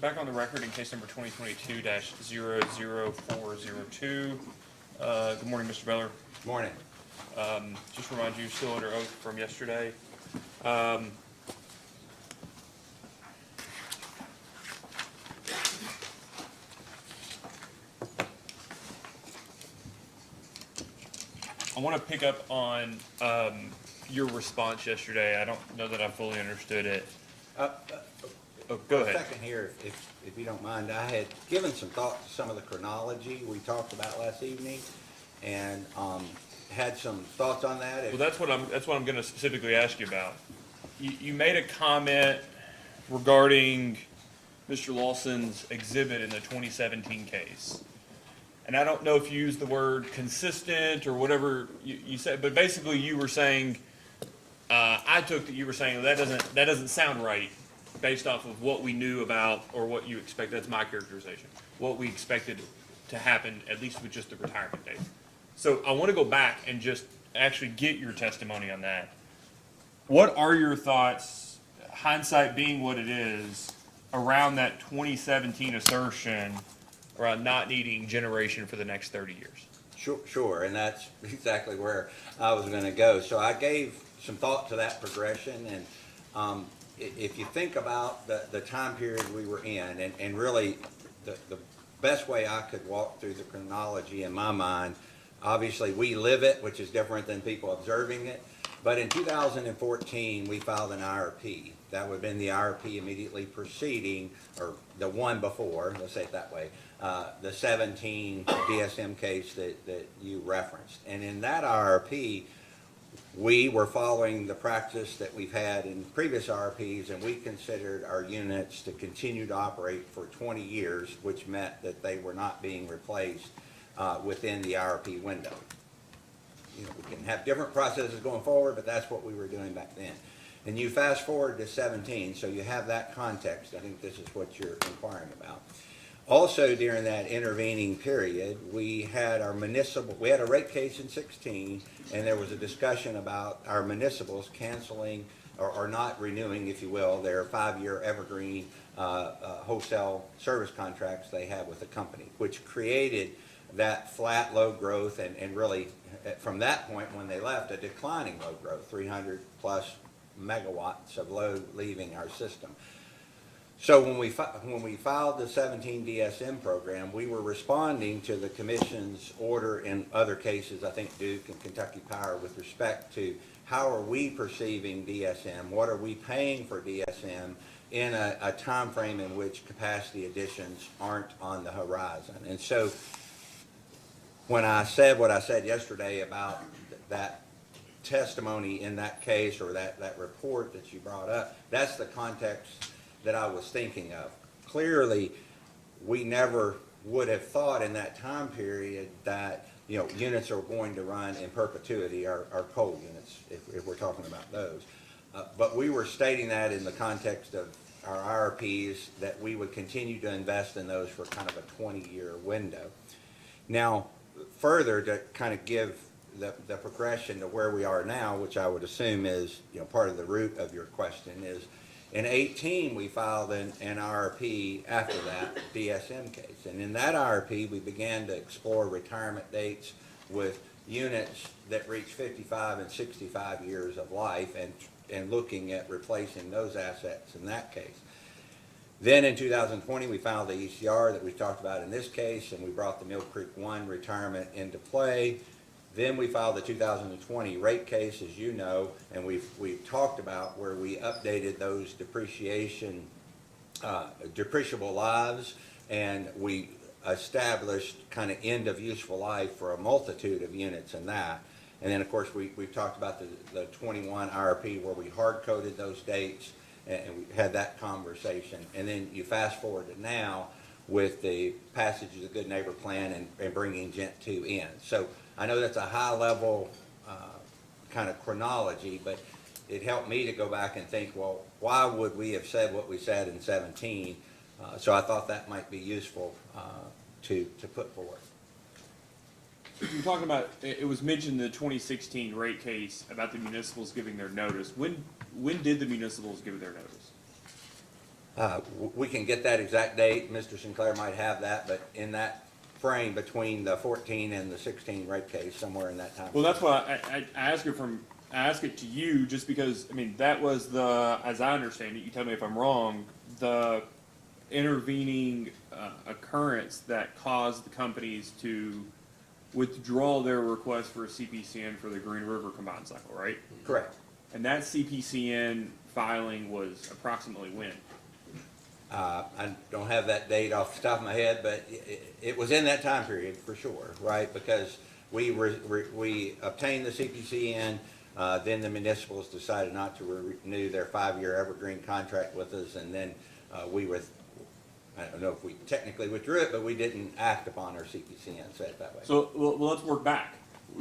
back on the record in case number 2022-00402. Good morning, Mr. Beller. Morning. Just remind you, still under oath from yesterday. I want to pick up on your response yesterday. I don't know that I fully understood it. Go ahead. A second here, if you don't mind. I had given some thought to some of the chronology we talked about last evening, and had some thoughts on that. Well, that's what I'm going to specifically ask you about. You made a comment regarding Mr. Lawson's exhibit in the 2017 case. And I don't know if you used the word consistent or whatever you said, but basically you were saying, I took that you were saying that doesn't sound right based off of what we knew about or what you expect. That's my characterization. What we expected to happen, at least with just the retirement date. So I want to go back and just actually get your testimony on that. What are your thoughts, hindsight being what it is, around that 2017 assertion around not needing generation for the next 30 years? Sure, and that's exactly where I was going to go. So I gave some thought to that progression, and if you think about the time period we were in, and really the best way I could walk through the chronology in my mind, obviously we live it, which is different than people observing it, but in 2014 we filed an IRP. That would have been the IRP immediately preceding, or the one before, let's say it that way, the 17 DSM case that you referenced. And in that IRP, we were following the practice that we've had in previous IRPs, and we considered our units to continue to operate for 20 years, which meant that they were not being replaced within the IRP window. You know, we can have different processes going forward, but that's what we were doing back then. And you fast forward to 17, so you have that context. I think this is what you're inquiring about. Also, during that intervening period, we had a rate case in 16, and there was a discussion about our municipals canceling or not renewing, if you will, their 5-year evergreen wholesale service contracts they have with the company, which created that flat load growth, and really from that point when they left, a declining load growth, 300 plus megawatts of load leaving our system. So when we filed the 17 DSM program, we were responding to the Commission's order in other cases, I think Duke and Kentucky Power, with respect to how are we perceiving DSM, what are we paying for DSM in a time frame in which capacity additions aren't on the horizon. And so when I said what I said yesterday about that testimony in that case, or that report that you brought up, that's the context that I was thinking of. Clearly, we never would have thought in that time period that, you know, units are going to run in perpetuity, our coal units, if we're talking about those. But we were stating that in the context of our IRPs, that we would continue to invest in those for kind of a 20-year window. Now, further to kind of give the progression to where we are now, which I would assume is, you know, part of the root of your question, is in 18 we filed an IRP after that DSM case, and in that IRP we began to explore retirement dates with units that reach 55 and 65 years of life, and looking at replacing those assets in that case. Then in 2020 we filed the ECR that we talked about in this case, and we brought the Mill Creek 1 retirement into play. Then we filed the 2020 rate case, as you know, and we've talked about where we updated those depreciable lives, and we established kind of end of useful life for a multitude of units in that. And then of course we've talked about the 21 IRP where we hard-coded those dates, and we had that conversation. And then you fast forward to now with the passage of the Good Neighbor Plan and bringing Gent 2 in. So I know that's a high-level kind of chronology, but it helped me to go back and think, well, why would we have said what we said in 17? So I thought that might be useful to put forward. You're talking about, it was mentioned in the 2016 rate case about the municipals giving their notice. When did the municipals give their notice? We can get that exact date. Mr. Sinclair might have that, but in that frame between the 14 and the 16 rate case, somewhere in that time. Well, that's why I ask it to you just because, I mean, that was the, as I understand it, you tell me if I'm wrong, the intervening occurrence that caused the companies to withdraw their request for a CPCN for the Green River combined cycle, right? Correct. And that CPCN filing was approximately when? I don't have that date off the top of my head, but it was in that time period for sure, right? Because we obtained the CPCN, then the municipals decided not to renew their 5-year evergreen contract with us, and then I don't know if we technically withdrew it, but we didn't act upon our CPCN, say it that way. So, well, let's work back.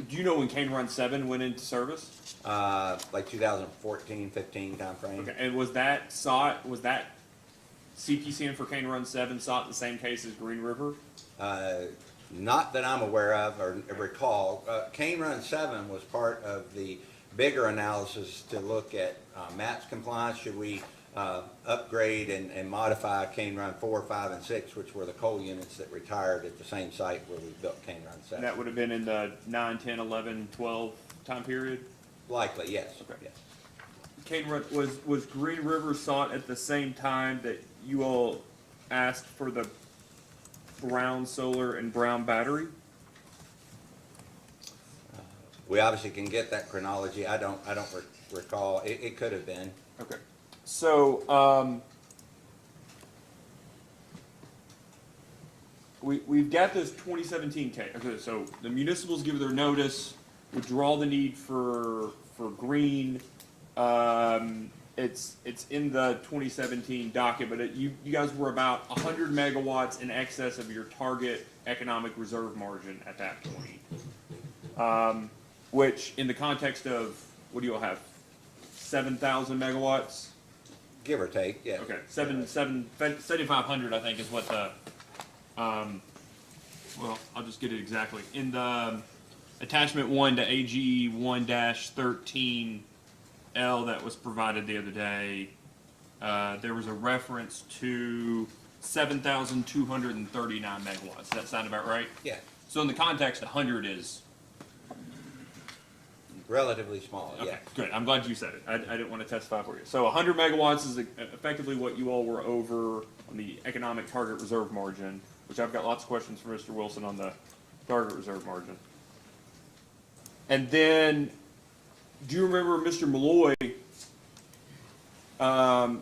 Do you know when Cane Run 7 went into service? Like 2014, 15 timeframe. Okay, and was that CPCN for Cane Run 7 sought the same case as Green River? Not that I'm aware of or recall. Cane Run 7 was part of the bigger analysis to look at MAPS compliance. Should we upgrade and modify Cane Run 4, 5, and 6, which were the coal units that retired at the same site where we built Cane Run 7? And that would have been in the 9, 10, 11, 12 time period? Likely, yes. Okay. Yes. Cane Run, was Green River sought at the same time that you all asked for the Brown solar and Brown battery? We obviously can get that chronology. I don't recall. It could have been. Okay. So, we've got this 2017 case. Okay, so the municipals give their notice, withdraw the need for green. It's in the 2017 docket, but you guys were about 100 megawatts in excess of your target economic reserve margin at that point. Which, in the context of, what do you all have, 7,000 megawatts? Give or take, yeah. Okay, 7,500, I think, is what the, well, I'll just get it exactly. In the attachment 1 to AG 1-13L that was provided the other day, there was a reference to 7,239 megawatts. Does that sound about right? Yeah, So in the context, 100 is, relatively small, yeah. okay, good. I'm glad you said it. I didn't want to testify for you. So 100 megawatts is effectively what you all were over on the economic target reserve margin, which I've got lots of questions for Mr. Wilson on the target reserve margin. And then, do you remember Mr. Malloy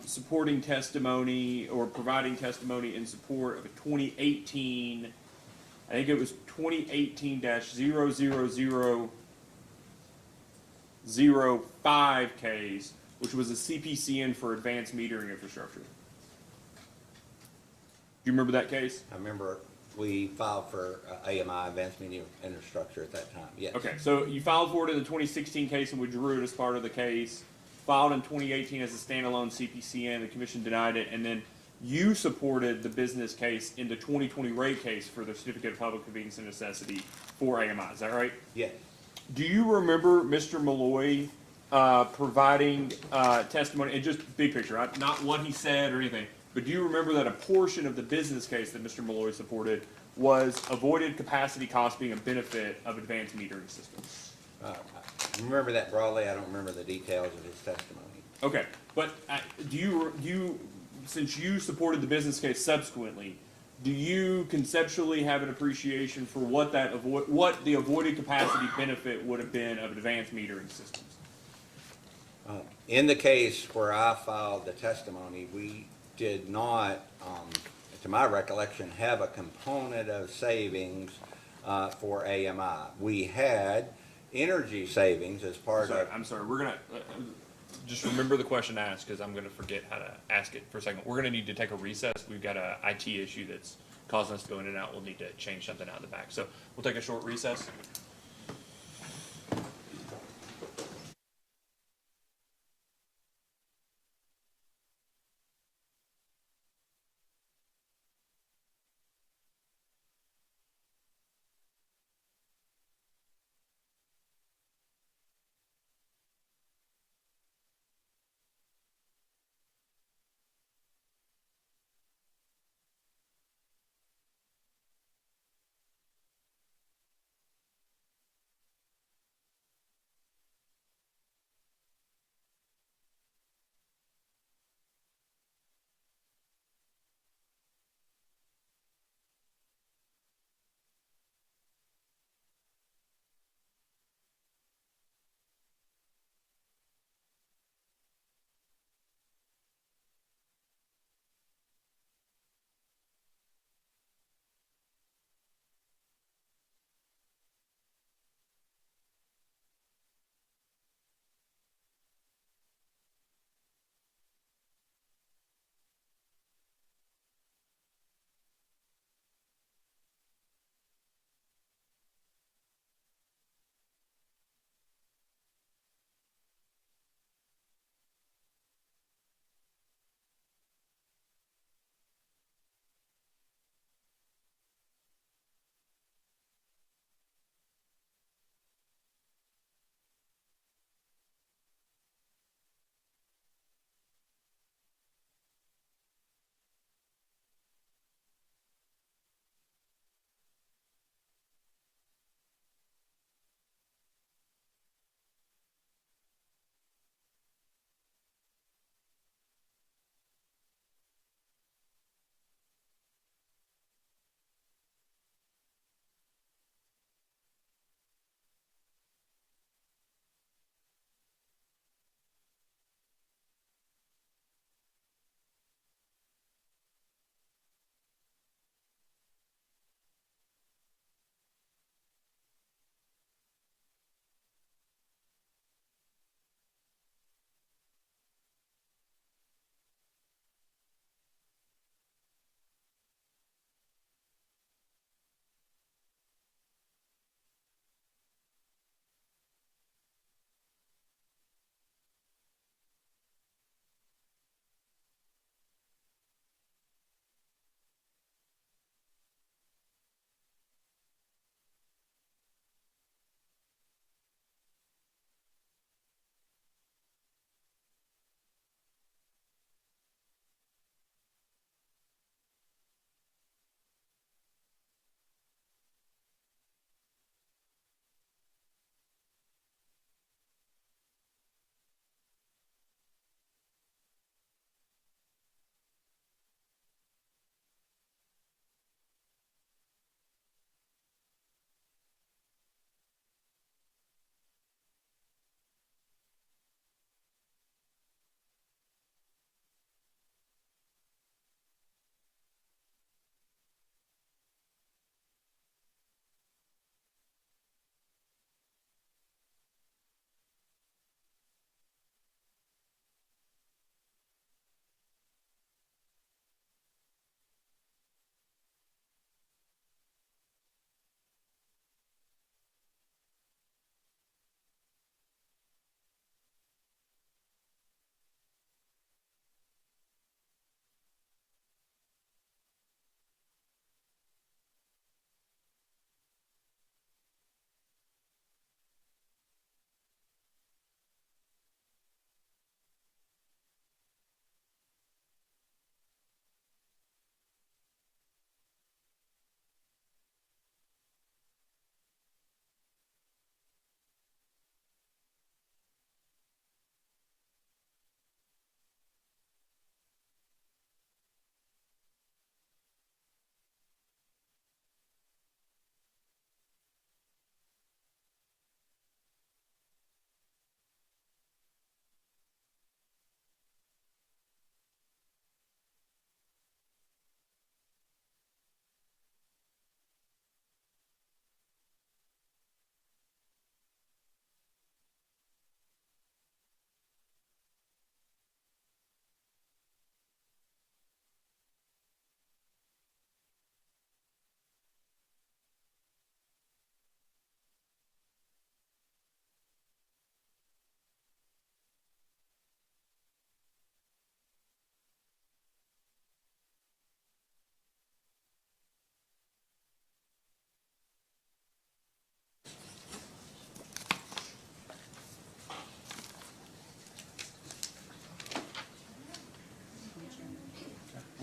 supporting testimony or providing testimony in support of a 2018, I think it was 2018-00005 case, which was a CPCN for advanced metering infrastructure. Do you remember that case? I remember we filed for AMI, Advanced Media Infrastructure, at that time, yes. Okay, so you filed for it in the 2016 case and withdrew it as part of the case. Filed in 2018 as a standalone CPCN, the commission denied it, and then you supported the business case in the 2020 rate case for the certificate of public convenience and necessity for AMI. Is that right? Yes. Do you remember Mr. Malloy providing testimony, and just big picture, not what he said or anything, but do you remember that a portion of the business case that Mr. Malloy supported was avoided capacity cost being a benefit of advanced metering systems? I remember that broadly. I don't remember the details of his testimony. Okay, but do you, since you supported the business case subsequently, do you conceptually have an appreciation for what the avoided capacity benefit would have been of advanced metering systems? In the case where I filed the testimony, we did not, to my recollection, have a component of savings for AMI. We had energy savings as part of. I'm sorry. We're gonna just remember the question asked because I'm gonna forget how to ask it for a second. We're gonna need to take a recess. We've got a IT issue that's causing us to go in and out. We'll need to change something out in the back. So we'll take a short recess.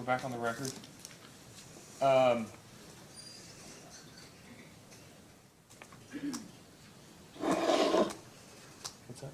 back on the record. What's that?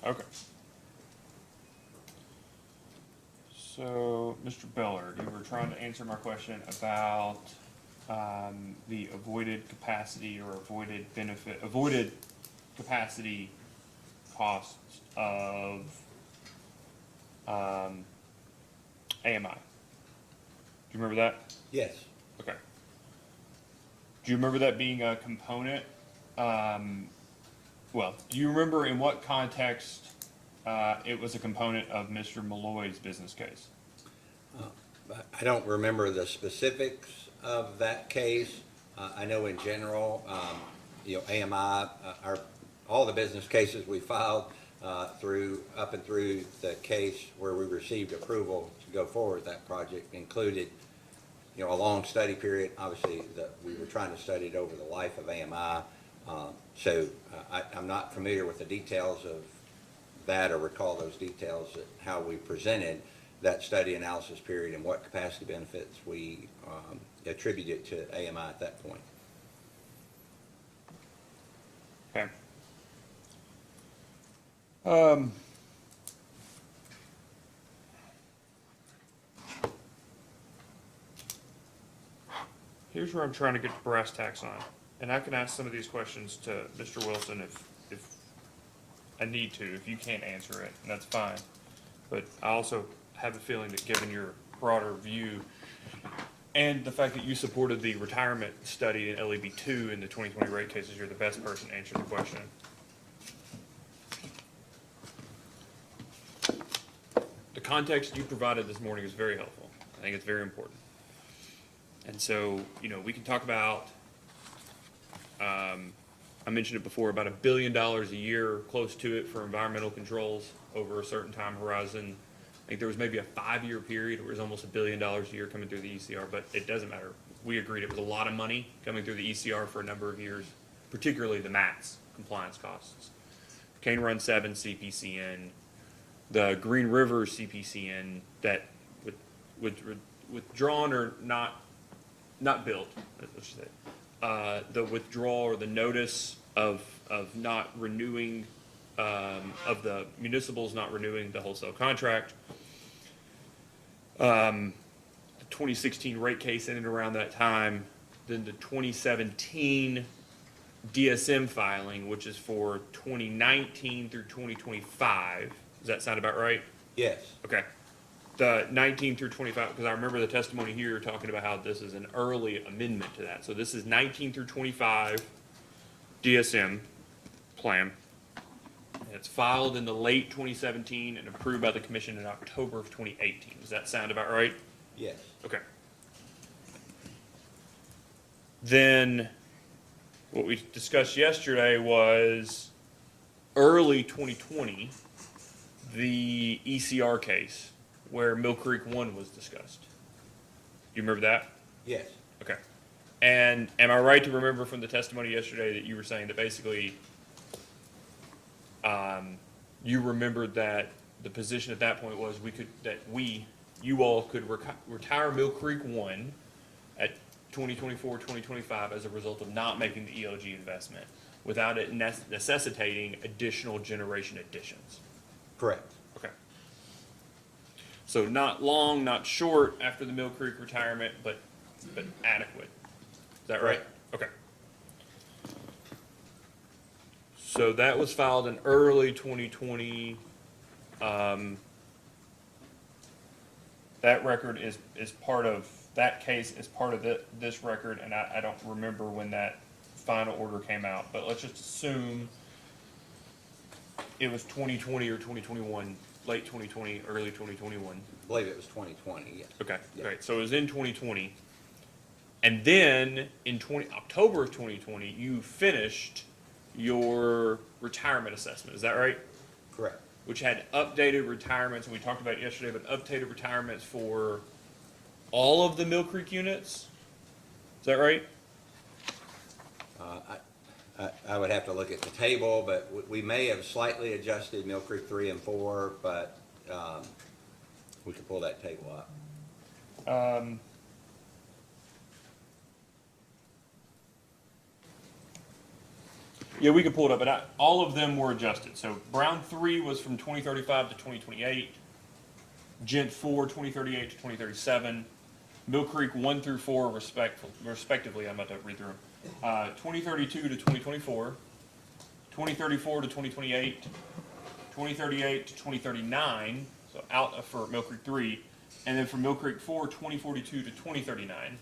Okay. So, Mr. Bellard, you were trying to answer my question about the avoided capacity or avoided capacity costs of AMI. Do you remember that? Yes. Okay. Do you remember that being a component? Well, do you remember in what context it was a component of Mr. Malloy's business case? I don't remember the specifics of that case. I know in general, AMI, all the business cases we filed up and through the case where we received approval to go forward with that project included, a long study period. Obviously, we were trying to study it over the life of AMI. I'm not familiar with the details of that or recall those details, how we presented that study analysis period and what capacity benefits we attributed to AMI at that point. Okay. Here's where I'm trying to get the brass tacks on, and I can ask some of these questions to Mr. Wilson if I need to. If you can't answer it, that's fine. But I also have a feeling that given your broader view and the fact that you supported the retirement study in LEB 2 in the 2020 rate cases, you're the best person to answer the question. The context you provided this morning is very helpful. I think it's very important. And so, we can talk about, I mentioned it before, about $1 billion a year, close to it, for environmental controls over a certain time horizon. I think there was maybe a 5-year period where it was almost $1 billion a year coming through the ECR, but it doesn't matter. We agreed it was a lot of money coming through the ECR for a number of years, particularly the MATS compliance costs. Cane Run 7 CPCN, the Green River CPCN that withdrawn or not built, let's just say, the withdrawal or the notice of not renewing, of the municipals not renewing the wholesale contract. The 2016 rate case ended around that time. Then the 2017 DSM filing, which is for 2019 through 2025. Does that sound about right? Yes. Okay. The 19 through 25, because I remember the testimony here talking about how this is an early amendment to that. So this is 19 through 25 DSM plan. And it's filed in the late 2017 and approved by the commission in October of 2018. Does that sound about right? Yes. Okay. Then what we discussed yesterday was early 2020, the ECR case where Mill Creek 1 was discussed. You remember that? Yes, Okay. And am I right to remember from the testimony yesterday that you were saying that basically you remembered that the position at that point was you all could retire Mill Creek 1 at 2024, 2025 as a result of not making the ELG investment without it necessitating additional generation additions. correct. Okay. So not long, not short after the Mill Creek retirement, but adequate. Is that right? Okay. So that was filed in early 2020. That record is part of, that case is part of this record, and I don't remember when that final order came out, but let's just assume it was 2020 or 2021, late 2020, early 2021. I believe it was 2020, yes. Okay, Yeah. great. So it was in 2020. And then in October of 2020, you finished your retirement assessment. Is that right? Correct. Which had updated retirements, and we talked about it yesterday, but updated retirements for all of the Mill Creek units. Is that right? I would have to look at the table, but we may have slightly adjusted Mill Creek 3 and 4, but we could pull that table up. Yeah, we could pull it up, but all of them were adjusted. So Brown 3 was from 2035 to 2028, Gent 4, 2038 to 2037, Mill Creek 1 through 4 respectively, I'm about to read through them, 2032 to 2024, 2034 to 2028, 2038 to 2039, so out for Mill Creek 3, and then for Mill Creek 4, 2042 to 2039,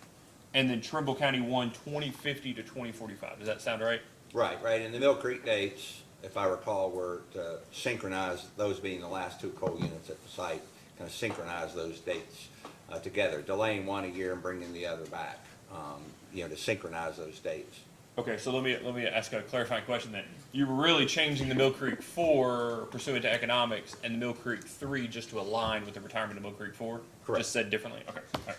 and then Trimble County 1, 2050 to 2045. Does that sound right? Right, and the Mill Creek dates, if I recall, were to synchronize, those being the last two coal units at the site, kind of synchronize those dates together, delaying one a year and bringing the other back, to synchronize those dates. Okay, so let me ask a clarifying question then. You were really changing the Mill Creek 4 pursuant to economics and the Mill Creek 3 just to align with the retirement of Mill Creek 4? Correct. Just said differently? Okay, all right.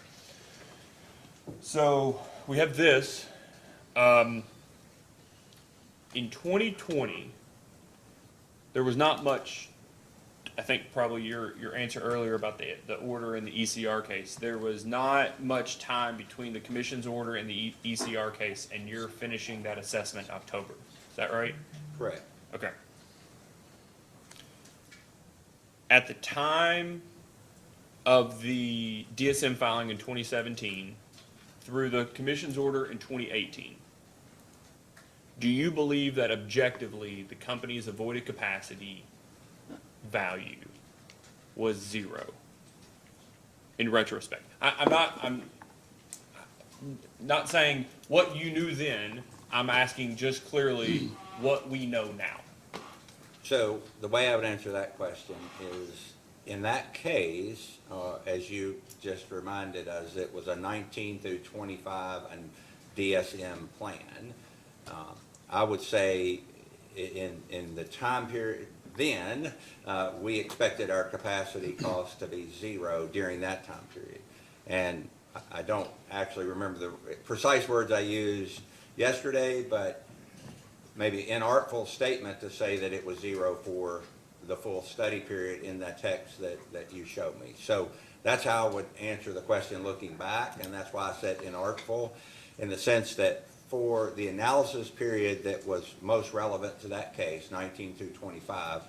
So we have this. In 2020, there was not much, I think probably your answer earlier about the order in the ECR case, there was not much time between the commission's order and the ECR case and you're finishing that assessment in October. Is that right? Correct. Okay. At the time of the DSM filing in 2017 through the commission's order in 2018, do you believe that objectively the company's avoided capacity value was zero in retrospect? I'm not saying what you knew then. I'm asking just clearly what we know now. So the way I would answer that question is, in that case, as you just reminded us, it was a 19 through 25 and DSM plan. I would say in the time period then, we expected our capacity cost to be zero during that time period. And I don't actually remember the precise words I used yesterday, but maybe inartful statement to say that it was zero for the full study period in that text that you showed me. So that's how I would answer the question looking back, and that's why I said inartful, in the sense that for the analysis period that was most relevant to that case, 19 through 25,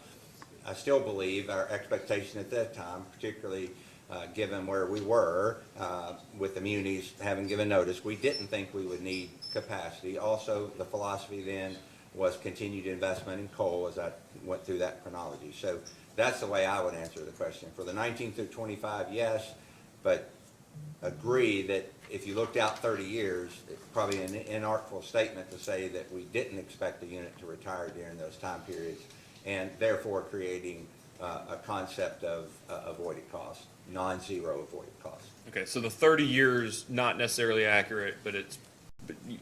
I still believe our expectation at that time, particularly given where we were with the munis having given notice, we didn't think we would need capacity. Also, the philosophy then was continued investment in coal, as I went through that chronology. So that's the way I would answer the question. For the 19 through 25, yes, but agree that if you looked out 30 years, it's probably an inartful statement to say that we didn't expect the unit to retire during those time periods, and therefore creating a concept of avoided cost, non-zero avoided cost. Okay, so the 30 years not necessarily accurate, but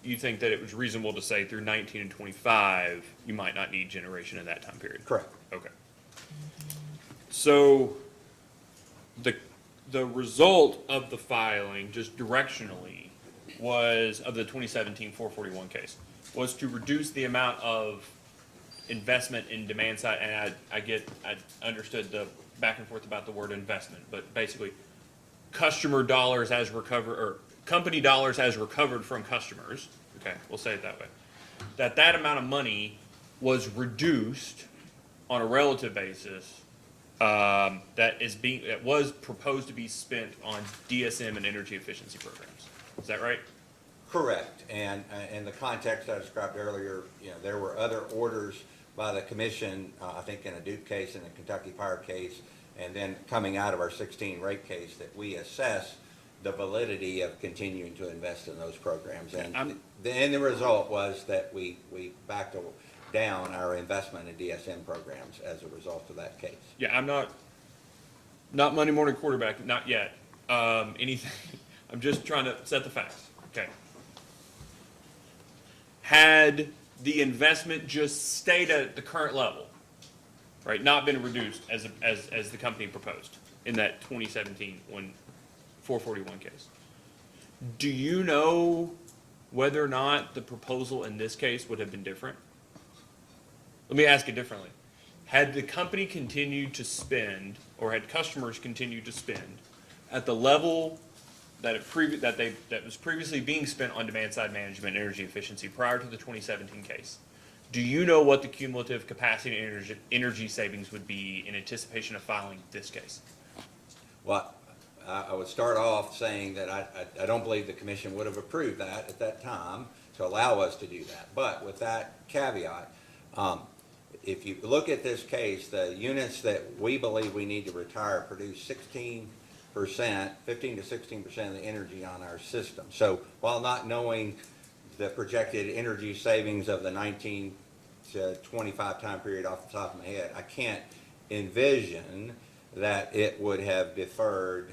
you think that it was reasonable to say through 19 and 25, you might not need generation in that time period? Correct. Okay. So the result of the filing, just directionally, was, of the 2017 441 case, was to reduce the amount of investment in demand side, and I understood the back and forth about the word investment, but basically, customer dollars as recovered, or company dollars as recovered from customers, okay, we'll say it that way, that amount of money was reduced on a relative basis, that was proposed to be spent on DSM and energy efficiency programs. Is that right? Correct. And in the context I described earlier, there were other orders by the commission, I think in a Duke case and a Kentucky Power case, and then coming out of our 16 rate case, that we assess the validity of continuing to invest in those programs. And the result was that we backed down our investment in DSM programs as a result of that case. Yeah, I'm not Monday morning quarterback, not yet. Anything. I'm just trying to set the facts. Okay. Had the investment just stayed at the current level, right, not been reduced as the company proposed in that 2017 441 case, do you know whether or not the proposal in this case would have been different? Let me ask it differently. Had the company continued to spend, or had customers continued to spend at the level that was previously being spent on demand side management and energy efficiency prior to the 2017 case, do you know what the cumulative capacity and energy savings would be in anticipation of filing this case? Well, I would start off saying that I don't believe the commission would have approved that at that time to allow us to do that. But with that caveat, if you look at this case, the units that we believe we need to retire produce 15 to 16% of the energy on our system. So while not knowing the projected energy savings of the 19 to 25 time period off the top of my head, I can't envision that it would have deferred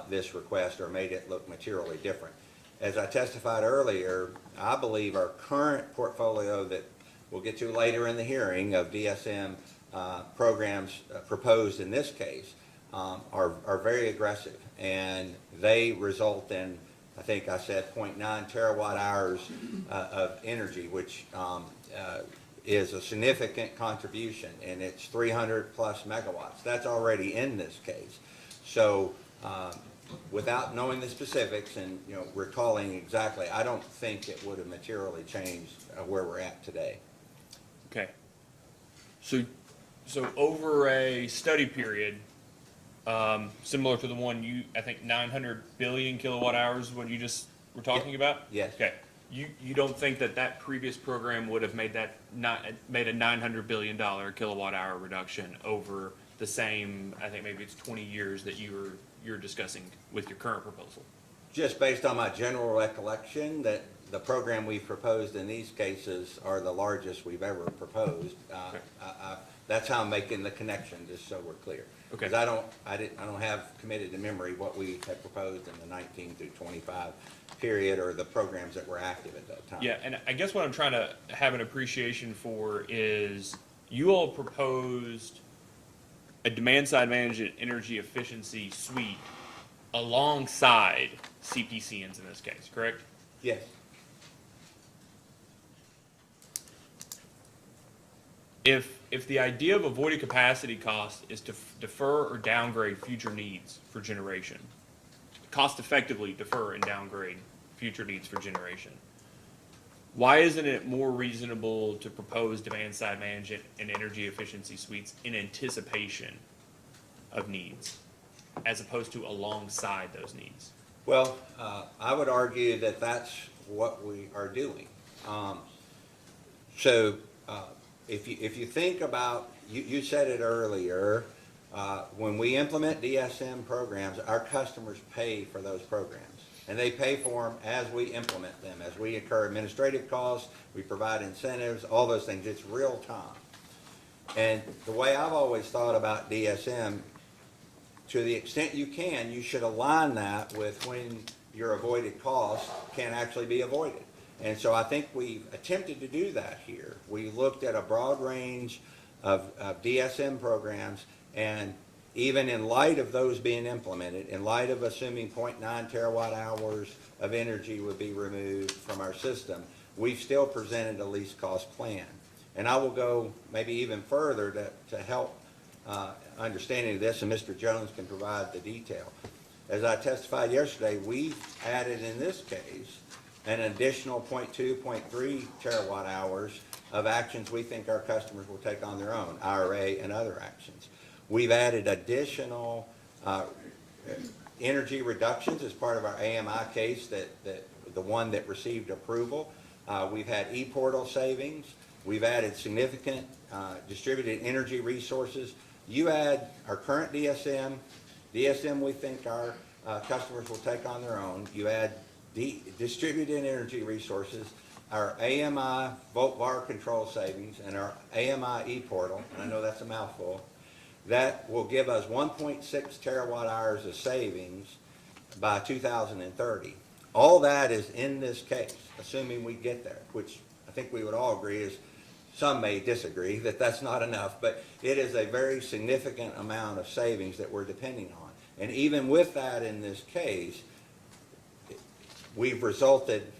this request or made it look materially different. As I testified earlier, I believe our current portfolio that we'll get to later in the hearing of DSM programs proposed in this case are very aggressive, and they result in, I think I said, 0.9 terawatt hours of energy, which is a significant contribution, and it's 300 plus megawatts. That's already in this case. So without knowing the specifics and recalling exactly, I don't think it would have materially changed where we're at today. Okay. So over a study period, similar to the one I think 900 billion kilowatt hours, what you just were talking about? Yes. Okay. You don't think that previous program would have made a $900 billion kilowatt hour reduction over the same, I think maybe it's 20 years that you're discussing with your current proposal? Just based on my general recollection that the program we've proposed in these cases are the largest we've ever proposed. Okay. That's how I'm making the connection, just so we're clear. Okay. Because I don't have committed to memory what we had proposed in the 19 through 25 period or the programs that were active at that time. Yeah, and I guess what I'm trying to have an appreciation for is you all proposed a demand side management energy efficiency suite alongside CPCNs in this case, correct? Yes. If the idea of avoided capacity cost is to defer or downgrade future needs for generation, cost effectively defer and downgrade future needs for generation, why isn't it more reasonable to propose demand side management and energy efficiency suites in anticipation of needs as opposed to alongside those needs? Well, I would argue that that's what we are doing. If you think about, you said it earlier, when we implement DSM programs, our customers pay for those programs. And they pay for them as we implement them. As we incur administrative costs, we provide incentives, all those things. It's real time. And the way I've always thought about DSM, to the extent you can, you should align that with when your avoided costs can actually be avoided. And so I think we've attempted to do that here. We looked at a broad range of DSM programs, and even in light of those being implemented, in light of assuming 0.9 terawatt hours of energy would be removed from our system, we've still presented a least cost plan. And I will go maybe even further to help understanding of this, and Mr. Jones can provide the detail. As I testified yesterday, we've added in this case an additional 0.2, 0.3 terawatt hours of actions we think our customers will take on their own, IRA and other actions. We've added additional energy reductions as part of our AMI case, that the one that received approval. We've had e-portal savings. We've added significant distributed energy resources. You add our current DSM we think our customers will take on their own. You add distributed energy resources, our AMI volt var control savings, and our AMI e-portal, and I know that's a mouthful, that will give us 1.6 terawatt hours of savings by 2030. All that is in this case, assuming we get there, which I think we would all agree is, some may disagree that that's not enough, but it is a very significant amount of savings that we're depending on. And even with that in this case, we've resulted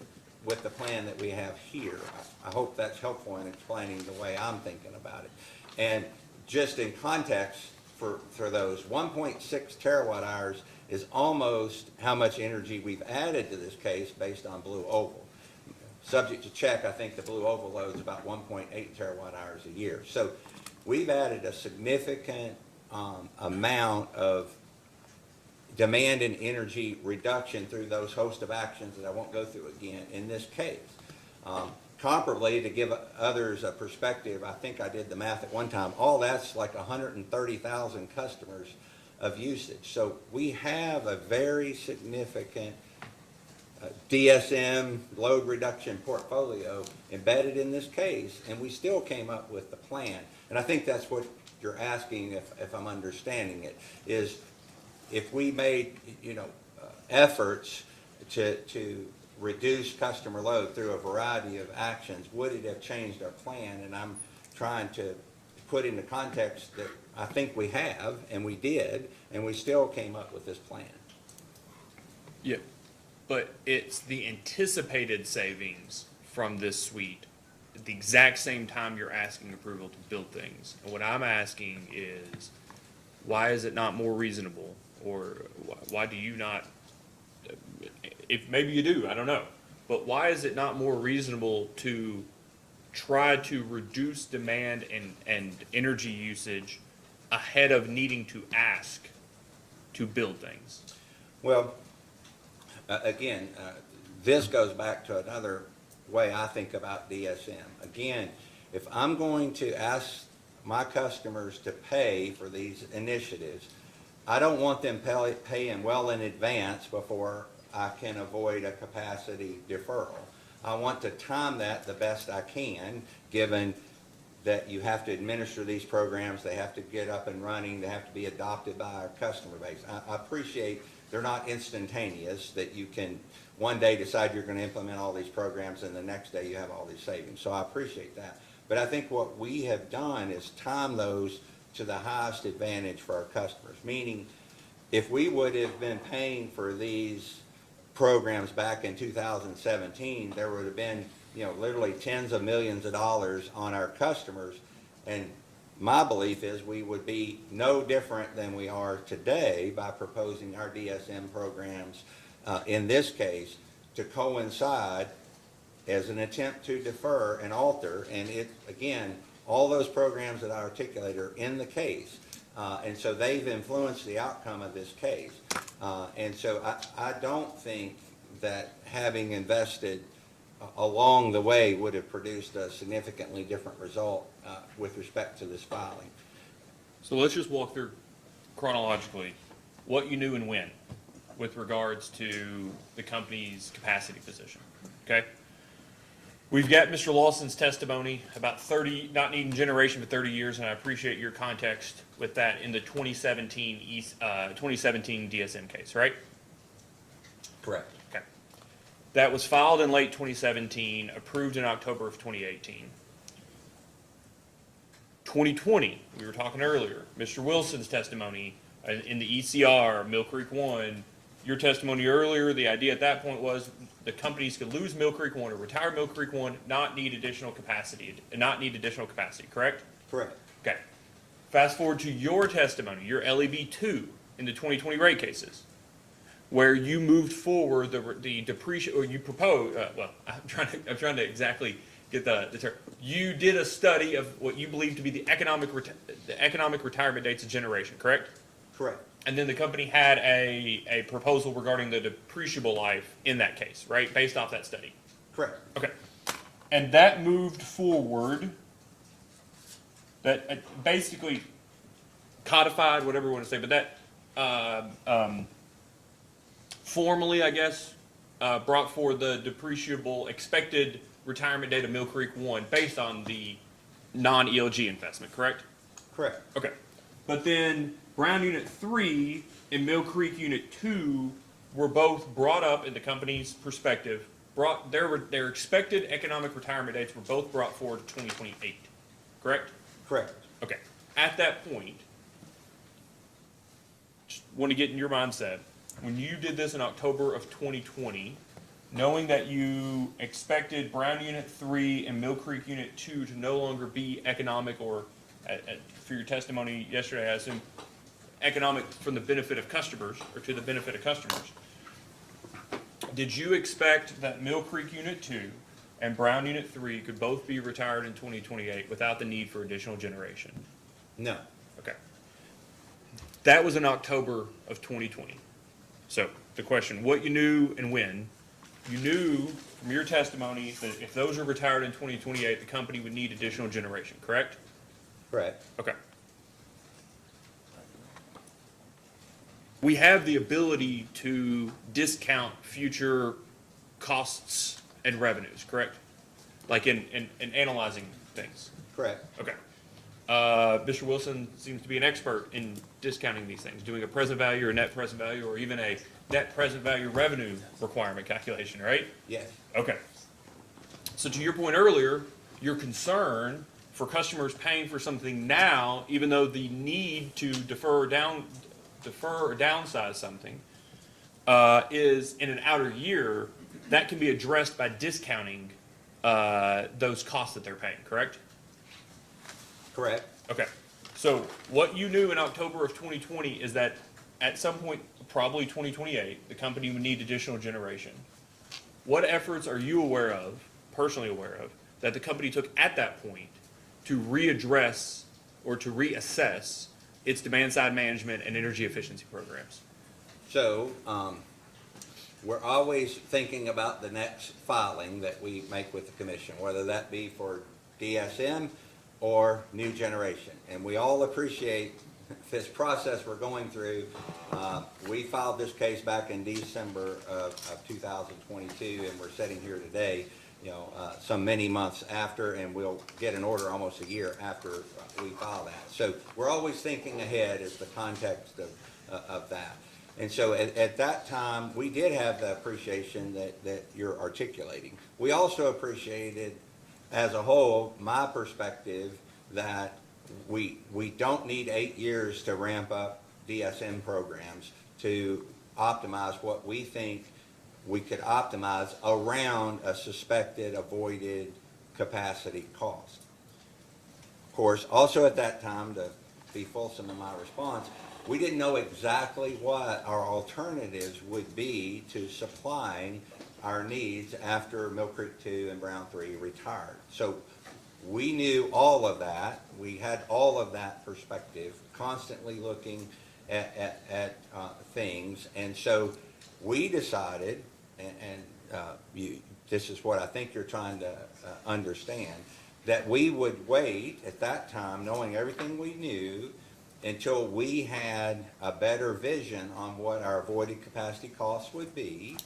with the plan that we have here. I hope that's helpful in explaining the way I'm thinking about it. And just in context for those, 1.6 terawatt hours is almost how much energy we've added to this case based on Blue Oval. Subject to check, I think the Blue Oval load's about 1.8 terawatt hours a year. So we've added a significant amount of demand and energy reduction through those host of actions that I won't go through again in this case. Comparably, to give others a perspective, I think I did the math at one time, all that's like 130,000 customers of usage. So we have a very significant DSM load reduction portfolio embedded in this case, and we still came up with the plan. And I think that's what you're asking, if I'm understanding it, is if we made efforts to reduce customer load through a variety of actions, would it have changed our plan? And I'm trying to put into context that I think we have, and we did, and we still came up with this plan. Yeah, but it's the anticipated savings from this suite at the exact same time you're asking approval to build things. And what I'm asking is, why is it not more reasonable? Or why do you not, if maybe you do, I don't know, but why is it not more reasonable to try to reduce demand and energy usage ahead of needing to ask to build things? Well, again, this goes back to another way I think about DSM. Again, if I'm going to ask my customers to pay for these initiatives, I don't want them paying well in advance before I can avoid a capacity deferral. I want to time that the best I can, given that you have to administer these programs, they have to get up and running, they have to be adopted by our customer base. I appreciate they're not instantaneous, that you can one day decide you're going to implement all these programs and the next day you have all these savings. So I appreciate that. But I think what we have done is time those to the highest advantage for our customers. Meaning, if we would have been paying for these programs back in 2017, there would have been, literally tens of millions of dollars on our customers. And my belief is we would be no different than we are today by proposing our DSM programs, in this case, to coincide as an attempt to defer and alter. And it, again, all those programs that I articulated are in the case. And so they've influenced the outcome of this case. And so I don't think that having invested along the way would have produced a significantly different result with respect to this filing. So let's just walk through chronologically what you knew and when with regards to the company's capacity position, okay? We've got Mr. Lawson's testimony about not needing generation for 30 years, and I appreciate your context with that in the 2017 DSM case, right? Correct. Okay. that was filed in late 2017, approved in October of 2018. 2020, we were talking earlier, Mr. Wilson's testimony in the ECR, Mill Creek 1, your testimony earlier, the idea at that point was the companies could lose Mill Creek 1 or retire Mill Creek 1, not need additional capacity, correct? Correct. Okay. Fast forward to your testimony, your LEB 2 in the 2020 rate cases, where you moved forward the depreciation, or you proposed, I'm trying to exactly get the term. You did a study of what you believe to be the economic retirement dates of generation, correct? Correct. And then the company had a proposal regarding the depreciable life in that case, right? Based off that study. Correct. Okay. And that moved forward, that basically codified, whatever you want to say, but that formally, I guess, brought forward the depreciable expected retirement date of Mill Creek 1 based on the non-ELG investment, correct? Correct. Okay. But then Brown Unit 3 and Mill Creek Unit 2 were both brought up in the company's perspective. Their expected economic retirement dates were both brought forward to 2028, correct? Correct. Okay. At that point, just want to get in your mindset. When you did this in October of 2020, knowing that you expected Brown Unit 3 and Mill Creek Unit 2 to no longer be economic, or for your testimony yesterday, I assume, economic from the benefit of customers, or to the benefit of customers, did you expect that Mill Creek Unit 2 and Brown Unit 3 could both be retired in 2028 without the need for additional generation? No. Okay. That was in October of 2020. So the question, what you knew and when, you knew from your testimony that if those are retired in 2028, the company would need additional generation, correct? Correct. Okay. We have the ability to discount future costs and revenues, correct? Like in analyzing things. Correct. Okay. Mr. Wilson seems to be an expert in discounting these things, doing a present value or net present value, or even a net present value revenue requirement calculation, right? Yes. Okay. So to your point earlier, your concern for customers paying for something now, even though the need to defer or downsize something is in an outer year, that can be addressed by discounting those costs that they're paying, correct? Correct. Okay. So what you knew in October of 2020 is that at some point, probably 2028, the company would need additional generation. What efforts are you aware of, personally aware of, that the company took at that point to readdress or to reassess its demand side management and energy efficiency programs? So, we're always thinking about the next filing that we make with the commission, whether that be for DSM or new generation. And we all appreciate this process we're going through. We filed this case back in December of 2022, and we're sitting here today, some many months after, and we'll get an order almost a year after we file that. So we're always thinking ahead is the context of that. And so at that time, we did have the appreciation that you're articulating. We also appreciated, as a whole, my perspective that we don't need 8 years to ramp up DSM programs to optimize what we think we could optimize around a suspected avoided capacity cost. Of course, also at that time, to be fulsome in my response, we didn't know exactly what our alternatives would be to supplying our needs after Mill Creek 2 and Brown 3 retired. So we knew all of that. We had all of that perspective, constantly looking at things. And so we decided, this is what I think you're trying to understand, that we would wait at that time, knowing everything we knew, until we had a better vision on what our avoided capacity costs would be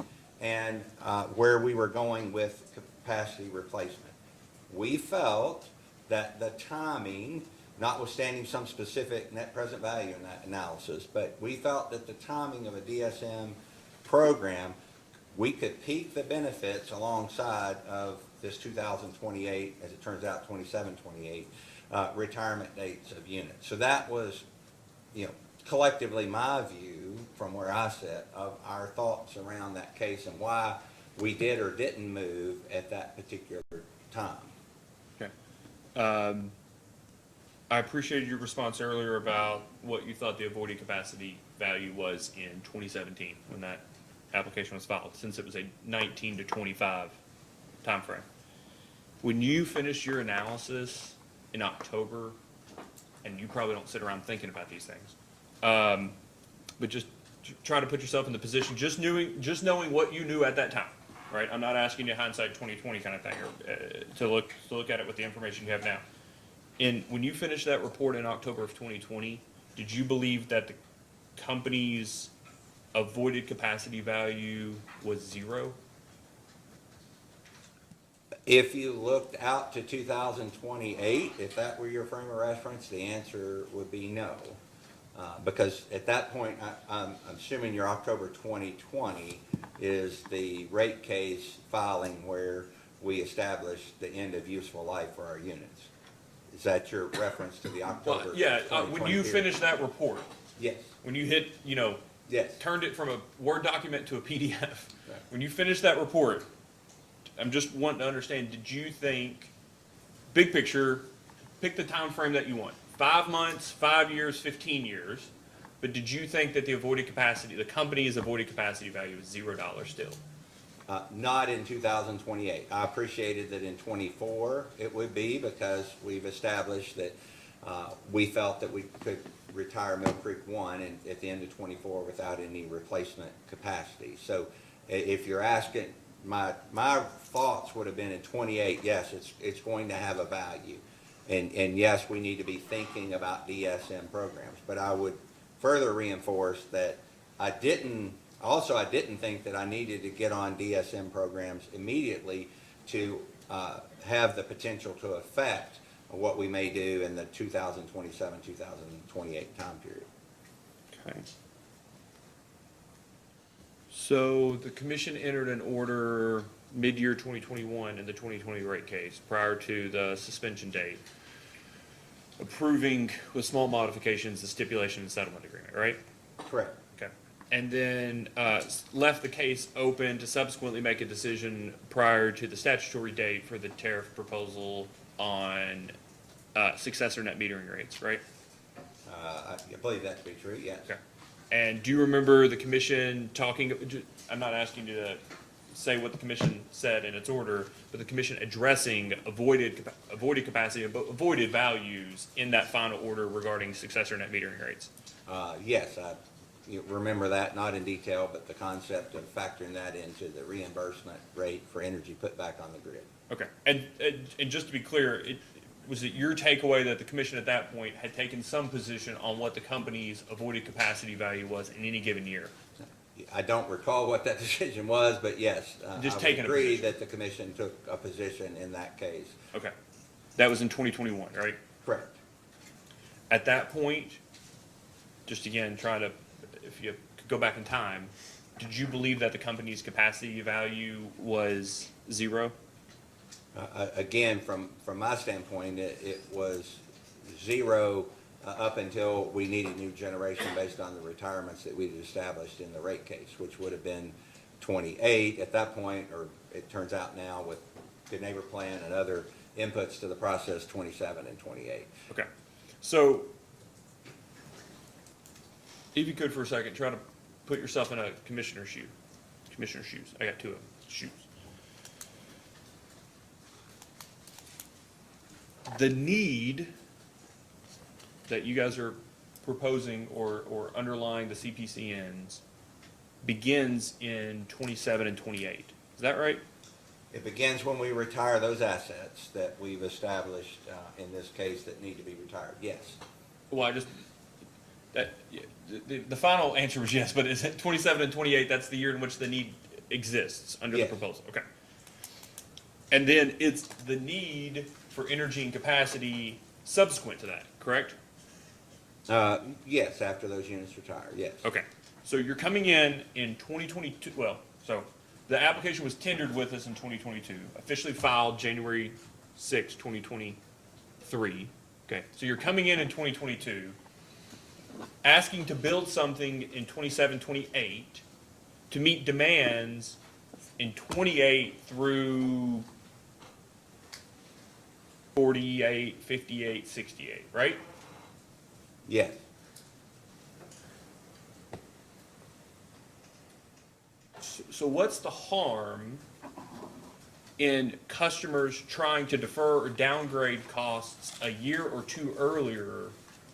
and where we were going with capacity replacement. We felt that the timing, notwithstanding some specific net present value in that analysis, but we felt that the timing of a DSM program we could peak the benefits alongside of this 2028, as it turns out, 27, 28, retirement dates of units. So that was, collectively my view from where I sit of our thoughts around that case and why we did or didn't move at that particular time. Okay. I appreciated your response earlier about what you thought the avoided capacity value was in 2017 when that application was filed, since it was a 19 to 25 timeframe. When you finish your analysis in October, and you probably don't sit around thinking about these things, but just try to put yourself in the position, just knowing what you knew at that time, right? I'm not asking you hindsight 2020 kind of thing, or to look at it with the information you have now. And when you finished that report in October of 2020, did you believe that the company's avoided capacity value was zero? If you looked out to 2028, if that were your frame of reference, the answer would be no. Because at that point, I'm assuming your October 2020 is the rate case filing where we established the end of useful life for our units. Is that your reference to the October? Well, yeah, 2020 when you period? finished that report, Yes, when you hit, yes. turned it from a Word document to a PDF, Right. when you finished that report, I'm just wanting to understand, did you think, big picture, pick the time frame that you want, 5 months, 5 years, 15 years, but did you think that the company's avoided capacity value is $0 still? Not in 2028. I appreciated that in 24 it would be because we've established that we felt that we could retire Mill Creek 1 at the end of 24 without any replacement capacity. So if you're asking, my thoughts would have been in 28, yes, it's going to have a value. And yes, we need to be thinking about DSM programs. But I would further reinforce that I didn't think that I needed to get on DSM programs immediately to have the potential to affect what we may do in the 2027, 2028 time period. Okay. So the commission entered an order mid-year 2021 in the 2020 rate case prior to the suspension date, approving with small modifications the stipulation and settlement agreement, right? Correct. Okay. And then left the case open to subsequently make a decision prior to the statutory date for the tariff proposal on successor net metering rates, right? I believe that to be true, yes. Okay. And do you remember the commission talking, I'm not asking you to say what the commission said in its order, but the commission addressing avoided capacity, avoided values in that final order regarding successor net metering rates? Yes, I remember that, not in detail, but the concept of factoring that into the reimbursement rate for energy put back on the grid. Okay. And just to be clear, was it your takeaway that the commission at that point had taken some position on what the company's avoided capacity value was in any given year? I don't recall what that decision was, but yes, Just I taking would a agree position. that the commission took a position in that case. Okay. That was in 2021, right? Correct. At that point, just again, if you could go back in time, did you believe that the company's capacity value was zero? Again, from my standpoint, it was zero up until we needed new generation based on the retirements that we'd established in the rate case, which would have been 28 at that point, or it turns out now with Good Neighbor Plan and other inputs to the process, 27 and 28. Okay. So, if you could for a second, try to put yourself in a commissioner's shoes. I got two of them. Shoes. The need that you guys are proposing or underlying the CPCNs begins in 27 and 28. Is that right? It begins when we retire those assets that we've established in this case that need to be retired, yes. Well, the final answer was yes, but is it 27 and 28, that's the year in which the need exists under Yes. the proposal? Okay. And then it's the need for energy and capacity subsequent to that, correct? Yes, after those units retire, yes. Okay. So you're coming in 2022, the application was tendered with us in 2022, officially filed January 6, 2023. Okay, so you're coming in 2022, asking to build something in 27, 28 to meet demands in 28 through 48, 58, 68, right? Yes. So what's the harm in customers trying to defer or downgrade costs a year or two earlier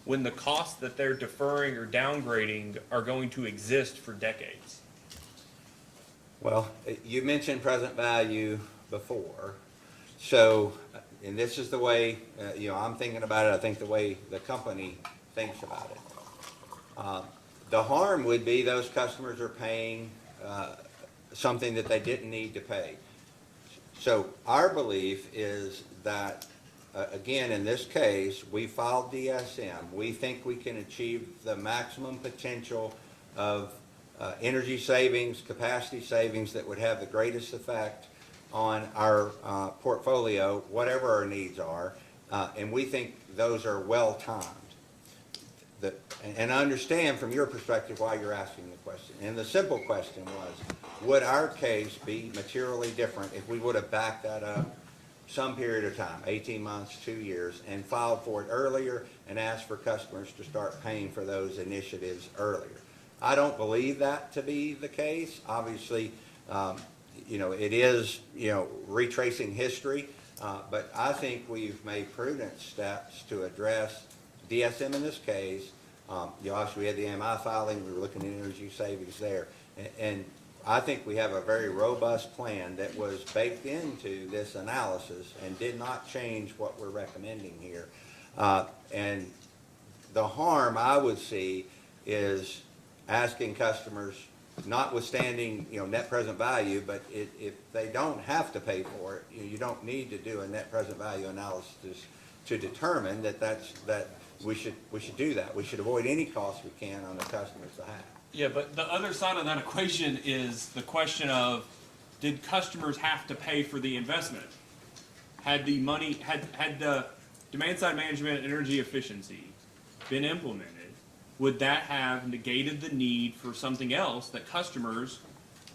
when the costs that they're deferring or downgrading are going to exist for decades? Well, you mentioned present value before, so, and this is the way, I'm thinking about it, I think the way the company thinks about it. The harm would be those customers are paying something that they didn't need to pay. So our belief is that, again, in this case, we filed DSM. We think we can achieve the maximum potential of energy savings, capacity savings that would have the greatest effect on our portfolio, whatever our needs are, and we think those are well timed. And I understand from your perspective why you're asking the question. And the simple question was, would our case be materially different if we would have backed that up some period of time, 18 months, 2 years, and filed for it earlier and asked for customers to start paying for those initiatives earlier? I don't believe that to be the case. Obviously, it is, retracing history, but I think we've made prudent steps to address DSM in this case. Obviously, we had the MI filing, we were looking at energy savings there, and I think we have a very robust plan that was baked into this analysis and did not change what we're recommending here. And the harm I would see is asking customers, notwithstanding net present value, but if they don't have to pay for it, you don't need to do a net present value analysis to determine that we should do that. We should avoid any costs we can on the customer's behalf. Yeah, but the other side of that equation is the question of, did customers have to pay for the investment? Had the demand side management and energy efficiency been implemented, would that have negated the need for something else that customers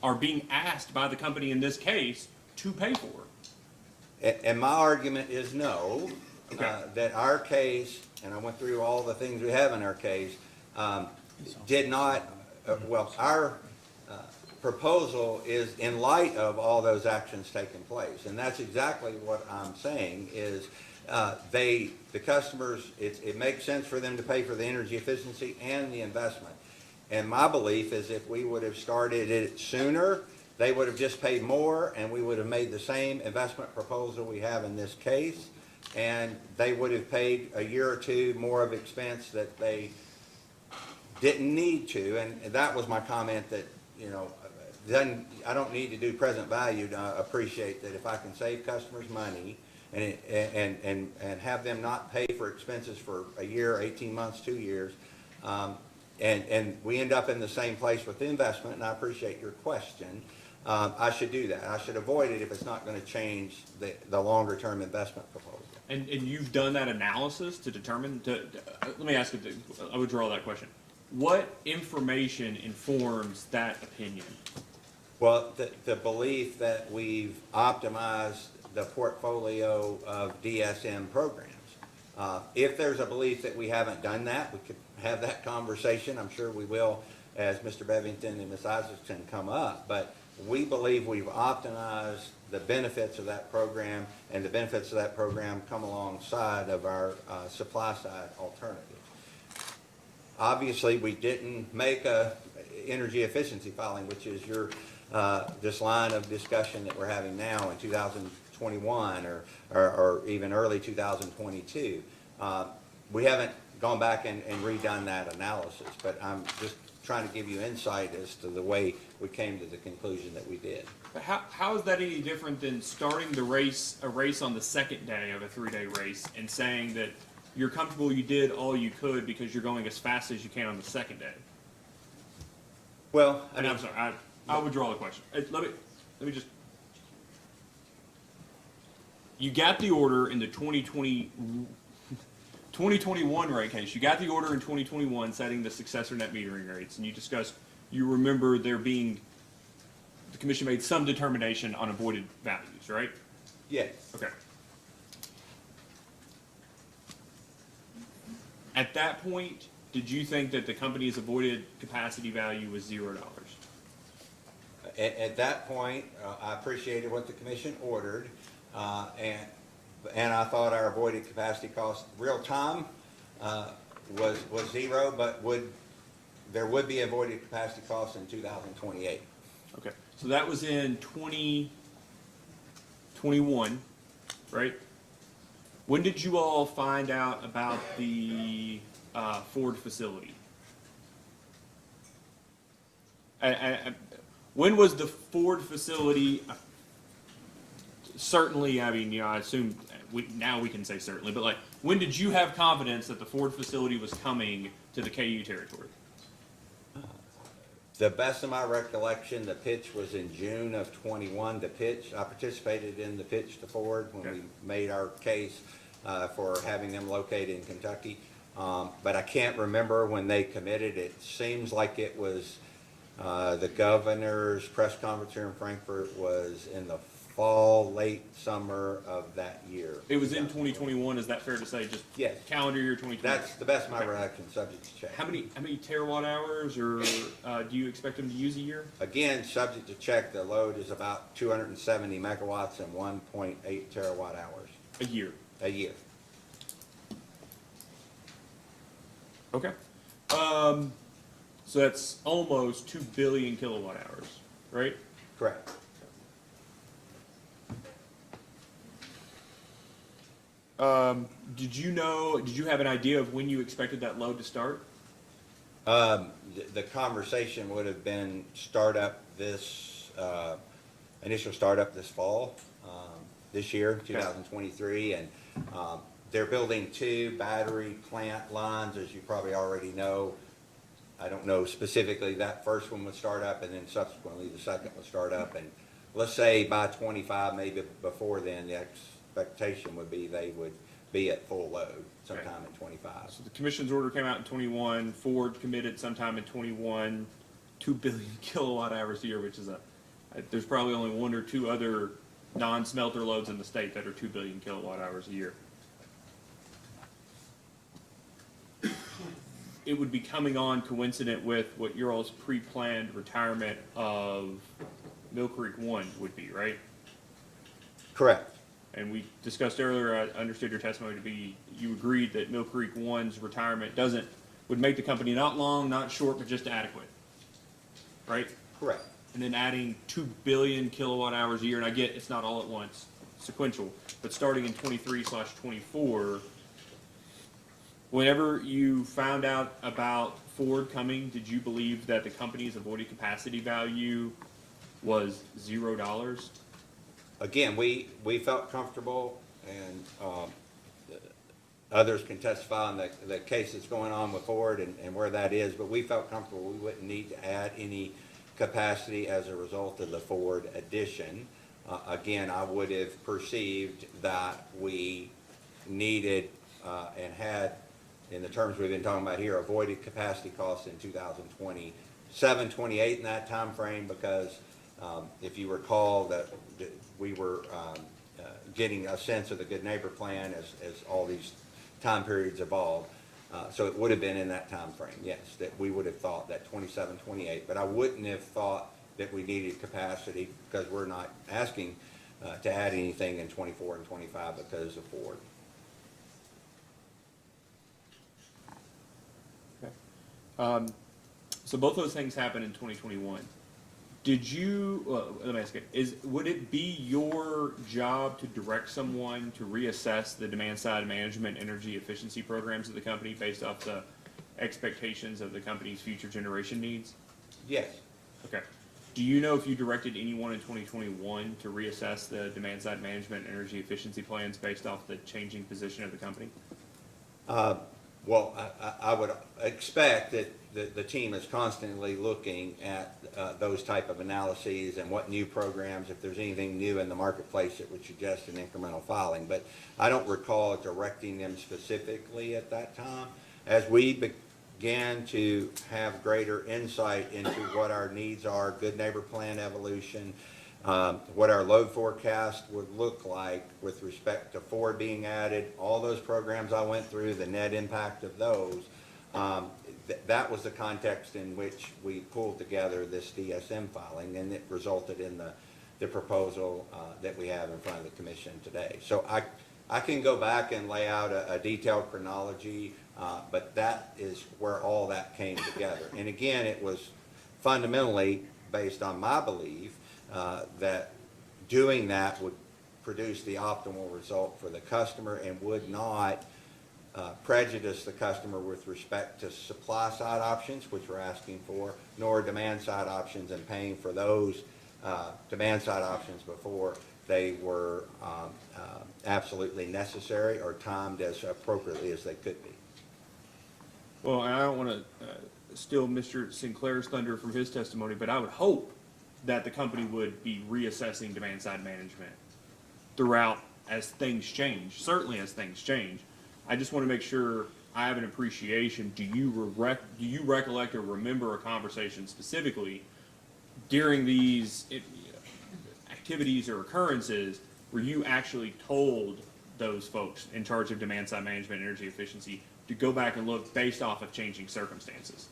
are being asked by the company in this case to pay for? And my argument is no. Okay. That our case, and I went through all the things we have in our case, did not, our proposal is in light of all those actions taking place. And that's exactly what I'm saying is the customers, it makes sense for them to pay for the energy efficiency and the investment. And my belief is if we would have started it sooner, they would have just paid more and we would have made the same investment proposal we have in this case. And they would have paid a year or two more of expense that they didn't need to. And that was my comment that, then I don't need to do present value to appreciate that if I can save customers money and have them not pay for expenses for a year, 18 months, 2 years, and we end up in the same place with the investment, and I appreciate your question, I should do that. I should avoid it if it's not going to change the longer term investment proposal. And you've done that analysis to determine, let me ask you, I would draw that question. What information informs that opinion? Well, the belief that we've optimized the portfolio of DSM programs. If there's a belief that we haven't done that, we could have that conversation. I'm sure we will as Mr. Bevington and Ms. Isaacson come up. But we believe we've optimized the benefits of that program, and the benefits of that program come alongside of our supply side alternatives. Obviously, we didn't make a energy efficiency filing, which is your this line of discussion that we're having now in 2021 or even early 2022. We haven't gone back and redone that analysis, but I'm just trying to give you insight as to the way we came to the conclusion that we did. But how is that any different than starting a race on the second day of a 3-day race and saying that you're comfortable you did all you could because you're going as fast as you can on the second day? Well, I'm sorry, I withdraw the question. let me just, you got the order in the 2021 rate case. You got the order in 2021 setting the successor net metering rates, and you discussed, you remember there being, the commission made some determination on avoided values, right? Yes. Okay. At that point, did you think that the company's avoided capacity value was $0? At that point, I appreciated what the commission ordered, and I thought our avoided capacity cost real time was zero, but there would be avoided capacity costs in 2028. Okay, so that was in 2021, right? When did you all find out about the Ford facility? When was the Ford facility? Certainly, I mean, I assume now we can say certainly, but like, when did you have confidence that the Ford facility was coming to the KU territory? The best of my recollection, the pitch was in June of 21. I participated in the pitch to Ford when we made our case for having them located in Kentucky. But I can't remember when they committed. It seems like it was the governor's press conference here in Frankfurt was in the fall, late summer of that year. It was in 2021. Is that fair to say? Just Yes. Calendar year 2020. That's the best of my recollection, subject to check. How many terawatt hours, or do you expect them to use a year? Again, subject to check, the load is about 270 megawatts and 1.8 terawatt hours A year. a year. Okay. So that's almost 2 billion kilowatt hours, right? Correct. Did you have an idea of when you expected that load to start? The conversation would have been initial startup this fall, this year, 2023, and they're building 2 battery plant lines, as you probably already know. I don't know specifically, that first one would start up, and then subsequently the second would start up, and let's say by 25, maybe before then, the expectation would be they would be at full load sometime in 25. So the commission's order came out in 21. Ford committed sometime in 21, 2 billion kilowatt hours a year, which is there's probably only 1 or 2 other non-smelter loads in the state that are 2 billion kilowatt hours a year. It would be coming on coincident with what your all's pre-planned retirement of Mill Creek 1 would be, right? Correct. And we discussed earlier, I understood your testimony to be, you agreed that Mill Creek 1's retirement would make the company not long, not short, but just adequate, right? Correct. And then adding 2 billion kilowatt hours a year, and I get it's not all at once, sequential, but starting in 23/24, whenever you found out about Ford coming, did you believe that the company's avoided capacity value was $0? Again, we felt comfortable, and others can testify on the case that's going on with Ford and where that is, but we felt comfortable we wouldn't need to add any capacity as a result of the Ford addition. Again, I would have perceived that we needed and had, in the terms we've been talking about here, avoided capacity costs in 2027, 28 in that time frame, because if you recall that we were getting a sense of the Good Neighbor Plan as all these time periods evolved. So it would have been in that time frame, yes, that we would have thought that 27, 28, but I wouldn't have thought that we needed capacity, because we're not asking to add anything in 24 and 25 because of Ford. Okay. So both those things happened in 2021. Did you, let me ask you, would it be your job to direct someone to reassess the demand side management energy efficiency programs of the company based off the expectations of the company's future generation needs? Yes. Okay. Do you know if you directed anyone in 2021 to reassess the demand side management energy efficiency plans based off the changing position of the company? Well, I would expect that the team is constantly looking at those type of analyses and what new programs, if there's anything new in the marketplace that would suggest an incremental filing. But I don't recall directing them specifically at that time. As we began to have greater insight into what our needs are, good neighbor plan evolution, what our load forecast would look like with respect to Ford being added, all those programs I went through, the net impact of those, that was the context in which we pulled together this DSM filing, and it resulted in the proposal that we have in front of the commission today. So I can go back and lay out a detailed chronology, but that is where all that came together. And again, it was fundamentally based on my belief that doing that would produce the optimal result for the customer and would not prejudice the customer with respect to supply side options, which we're asking for, nor demand side options and paying for those demand side options before they were absolutely necessary or timed as appropriately as they could be. Well, and I don't want to steal Mr. Sinclair's thunder from his testimony, but I would hope that the company would be reassessing demand side management throughout as things change, certainly as things change. I just want to make sure I have an appreciation. Do you recollect or remember a conversation specifically during these activities or occurrences where you actually told those folks in charge of demand side management and energy efficiency to go back and look based off of changing circumstances?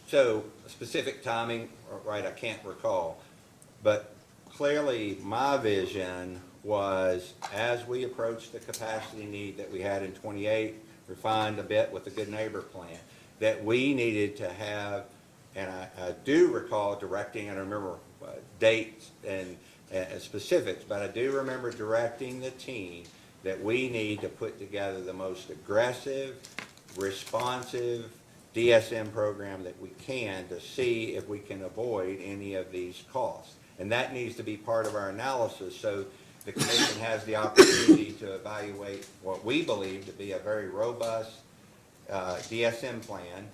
So specific timing, right, I can't recall, but clearly my vision was as we approached the capacity need that we had in 28, refined a bit with the Good Neighbor Plan, that we needed to have, and I do recall directing, and I remember dates and specifics, but I do remember directing the team that we need to put together the most aggressive, responsive DSM program that we can to see if we can avoid any of these costs. And that needs to be part of our analysis so the commission has the opportunity to evaluate what we believe to be a very robust DSM plan,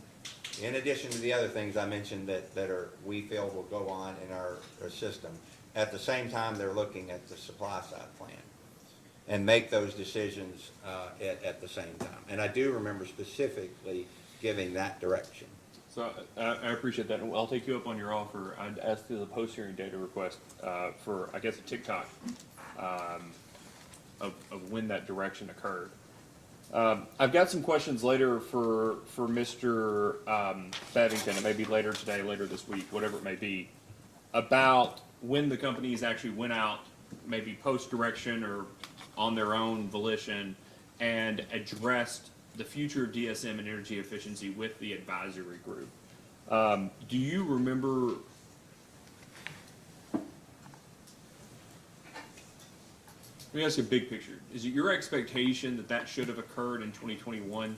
in addition to the other things I mentioned that we feel will go on in our system. At the same time, they're looking at the supply side plan and make those decisions at the same time. And I do remember specifically giving that direction. So I appreciate that. I'll take you up on your offer. I'd ask for the post-hearing data request for, I guess, a TikTok of when that direction occurred. I've got some questions later for Mr. Bevington. It may be later today, later this week, whatever it may be, about when the companies actually went out, maybe post-direction or on their own volition, and addressed the future of DSM and energy efficiency with the advisory group. Do you remember? Let me ask you a big picture. Is it your expectation that that should have occurred in 2021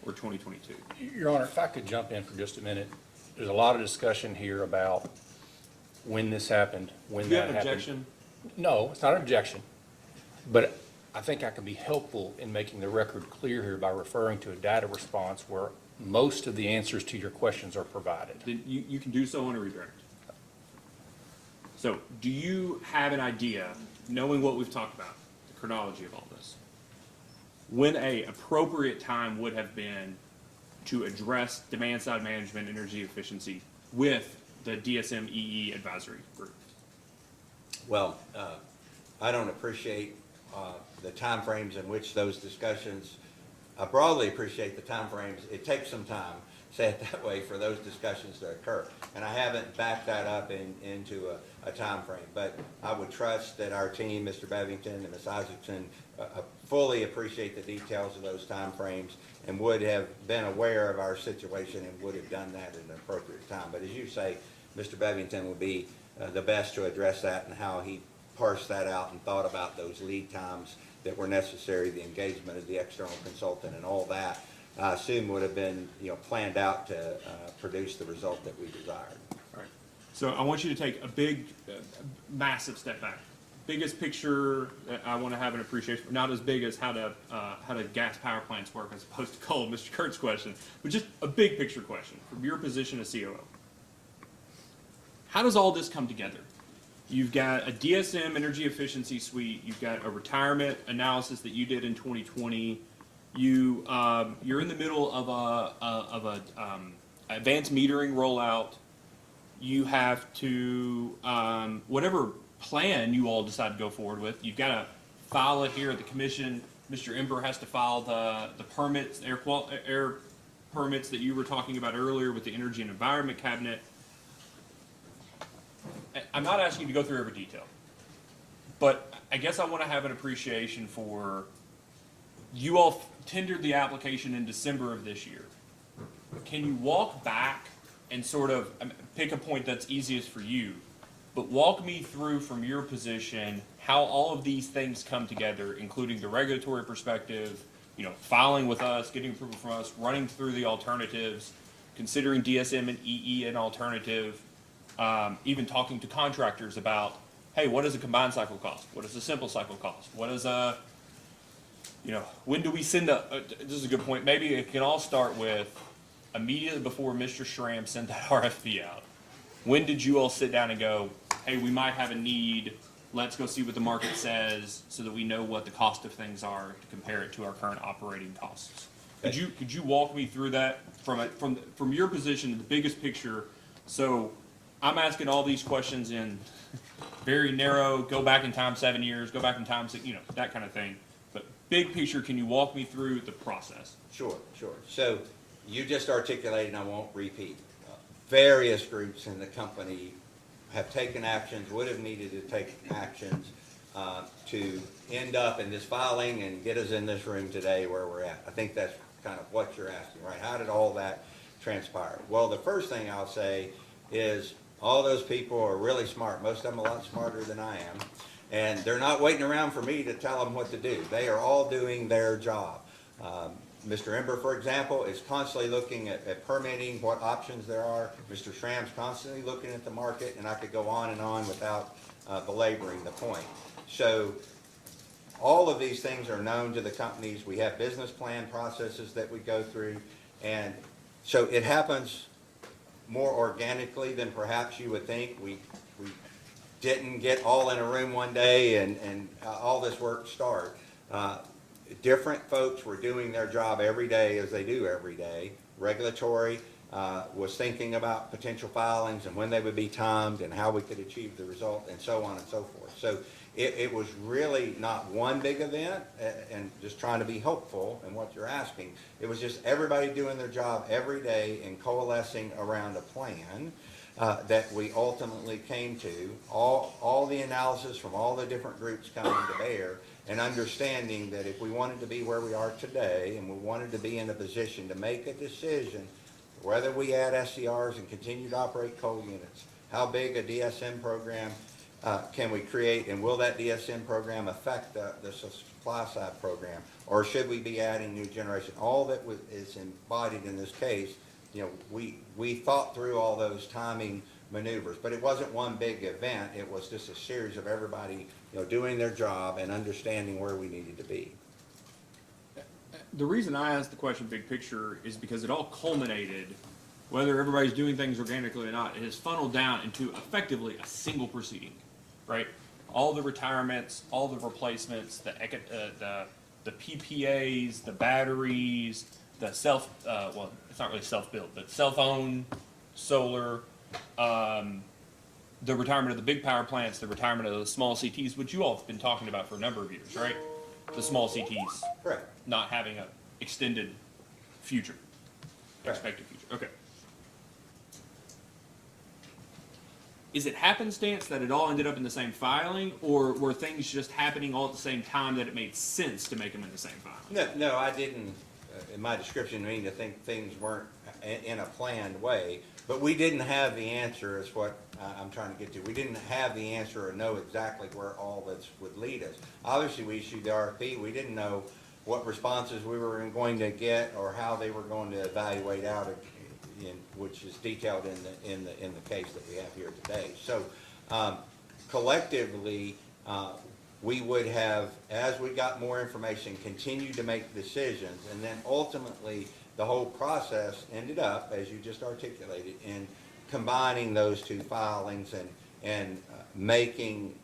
or 2022? Your Honor, if I could jump in for just a minute. There's a lot of discussion here about when this happened, when Do you that have an happened. objection? No, it's not an objection. But I think I can be helpful in making the record clear here by referring to a data response where most of the answers to your questions are provided. Then you can do so on a redirect. So, do you have an idea, knowing what we've talked about, the chronology of all this, when a appropriate time would have been to address demand side management, energy efficiency with the DSM-EE advisory group? Well, I don't appreciate the timeframes in which those discussions, I broadly appreciate the timeframes. It takes some time, say it that way, for those discussions to occur. And I haven't backed that up into a time frame. But I would trust that our team, Mr. Bevington and Ms. Isaacson, fully appreciate the details of those time frames and would have been aware of our situation and would have done that at an appropriate time. But as you say, Mr. Bevington would be the best to address that and how he parsed that out and thought about those lead times that were necessary, the engagement of the external consultant and all that, I assume would have been, planned out to produce the result that we desired. All right. So I want you to take a big, massive step back. biggest picture that I want to have an appreciation for, not as big as how do gas power plants work as opposed to coal, Mr. Kurt's question, but just a big picture question from your position as COO. How does all this come together? You've got a DSM energy efficiency suite. You've got a retirement analysis that you did in 2020. You're in the middle of a advanced metering rollout. You have to whatever plan you all decide to go forward with. You've got to file it here at the commission. Mr. Ember has to file the permits, air permits that you were talking about earlier with the Energy and Environment Cabinet. I'm not asking you to go through every detail, but I guess I want to have an appreciation for you all tendered the application in December of this year. Can you walk back and sort of pick a point that's easiest for you, but walk me through from your position how all of these things come together, including the regulatory perspective, filing with us, getting approval from us, running through the alternatives, considering DSM and EE an alternative, even talking to contractors about, hey, what does a combined cycle cost? What does a simple cycle cost? What is when do we send this is a good point. Maybe it can all start with immediately before Mr. Schramm sent that RFP out. When did you all sit down and go, hey, we might have a need, let's go see what the market says so that we know what the cost of things are to compare it to our current operating costs? Could you walk me through that from your position, the biggest picture? So I'm asking all these questions in very narrow, go back in time 7 years, go back in time, that kind of thing. But big picture, can you walk me through the process? Sure. So you just articulated, and I won't repeat, various groups in the company have taken actions, would have needed to take actions to end up in this filing and get us in this room today where we're at. I think that's kind of what you're asking, right? How did all that transpire? Well, the first thing I'll say is all those people are really smart. Most of them a lot smarter than I am. And they're not waiting around for me to tell them what to do. They are all doing their job. Mr. Ember, for example, is constantly looking at permitting, what options there are. Mr. Schramm's constantly looking at the market, and I could go on and on without belaboring the point. So all of these things are known to the companies. We have business plan processes that we go through. And so it happens more organically than perhaps you would think. We didn't get all in a room one day and all this work start. Different folks were doing their job every day as they do every day. Regulatory was thinking about potential filings and when they would be timed and how we could achieve the result and so on and so forth. So it was really not one big event, and just trying to be helpful in what you're asking. It was just everybody doing their job every day and coalescing around a plan that we ultimately came to. All the analysis from all the different groups coming to bear, and understanding that if we wanted to be where we are today and we wanted to be in a position to make a decision whether we add SCRs and continue to operate coal units, how big a DSM program can we create, and will that DSM program affect the supply side program, or should we be adding new generation? All that is embodied in this case, we thought through all those timing maneuvers, but it wasn't one big event. It was just a series of everybody doing their job and understanding where we needed to be. The reason I asked the question big picture is because it all culminated, whether everybody's doing things organically or not, it has funneled down into effectively a single proceeding, right? All the retirements, all the replacements, the PPAs, the batteries, the it's not really self-built, but self-owned solar, the retirement of the big power plants, the retirement of the small CTs, which you all have been talking about for a number of years, right? The small CTs. Correct. Not having an extended future, expected future. Okay. Is it happenstance that it all ended up in the same filing, or were things just happening all at the same time that it made sense to make them in the same filing? No, I didn't, in my description, mean to think things weren't in a planned way, but we didn't have the answer is what I'm trying to get to. We didn't have the answer or know exactly where all this would lead us. Obviously, we issued the RFP. We didn't know what responses we were going to get or how they were going to evaluate out, which is detailed in the case that we have here today. So collectively, we would have, as we got more information, continued to make decisions, and then ultimately, the whole process ended up, as you just articulated, in combining those two filings and making,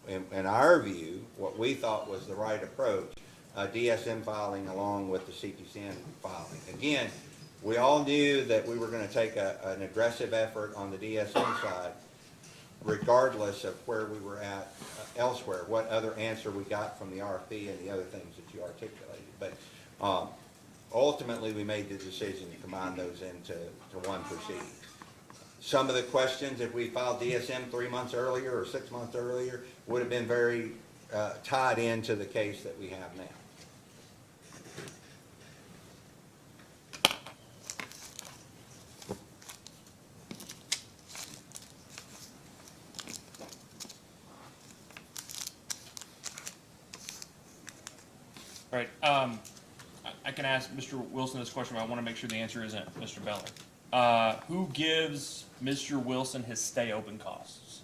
in our view, what we thought was the right approach, a DSM filing along with the CPCN filing. Again, we all knew that we were going to take an aggressive effort on the DSM side, regardless of where we were at elsewhere, what other answer we got from the RFP and the other things that you articulated. But ultimately, we made the decision to combine those into one proceeding. Some of the questions, if we filed DSM 3 months earlier or 6 months earlier, would have been very tied into the case that we have now. All right, I can ask Mr. Wilson this question, but I want to make sure the answer isn't Mr. Beller. Who gives Mr. Wilson his stay open costs?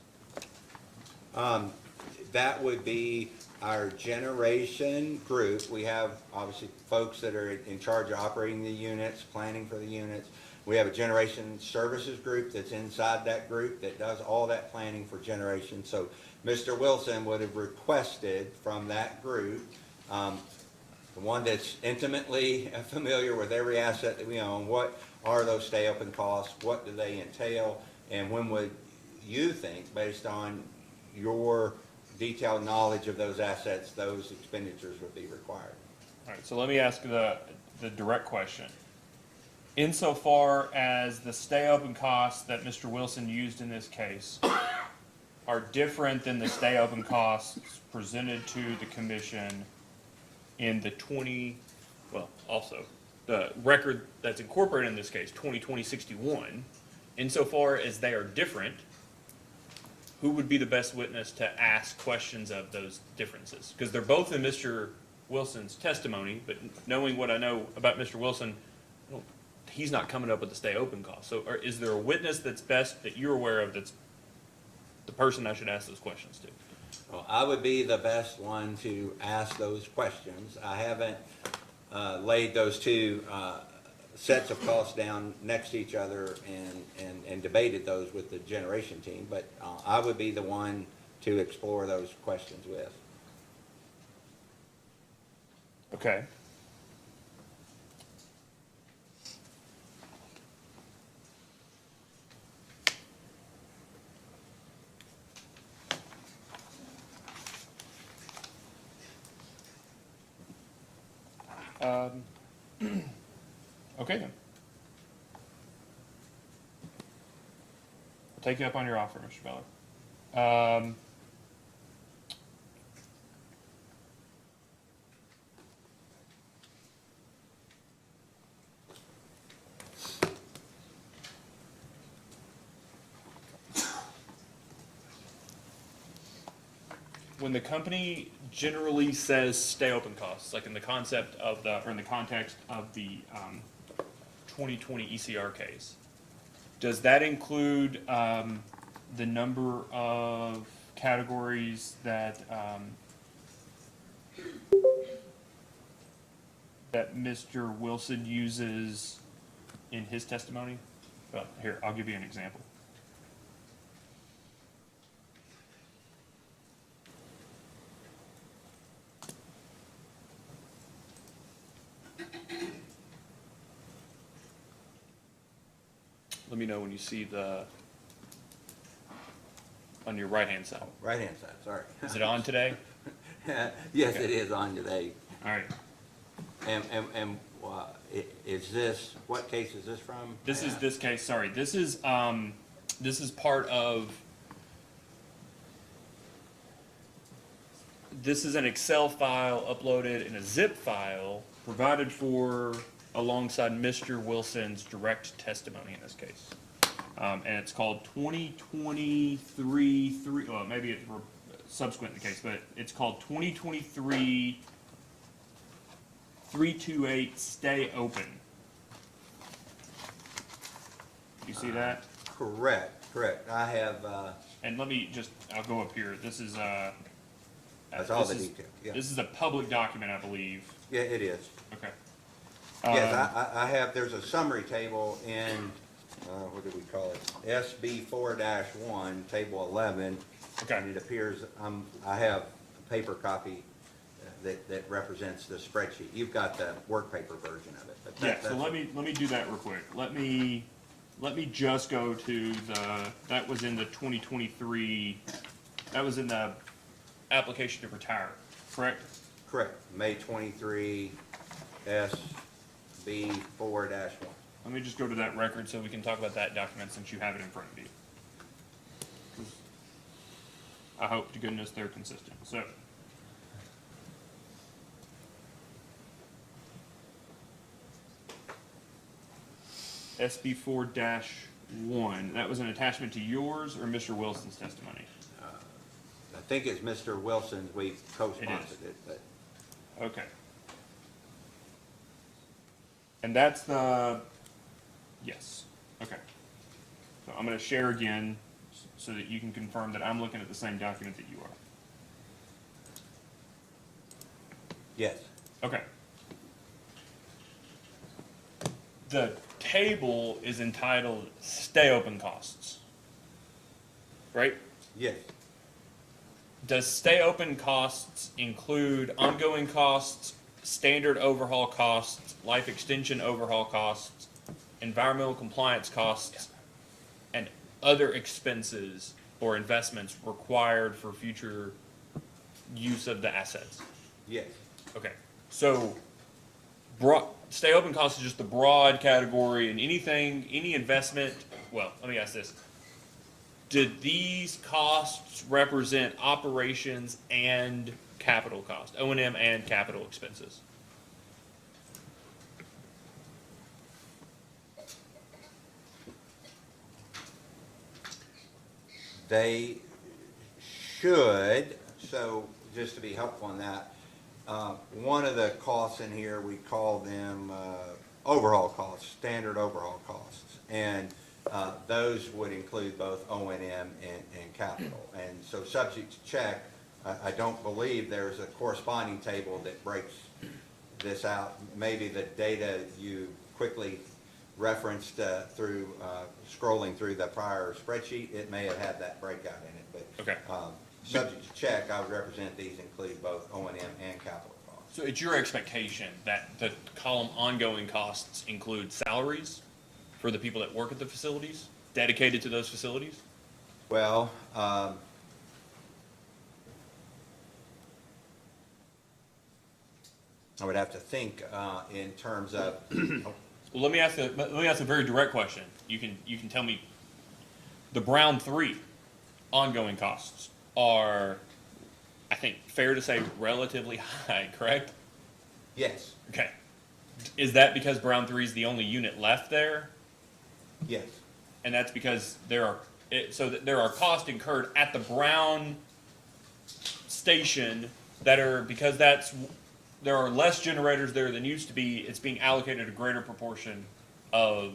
That would be our generation group. We have obviously folks that are in charge of operating the units, planning for the units. We have a generation services group that's inside that group that does all that planning for generation. So Mr. Wilson would have requested from that group, the one that's intimately familiar with every asset that we own, what are those stay open costs, what do they entail, and when would you think, based on your detailed knowledge of those assets, those expenditures would be required? All right, so let me ask the direct question. Insofar as the stay open costs that Mr. Wilson used in this case are different than the stay open costs presented to the commission in the the record that's incorporated in this case, 2020-61, insofar as they are different, who would be the best witness to ask questions of those differences? Because they're both in Mr. Wilson's testimony, but knowing what I know about Mr. Wilson, he's not coming up with the stay open cost. So is there a witness that's best that you're aware of that's the person I should ask those questions to? Well, I would be the best one to ask those questions. I haven't laid those two sets of costs down next to each other and debated those with the generation team, but I would be the one to explore those questions with. Okay. Okay then. I'll take you up on your offer, Mr. Beller. When the company generally says stay open costs, like in the concept of or in the context of the 2020 ECR case, does that include the number of categories that that Mr. Wilson uses in his testimony? Well, here, I'll give you an example. Let me know when you see on your right-hand side. Right-hand side, sorry. Is it on today? Yes, Okay. it is on today. All right. And is this, what case is this from? This is this case, sorry. This is part of, this is an Excel file uploaded in a zip file provided for alongside Mr. Wilson's direct testimony in this case. And it's called 2023, well, maybe it's subsequent in the case, but it's called 2023-328 stay open. You see that? Correct. I have, And let me just, I'll go up here. This is That's all the This is- detail, yeah. This is a public document, I believe. Yeah, it is. Okay. Yes, Um, I have, there's a summary table in, what do we call it? SB 4-1, table 11. Okay. And it appears, I have a paper copy that represents the spreadsheet. You've got the work paper version of it. But Yeah, so let me do that real quick. Let me just go to that was in the 2023, that was in the application to retire, correct? Correct, May 23, SB 4-1. Let me just go to that record so we can talk about that document since you have it in front of you. 'Cause I hope to goodness they're consistent, so. SB 4-1, that was an attachment to yours or Mr. Wilson's testimony? I think it's Mr. Wilson's, we co-sponsored it, but Okay. And that's the, yes, okay. So I'm gonna share again so that you can confirm that I'm looking at the same document that you are. yes, Okay. The table is entitled Stay Open Costs, right? yes, Does stay open costs include ongoing costs, standard overhaul costs, life extension overhaul costs, environmental compliance costs, and other expenses or investments required for future use of the assets? yes. Okay, so stay open costs is just the broad category, and any investment, well, let me ask this. Did these costs represent operations and capital cost, O&M and capital expenses? They should, so just to be helpful on that, one of the costs in here, we call them overhaul costs, standard overhaul costs. And those would include both O&M and capital. And so subject to check, I don't believe there's a corresponding table that breaks this out. Maybe the data you quickly referenced through scrolling through the prior spreadsheet, it may have had that breakout in it. But Okay. subject to check, I would represent these include both O&M and capital costs. So it's your expectation that the column ongoing costs include salaries for the people that work at the facilities, dedicated to those facilities? Well, I would have to think in terms of, Well, let me ask a very direct question. You can tell me, the Brown 3 ongoing costs are, I think, fair to say relatively high, correct? yes, Okay. Is that because Brown 3 is the only unit left there? yes, And that's because there are costs incurred at the Brown station that are, because there are less generators there than used to be, it's being allocated a greater proportion of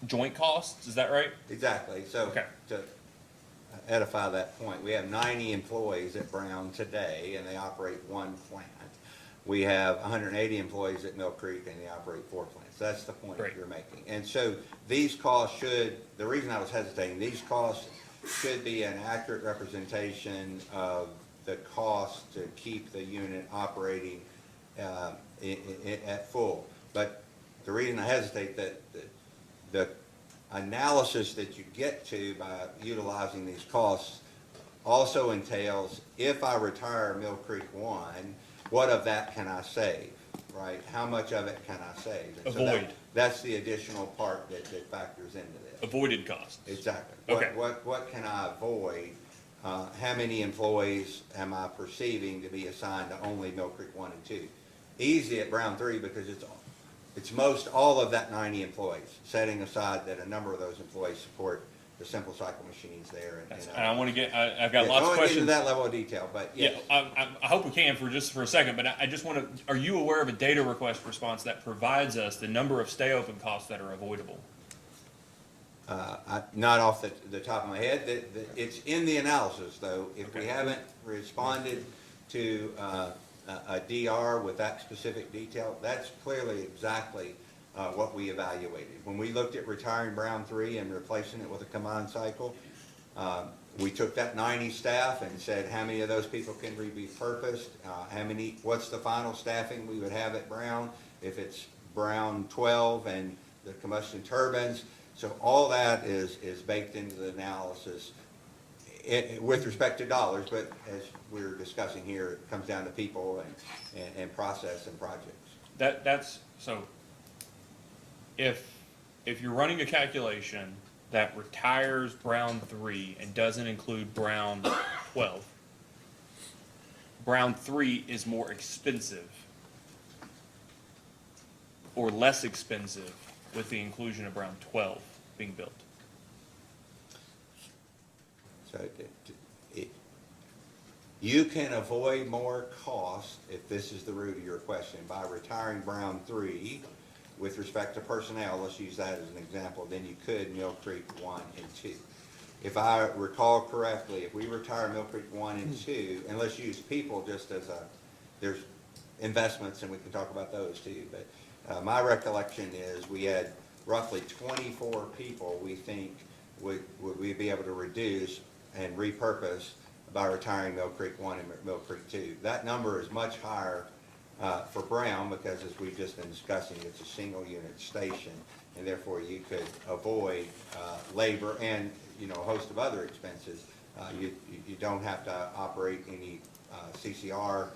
joint costs, is that right? exactly. So Okay. to edify that point, we have 90 employees at Brown today, and they operate one plant. We have 180 employees at Mill Creek, and they operate 4 plants. That's the point Great. you're making. And so these costs should, the reason I was hesitating, these costs should be an accurate representation of the cost to keep the unit operating at full. But the reason I hesitate, that the analysis that you get to by utilizing these costs also entails, if I retire Mill Creek 1, what of that can I save, right? How much of it can I save? And so Avoid. that's the additional part that factors into this. Avoided costs. Exactly. Okay. What can I avoid? How many employees am I perceiving to be assigned to only Mill Creek 1 and 2? Easy at Brown 3 because it's most all of that 90 employees, setting aside that a number of those employees support the simple cycle machines there. And I want to get, I've got Yeah, lots of don't get into questions. that level of detail, but Yeah, yeah. I hope we can for a second, but I just want to, are you aware of a data request response that provides us the number of stay open costs that are avoidable? Not off the top of my head. It's in the analysis, though. If we Okay. haven't responded to a DR with that specific detail, that's clearly exactly what we evaluated. When we looked at retiring Brown 3 and replacing it with a combined cycle, we took that 90 staff and said, how many of those people can be repurposed? What's the final staffing we would have at Brown if it's Brown 12 and the combustion turbines? So all that is baked into the analysis with respect to dollars, but as we're discussing here, it comes down to people and process and projects. That's, so, if you're running a calculation that retires Brown 3 and doesn't include Brown 12, Brown 3 is more expensive or less expensive with the inclusion of Brown 12 being built. So you can avoid more cost, if this is the root of your question, by retiring Brown 3 with respect to personnel, let's use that as an example, than you could Mill Creek 1 and 2. If I recall correctly, if we retire Mill Creek 1 and 2, and let's use people just as there's investments and we can talk about those too, but my recollection is we had roughly 24 people we think would we be able to reduce and repurpose by retiring Mill Creek 1 and Mill Creek 2. That number is much higher for Brown because, as we've just been discussing, it's a single unit station, and therefore you could avoid labor and a host of other expenses. You don't have to operate any CCR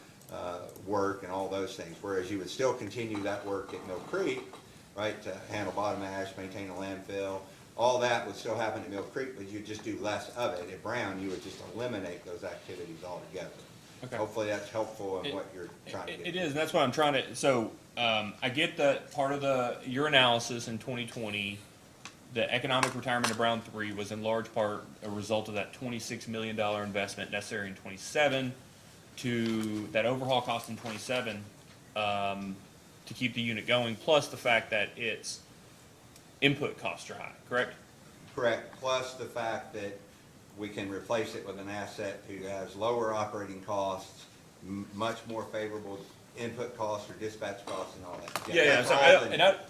work and all those things, whereas you would still continue that work at Mill Creek, right, to handle bottom ash, maintain a landfill. All that would still happen at Mill Creek, but you'd just do less of it. At Brown, you would just eliminate those activities altogether. Okay. Hopefully that's helpful in what you're trying to get. It is, and that's what I'm trying to, so I get that part of your analysis in 2020, the economic retirement of Brown 3 was in large part a result of that $26 million investment necessary in 27 to that overhaul cost in 27 to keep the unit going, plus the fact that its input costs are high, correct? Correct, plus the fact that we can replace it with an asset who has lower operating costs, much more favorable input costs or dispatch costs and all that. Yeah. So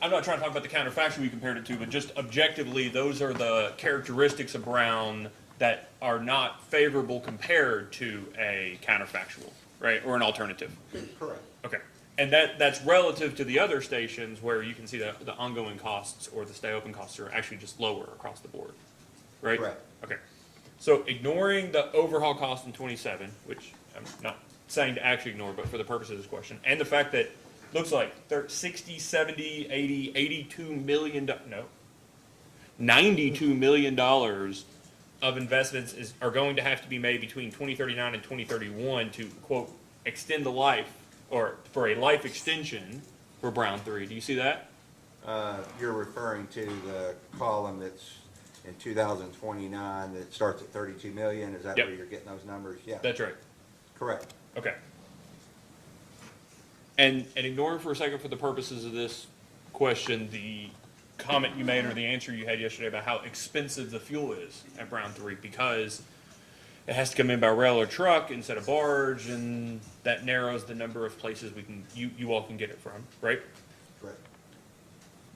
I'm not trying to talk about the counterfactual we compared it to, but just objectively, those are the characteristics of Brown that are not favorable compared to a counterfactual, right, or an alternative. Correct. Okay. And that's relative to the other stations where you can see the ongoing costs or the stay open costs are actually just lower across the board, right? Correct. Okay. So ignoring the overhaul cost in 27, which I'm not saying to actually ignore, but for the purpose of this question, and the fact that looks like 60, 70, 80, 82 million, $92 million of investments are going to have to be made between 2039 and 2031 to, quote, extend the life, or for a life extension for Brown 3. Do you see that? You're referring to the column that's in 2029 that starts at 32 million. Is that Yep. where you're getting those numbers? Yeah. That's right. Correct. Okay. And ignoring for a second, for the purposes of this question, the comment you made or the answer you had yesterday about how expensive the fuel is at Brown 3 because it has to come in by rail or truck instead of barge, and that narrows the number of places you all can get it from, right? Correct.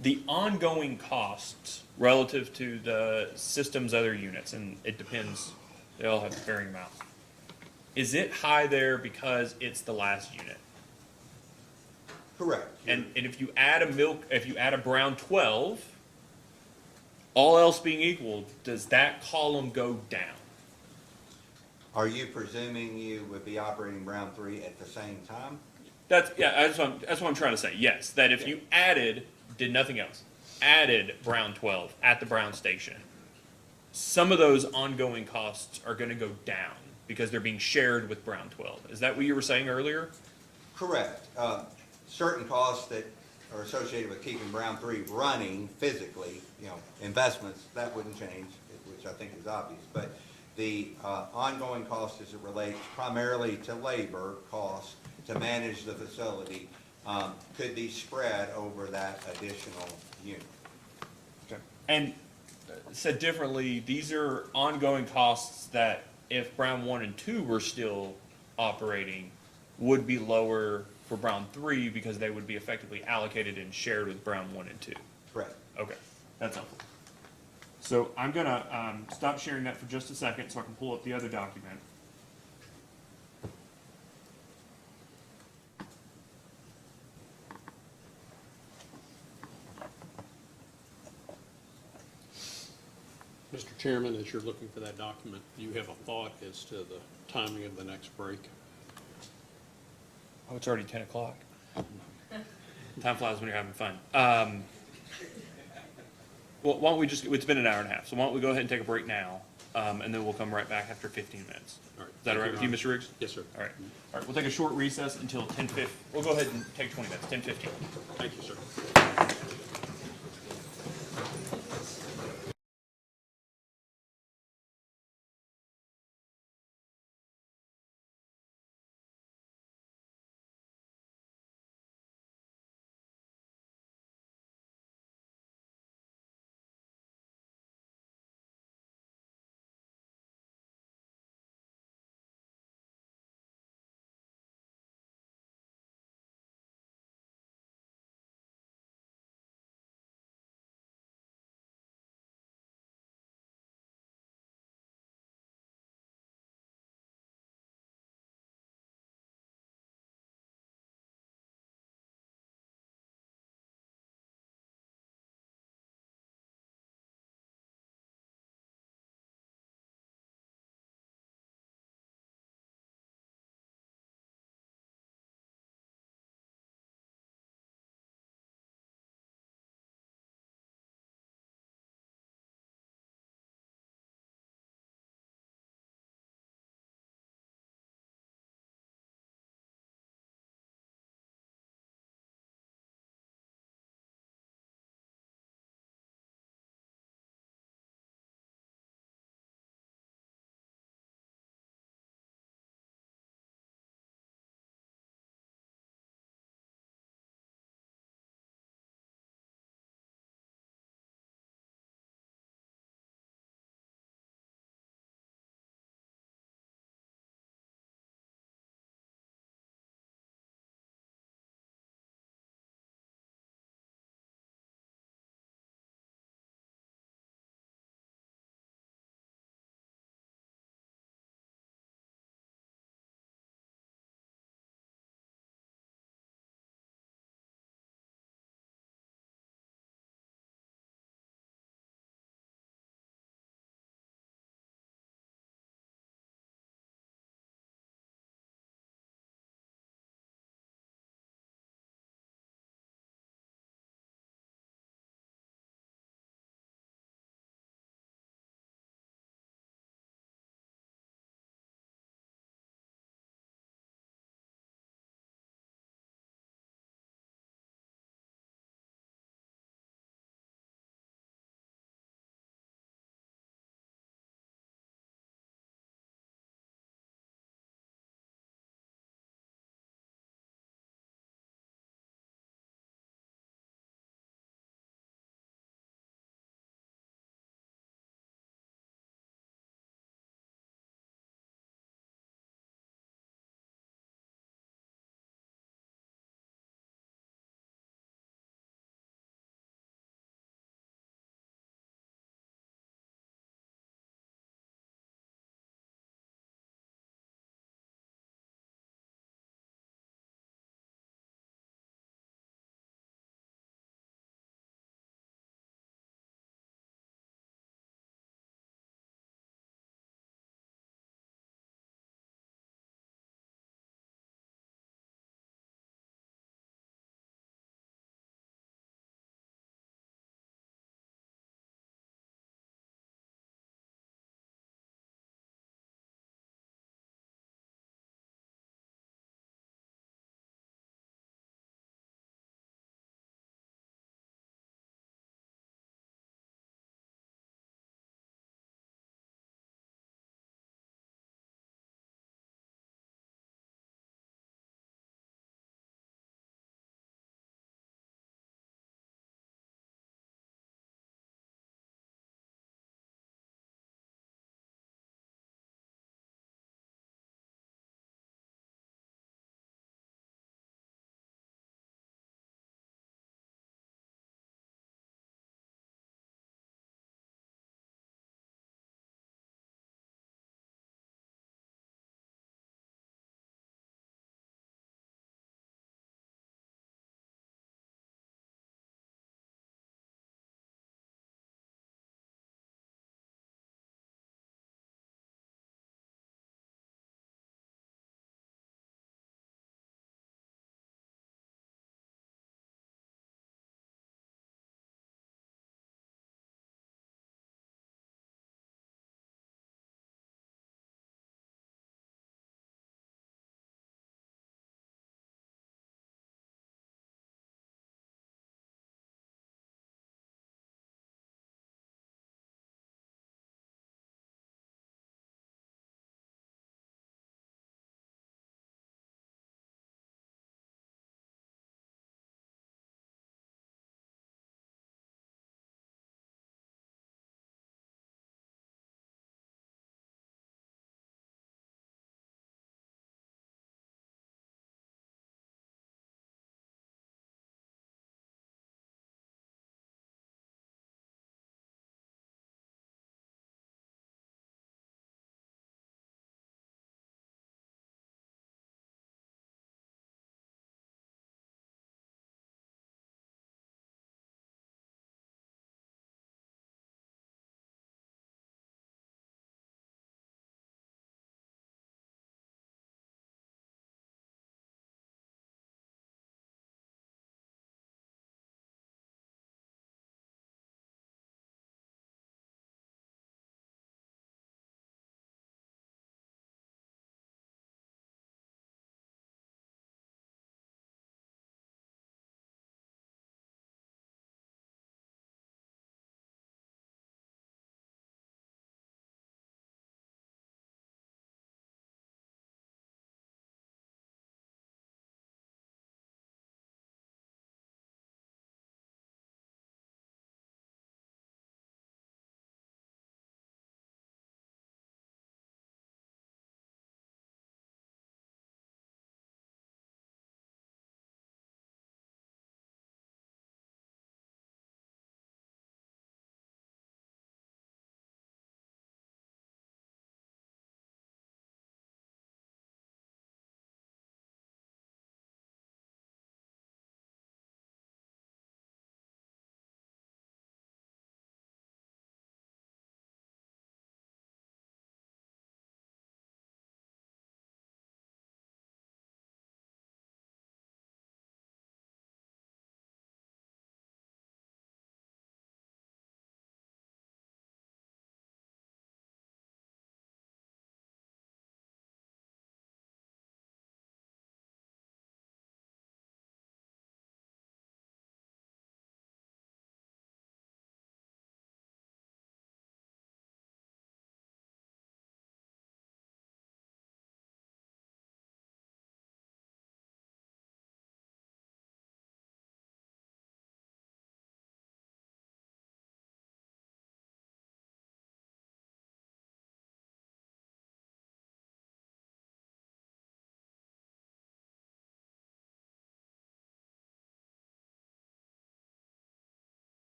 The ongoing costs relative to the system's other units, and it depends, they all have varying amounts. Is it high there because it's the last unit? Correct. And if you add a Brown 12, all else being equal, does that column go down? Are you presuming you would be operating Brown 3 at the same time? That's what I'm trying to say. Yes, that if you did nothing else, added Brown 12 at the Brown station, some of those ongoing costs are going to go down because they're being shared with Brown 12. Is that what you were saying earlier? Correct. Certain costs that are associated with keeping Brown 3 running physically, investments, that wouldn't change, which I think is obvious. But the ongoing cost as it relates primarily to labor costs to manage the facility could be spread over that additional unit. Okay. And said differently, these are ongoing costs that if Brown 1 and 2 were still operating, would be lower for Brown 3 because they would be effectively allocated and shared with Brown 1 and 2. Correct. Okay, that's helpful. So I'm gonna stop sharing that for just a second so I can pull up the other document. Mr. Chairman, as you're looking for that document, do you have a thought as to the timing of the next break? Oh, it's already 10 o'clock. Time flies when you're having fun. Well, why don't we just, it's been an hour and a half, so why don't we go ahead and take a break now, and then we'll come right back after 15 minutes. All right. Is that all right with you, Mr. Riggs? Yes, sir. All right. All right, we'll take a short recess until 10:50. We'll go ahead and take 20 minutes, 10:15. Thank you, sir.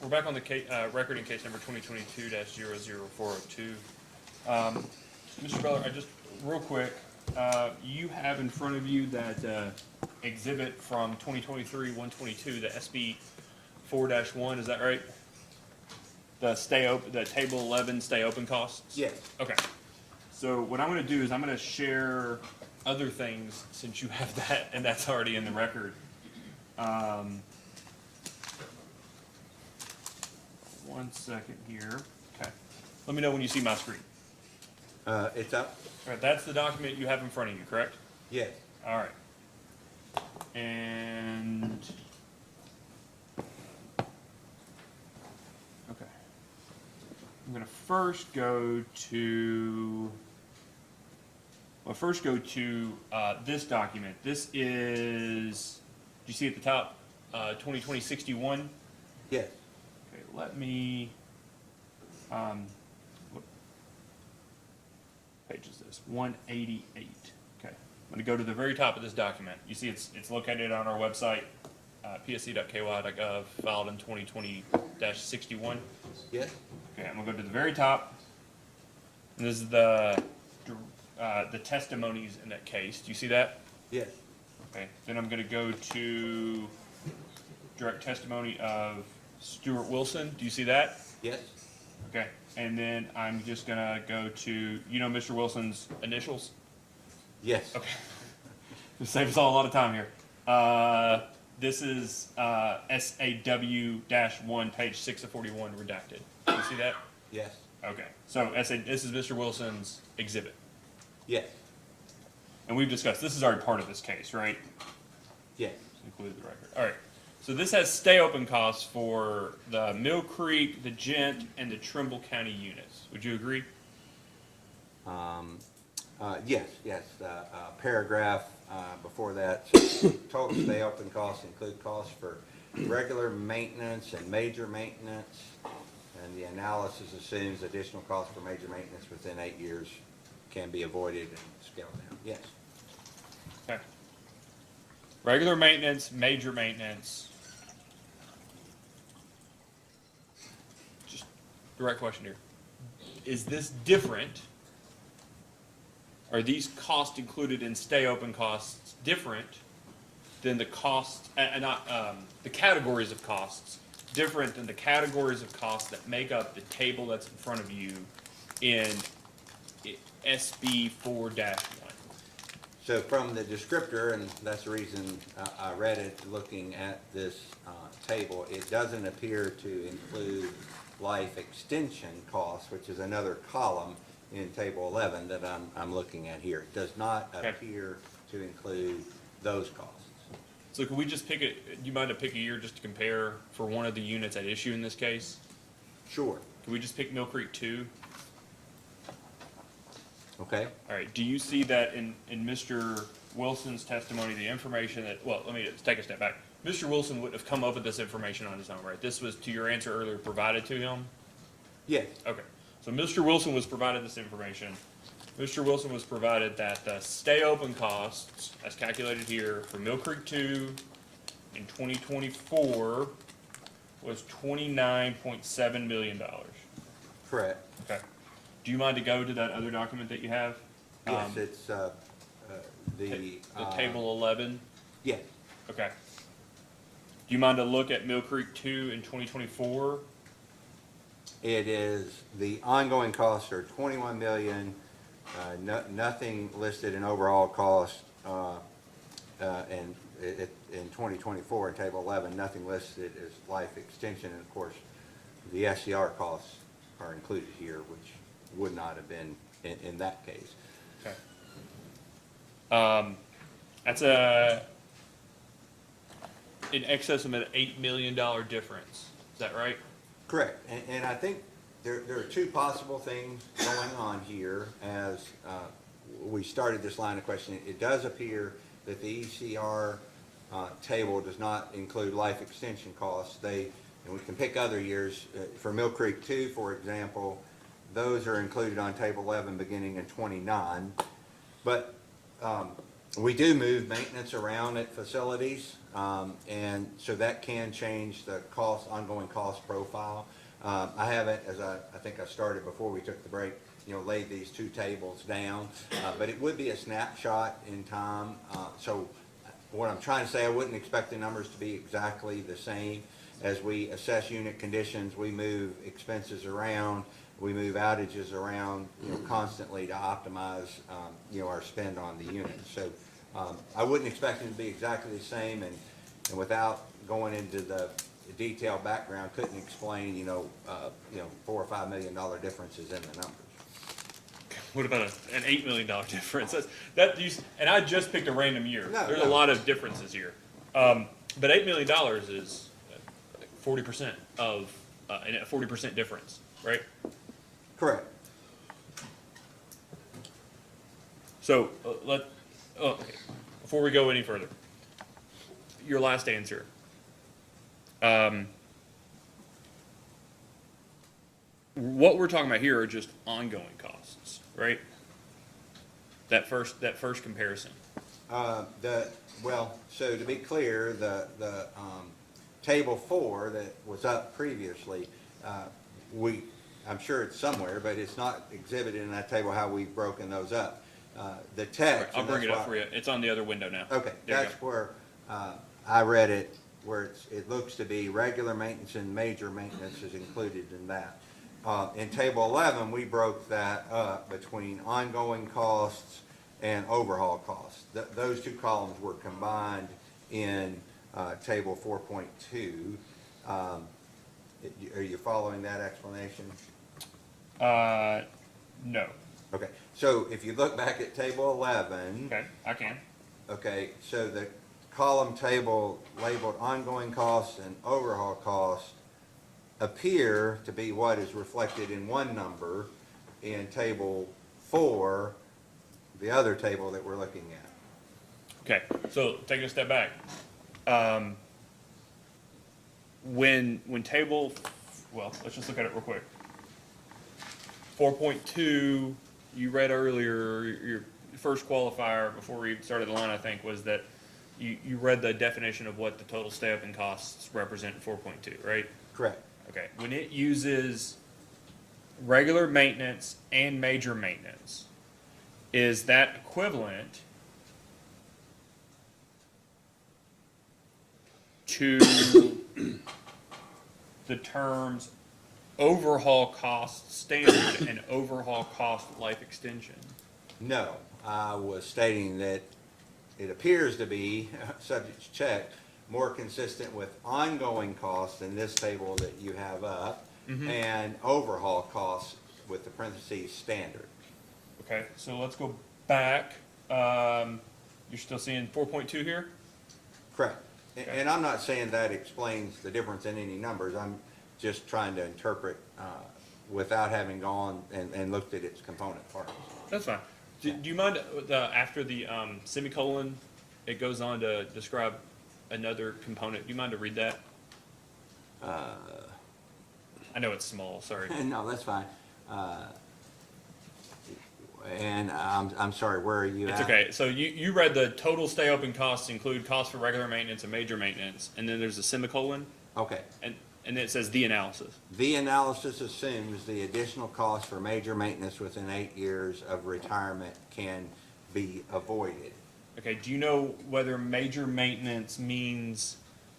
we're back on the record in case number 2022-00402. Mr. Beller, I just, real quick, you have in front of you that exhibit from 2023-122, the SB 4-1, is that right? The the table 11 stay open costs? Yes. Okay. So what I'm gonna do is I'm gonna share other things since you have that, and that's already in the record. One second here. Okay. Let me know when you see my screen. It's up? All right, that's the document you have in front of you, correct? Yes. All right. And, okay. I'm gonna first go to, this document. This is, do you see at the top, 2020-61? Yes. Okay, let me, what page is this? 188. Okay, I'm gonna go to the very top of this document. You see it's located on our website, psc.ky.gov, filed in 2020-61. Yes. Okay, I'm gonna go to the very top. And this is the testimonies in that case. Do you see that? Yes. Okay, then I'm gonna go to direct testimony of Stuart Wilson. Do you see that? Yes. Okay, and then I'm just gonna go to, you know Mr. Wilson's initials? Yes. Okay. This saves us all a lot of time here. This is SAW-1, page 6 of 41, redacted. Do you see that? Yes. Okay, so this is Mr. Wilson's exhibit. Yes. And we've discussed, this is already part of this case, right? Yes. Include the record. All right. So this has stay open costs for the Mill Creek, the Gent, and the Trimble County units. Would you agree? Yes, yes. Paragraph before that, total stay open costs include costs for regular maintenance and major maintenance. And the analysis assumes additional costs for major maintenance within 8 years can be avoided and scaled down. Yes. Okay. Regular maintenance, major maintenance. Just direct question here. Is this different? Are these costs included in stay open costs different than the costs, the categories of costs, different than the categories of costs that make up the table that's in front of you in SB 4-1? So from the descriptor, and that's the reason I read it, looking at this table, it doesn't appear to include life extension costs, which is another column in table 11 that I'm looking at here. It does not Okay. appear to include those costs. So can we just pick do you mind to pick a year just to compare for one of the units at issue in this case? Sure. Can we just pick Mill Creek 2? Okay. All right, do you see that in Mr. Wilson's testimony, the information that, well, let me just take a step back. Mr. Wilson wouldn't have come up with this information on his own, right? This was, to your answer earlier, provided to him? Yes. Okay, so Mr. Wilson was provided this information. Mr. Wilson was provided that the stay open costs, as calculated here, for Mill Creek 2 in 2024 was $29.7 million. Correct. Okay. Do you mind to go to that other document that you have? Yes, it's the The table 11? Yes. Okay. Do you mind to look at Mill Creek 2 in 2024? It is, the ongoing costs are 21 million, nothing listed in overall cost, and in 2024, in table 11, nothing listed as life extension, and of course, the SCR costs are included here, which would not have been in that case. Okay. That's in excess of an $8 million difference. Is that right? Correct, and I think there are two possible things going on here as we started this line of questioning. It does appear that the ECR table does not include life extension costs. And we can pick other years. For Mill Creek 2, for example, those are included on table 11 beginning in 29. But We do move maintenance around at facilities, and so that can change the cost, ongoing cost profile. I haven't, as I think I started before we took the break, laid these two tables down, but it would be a snapshot in time. So what I'm trying to say, I wouldn't expect the numbers to be exactly the same. As we assess unit conditions, we move expenses around, we move outages around, constantly to optimize, our spend on the units. So I wouldn't expect them to be exactly the same, and without going into the detailed background, couldn't explain, $4 or $5 million differences in the numbers. What about an $8 million difference? And I just picked a random year. No, There's no. a lot of differences here. But $8 million is 40% of, and a 40% difference, right? Correct. So okay. Before we go any further, your last answer. What we're talking about here are just ongoing costs, right? That first comparison. So to be clear, the table 4 that was up previously, I'm sure it's somewhere, but it's not exhibited in that table how we've broken those up. The text. I'll and bring that's it up why- for you. It's on the other window now. Okay, There you that's go. where I read it, where it looks to be regular maintenance and major maintenance is included in that. In table 11, we broke that up between ongoing costs and overhaul costs. Those two columns were combined in table 4.2. Are you following that explanation? No. Okay, so if you look back at table 11. Okay, I can. Okay, so the column table labeled ongoing costs and overhaul costs appear to be what is reflected in one number in table 4, the other table that we're looking at. Okay, so taking a step back. When table, well, let's just look at it real quick. 4.2, you read earlier, your first qualifier before we even started the line, I think, was that you read the definition of what the total stay-up in costs represent in 4.2, right? Correct. Okay, when it uses regular maintenance and major maintenance, is that equivalent to the terms overhaul cost standard and overhaul cost life extension? No, I was stating that it appears to be, subject to check, more consistent with ongoing costs in this table that you have up, and overhaul costs with the parentheses standard. Okay, so let's go back. You're still seeing 4.2 here? Correct. Okay. And I'm not saying that explains the difference in any numbers. I'm just trying to interpret without having gone and looked at its component parts. That's fine. Do you mind, after the semicolon, it goes on to describe another component? Do you mind to read that? I know it's small, sorry. No, that's fine. And I'm sorry, where are you at? It's okay. So you read the total stay open costs include costs for regular maintenance and major maintenance, and then there's a semicolon, Okay. and then it says the analysis. The analysis assumes the additional cost for major maintenance within 8 years of retirement can be avoided. Okay, do you know whether major maintenance means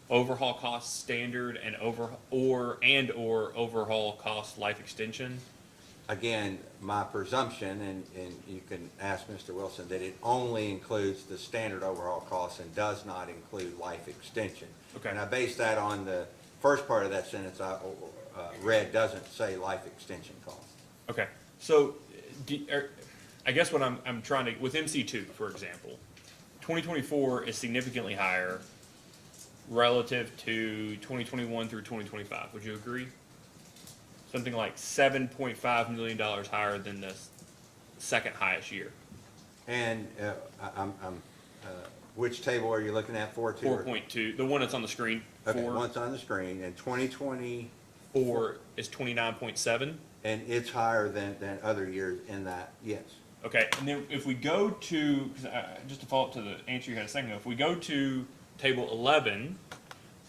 overhaul cost standard and or overhaul cost life extension? Again, my presumption, and you can ask Mr. Wilson, that it only includes the standard overhaul costs and does not include life extension. Okay. And I base that on the first part of that sentence I read doesn't say life extension costs. Okay, so I guess what I'm trying to, with MC2, for example, 2024 is significantly higher relative to 2021 through 2025. Would you agree? Something like $7.5 million higher than the second highest year. And which table are you looking at, 4.2? 4.2, the one that's on the screen. Okay, once on the screen, and 2020. 4 is 29.7. And it's higher than other years in that, yes. Okay, and then if we go to, just to follow up to the answer you had a second ago, if we go to table 11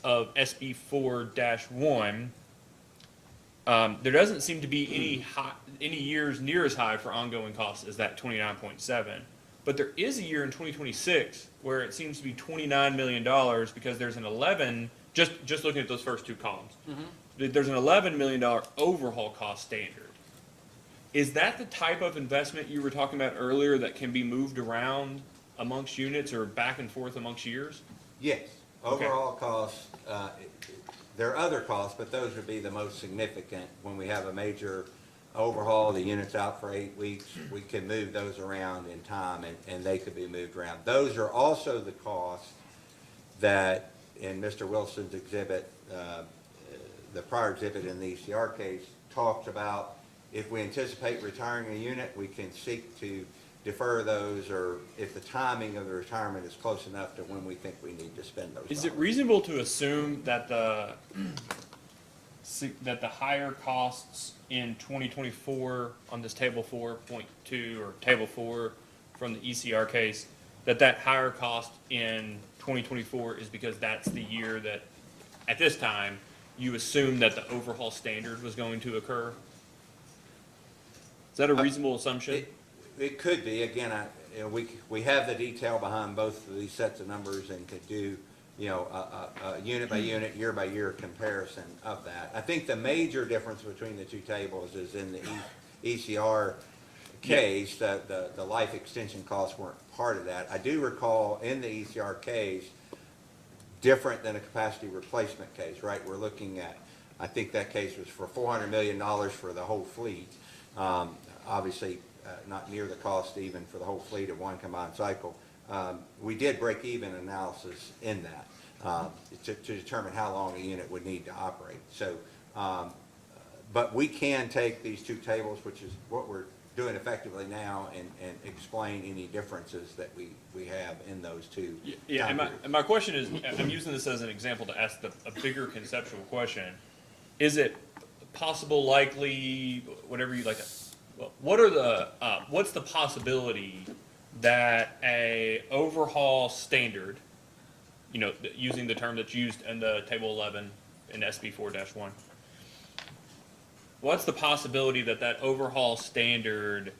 of SB 4-1, there doesn't seem to be any years near as high for ongoing costs as that 29.7. But there is a year in 2026 where it seems to be $29 million because there's an 11, just looking at those first two columns, there's an $11 million overhaul cost standard. Is that the type of investment you were talking about earlier that can be moved around amongst units or back and forth amongst years? Yes, Okay. overall costs, there are other costs, but those would be the most significant. When we have a major overhaul, the unit's out for 8 weeks, we can move those around in time and they could be moved around. Those are also the costs that in Mr. Wilson's exhibit, the prior exhibit in the ECR case, talks about if we anticipate retiring a unit, we can seek to defer those, or if the timing of the retirement is close enough to when we think we need to spend those Is it dollars. reasonable to assume that the higher costs in 2024 on this table 4.2 or table 4 from the ECR case, that higher cost in 2024 is because that's the year that, at this time, you assume that the overhaul standard was going to occur? Is that a reasonable assumption? It could be, again, we have the detail behind both of these sets of numbers and could do, a unit by unit, year by year comparison of that. I think the major difference between the two tables is in the ECR case, the life extension costs weren't part of that. I do recall in the ECR case, different than a capacity replacement case, right? We're looking at, I think that case was for $400 million for the whole fleet. Obviously, not near the cost even for the whole fleet of one combined cycle. We did break even analysis in that to determine how long a unit would need to operate. So, but we can take these two tables, which is what we're doing effectively now, and explain any differences that we have in those two. Yeah, time periods. and my question is, I'm using this as an example to ask a bigger conceptual question. Is it possible, likely, whatever you like to, what's the possibility that a overhaul standard, using the term that's used in the table 11 in SB 4-1, what's the possibility that overhaul standard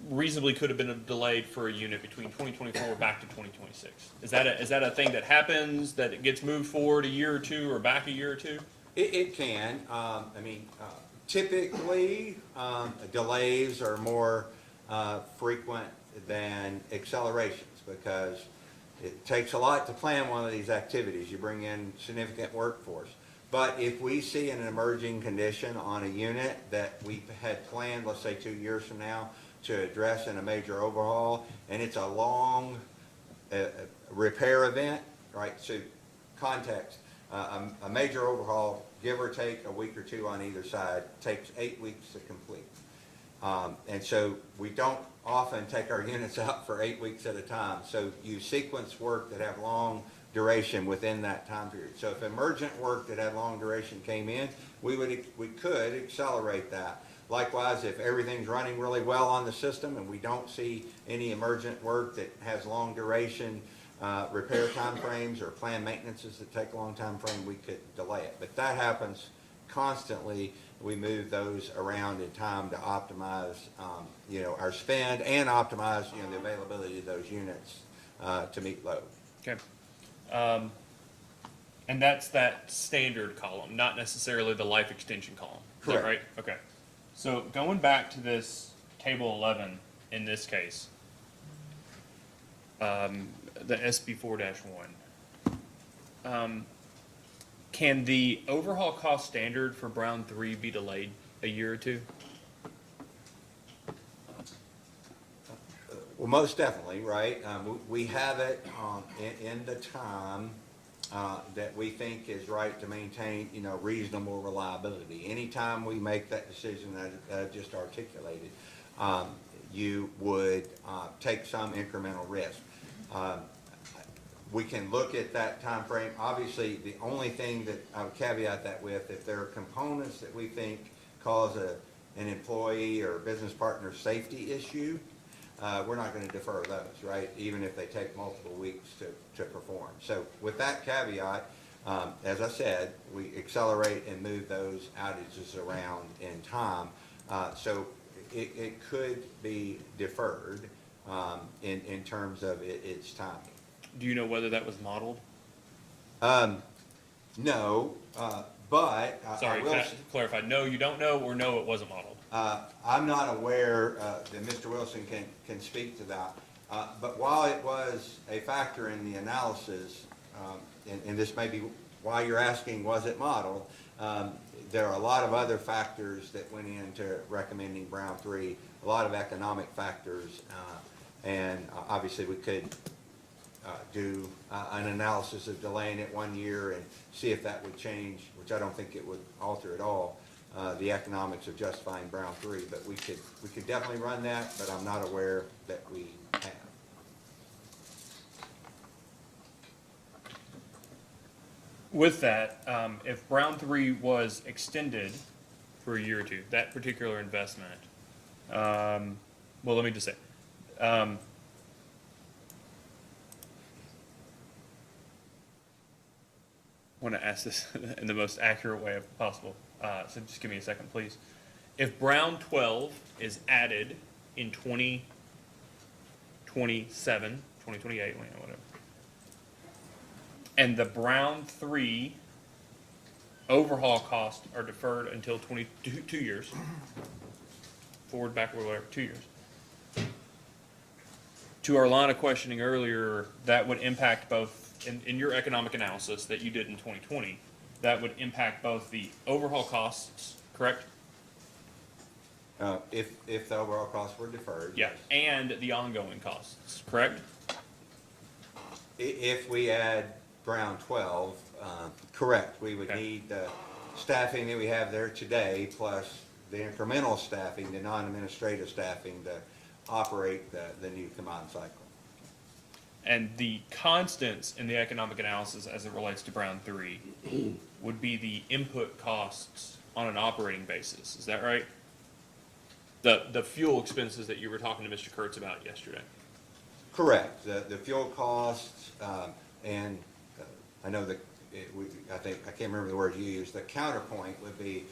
reasonably could have been delayed for a unit between 2024 back to 2026? Is that a thing that happens, that it gets moved forward a year or two or back a year or two? It can. Typically, delays are more frequent than accelerations because it takes a lot to plan one of these activities. You bring in significant workforce. But if we see an emerging condition on a unit that we had planned, let's say 2 years from now, to address in a major overhaul, and it's a long repair event, right? So context, a major overhaul, give or take a week or two on either side, takes 8 weeks to complete. And so we don't often take our units out for 8 weeks at a time. So you sequence work that have long duration within that time period. So if emergent work that had long duration came in, we could accelerate that. Likewise, if everything's running really well on the system and we don't see any emergent work that has long duration repair time frames or planned maintenances that take a long time frame, we could delay it. But that happens constantly. We move those around in time to optimize, our spend and optimize, the availability of those units to meet load. Okay. And that's that standard column, not necessarily the life extension column. Is that Correct. right? Okay. So going back to this table 11 in this case, the SB 4-1, can the overhaul cost standard for Brown 3 be delayed a year or two? Well, most definitely, right? We have it in the time that we think is right to maintain, reasonable reliability. Anytime we make that decision that I just articulated, you would take some incremental risk. We can look at that time frame. Obviously, the only thing that I would caveat that with, if there are components that we think cause an employee or business partner safety issue, we're not going to defer those, right? Even if they take multiple weeks to perform. So with that caveat, as I said, we accelerate and move those outages around in time. So it could be deferred in terms of its timing. Do you know whether that was modeled? No, but I Sorry, will can I clarify? No, you don't know, or no, it wasn't modeled? I'm not aware that Mr. Wilson can speak to that. But while it was a factor in the analysis, and this may be why you're asking, was it modeled? There are a lot of other factors that went into recommending Brown 3, a lot of economic factors, and obviously we could do an analysis of delaying it 1 year and see if that would change, which I don't think it would alter at all the economics of justifying Brown 3, but we could definitely run that, but I'm not aware that we have. With that, if Brown 3 was extended for a year or two, that particular investment, well, let me just say, I want to ask this in the most accurate way possible. So just give me a second, please. If Brown 12 is added in 2027, 2028, whatever, and the Brown 3 overhaul costs are deferred until 2 years, forward, backward, whatever, 2 years. To our line of questioning earlier, that would impact both, in your economic analysis that you did in 2020, that would impact both the overhaul costs, correct? If the overall costs were deferred. Yeah, and the ongoing costs, correct? If we add Brown 12, correct, we would Okay. need the staffing that we have there today, plus the incremental staffing, the non-administrative staffing to operate the new combined cycle. And the constants in the economic analysis as it relates to Brown 3 would be the input costs on an operating basis, is that right? The fuel expenses that you were talking to Mr. Kurtz about yesterday. Correct, the fuel costs, and I know that, I can't remember the word you used, the counterpoint would be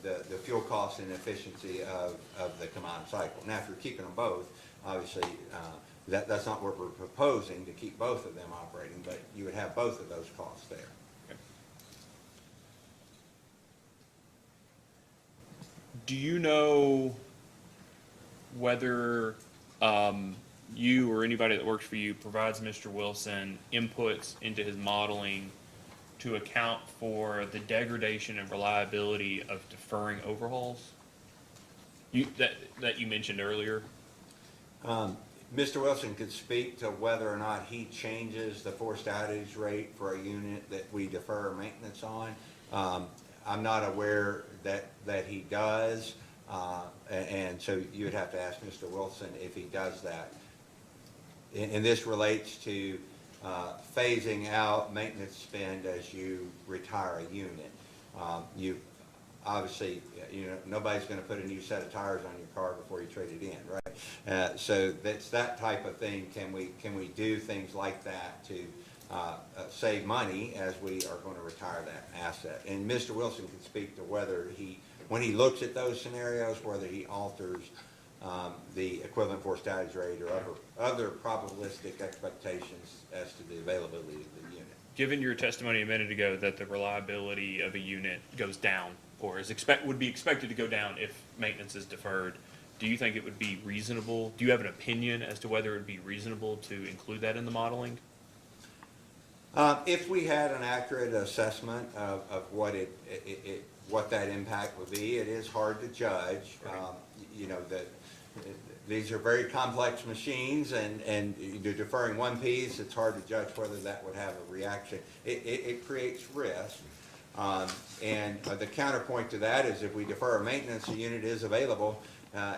the fuel cost and efficiency of the combined cycle. Now, if you're keeping them both, obviously, that's not what we're proposing, to keep both of them operating, but you would have both of those costs there. Okay. Do you know whether you or anybody that works for you provides Mr. Wilson inputs into his modeling to account for the degradation and reliability of deferring overhauls? That you mentioned earlier? Mr. Wilson could speak to whether or not he changes the forced outage rate for a unit that we defer maintenance on. I'm not aware that he does, and so you would have to ask Mr. Wilson if he does that. And this relates to phasing out maintenance spend as you retire a unit. You obviously, nobody's going to put a new set of tires on your car before you trade it in, right? So that's that type of thing. Can we do things like that to save money as we are going to retire that asset? And Mr. Wilson can speak to whether when he looks at those scenarios, whether he alters the equivalent forced outage rate or other probabilistic expectations as to the availability of the unit. Given your testimony a minute ago that the reliability of a unit goes down, or would be expected to go down if maintenance is deferred, do you think it would be reasonable? Do you have an opinion as to whether it would be reasonable to include that in the modeling? If we had an accurate assessment of what what that impact would be, it is hard to judge. Right. These are very complex machines, and you're deferring one piece, it's hard to judge whether that would have a reaction. It creates risk. And the counterpoint to that is if we defer maintenance, the unit is available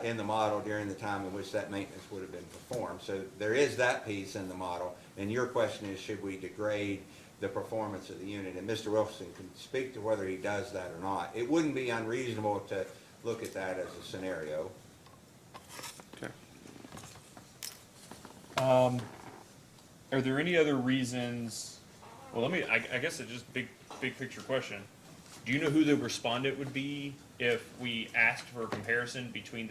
in the model during the time in which that maintenance would have been performed. So there is that piece in the model. And your question is, should we degrade the performance of the unit? And Mr. Wilson can speak to whether he does that or not. It wouldn't be unreasonable to look at that as a scenario. Okay. Are there any other reasons? Well, I guess it's just big picture question. Do you know who the respondent would be if we asked for a comparison between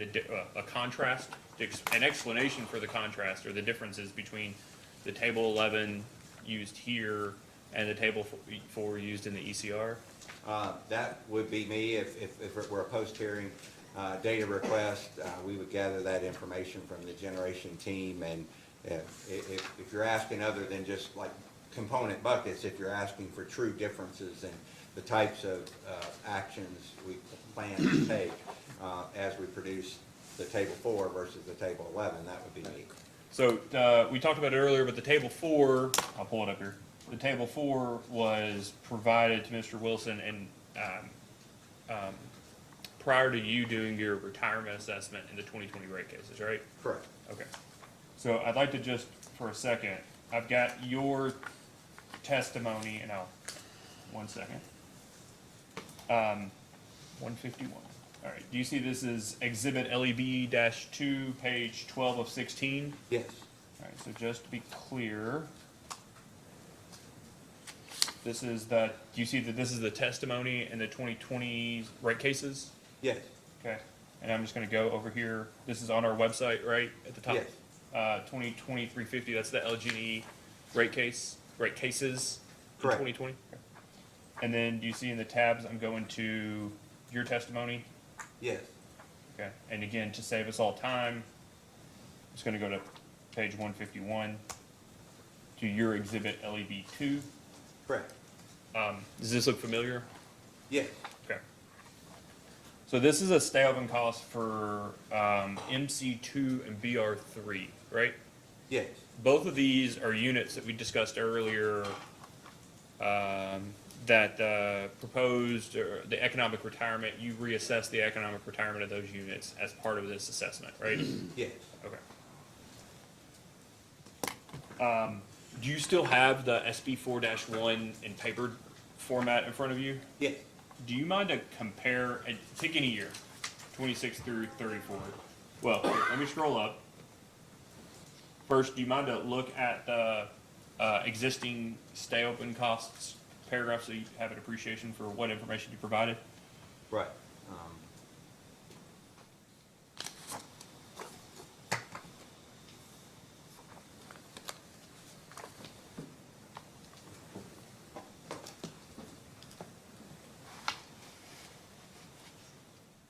a contrast, an explanation for the contrast or the differences between the table 11 used here and the table 4 used in the ECR? That would be me if it were a post-hearing data request. We would gather that information from the generation team, and if you're asking other than just like component buckets, if you're asking for true differences in the types of actions we plan to take as we produce the table 4 versus the table 11, that would be me. So we talked about it earlier, but the table 4, I'll pull it up here. The table 4 was provided to Mr. Wilson and prior to you doing your retirement assessment in the 2020 rate cases, right? Correct. Okay. So I'd like to just, for a second, I've got your testimony, and one second. 151. All right. Do you see this is Exhibit LEB-2, page 12 of 16? Yes. All right. So just to be clear, this is do you see that this is the testimony in the 2020 rate cases? Yes. Okay. And I'm just going to go over here. This is on our website, right, at the top? Yes. 2020-350, that's the LG&E rate cases in Correct. 2020? Okay. And then do you see in the tabs, I'm going to your testimony? Yes. Okay. And again, to save us all time, I'm just going to go to page 151 to your exhibit LEB-2. Correct. Does this look familiar? Yes. Okay. So this is a stay open cost for MC2 and BR3, right? Yes. Both of these are units that we discussed earlier that proposed the economic retirement. You reassess the economic retirement of those units as part of this assessment, right? Yes. Okay. Do you still have the SB 4-1 in paper format in front of you? Yes. Do you mind to compare, and pick any year, 26 through 34? Well, here, let me scroll up. First, do you mind to look at the existing stay open costs paragraph so you have an appreciation for what information you provided? Right.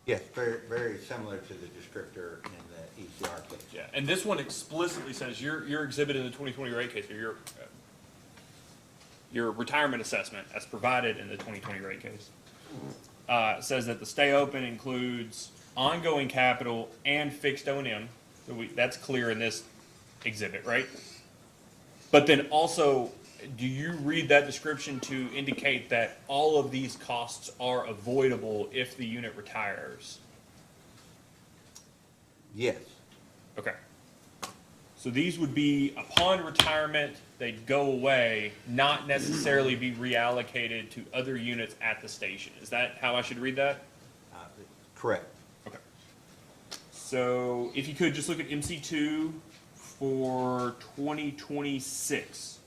Yes, very similar to the descriptor in the ECR case. Yeah, and this one explicitly says your exhibit in the 2020 rate case, or your retirement assessment as provided in the 2020 rate case, says that the stay open includes ongoing capital and fixed O&M. So that's clear in this exhibit, right? But then also, do you read that description to indicate that all of these costs are avoidable if the unit retires? Yes. Okay. So these would be upon retirement, they'd go away, not necessarily be reallocated to other units at the station. Is that how I should read that? Correct. Okay. So if you could just look at MC2 for 2026.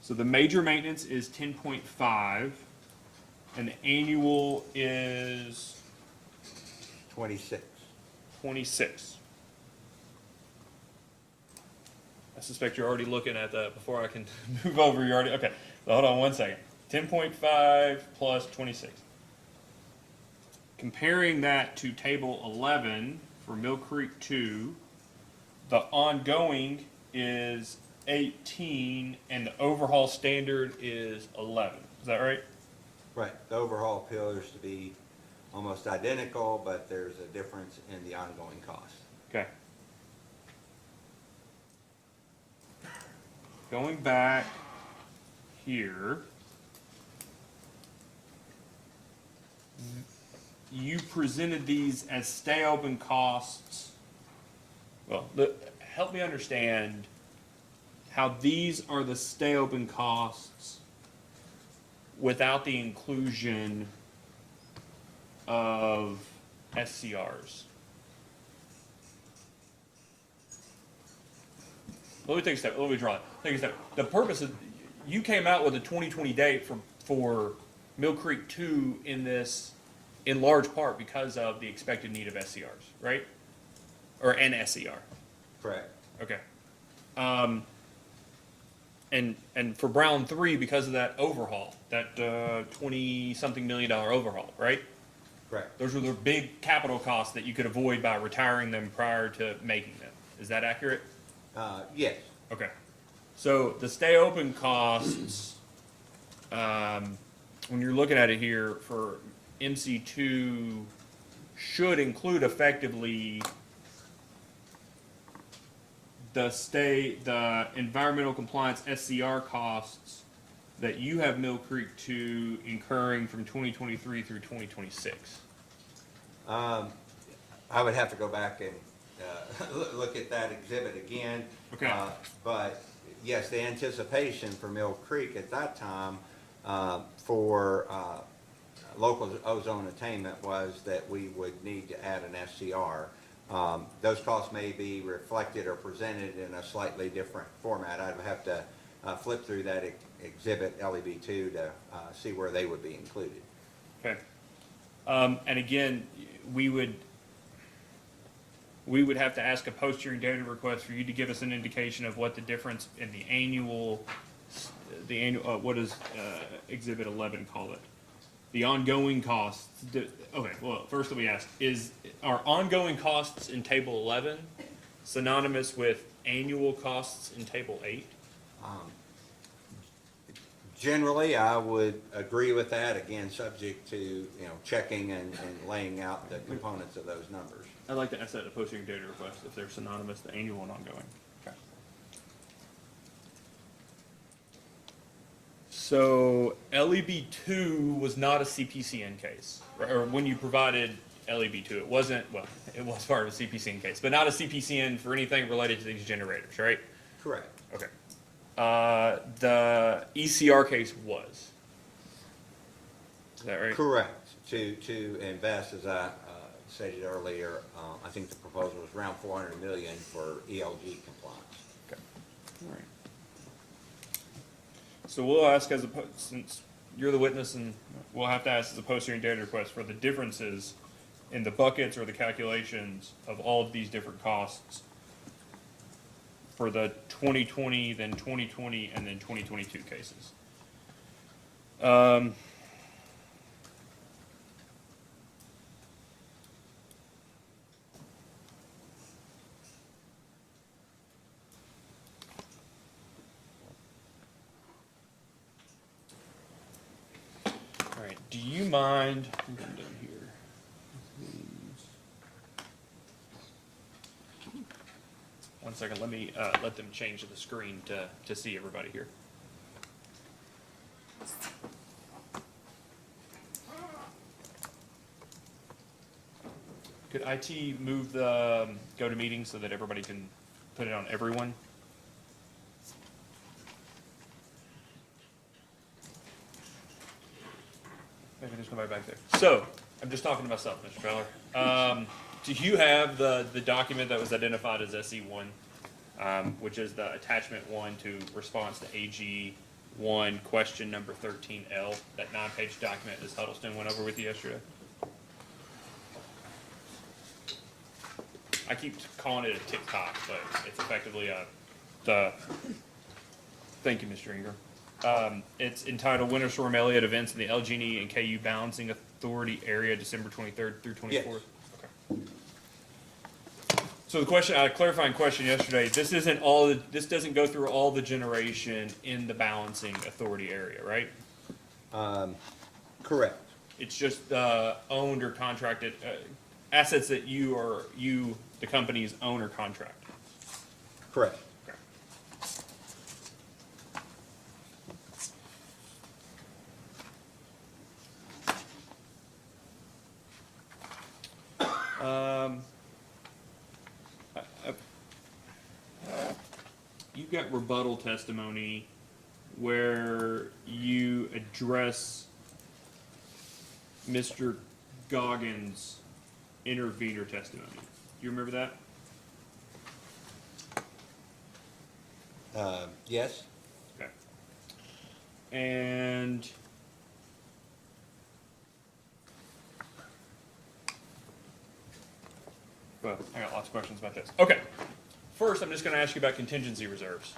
So the major maintenance is 10.5 and the annual is 26. 26. I suspect you're already looking at that before I can move over. You're already, okay. So hold on one second. 10.5 plus 26. Comparing that to table 11 for Mill Creek 2, the ongoing is 18 and the overhaul standard is 11. Is that right? Right. The overhaul appears to be almost identical, but there's a difference in the ongoing cost. Okay. Going back here, you presented these as stay open costs. Well, help me understand how these are the stay open costs without the inclusion of SCRs. Let me take a step. Let me draw it. Take a step. The purpose of you came out with a 2020 date for Mill Creek 2 in this, in large part because of the expected need of SCRs, right? Or an SCR. Correct. Okay. And for Brown 3 because of that overhaul, that 20-something million dollar overhaul, right? Correct. Those were the big capital costs that you could avoid by retiring them prior to making them. Is that accurate? Yes. Okay. So the stay open costs, when you're looking at it here for MC2, should include effectively the environmental compliance SCR costs that you have Mill Creek 2 incurring from 2023 through 2026. I would have to go back and look at that exhibit again. Okay. But yes, the anticipation for Mill Creek at that time for local ozone attainment was that we would need to add an SCR. Those costs may be reflected or presented in a slightly different format. I'd have to flip through that exhibit LEB2 to see where they would be included. Okay. And again, we would have to ask a post-hearing data request for you to give us an indication of what the difference in the annual, what does Exhibit 11 call it? The ongoing costs. Okay, well, first let me ask, are ongoing costs in Table 11 synonymous with annual costs in Table 8? Generally, I would agree with that, again, subject to, checking and laying out the components of those numbers. I'd like to ask that in a post-hearing data request, if they're synonymous, the annual and ongoing. Okay. So LEB2 was not a CPCN case, right? Or when you provided LEB2, it wasn't, well, it was part of a CPCN case, but not a CPCN for anything related to these generators, right? Correct. Okay. The ECR case was. Is that right? Correct. To invest, as I stated earlier, I think the proposal was around $400 million for ELG compliance. Okay. All right. So we'll ask since you're the witness, and we'll have to ask as a post-hearing data request for the differences in the buckets or the calculations of all of these different costs for the 2020, then 2020, and then 2022 cases. All right, do you mind, I'm done here. One second, let me let them change the screen to see everybody here. Could IT move the go to meeting so that everybody can put it on everyone? Maybe just come back there. So, I'm just talking to myself, Mr. Feller. Do you have the document that was identified as SE1, which is the attachment 1 to response to AG1 question number 13L, that 9-page document as Huddleston went over with you yesterday? I keep calling it a TikTok, but it's effectively thank you, Mr. Ingram. It's entitled Winter Storm Elliott Events in the LG&E and KU Balancing Authority Area, December 23rd through 24th. Yes. Okay. So the question, a clarifying question yesterday, this doesn't go through all the generation in the balancing authority area, right? Correct. It's just owned or contracted assets that you, the companies, own or contract. Correct. You've got rebuttal testimony where you address Mr. Goggins' intervener testimony. Do you remember that? Yes, Okay. And well, I got lots of questions about this. Okay. First, I'm just going to ask you about contingency reserves.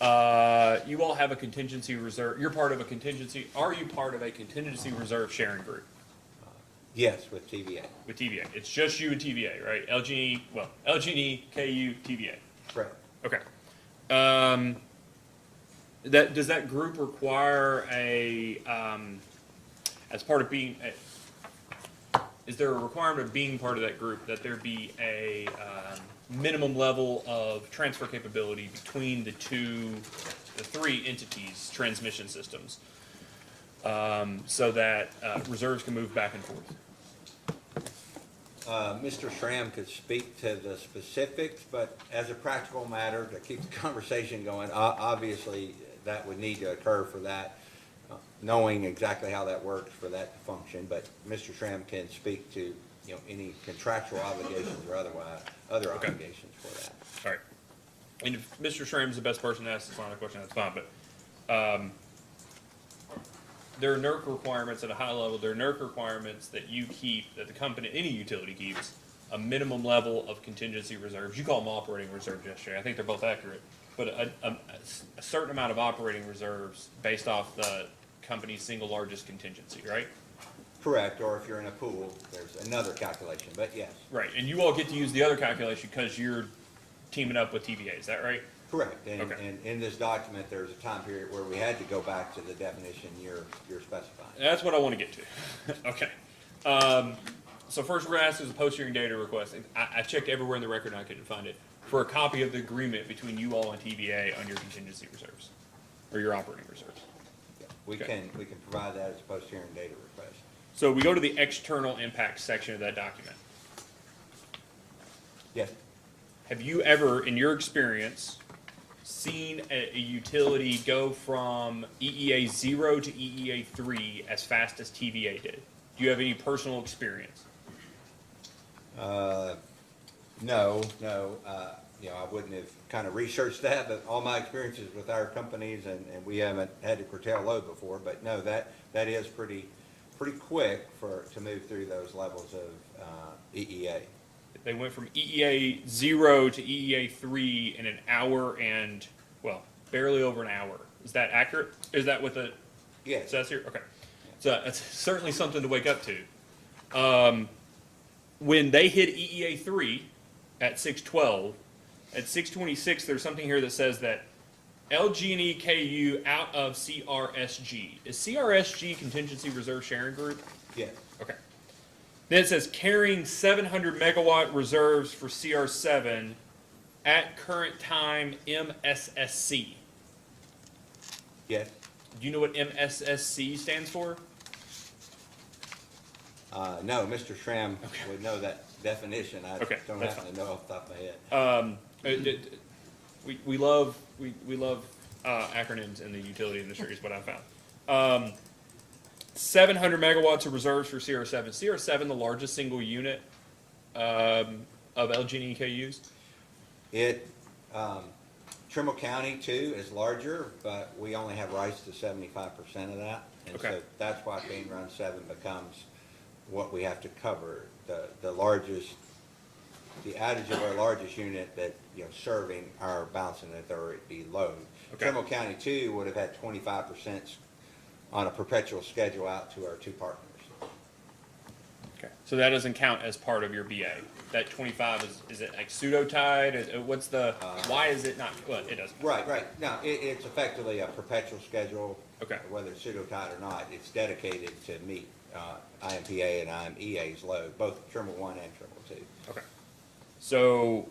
You all have a contingency reserve. You're part of a contingency. Are you part of a contingency reserve sharing group yes, with TVA. with TVA? It's just you and TVA, right? LG&E, well, LG&E, KU, TVA. Correct. Okay. Does that group require as part of being, is there a requirement of being part of that group that there be a minimum level of transfer capability between the three entities, transmission systems, so that reserves can move back and forth? Mr. Schramm could speak to the specifics, but as a practical matter, to keep the conversation going, obviously, that would need to occur for that, knowing exactly how that works for that to function. But Mr. Schramm can speak to, any contractual obligations or other Okay. obligations for that. All right. And if Mr. Schramm's the best person to ask this line of question, that's fine, but there are NERC requirements at a high level. There are NERC requirements that you keep, that the company, any utility keeps, a minimum level of contingency reserves. You call them operating reserves yesterday. I think they're both accurate. But a certain amount of operating reserves based off the company's single largest contingency, right? Correct, or if you're in a pool, there's another calculation, but yes. Right. And you all get to use the other calculation because you're teaming up with TVA. Is that right? Correct, and, Okay. and in this document, there's a time period where we had to go back to the definition you're specifying. That's what I want to get to. Okay. So first we're going to ask is a post-hearing data request. I checked everywhere in the record and I couldn't find it. For a copy of the agreement between you all and TVA on your contingency reserves, or your operating reserves. We Okay. can provide that as a post-hearing data request. So we go to the external impact section of that document. Yes, Have you ever, in your experience, seen a utility go from EEA 0 to EEA 3 as fast as TVA did? Do you have any personal experience? no, I wouldn't have kind of researched that, but all my experiences with our companies, and we haven't had to curtail load before, but no, that is pretty quick to move through those levels of EEA. They went from EEA 0 to EEA 3 in an hour and, well, barely over an hour. Is that accurate? Is that what the Yes, says here? Okay. So that's certainly something to wake up to. When they hit EEA 3 at 612, at 626, there's something here that says that LG&E KU out of CRSG. Is CRSG Contingency Reserve Sharing Group? yes, Okay. Then it says carrying 700 megawatt reserves for CR7 at current time MSSC. yes. Do you know what MSSC stands for? No, Mr. Schramm would know that definition. I Okay, don't that's happen to know off the top of my head. We love acronyms in the utility industry is what I found. 700 megawatts of reserves for CR7. CR7, the largest single unit of LG&E KUs. Trimble County too is larger, but we only have rights to 75% of that. And Okay. so that's why Main Run 7 becomes what we have to cover. The outage of our largest unit that, serving our balancing authority load. Okay. Trimble County 2 would have had 25% on a perpetual schedule out to our two partners. Okay. So that doesn't count as part of your BA. That 25 is it like pseudo-tied? What's the, why is it not, well, it doesn't. Right. No, it's effectively a perpetual schedule. Okay. Whether it's pseudo-tied or not, it's dedicated to meet IMPA and IMEA's load, both Trimble 1 and Trimble 2. Okay. So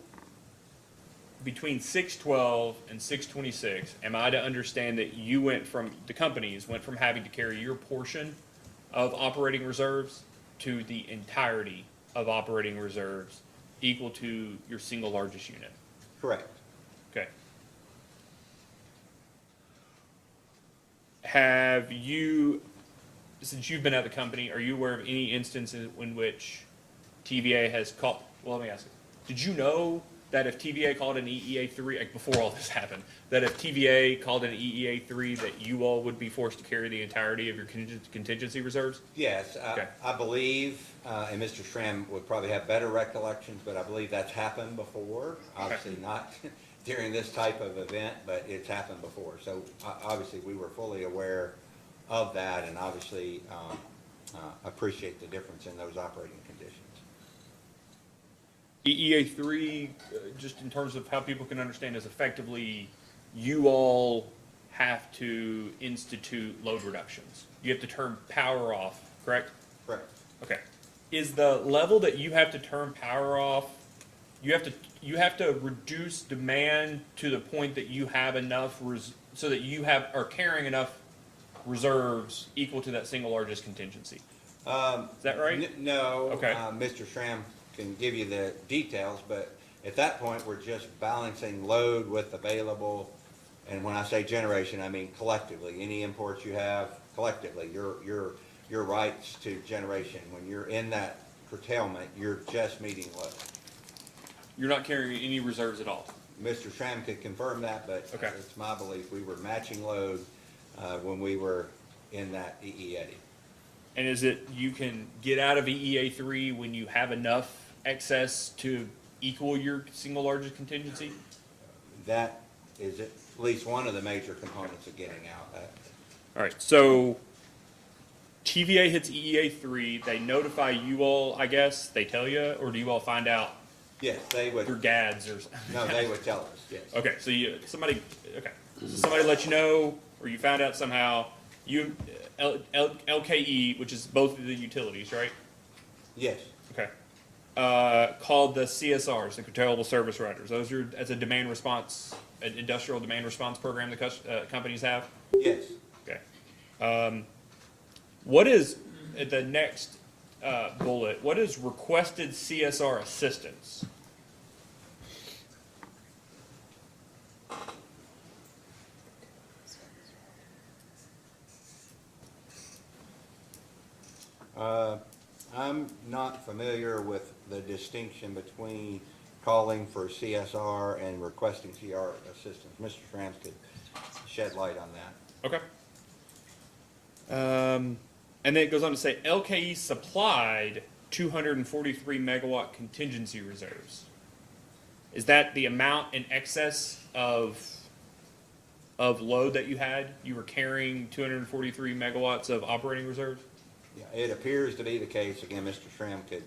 between 612 and 626, am I to understand that the companies went from having to carry your portion of operating reserves to the entirety of operating reserves equal to your single largest unit? Correct. Okay. Have you, since you've been at the company, are you aware of any instances in which TVA has called, well, let me ask you, did you know that if TVA called an EEA3, like before all this happened, that if TVA called an EEA3, that you all would be forced to carry the entirety of your contingency reserves? Yes, Okay. I believe, and Mr. Schramm would probably have better recollections, but I believe that's happened before. Obviously not during this type of event, but it's happened before. So obviously, we were fully aware of that and obviously appreciate the difference in those operating conditions. EEA3, just in terms of how people can understand, is effectively you all have to institute load reductions. You have to turn power off, correct? Correct. Okay. Is the level that you have to turn power off, you have to reduce demand to the point that you have enough so that you are carrying enough reserves equal to that single largest contingency? Is that right? No. Okay. Mr. Schramm can give you the details, but at that point, we're just balancing load with available, and when I say generation, I mean collectively, any imports you have collectively, your rights to generation. When you're in that curtailment, you're just meeting load. You're not carrying any reserves at all? Mr. Schramm could confirm that, but Okay. it's my belief we were matching load when we were in that EE80. And is it you can get out of EEA3 when you have enough excess to equal your single largest contingency? That is at least one of the major components of getting out. All right, so TVA hits EEA3, they notify you all, I guess, they tell you, or do you all find out Yes, they would. through GADS or something? No, they would tell us, yes. Okay, so somebody let you know, or you found out somehow, LKE, which is both of the utilities, right? Yes, Okay. Called the CSRs, the curtailable service riders. That's a demand response, an industrial demand response program that companies have? yes. Okay. What is, the next bullet, what is requested CSR assistance? I'm not familiar with the distinction between calling for CSR and requesting CR assistance. Mr. Schramm could shed light on that. Okay. And then it goes on to say LKE supplied 243 megawatt contingency reserves. Is that the amount in excess of load that you had? You were carrying 243 megawatts of operating reserves? Yeah, it appears to be the case. Again, Mr. Schramm could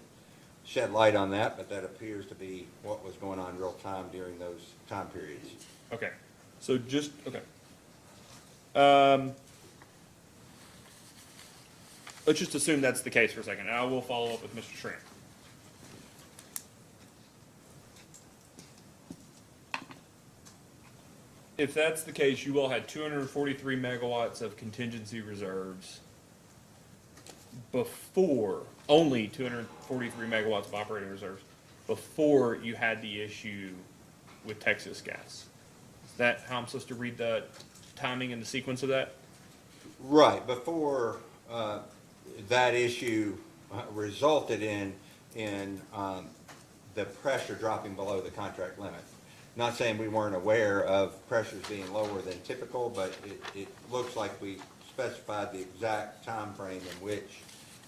shed light on that, but that appears to be what was going on real time during those time periods. Okay. So just, okay. Let's just assume that's the case for a second, and I will follow up with Mr. Schramm. If that's the case, you all had 243 megawatts of contingency reserves before, only 243 megawatts of operating reserves, before you had the issue with Texas Gas. Is that how I'm supposed to read the timing and the sequence of that? Right, before that issue resulted in the pressure dropping below the contract limit. Not saying we weren't aware of pressures being lower than typical, but it looks like we specified the exact time frame in which.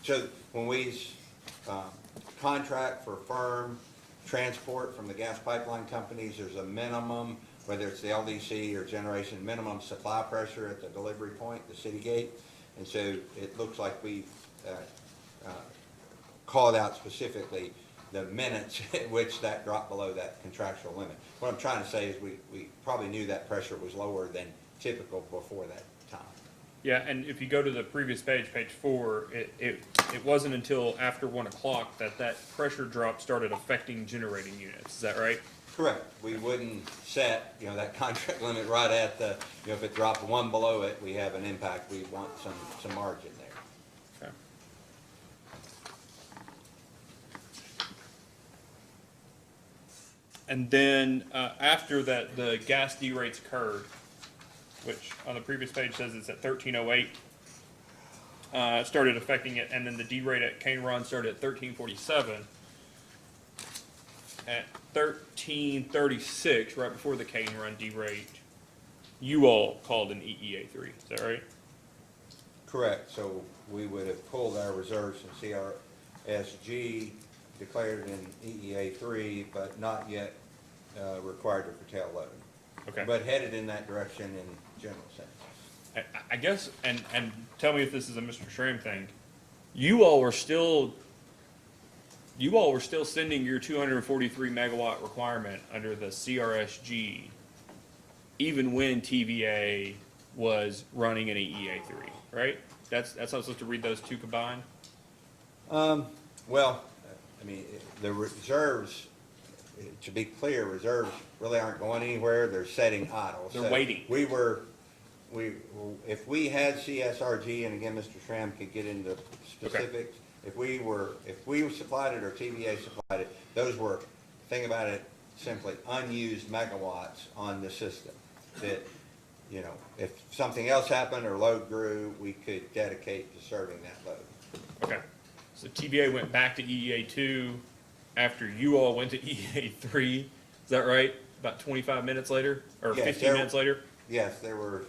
So when we contract for firm transport from the gas pipeline companies, there's a minimum, whether it's the LDC or generation, minimum supply pressure at the delivery point, the city gate. And so it looks like we called out specifically the minutes at which that dropped below that contractual limit. What I'm trying to say is we probably knew that pressure was lower than typical before that time. Yeah, and if you go to the previous page, page 4, it wasn't until after 1 o'clock that pressure drop started affecting generating units. Is that right? Correct. We wouldn't set, that contract limit right at the, if it dropped 1 below it, we have an impact. We want some margin there. Okay. And then after that, the gas derates occurred, which on the previous page says it's at 1308. Started affecting it, and then the derate at Cane Run started at 1347. at 13:36, right before the cane run derate, you all called an EEA3, is that right? Correct, so we would have pulled our reserves from CRSG, declared an EEA3, but not yet required to curtail load. Okay. But headed in that direction in general sense. I guess, and tell me if this is a Mr. Schramm thing, you all were still sending your 243 megawatt requirement under the CRSG, even when TVA was running an EEA3, right? That's how I'm supposed to read those two combined? Well, I mean, the reserves, to be clear, reserves really aren't going anywhere, they're setting idle. They're So waiting. if we had CSRG, and again, Mr. Schramm could get into specifics, if we supplied it or TVA supplied it, those were, think about it simply, unused megawatts on the system that, you know, if something else happened or load grew, we could dedicate to serving that load. Okay. So TVA went back to EEA2 after you all went to EEA3, is that right? About 25 minutes later, or Yes, 15 minutes later? Yes, there were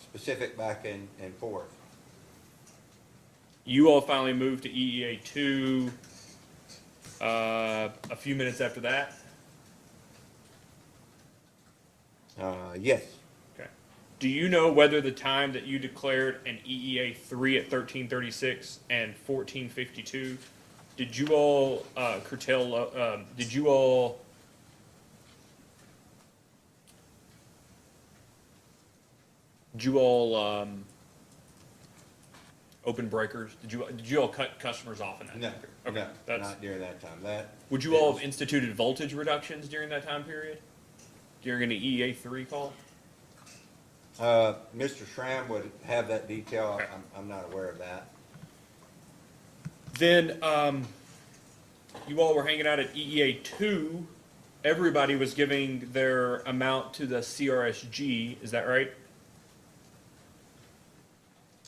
specific back and forth. You all finally moved to EEA2 a few minutes after that? Yes, Okay. Do you know whether the time that you declared an EEA3 at 13:36 and 14:52, did you all curtail, did you all open breakers? Did you all cut customers off in that? no, time period? no, Okay, that's, not during that time. would you all have instituted voltage reductions during that time period? During an EEA3 call? Mr. Schramm would have that detail. Okay. I'm not aware of that. Then, you all were hanging out at EEA2. Everybody was giving their amount to the CRSG, is that right?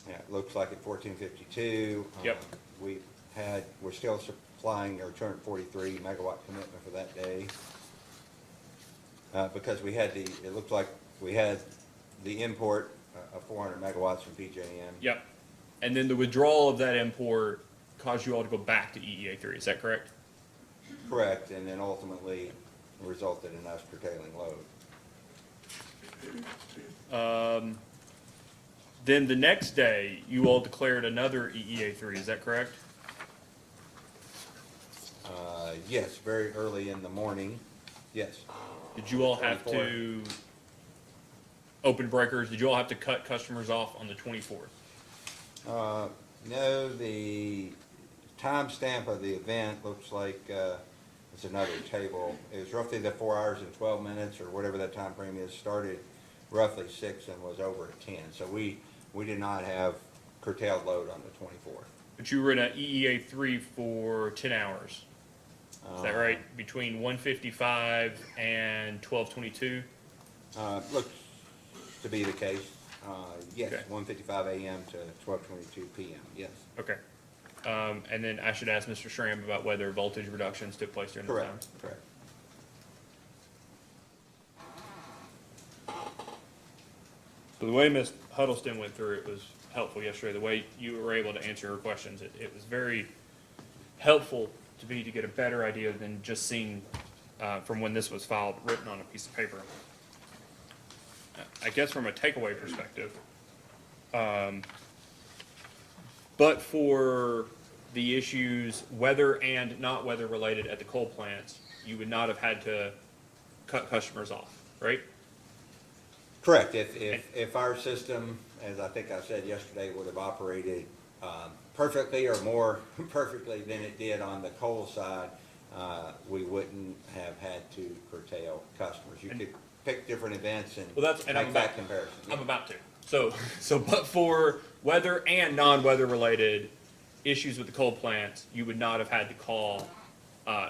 Yeah, it looks like at 1452. Yep. We're still supplying our 243 megawatt commitment for that day. Because it looked like we had the import of 400 megawatts from PJM. Yep. And then the withdrawal of that import caused you all to go back to EEA3, is that correct? Correct, and then ultimately resulted in us curtailing load. Then the next day, you all declared another EEA3, is that correct? Yes, very early in the morning, yes. Did you all have 24. to open breakers? Did you all have to cut customers off on the 24th? No, the timestamp of the event looks like, it's another table. It was roughly the 4 hours and 12 minutes, or whatever that time frame is, started roughly 6 and was over at 10. So we did not have curtailed load on the 24th. But you were in a EEA3 for 10 hours. Is that right? Between 1:55 and 12:22? Looks to be the case. Yes, Okay. 1:55 a.m. to 12:22 p.m., yes. Okay. And then I should ask Mr. Schramm about whether voltage reductions took place during that time. Correct, correct. So the way Ms. Huddleston went through it was helpful yesterday. The way you were able to answer her questions, it was very helpful to me to get a better idea than just seeing from when this was filed, written on a piece of paper. I guess from a takeaway perspective, but for the issues, weather and not weather related at the coal plants, you would not have had to cut customers off, right? Correct. If our system, as I think I said yesterday, would have operated perfectly or more perfectly than it did on the coal side, we wouldn't have had to curtail customers. You could pick different events and Well, that's, and I'm make about, that comparison. I'm about to. So but for weather and non-weather related issues with the coal plants, you would not have had to call,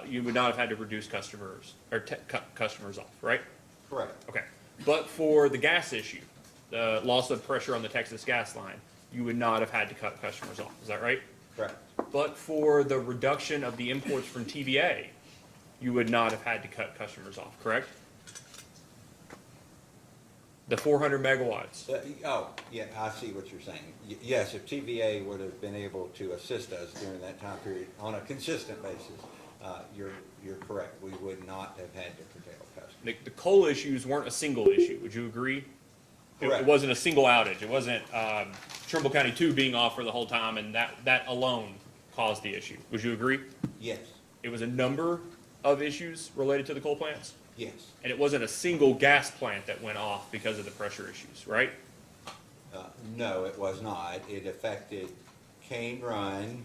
you would not have had to reduce customers, or cut customers off, right? Correct. Okay. But for the gas issue, the loss of pressure on the Texas gas line, you would not have had to cut customers off, is that right? Correct. But for the reduction of the imports from TVA, you would not have had to cut customers off, correct? The 400 megawatts. Oh, yeah, I see what you're saying. Yes, if TVA would have been able to assist us during that time period on a consistent basis, you're correct. We would not have had to curtail customers. The coal issues weren't a single issue. Would you agree? Correct. It wasn't a single outage. It wasn't Trimble County 2 being off for the whole time, and that alone caused the issue. Would you agree? Yes, It was a number of issues related to the coal plants, yes. and it wasn't a single gas plant that went off because of the pressure issues, right? No, it was not. It affected Cane Run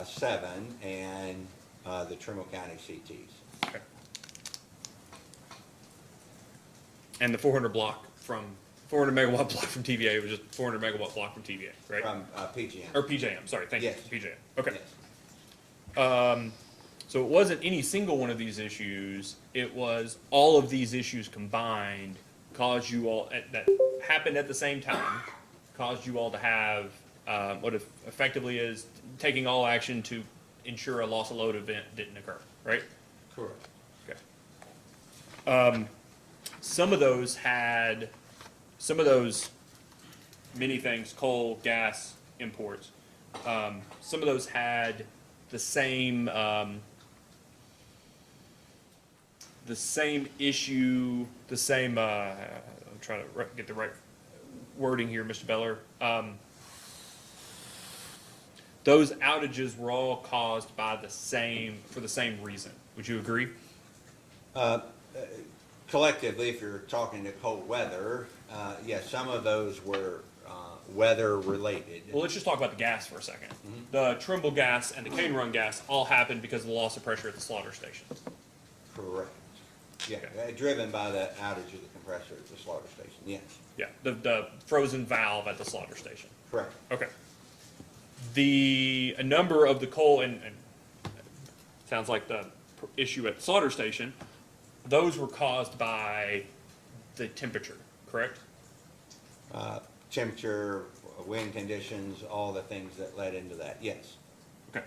7 and the Trimble County CTs. Okay. And the 400 megawatt block from TVA was just 400 megawatt block from TVA, right? From PGM. Or PJM, sorry, thank you, Yes. PJM. Okay. Yes. So it wasn't any single one of these issues, it was all of these issues combined caused you all, that happened at the same time, caused you all to have, what effectively is taking all action to ensure a loss of load event didn't occur, right? Correct. Okay. Some of those many things, coal, gas, imports, some of those had the same issue, I'm trying to get the right wording here, Mr. Beller. Those outages were all caused for the same reason. Would you agree? Collectively, if you're talking to cold weather, yes, some of those were weather related. Well, let's just talk about the gas for a second. The Trimble gas and the Cane Run gas all happened because of the loss of pressure at the slaughter station. Correct. Yeah, Okay. driven by the outage of the compressor at the slaughter station, yes. Yeah, the frozen valve at the slaughter station. Correct. Okay. A number of the coal, and sounds like the issue at the slaughter station, those were caused by the temperature, correct? Temperature, wind conditions, all the things that led into that, yes. Okay.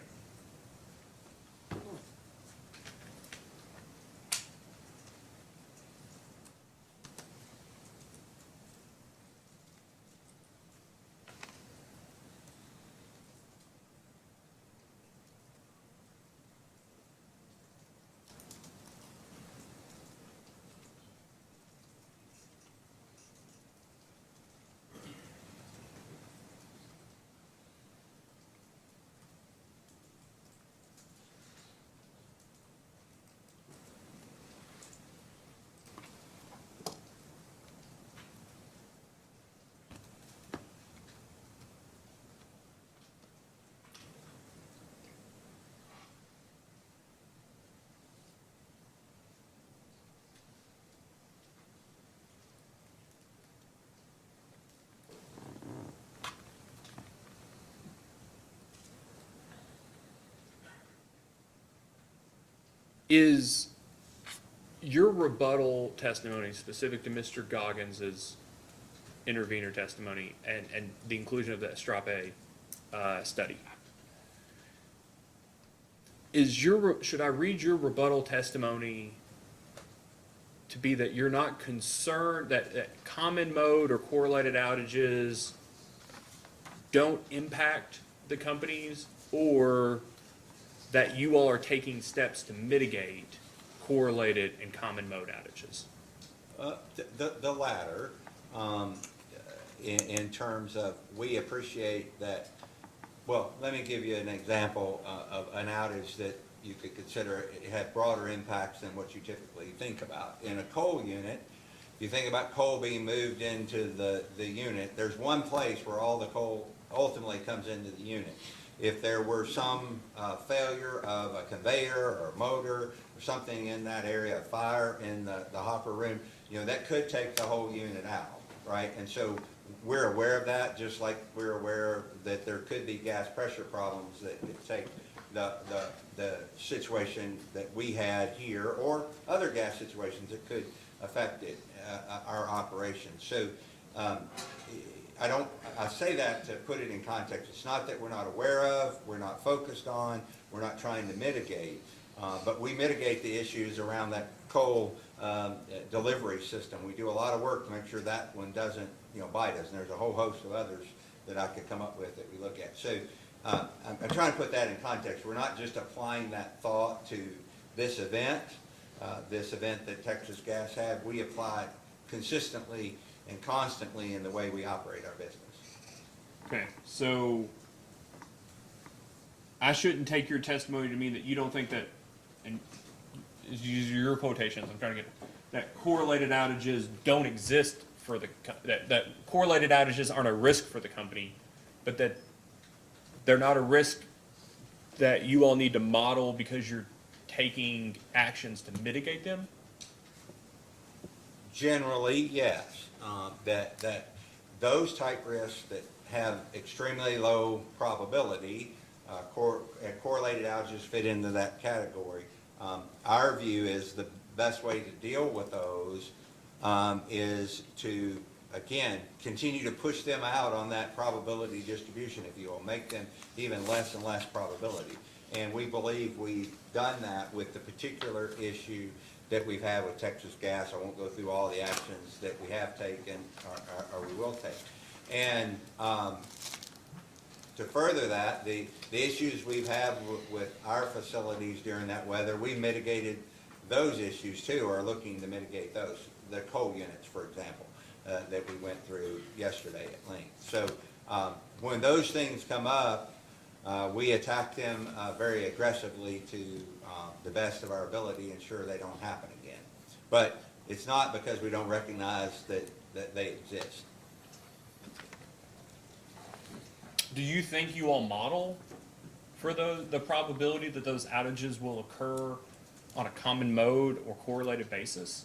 Is your rebuttal testimony specific to Mr. Goggins' intervener testimony and the inclusion of that Strape study? Should I read your rebuttal testimony to be that you're not concerned that common mode or correlated outages don't impact the companies, or that you all are taking steps to mitigate correlated and common mode outages? The latter, in terms of, we appreciate that. Well, let me give you an example of an outage that you could consider it had broader impacts than what you typically think about. In a coal unit, if you think about coal being moved into the unit, there's one place where all the coal ultimately comes into the unit. If there were some failure of a conveyor or a motor or something in that area, a fire in the hopper room, that could take the whole unit out, right? And so we're aware of that, just like we're aware that there could be gas pressure problems that could take the situation that we had here, or other gas situations that could affect it, our operations. So I say that to put it in context. It's not that we're not aware of, we're not focused on, we're not trying to mitigate. But we mitigate the issues around that coal delivery system. We do a lot of work to make sure that one doesn't, bite us. And there's a whole host of others that I could come up with that we look at. So I'm trying to put that in context. We're not just applying that thought to this event that Texas Gas had. We apply it consistently and constantly in the way we operate our business. Okay, so I shouldn't take your testimony to mean that you don't think that, and use your quotations, I'm trying to get, that correlated outages don't exist for the, that correlated outages aren't a risk for the company, but that they're not a risk that you all need to model because you're taking actions to mitigate them? Generally, yes. That those type risks that have extremely low probability, correlated outages fit into that category. Our view is the best way to deal with those is to, again, continue to push them out on that probability distribution, if you will, make them even less and less probability. And we believe we've done that with the particular issue that we've had with Texas Gas. I won't go through all the actions that we have taken or we will take. And to further that, the issues we've had with our facilities during that weather, we mitigated those issues too, or looking to mitigate those. The coal units, for example, that we went through yesterday at length. So when those things come up, we attack them very aggressively to the best of our ability, ensure they don't happen again. But it's not because we don't recognize that they exist. Do you think you all model for the probability that those outages will occur on a common mode or correlated basis?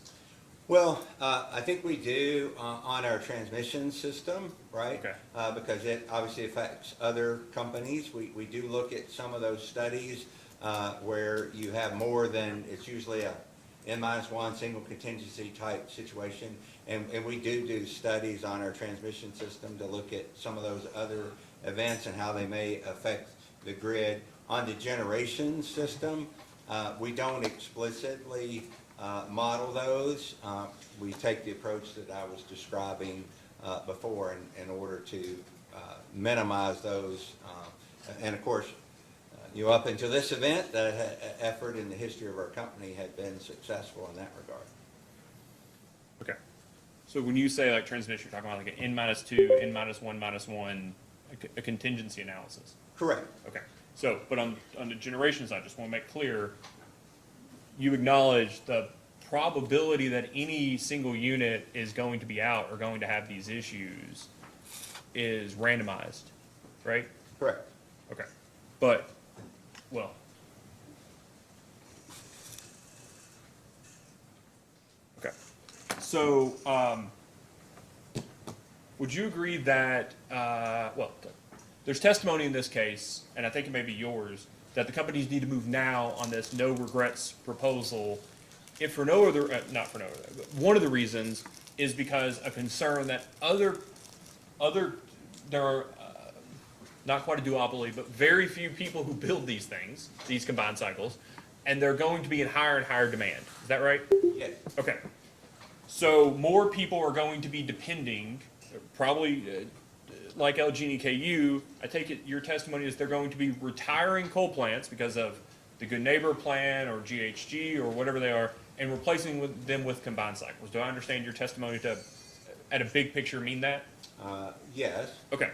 Well, I think we do on our transmission system, right? Okay. Because it obviously affects other companies. We do look at some of those studies where you have more than, it's usually a N-1 single contingency type situation. And we do studies on our transmission system to look at some of those other events and how they may affect the grid. On the generation system, we don't explicitly model those. We take the approach that I was describing before in order to minimize those. And of course, up until this event, the effort in the history of our company had been successful in that regard. Okay. So when you say like transmission, you're talking about like an N-2, N-1, -1, a contingency analysis? Correct. Okay. So, but on the generation side, I just want to make clear, you acknowledge the probability that any single unit is going to be out or going to have these issues is randomized, right? Correct. Okay. But, well, okay. So, would you agree that, well, there's testimony in this case, and I think it may be yours, that the companies need to move now on this no regrets proposal, if for no other, not for no other, but one of the reasons is because a concern that there are not quite a duopoly, but very few people who build these things, these combined cycles, and they're going to be in higher and higher demand. Is that right? Yes. Okay. So more people are going to be depending, probably like LG and KU, I take it your testimony is they're going to be retiring coal plants because of the Good Neighbor Plan or GHG or whatever they are, and replacing them with combined cycles. Do I understand your testimony to, at a big picture, mean that? Yes. Okay.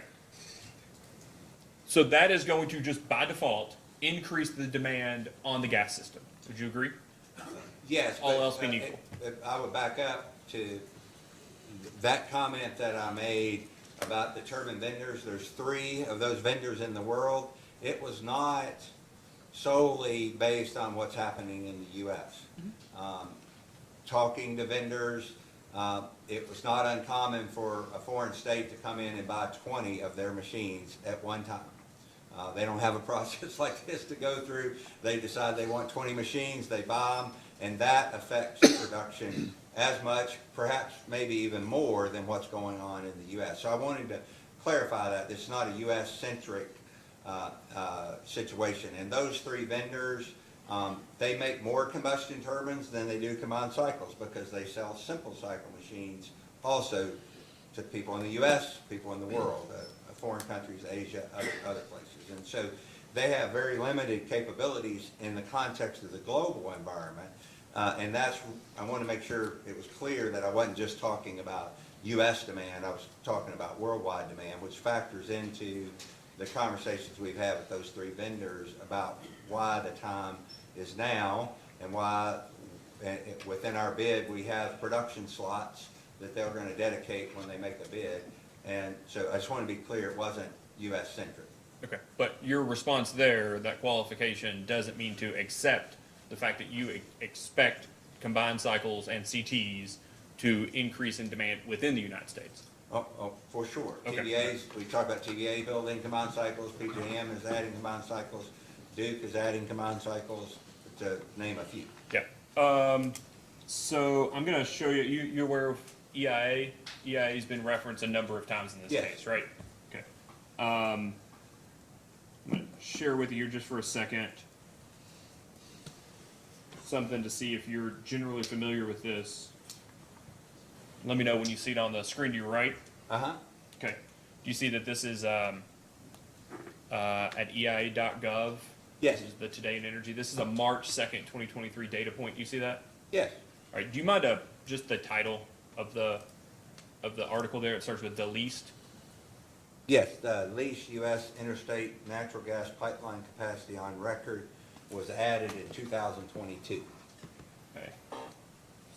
So that is going to just by default increase the demand on the gas system. Would you agree? Yes. All but, else being equal. If I would back up to that comment that I made about the turbine vendors. There's 3 of those vendors in the world. It was not solely based on what's happening in the U.S. Talking to vendors, it was not uncommon for a foreign state to come in and buy 20 of their machines at one time. They don't have a process like this to go through. They decide they want 20 machines, they buy them, and that affects production as much, perhaps maybe even more than what's going on in the U.S. So I wanted to clarify that. This is not a U.S.-centric situation. And those 3 vendors, They make more combustion turbines than they do combined cycles because they sell simple cycle machines also to people in the U.S., people in the world, foreign countries, Asia, other places. And so they have very limited capabilities in the context of the global environment. And I want to make sure it was clear that I wasn't just talking about U.S. demand, I was talking about worldwide demand, which factors into the conversations we've had with those three vendors about why the time is now and why within our bid we have production slots that they're going to dedicate when they make a bid. And so I just want to be clear, it wasn't U.S. centric. Okay, but your response there, that qualification doesn't mean to accept the fact that you expect combined cycles and CTs to increase in demand within the United States. Oh, for sure. Okay. TVAs, we talk about TVA building combined cycles, PJM is adding combined cycles, Duke is adding combined cycles, to name a few. Yeah. So I'm going to show you, you're aware of EIA? EIA's been referenced a number of times in this Yes. case, right? Okay. I'm going to share with you here just for a second something to see if you're generally familiar with this. Let me know when you see it on the screen to your right. Uh-huh. Okay. Do you see that this is at EIA.gov? Yes. This is the Today in Energy. This is a March 2nd, 2023 data point. Do you see that? Yes. All right. Do you mind just the title of the article there? It starts with the least. Yes, the least U.S. interstate natural gas pipeline capacity on record was added in 2022. Okay.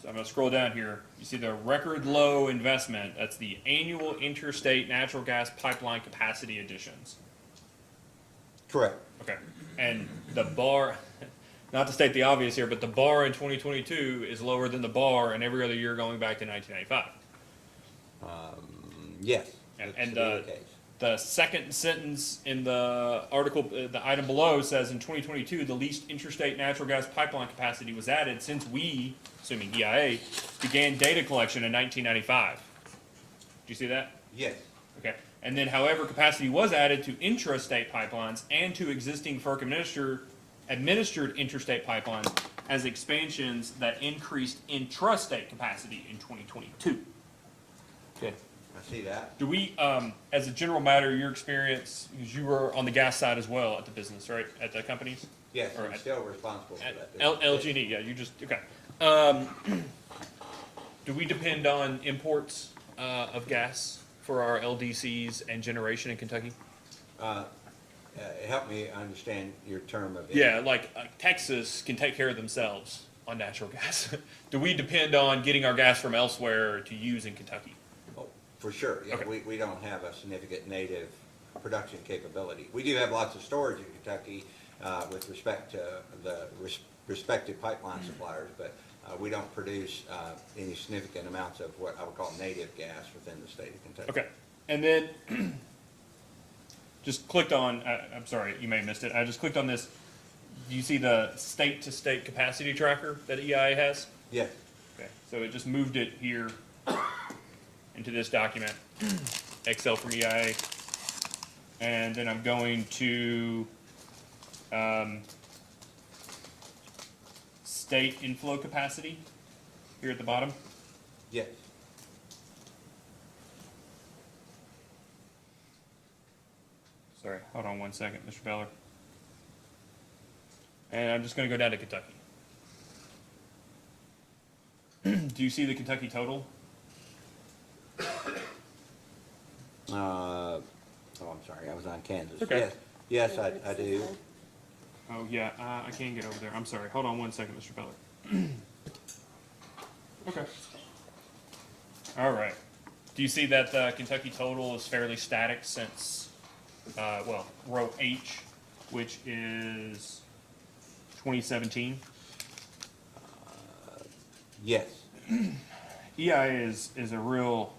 So I'm going to scroll down here. You see the record low investment. That's the annual interstate natural gas pipeline capacity additions. Correct. Okay. And the bar, not to state the obvious here, but the bar in 2022 is lower than the bar in every other year going back to 1995. Yes. And that's the case. the second sentence in the article, the item below says in 2022, the least interstate natural gas pipeline capacity was added since we, assuming EIA, began data collection in 1995. Do you see that? Yes. Okay. And then, however, capacity was added to intrastate pipelines and to existing FERC administered interstate pipelines as expansions that increased intrastate capacity in 2022. Okay. I see that. Do we, as a general matter, your experience, because you were on the gas side as well at the business, right? At the companies? Yes, Or I'm at- still responsible for At that. LG&E, yeah, you just, okay. Do we depend on imports of gas for our LDCs and generation in Kentucky? Help me understand your term of it. Yeah, like Texas can take care of themselves on natural gas. Do we depend on getting our gas from elsewhere to use in Kentucky? Oh, for sure. Yeah, Okay. we don't have a significant native production capability. We do have lots of storage in Kentucky with respect to the respective pipeline suppliers, but we don't produce any significant amounts of what I would call native gas within the state of Kentucky. Okay, and then just clicked on, I'm sorry, you may have missed it. I just clicked on this. Do you see the state-to-state capacity tracker that EIA has? Yes. Okay, so it just moved it here into this document, Excel from EIA. And then I'm going to state inflow capacity here at the bottom. Yes. Sorry, hold on one second, Mr. Beller. And I'm just going to go down to Kentucky. Do you see the Kentucky total? Oh, I'm sorry, I was on Kansas. Okay. Yes, I do. Oh, yeah, I can get over there. I'm sorry. Hold on one second, Mr. Beller. Okay. All right. Do you see that the Kentucky total is fairly static since, well, row H, which is 2017? Yes. EIA is a real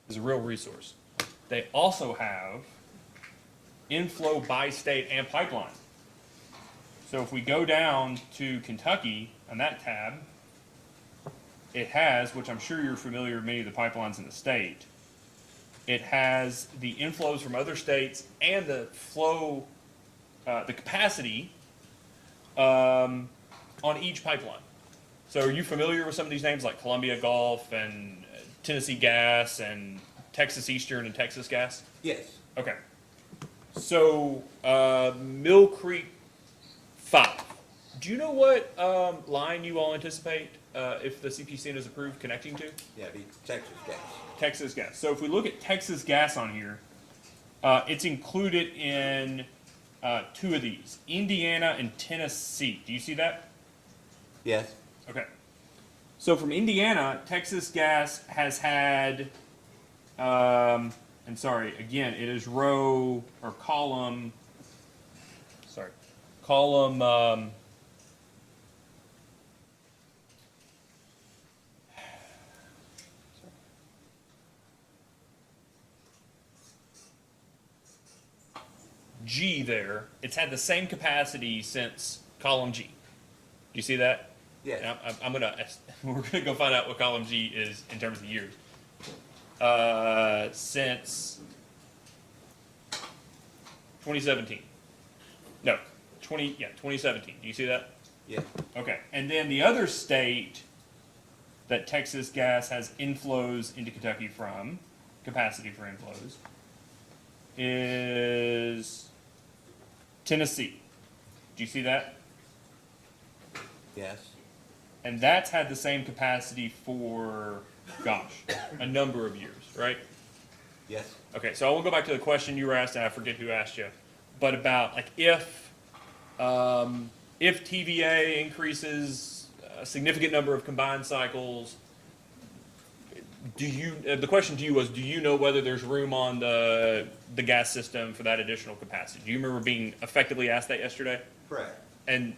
resource. They also have inflow by state and pipeline. So if we go down to Kentucky on that tab, it has, which I'm sure you're familiar with many of the pipelines in the state, it has the inflows from other states and the flow the capacity on each pipeline. So are you familiar with some of these names like Columbia Gulf and Tennessee Gas and Texas Eastern and Texas Gas? Yes. Okay. So Mill Creek 5. Do you know what line you all anticipate if the CPCN is approved connecting to? Yeah, be Texas Gas. Texas Gas. So if we look at Texas Gas on here, it's included in two of these, Indiana and Tennessee. Do you see that? Yes. Okay. So from Indiana, Texas Gas has had, and sorry, again, it is row or column, sorry, column, G there. It's had the same capacity since column G. Do you see that? Yes. And we're gonna go find out what column G is in terms of years. Since 2017. No, 2017. Do you see that? Yes. Okay. And then the other state that Texas Gas has inflows into Kentucky from, capacity for inflows, is Tennessee. Do you see that? Yes. And that's had the same capacity for, gosh, a number of years, right? Yes. Okay, so I will go back to the question you were asked, and I forget who asked you, but about like if TVA increases a significant number of combined cycles, do you? The question to you was, do you know whether there's room on the gas system for that additional capacity? Do you remember being effectively asked that yesterday? Correct. And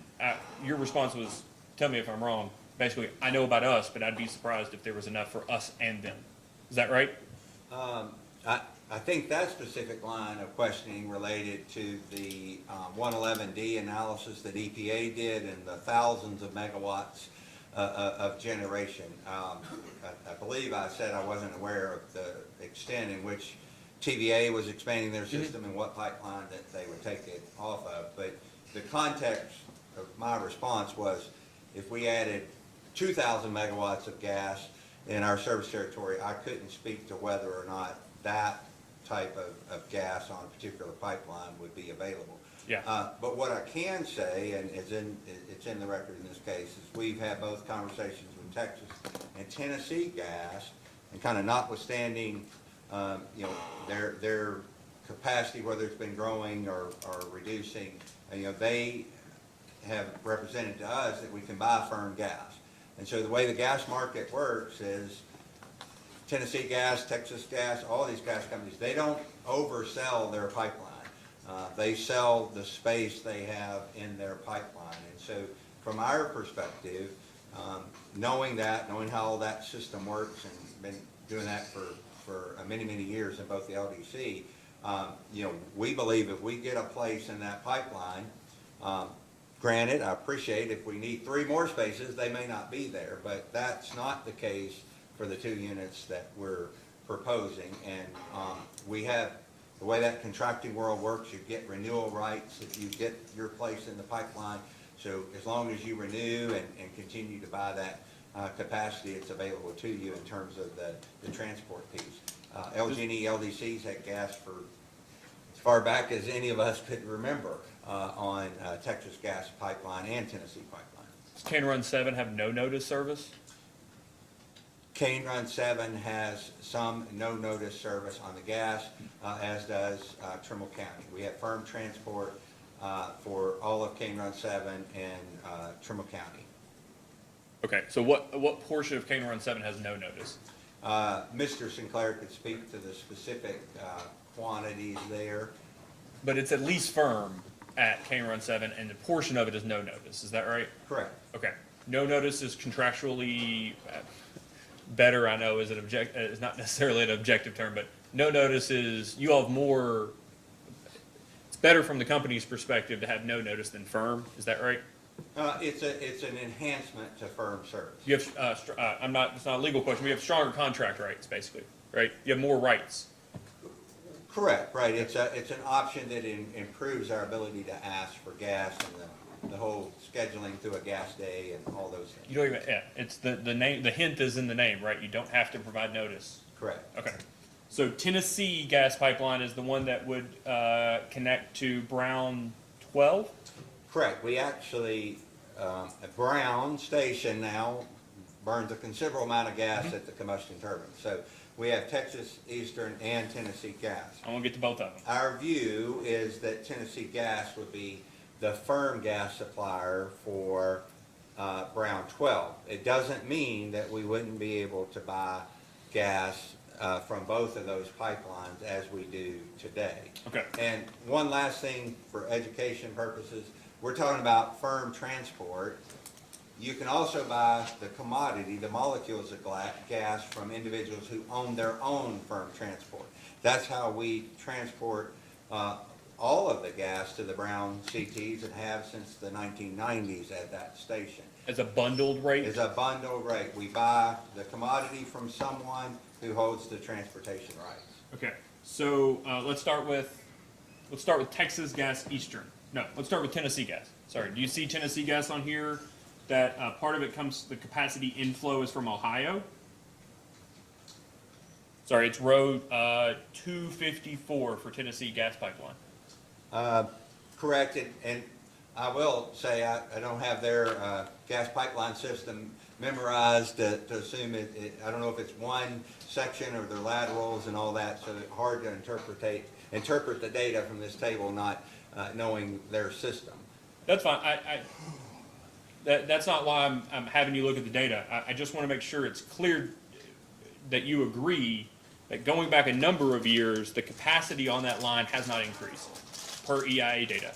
your response was, tell me if I'm wrong. Basically, I know about us, but I'd be surprised if there was enough for us and them. Is that right? I think that specific line of questioning related to the 111D analysis that EPA did and the thousands of megawatts of generation. I believe I said I wasn't aware of the extent in which TVA was expanding their system and what pipeline that they would take it off of. But the context of my response was, if we added 2,000 megawatts of gas in our service territory, I couldn't speak to whether or not that type of gas on a particular pipeline would be available. Yeah. But what I can say, and it's in the record in this case, is we've had both conversations with Texas and Tennessee Gas, and kind of notwithstanding, their capacity, whether it's been growing or reducing, they have represented to us that we can buy firm gas. And so the way the gas market works is Tennessee Gas, Texas Gas, all these gas companies, they don't oversell their pipeline. They sell the space they have in their pipeline. And so from our perspective, knowing how all that system works and been doing that for many, many years in both the LDC, we believe if we get a place in that pipeline, granted, I appreciate if we need 3 more spaces, they may not be there, but that's not the case for the 2 units that we're proposing. And we have, the way that contracting world works, you get renewal rights if you get your place in the pipeline. So as long as you renew and continue to buy that capacity, it's available to you in terms of the transport piece. LG&E LDCs had gas for as far back as any of us could remember on Texas Gas Pipeline and Tennessee Pipeline. Does Cane Run 7 have no notice service? Cane Run 7 has some no-notice service on the gas, as does Trimble County. We have firm transport for all of Cane Run 7 and Trimble County. Okay, so what portion of Cane Run 7 has no notice? Mr. Sinclair could speak to the specific quantities there. But it's at least firm at Cane Run 7, and the portion of it is no notice. Is that right? Correct. Okay. No notice is contractually better, I know, is not necessarily an objective term, but no notice is, you all have more, it's better from the company's perspective to have no notice than firm. Is that right? It's an enhancement to firm service. You have, it's not a legal question, we have stronger contract rights, basically, right? You have more rights. Correct, right. It's an option that improves our ability to ask for gas and the whole scheduling through a gas day and all those things. You don't even, yeah, it's the name, the hint is in the name, right? You don't have to provide notice. Correct. Okay. So Tennessee Gas Pipeline is the one that would connect to Brown 12? Correct. We actually, at Brown Station now burns a considerable amount of gas at the combustion turbine. So we have Texas Eastern and Tennessee Gas. I'm gonna get to both of them. Our view is that Tennessee Gas would be the firm gas supplier for Brown 12. It doesn't mean that we wouldn't be able to buy gas from both of those pipelines as we do today. Okay. And one last thing for education purposes, we're talking about firm transport. You can also buy the commodity, the molecules of gas from individuals who own their own firm transport. That's how we transport all of the gas to the Brown CTs and have since the 1990s at that station. As a bundled rate? It's a bundle rate. We buy the commodity from someone who holds the transportation rights. Okay. So let's start with Texas Gas Eastern. No, let's start with Tennessee Gas. Sorry. Do you see Tennessee Gas on here? That part of it comes, the capacity inflow is from Ohio. Sorry, it's row 254 for Tennessee Gas Pipeline. Correct, and I will say I don't have their gas pipeline system memorized to assume I don't know if it's one section or their laterals and all that, so it's hard to interpret the data from this table, not knowing their system. That's fine. That's not why I'm having you look at the data. I just want to make sure it's clear that you agree that going back a number of years, the capacity on that line has not increased per EIA data.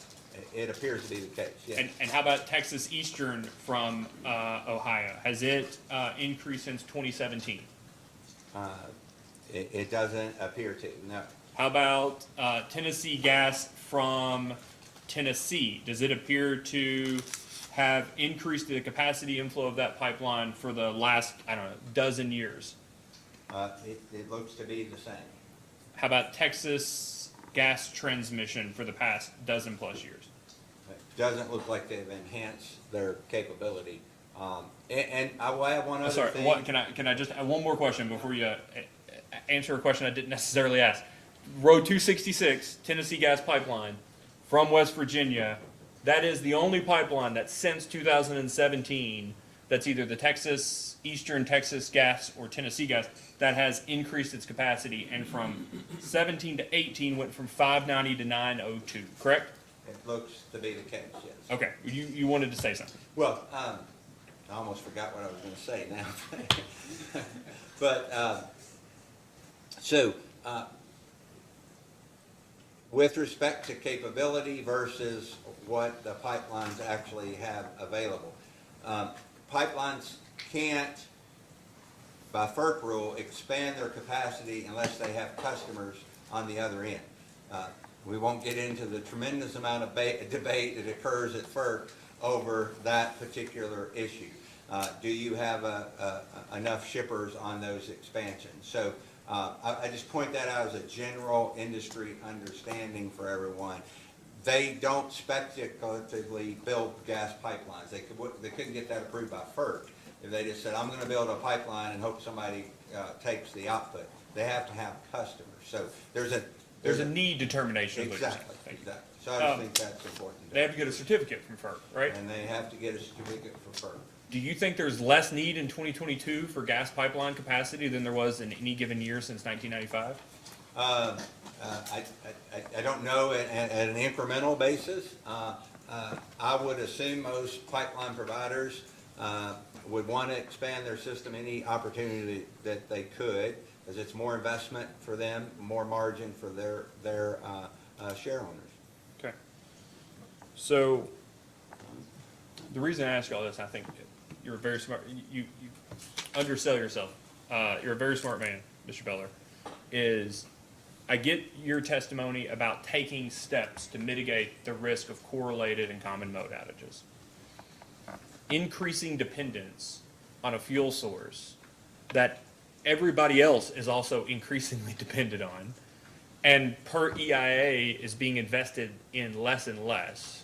It appears to be the case, yes. And how about Texas Eastern from Ohio? Has it increased since 2017? It doesn't appear to, no. How about Tennessee Gas from Tennessee? Does it appear to have increased the capacity inflow of that pipeline for the last, I don't know, dozen years? It looks to be the same. How about Texas Gas Transmission for the past dozen plus years? It doesn't look like they've enhanced their capability. And I will add one other Sorry, thing. can I just add one more question before you answer a question I didn't necessarily ask? Row 266, Tennessee Gas Pipeline from West Virginia, that is the only pipeline that since 2017, that's either the Texas, Eastern Texas Gas or Tennessee Gas, that has increased its capacity and from 17 to 18 went from 590 to 902, correct? It looks to be the case, yes. Okay, you wanted to say something. Well, I almost forgot what I was going to say now. But, with respect to capability versus what the pipelines actually have available, pipelines can't, by FERC rule, expand their capacity unless they have customers on the other end. We won't get into the tremendous amount of debate that occurs at FERC over that particular issue. Do you have enough shippers on those expansions? So I just point that out as a general industry understanding for everyone. They don't speculatively build gas pipelines. They couldn't get that approved by FERC if they just said, I'm going to build a pipeline and hope somebody takes the output. They have to have customers. So there's a need determination. Exactly, exactly. So I just think that's important. They have to get a certificate from FERC, right? And they have to get a certificate for FERC. Do you think there's less need in 2022 for gas pipeline capacity than there was in any given year since 1995? I don't know at an incremental basis. I would assume most pipeline providers would want to expand their system any opportunity that they could, as it's more investment for them, more margin for their share owners. Okay. So the reason I ask you all this, I think you're very smart. You undersell yourself. You're a very smart man, Mr. Beller. Is I get your testimony about taking steps to mitigate the risk of correlated and common mode outages. Increasing dependence on a fuel source that everybody else is also increasingly dependent on and per EIA is being invested in less and less,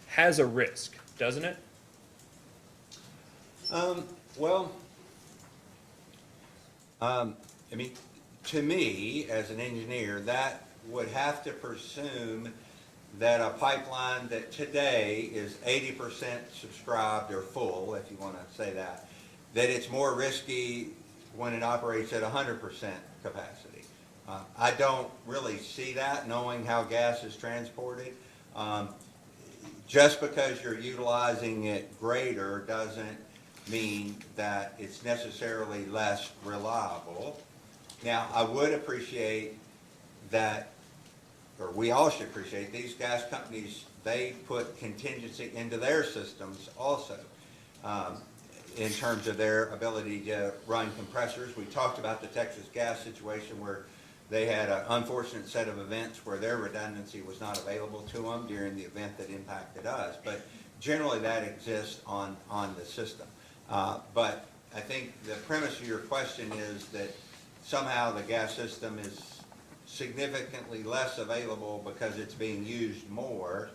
has a risk, doesn't it? Well, I mean, to me, as an engineer, that would have to presume that a pipeline that today is 80% subscribed or full, if you want to say that it's more risky when it operates at 100% capacity. I don't really see that, knowing how gas is transported. Just because you're utilizing it greater doesn't mean that it's necessarily less reliable. Now, I would appreciate that, or we all should appreciate, these gas companies, they put contingency into their systems also, in terms of their ability to run compressors. We talked about the Texas gas situation where they had an unfortunate set of events where their redundancy was not available to them during the event that impacted us. But generally that exists on the system. But I think the premise of your question is that somehow the gas system is significantly less available because it's being used more.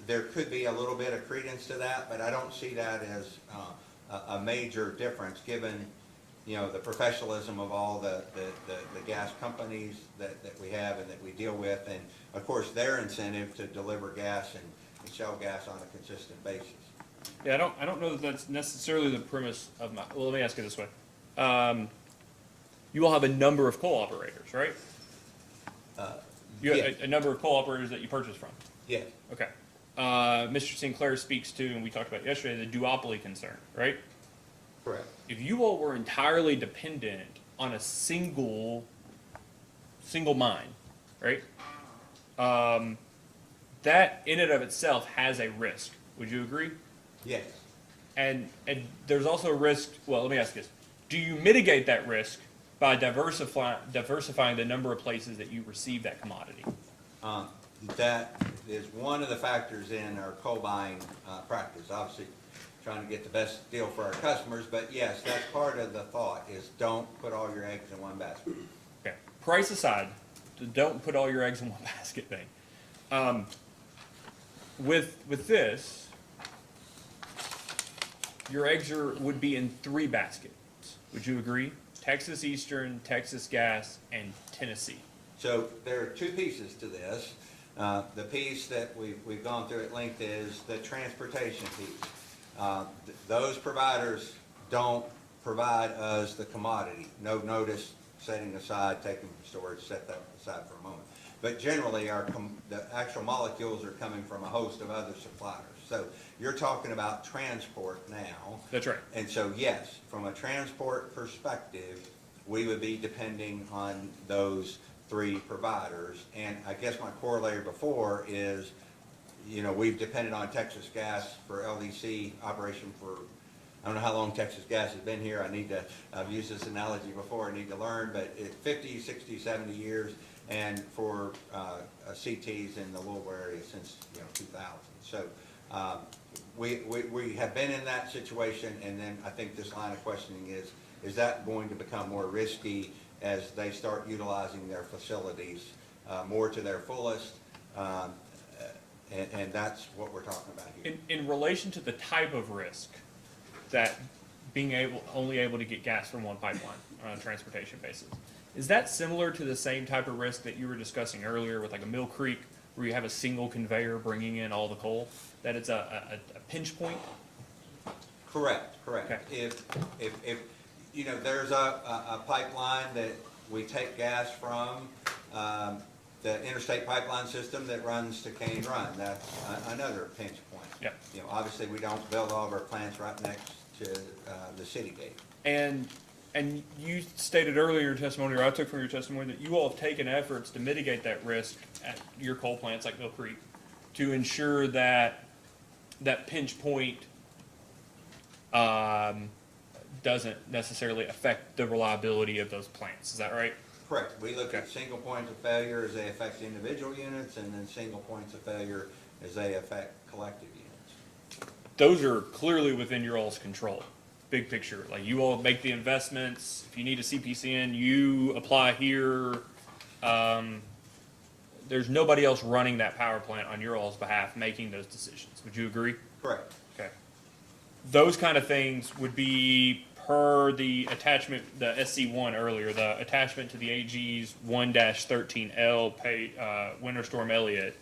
There could be a little bit of credence to that, but I don't see that as a major difference given, you know, the professionalism of all the gas companies that we have and that we deal with, and of course their incentive to deliver gas and sell gas on a consistent basis. Yeah, I don't know that that's necessarily the premise of my, well, let me ask it this way. You all have a number of coal operators, right? You have Yeah. a number of coal operators that you purchase from. Yes. Okay. Mr. Sinclair speaks to, and we talked about yesterday, the duopoly concern, right? Correct. If you all were entirely dependent on a single mine, right? That in and of itself has a risk. Would you agree? Yes. And there's also a risk, well, let me ask this. Do you mitigate that risk by diversifying the number of places that you receive that commodity? That is one of the factors in our coal buying practice. Obviously, trying to get the best deal for our customers, but yes, that's part of the thought, is don't put all your eggs in one basket. Okay. Price aside, don't put all your eggs in one basket thing. With this, your eggs would be in 3 baskets. Would you agree? Texas Eastern, Texas Gas, and Tennessee. So there are 2 pieces to this. The piece that we've gone through at length is the transportation piece. Those providers don't provide us the commodity. No notice, setting aside, taking from storage, set that aside for a moment. But generally, the actual molecules are coming from a host of other suppliers. So you're talking about transport now. That's right. And so, yes, from a transport perspective, we would be depending on those 3 providers. And I guess my corollary before is, you know, we've depended on Texas Gas for LDC operation for, I don't know how long Texas Gas has been here. I've used this analogy before, I need to learn, but 50, 60, 70 years, and for CTs in the Louisville area since, 2000. So we have been in that situation, and then I think this line of questioning is that going to become more risky as they start utilizing their facilities more to their fullest? And that's what we're talking about here. In relation to the type of risk that being only able to get gas from one pipeline on a transportation basis, is that similar to the same type of risk that you were discussing earlier with like a Mill Creek, where you have a single conveyor bringing in all the coal, that it's a pinch point? Correct. Okay. If there's a pipeline that we take gas from, the interstate pipeline system that runs to Cane Run, that's another pinch point. Yeah. Obviously, we don't build all of our plants right next to the city gate. And you stated earlier in your testimony, or I took from your testimony, that you all have taken efforts to mitigate that risk at your coal plants like Mill Creek to ensure that that pinch point doesn't necessarily affect the reliability of those plants. Is that right? Correct. We look at Okay. single points of failure as they affect individual units, and then single points of failure as they affect collective units. Those are clearly within your all's control. Big picture, like you all make the investments. If you need a CPCN, you apply here. there's nobody else running that power plant on your all's behalf making those decisions. Would you agree? Correct. Okay. Those kind of things would be per the attachment, the SC1 earlier, the attachment to the AG's 1-13L Winter Storm Elliott.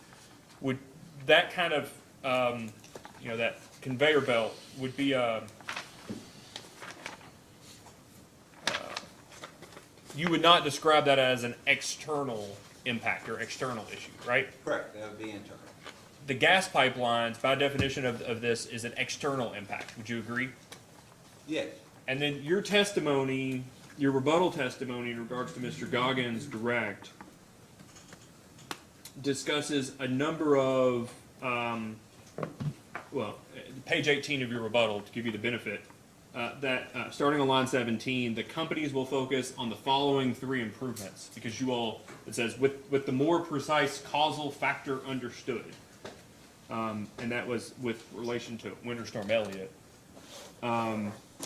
Would that kind of, that conveyor belt would be you would not describe that as an external impact or external issue, right? Correct, that would be internal. The gas pipelines, by definition of this, is an external impact. Would you agree? Yes, And then your testimony, your rebuttal testimony in regards to Mr. Goggins' direct, discusses a number of, page 18 of your rebuttal, to give you the benefit, starting on line 17, the companies will focus on the following 3 improvements, because you all, it says, with the more precise causal factor understood. And that was with relation to Winter Storm Elliott.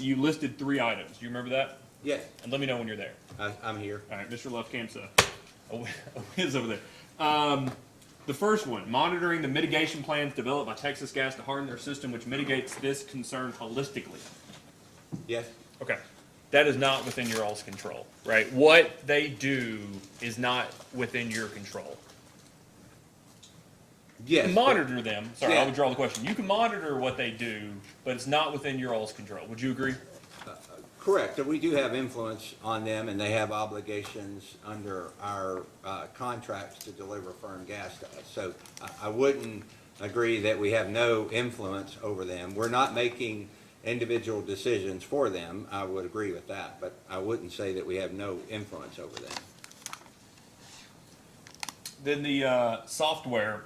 You listed 3 items. Do you remember that? yes, And let me know when you're there. I'm here. All right, Mr. Lovecamp's a whiz over there. The first one, monitoring the mitigation plans developed by Texas Gas to harden their system, which mitigates this concern holistically. Yes, Okay. That is not within your all's control, right? What they do is not within your control. You yes. can monitor them. Sorry, I Yeah. withdraw the question. You can monitor what they do, but it's not within your all's control. Would you agree? Correct, and we do have influence on them, and they have obligations under our contracts to deliver firm gas to us. So I wouldn't agree that we have no influence over them. We're not making individual decisions for them. I would agree with that, but I wouldn't say that we have no influence over them. Then the software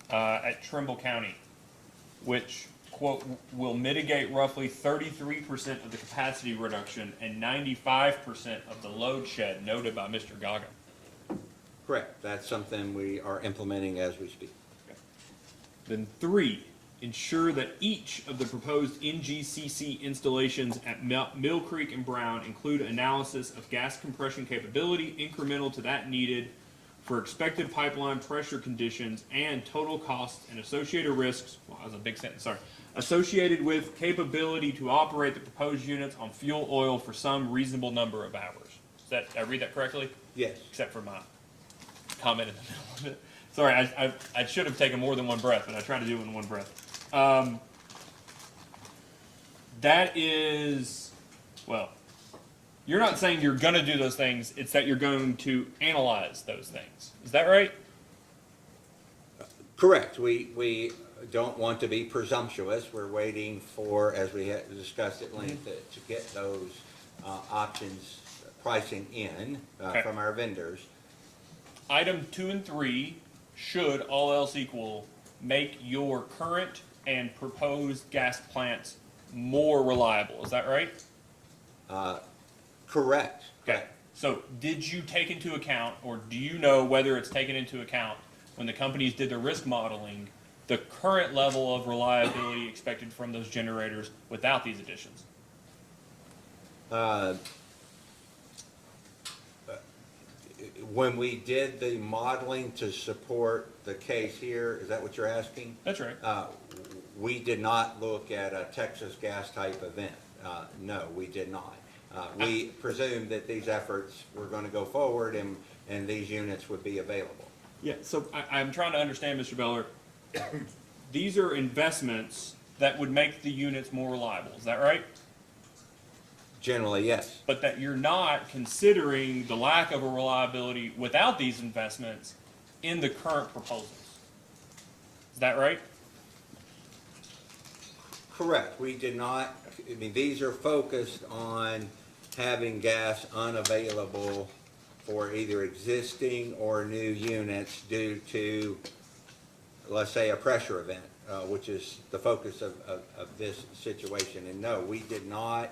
at Trimble County, which, quote, will mitigate roughly 33% of the capacity reduction and 95% of the load shed noted by Mr. Goggin. Correct, that's something we are implementing as we speak. Then 3, ensure that each of the proposed NGCC installations at Mill Creek and Brown include analysis of gas compression capability incremental to that needed for expected pipeline pressure conditions and total costs and associated risks, well, that was a big sentence, sorry, associated with capability to operate the proposed units on fuel oil for some reasonable number of hours. Did I read that correctly? Yes, Except for my comment in the middle of it. Sorry, I should have taken more than one breath, but I tried to do it in one breath. That is, well, you're not saying you're going to do those things, it's that you're going to analyze those things. Is that right? correct. We don't want to be presumptuous. We're waiting for, as we had discussed at length, to get those options pricing in Okay. from our vendors. Item 2 and 3 should, all else equal, make your current and proposed gas plants more reliable. Is that right? Correct. Okay. So did you take into account, or do you know whether it's taken into account when the companies did the risk modeling, the current level of reliability expected from those generators without these additions? When we did the modeling to support the case here, is that what you're asking? That's right. We did not look at a Texas gas type event. No, we did not. We presumed that these efforts were going to go forward and these units would be available. Yeah, so I'm trying to understand, Mr. Beller. These are investments that would make the units more reliable. Is that right? Generally, yes. But that you're not considering the lack of a reliability without these investments in the current proposals. Is that right? Correct. We did not, I mean, these are focused on having gas unavailable for either existing or new units due to, let's say, a pressure event, which is the focus of this situation. And no, we did not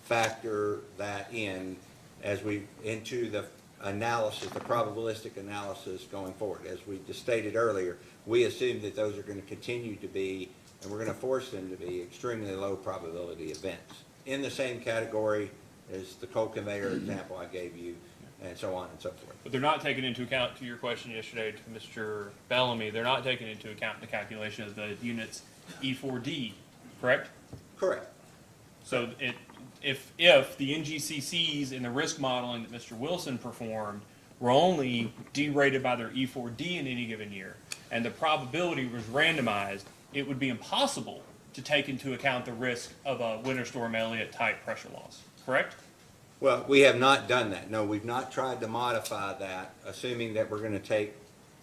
factor that in as we, into the analysis, the probabilistic analysis going forward. As we just stated earlier, we assume that those are going to continue to be, and we're going to force them to be, extremely low probability events. In the same category as the coal conveyor example I gave you, and so on and so forth. But they're not taking into account, to your question yesterday to Mr. Bellamy, they're not taking into account the calculation of the unit's E4D, correct? Correct. So if the NGCCs in the risk modeling that Mr. Wilson performed were only derated by their E4D in any given year, and the probability was randomized, it would be impossible to take into account the risk of a Winter Storm Elliott type pressure loss, correct? Well, we have not done that. No, we've not tried to modify that, assuming that we're going to take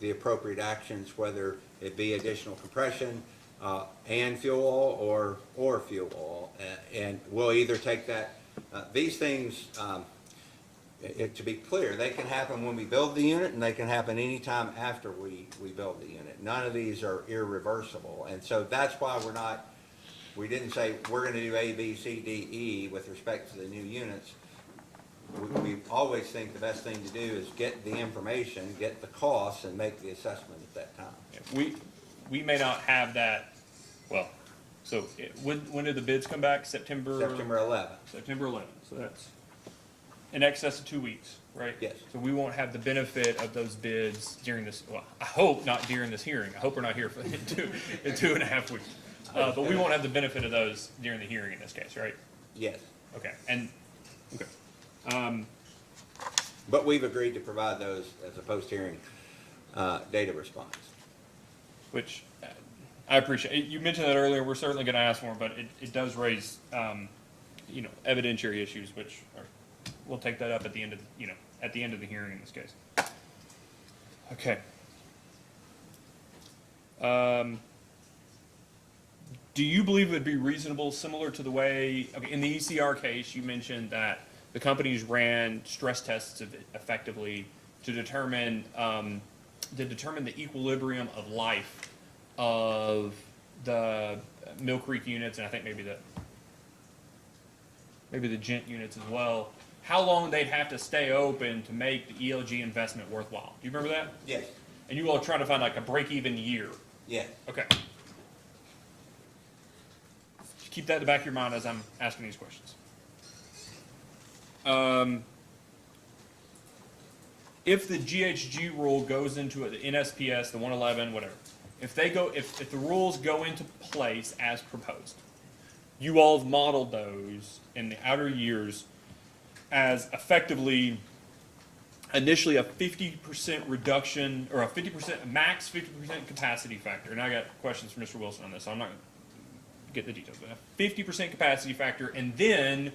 the appropriate actions, whether it be additional compression and fuel oil or fuel oil. And we'll either take that, these things, to be clear, they can happen when we build the unit and they can happen anytime after we build the unit. None of these are irreversible. And so that's why we didn't say we're going to do A, B, C, D, E with respect to the new units. We always think the best thing to do is get the information, get the costs, and make the assessment at that time. We may not have that, well, so when did the bids come back? September 11th. September 11th, so that's in excess of 2 weeks, right? Yes. So we won't have the benefit of those bids during this, well, I hope not during this hearing. I hope we're not here for in 2.5 weeks. But we won't have the benefit of those during the hearing in this case, right? Yes. Okay, okay. But we've agreed to provide those as a post-hearing data response. Which I appreciate. You mentioned that earlier. We're certainly going to ask for, but it does raise, evidentiary issues, which we'll take that up at the end of the hearing in this case. Okay. Do you believe it would be reasonable, similar to the way, okay, in the ECR case, you mentioned that the companies ran stress tests of it effectively to determine the equilibrium of life of the Mill Creek units, and I think maybe the Gent units as well. How long they'd have to stay open to make the ELG investment worthwhile? Do you remember that? Yes. And you all try to find like a break-even year. Yes. Okay. Keep that in the back of your mind as I'm asking these questions. If the GHG rule goes into the NSPS, the 111, whatever, if the rules go into place as proposed, you all have modeled those in the outer years as effectively initially a 50% reduction or a 50% max 50% capacity factor. And I got questions from Mr. Wilson on this, so I'm not going to get the details. But a 50% capacity factor, and then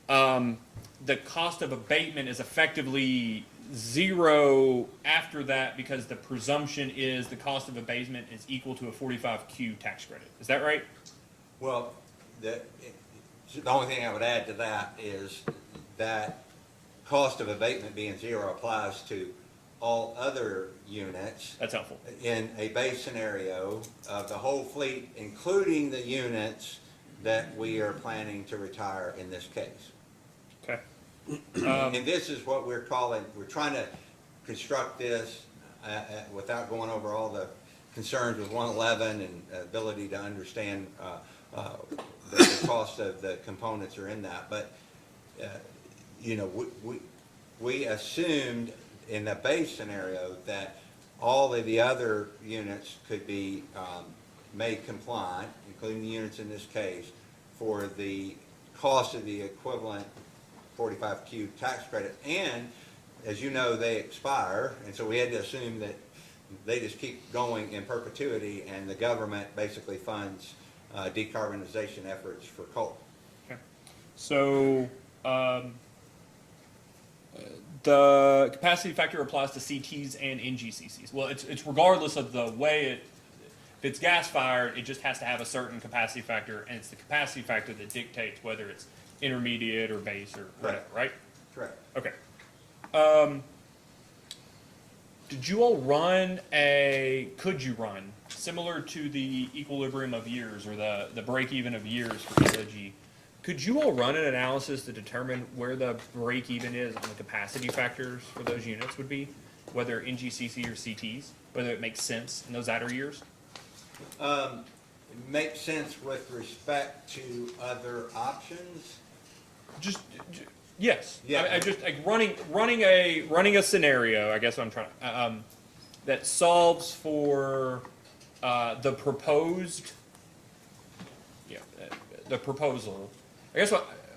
the cost of abatement is effectively zero after that, because the presumption is the cost of abatement is equal to a 45Q tax credit. Is that right? Well, the only thing I would add to that is that cost of abatement being zero applies to all other units. That's helpful. In a base scenario of the whole fleet, including the units that we are planning to retire in this case. Okay. And this is what we're trying to construct this without going over all the concerns with 111 and ability to understand the cost of the components are in that. But, we assumed in the base scenario that all of the other units could be made compliant, including the units in this case, for the cost of the equivalent 45Q tax credit. And as you know, they expire, and so we had to assume that they just keep going in perpetuity, and the government basically funds decarbonization efforts for coal. Okay. So the capacity factor applies to CTs and NGCCs. Well, it's regardless of the way if it's gas fired, it just has to have a certain capacity factor, and it's the capacity factor that dictates whether it's intermediate or base or whatever, right? Correct. Okay. Could you run, similar to the equilibrium of years or the break-even of years for ELG, could you all run an analysis to determine where the break-even is on the capacity factors for those units would be, whether NGCC or CTs, whether it makes sense in those outer years? Makes sense with respect to other options? Just Yes. Yeah. I just like running a scenario. I guess what I'm trying that solves for the proposed. Yeah, the proposal. I guess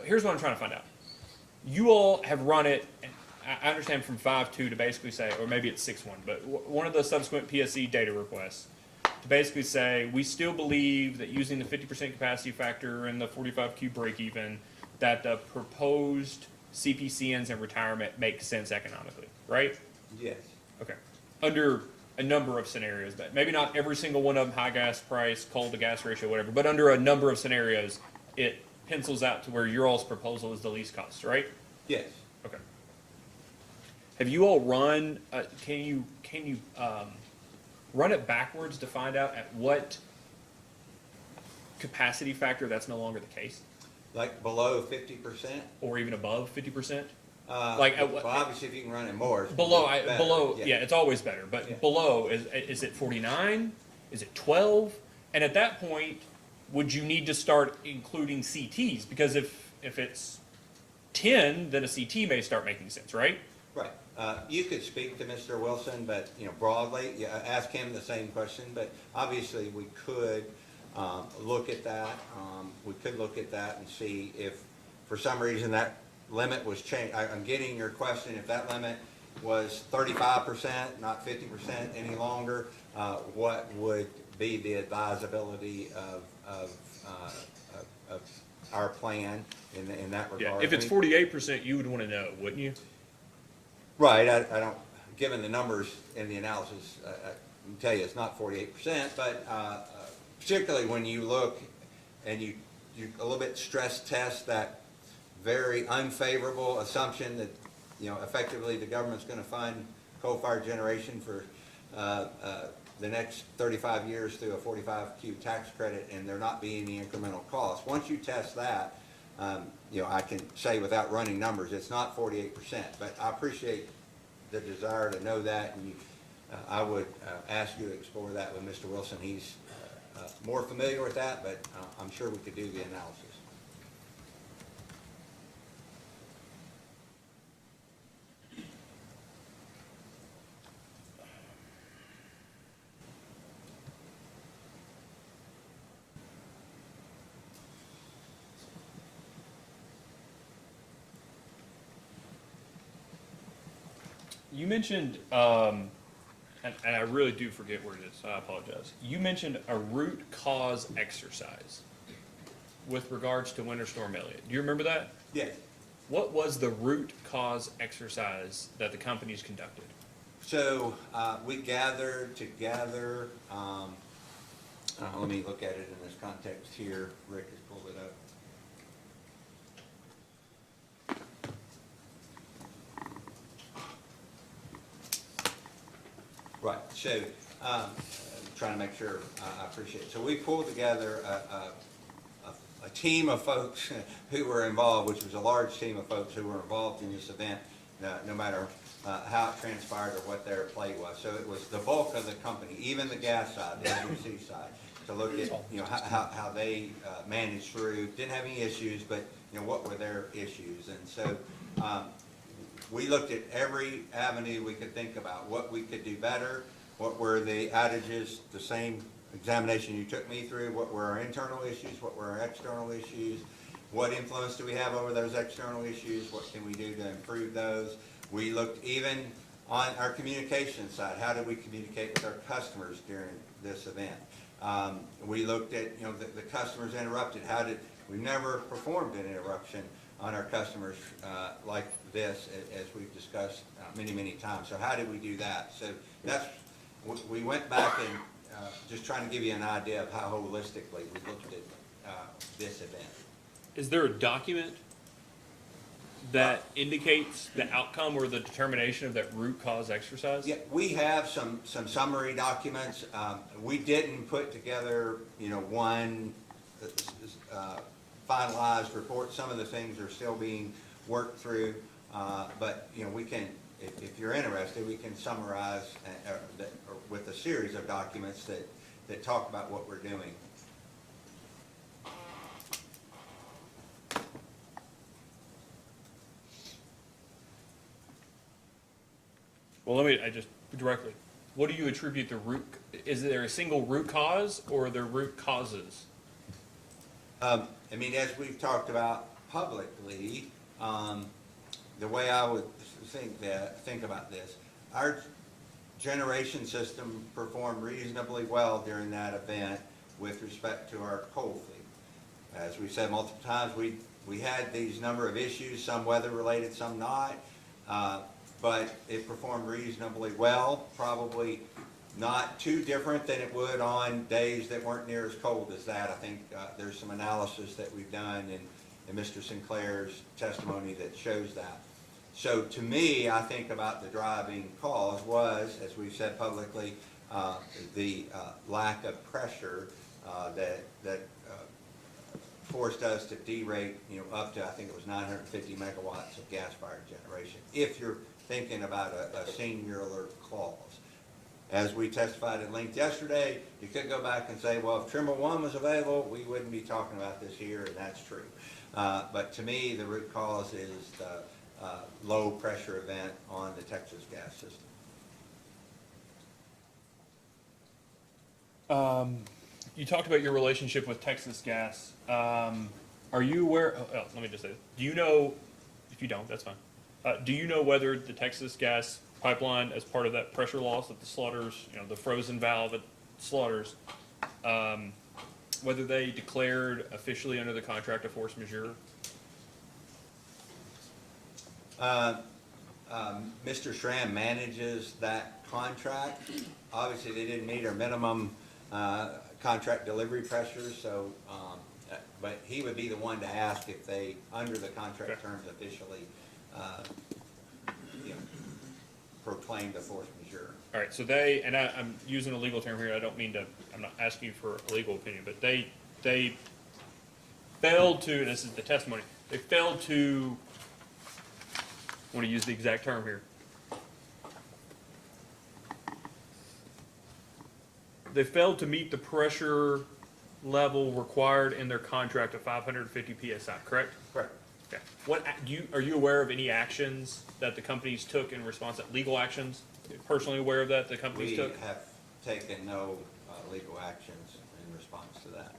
here's what I'm trying to find out. You all have run it. And I understand from 5.2 to basically say, or maybe it's 6.1, but one of the subsequent PSE data requests to basically say we still believe that using the 50% capacity factor and the 45Q break even, that the proposed CPCNs and retirement makes sense economically, right? Yes. Okay. Under a number of scenarios, but maybe not every single one of them, high gas price, coal to gas ratio, whatever, but under a number of scenarios, it pencils out to where your all's proposal is the least cost, right? Yes. Okay. Have you all run, can you run it backwards to find out at what capacity factor that's no longer the case? Like below 50%? Or even above 50%? Well, Like at what, obviously, if you can run it more, it's below, better. below, yeah, it's always better, but Yeah. below, is it 49? Is it 12? And at that point, would you need to start including CTs? Because if it's 10, then a CT may start making sense, right? Right. You could speak to Mr. Wilson, but, broadly, yeah, ask him the same question, but obviously, we could look at that. We could look at that and see if, for some reason, that limit was changed. I'm getting your question, if that limit was 35%, not 50% any longer, what would be the advisability of our plan in that Yeah, regard? if it's 48%, you would want to know, wouldn't you? Right, I don't, given the numbers in the analysis, I can tell you it's not 48%, but particularly when you look and you a little bit stress test that very unfavorable assumption that, effectively the government's going to fund coal-fired generation for the next 35 years through a 45Q tax credit, and there not be any incremental costs. Once you test that, I can say without running numbers, it's not 48%, but I appreciate the desire to know that, and I would ask you to explore that with Mr. Wilson. He's more familiar with that, but I'm sure we could do the analysis. You mentioned, and I really do forget where it is, so I apologize. You mentioned a root cause exercise with regards to Winter Storm Elliott. Do you remember that? Yes. What was the root cause exercise that the companies conducted? So we gathered together, let me look at it in this context here. Rick has pulled it up. Right, so trying to make sure I appreciate it. So we pulled together a team of folks who were involved, which was a large team of folks who were involved in this event, no matter how it transpired or what their play was. So it was the bulk of the company, even the gas side, the LDC side, to look at how they managed through. Didn't have any issues, but what were their issues? And so we looked at every avenue we could think about, what we could do better, what were the outages, the same examination you took me through, what were our internal issues, what were our external issues, what influence do we have over those external issues, what can we do to improve those. We looked even on our communication side, how did we communicate with our customers during this event. We looked at, the customers interrupted, we've never performed an interruption on our customers like this, as we've discussed many times. So how did we do that? So we went back and just trying to give you an idea of how holistically we looked at this event. Is there a document that indicates the outcome or the determination of that root cause exercise? Yeah, we have some summary documents. We didn't put together, one finalized report. Some of the things are still being worked through, but we can, if you're interested, we can summarize with a series of documents that talk about what we're doing. Well, I just directly, what do you attribute the root, is there a single root cause or are there root causes? I mean, as we've talked about publicly, the way I would think about this, our generation system performed reasonably well during that event with respect to our coal fleet. As we've said multiple times, we had these number of issues, some weather related, some not, but it performed reasonably well, probably not too different than it would on days that weren't near as cold as that. I think there's some analysis that we've done in Mr. Sinclair's testimony that shows that. So to me, I think about the driving cause was, as we've said publicly, the lack of pressure that forced us to derate, up to, I think it was 950 megawatts of gas-fired generation, if you're thinking about a singular clause. As we testified at length yesterday, you could go back and say, well, if Trimble 1 was available, we wouldn't be talking about this here, and that's true. But to me, the root cause is the low pressure event on the Texas gas system. You talked about your relationship with Texas Gas. Are you aware, let me just say this. Do you know, if you don't, that's fine. Do you know whether the Texas Gas pipeline, as part of that pressure loss at the slaughters, the frozen valve at slaughters, whether they declared officially under the contract of force majeure? Mr. Schramm manages that contract. Obviously, they didn't meet our minimum contract delivery pressures, so, but he would be the one to ask if they, under the contract terms, officially, proclaimed the force majeure. All right, so and I'm using a legal term here, I'm not asking you for a legal opinion, but they failed to, and this is the testimony, they failed to, I want to use the exact term here. They failed to meet the pressure level required in their contract of 550 PSI, correct? Correct. Okay. Are you aware of any actions that the companies took in response, legal actions? Personally aware of that the companies took? We have taken no legal actions in response to that.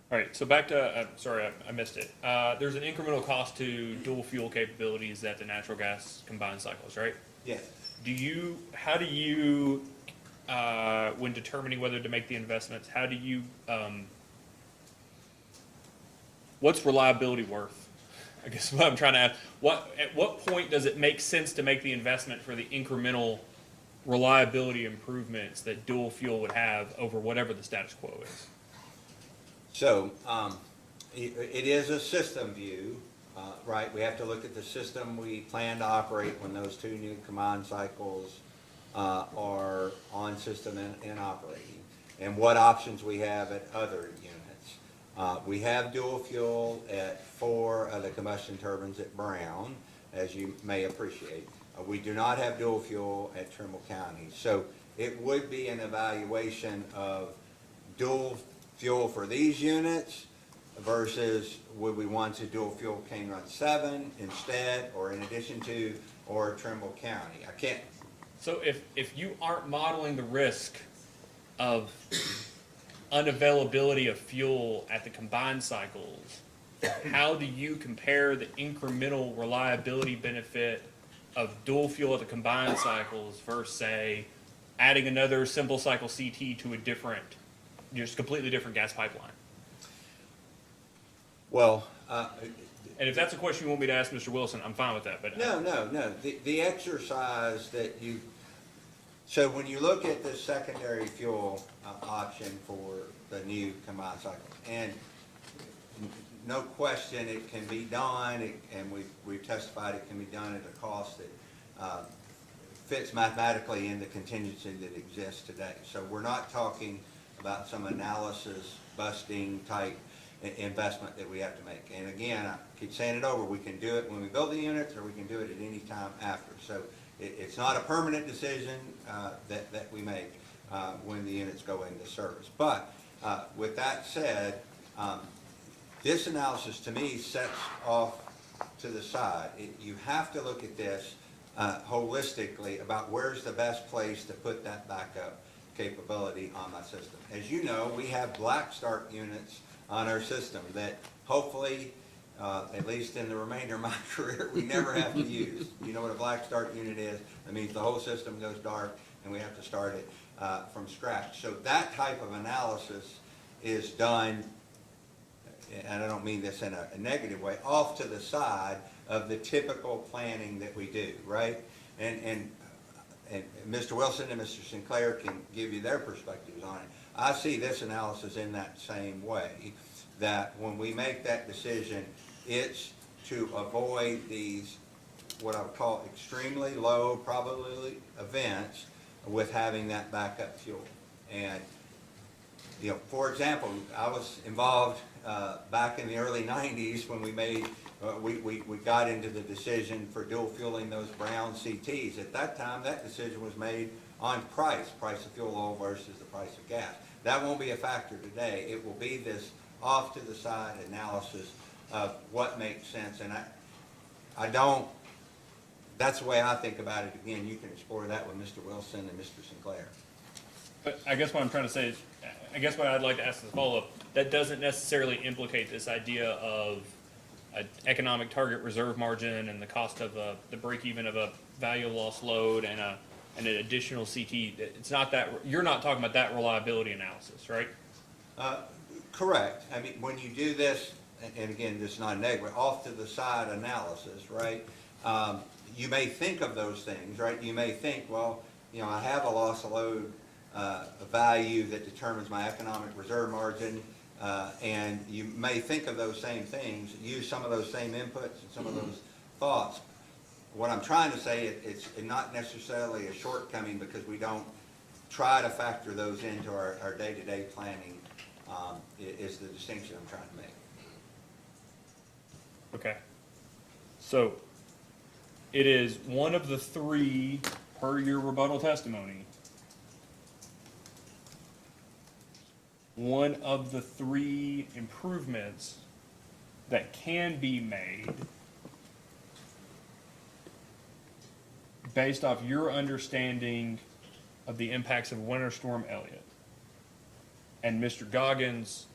All right, so back to, sorry, I missed it. There's an incremental cost to dual fuel capabilities at the natural gas combined cycles, right? Yes. How do you, when determining whether to make the investments, how do you, what's reliability worth? I guess what I'm trying to ask, at what point does it make sense to make the investment for the incremental reliability improvements that dual fuel would have over whatever the status quo is? So, it is a system view, right? We have to look at the system we plan to operate when those two new combined cycles are on system and operating, and what options we have at other units. We have dual fuel at 4 of the combustion turbines at Brown, as you may appreciate. We do not have dual fuel at Trimble County. So it would be an evaluation of dual fuel for these units versus would we want to dual fuel Cane Run 7 instead or in addition to, or Trimble County. I can't. So if you aren't modeling the risk of unavailability of fuel at the combined cycles, how do you compare the incremental reliability benefit of dual fuel at the combined cycles versus, say, adding another simple cycle CT to a different, just completely different gas pipeline? Well, and if that's a question you want me to ask Mr. Wilson, I'm fine with that. But no. The exercise that you, so when you look at the secondary fuel option for the new combined cycle, and no question it can be done, and we've testified it can be done at a cost that fits mathematically in the contingency that exists today. So we're not talking about some analysis busting type investment that we have to make. And again, I keep saying it over, we can do it when we build the units or we can do it at any time after. So it's not a permanent decision that we make when the units go into service. But with that said, this analysis to me sets off to the side. You have to look at this holistically about where's the best place to put that backup capability on my system. As you know, we have black start units on our system that hopefully, at least in the remainder of my career, we never have to use. You know what a black start unit is? That means the whole system goes dark and we have to start it from scratch. So that type of analysis is done, and I don't mean this in a negative way, off to the side of the typical planning that we do, right? And Mr. Wilson and Mr. Sinclair can give you their perspectives on it. I see this analysis in that same way, that when we make that decision, it's to avoid these, what I would call extremely low probability events with having that backup fuel. And, you know, for example, I was involved back in the early 90s when we made, we got into the decision for dual fueling those brown CTs. At that time, that decision was made on price of fuel oil versus the price of gas. That won't be a factor today. It will be this off to the side analysis of what makes sense. And I don't, that's the way I think about it. Again, you can explore that with Mr. Wilson and Mr. Sinclair. But I guess what I'm trying to say is, I guess what I'd like to ask as a follow-up, that doesn't necessarily implicate this idea of an economic target reserve margin and the cost of the break-even of a value loss load and an additional CT. It's not that, you're not talking about that reliability analysis, right? Correct. I mean, when you do this, and again, this is not negative, off to the side analysis, right? You may think of those things, right? You may think, well, you know, I have a loss of load value that determines my economic reserve margin, and you may think of those same things, use some of those same inputs and some of those thoughts. What I'm trying to say, it's not necessarily a shortcoming because we don't try to factor those into our day-to-day planning, is the distinction I'm trying to make. Okay. So, it is one of the three, per your rebuttal testimony, one of the three improvements that can be made based off your understanding of the impacts of Winter Storm Elliott and Mr. Goggins'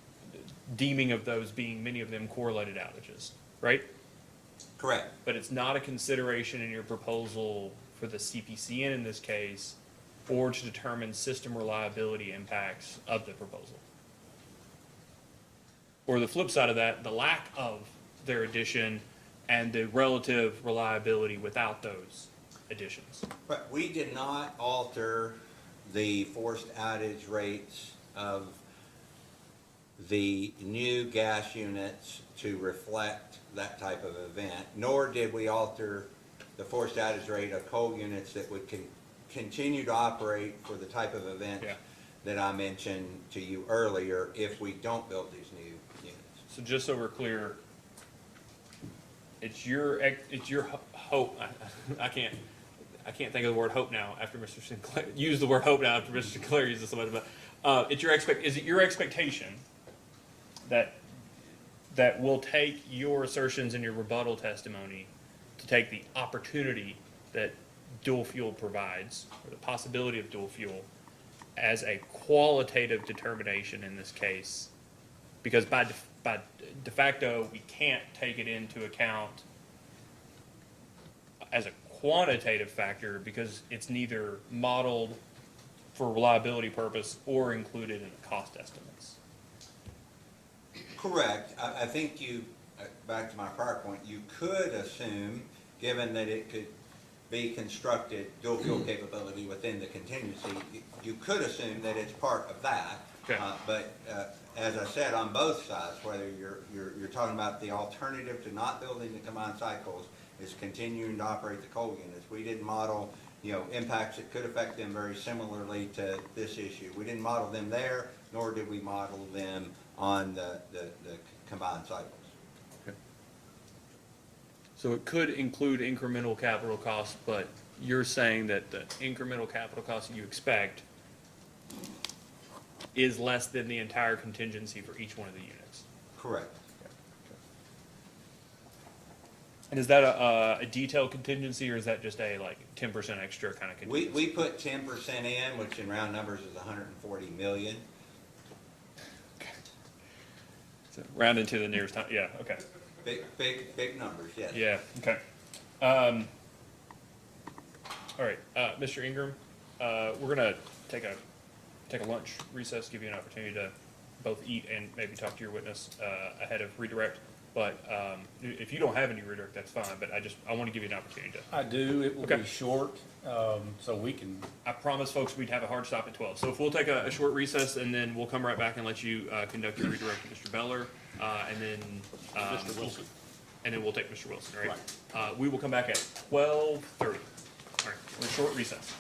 deeming of those being many of them correlated outages, right? Correct. But it's not a consideration in your proposal for the CPCN in this case, or to determine system reliability impacts of the proposal. Or the flip side of that, the lack of their addition and the relative reliability without those additions. But we did not alter the forced outage rates of the new gas units to reflect that type of event, nor did we alter the forced outage rate of coal units that would continue to operate for the type of event that I mentioned to you earlier if we don't build these new units. So just so we're clear, it's your hope. I can't think of the word hope now after Mr. Sinclair. Use the word hope now after Mr. Sinclair uses so much. But is it your expectation that we'll take your assertions in your rebuttal testimony to take the opportunity that dual fuel provides, or the possibility of dual fuel, as a qualitative determination in this case? Because by de facto, we can't take it into account as a quantitative factor because it's neither modeled for reliability purpose or included in the cost estimates. Correct. I think you, back to my prior point, you could assume, given that it could be constructed dual fuel capability within the contingency, you could assume that it's part of that. Okay. But as I said, on both sides, whether you're talking about the alternative to not building the combined cycles is continuing to operate the coal units. We didn't model, you know, impacts that could affect them very similarly to this issue. We didn't model them there, nor did we model them on the combined cycles. Okay. So it could include incremental capital costs, but you're saying that the incremental capital cost you expect is less than the entire contingency for each one of the units. Correct. And is that a detailed contingency, or is that just a like 10% extra kind of contingency? We put 10% in, which in round numbers is 140 million. So round into the nearest time. Yeah. Okay. Big numbers, yes. Yeah. Okay. All right, Mr. Ingram, we're gonna take a lunch recess, give you an opportunity to both eat and maybe talk to your witness ahead of redirect. But if you don't have any redirect, that's fine. But I want to give you an opportunity to. I do. It will Okay. be short, so we can. I promised folks we'd have a hard stop at 12. So if we'll take a short recess and then we'll come right back and let you conduct your redirect to Mr. Beller, and then Mr. Wilson. and then we'll take Mr. Wilson. All right. We will come back at 12:30. All right. We're in short recess.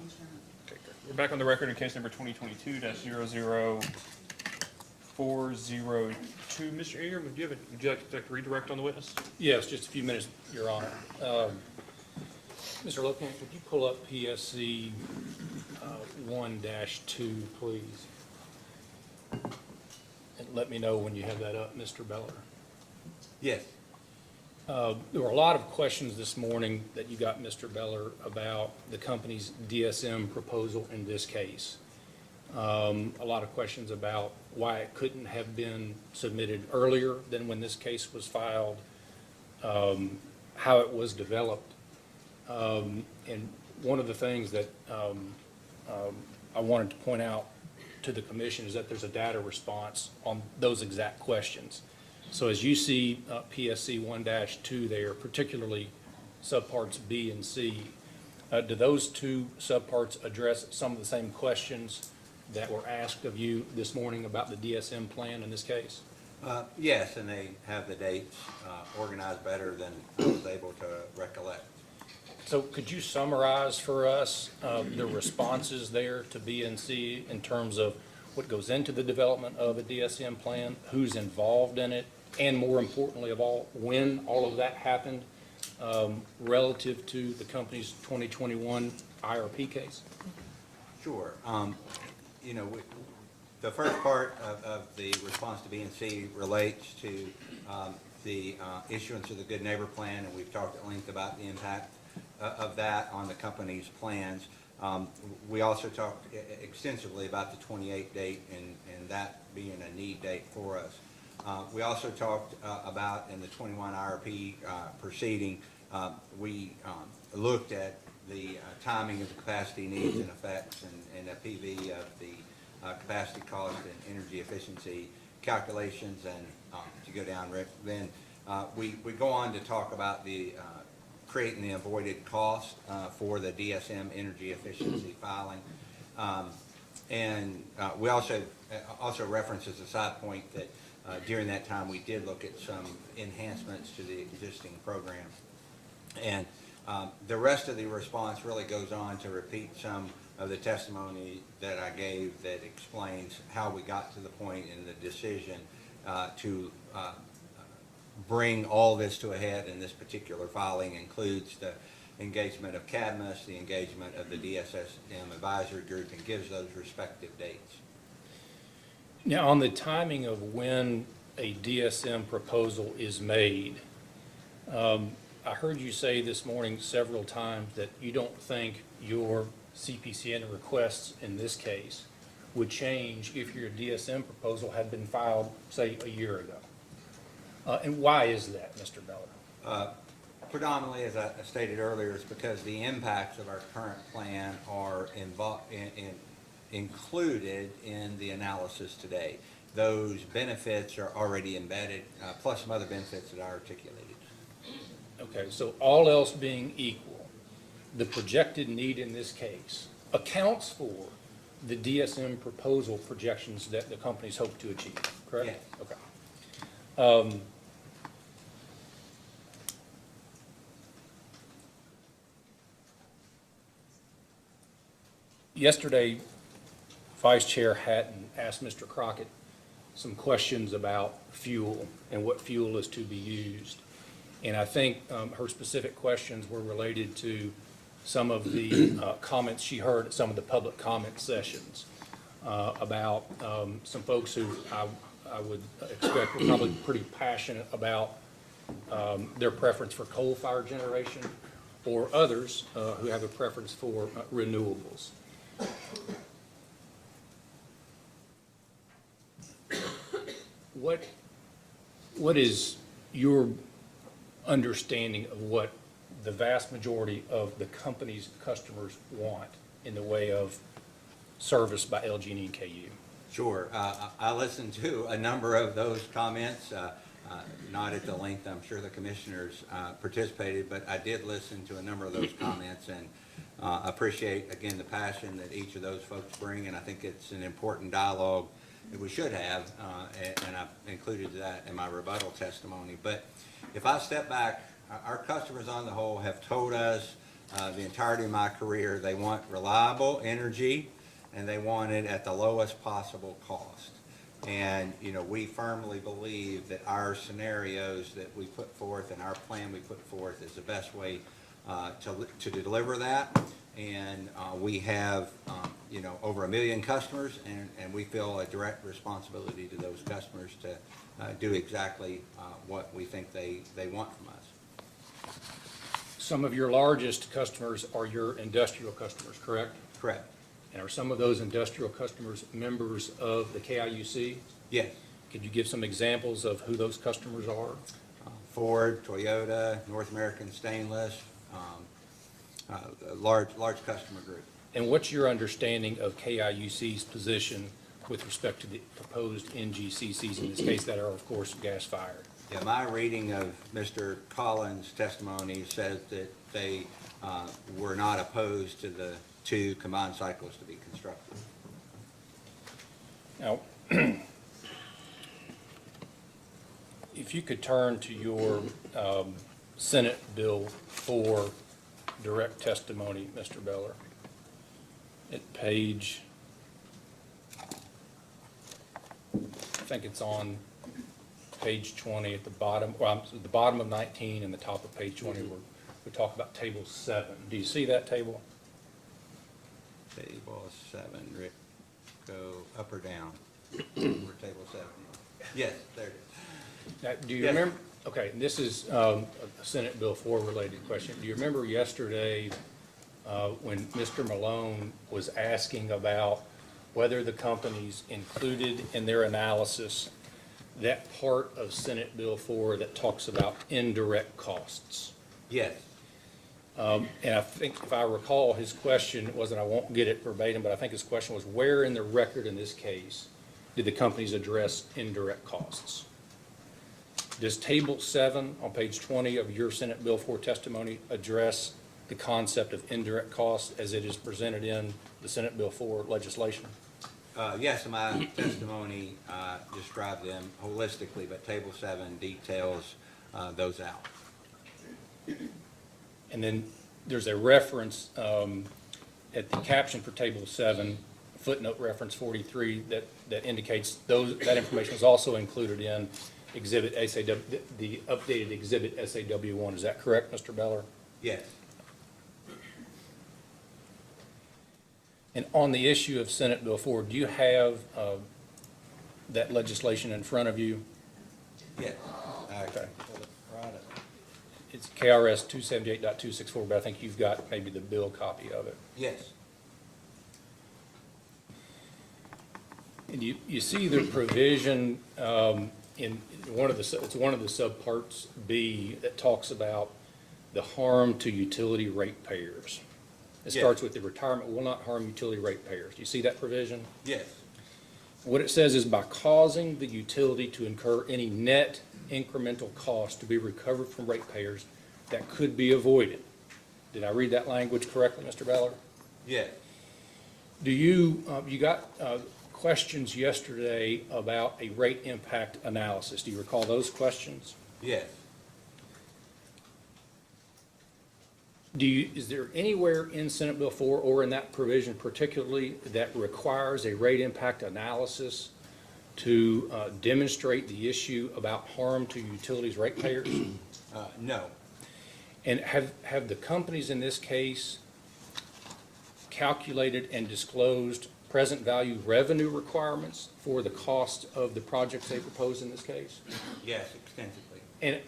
Chairman. Okay, great. We're back on the record in case number 2022-00402. Mr. Ingram, would you like to redirect on the witness? Yes, just a few minutes, Your Honor. Mr. Lopez, would you pull up PSC 1-2, please? And let me know when you have that up, Mr. Beller. Yes. There were a lot of questions this morning that you got, Mr. Beller, about the company's DSM proposal in this case. A lot of questions about why it couldn't have been submitted earlier than when this case was filed, how it was developed. And one of the things that I wanted to point out to the commission is that there's a data response on those exact questions. So as you see PSC 1-2 there, particularly subparts B and C, do those two subparts address some of the same questions that were asked of you this morning about the DSM plan in this case? Yes, and they have the dates organized better than I was able to recollect. So could you summarize for us the responses there to B and C in terms of what goes into the development of a DSM plan, who's involved in it, and more importantly of all, when all of that happened relative to the company's 2021 IRP case? Sure. You know, the first part of the response to B and C relates to the issuance of the Good Neighbor Plan, and we've talked at length about the impact of that on the company's plans. We also talked extensively about the 28 date and that being a need date for us. We also talked about in the 21 IRP proceeding, we looked at the timing of the capacity needs and effects and a PV of the capacity cost and energy efficiency calculations. And to go down, Rick, then we go on to talk about the creating the avoided cost for the DSM energy efficiency filing. And we also reference as a side point that during that time we did look at some enhancements to the existing program. And the rest of the response really goes on to repeat some of the testimony that I gave that explains how we got to the point in the decision to bring all this to a head, and this particular filing includes the engagement of CADMAS, the engagement of the DSSM advisory group, and gives those respective dates. Now, on the timing of when a DSM proposal is made, I heard you say this morning several times that you don't think your CPCN requests in this case would change if your DSM proposal had been filed, say, a year ago. And why is that, Mr. Beller? Predominantly, as I stated earlier, it's because the impacts of our current plan are included in the analysis today. Those benefits are already embedded, plus some other benefits that I articulated. Okay, so all else being equal, the projected need in this case accounts for the DSM proposal projections that the companies hope to achieve, correct? Yes. Okay. Yesterday, Vice Chair Hatton asked Mr. Crockett some questions about fuel and what fuel is to be used. And I think her specific questions were related to some of the comments she heard at some of the public comment sessions about some folks who I would expect were probably pretty passionate about their preference for coal-fired generation, or others who have a preference for renewables. What is your understanding of what the vast majority of the company's customers want in the way of service by LG&E and KU? Sure. I listened to a number of those comments, not at the length I'm sure the commissioners participated, but I did listen to a number of those comments and appreciate, again, the passion that each of those folks bring, and I think it's an important dialogue that we should have, and I've included that in my rebuttal testimony. But if I step back, our customers on the whole have told us the entirety of my career. They want reliable energy, and they want it at the lowest possible cost. And, you know, we firmly believe that our scenarios that we put forth and our plan we put forth is the best way to deliver that. And we have, you know, over 1 million customers, and we feel a direct responsibility to those customers to do exactly what we think they want from us. Some of your largest customers are your industrial customers, correct? Correct. And are some of those industrial customers members of the KIUC? Yes. Could you give some examples of who those customers are? Ford, Toyota, North American Stainless, a large customer group. And what's your understanding of KIUC's position with respect to the proposed NGCCs in this case that are, of course, gas-fired? Yeah, my reading of Mr. Collins' testimony says that they were not opposed to the 2 combined cycles to be constructed. Now, if you could turn to your Senate Bill 4 direct testimony, Mr. Beller, at page, I think it's on page 20 at the bottom, well, the bottom of 19 and the top of page 20, where we talk about table 7. Do you see that table? Table 7, Rick, go up or down? Where table 7? Yes, there it is. Now, do you Yes. remember, okay, this is a Senate Bill 4 related question. Do you remember yesterday when Mr. Malone was asking about whether the companies included in their analysis that part of Senate Bill 4 that talks about indirect costs? Yes. And I think, if I recall, his question wasn't, I won't get it verbatim, but I think his question was, where in the record in this case did the companies address indirect costs? Does table 7 on page 20 of your Senate Bill 4 testimony address the concept of indirect costs as it is presented in the Senate Bill 4 legislation? Yes, my testimony described them holistically, but table 7 details those out. And then there's a reference at the caption for table 7, footnote reference 43, that indicates that information is also included in exhibit SAW, the updated exhibit SAW1. Is that correct, Mr. Beller? Yes. And on the issue of Senate Bill 4, do you have that legislation in front of you? Yes. Okay. Right up. It's KRS 278.264, but I think you've got maybe the bill copy of it. Yes. And you see the provision in one of the, it's one of the subparts B that talks about the harm to utility ratepayers. It Yes. starts with the retirement will not harm utility ratepayers. Do you see that provision? Yes. What it says is by causing the utility to incur any net incremental cost to be recovered from ratepayers that could be avoided. Did I read that language correctly, Mr. Beller? Yes. Do you, you got questions yesterday about a rate impact analysis. Do you recall those questions? Yes. Is there anywhere in Senate Bill 4 or in that provision particularly that requires a rate impact analysis to demonstrate the issue about harm to utilities ratepayers? No. And have the companies in this case calculated and disclosed present value revenue requirements for the cost of the projects they propose in this case? Yes, extensively. And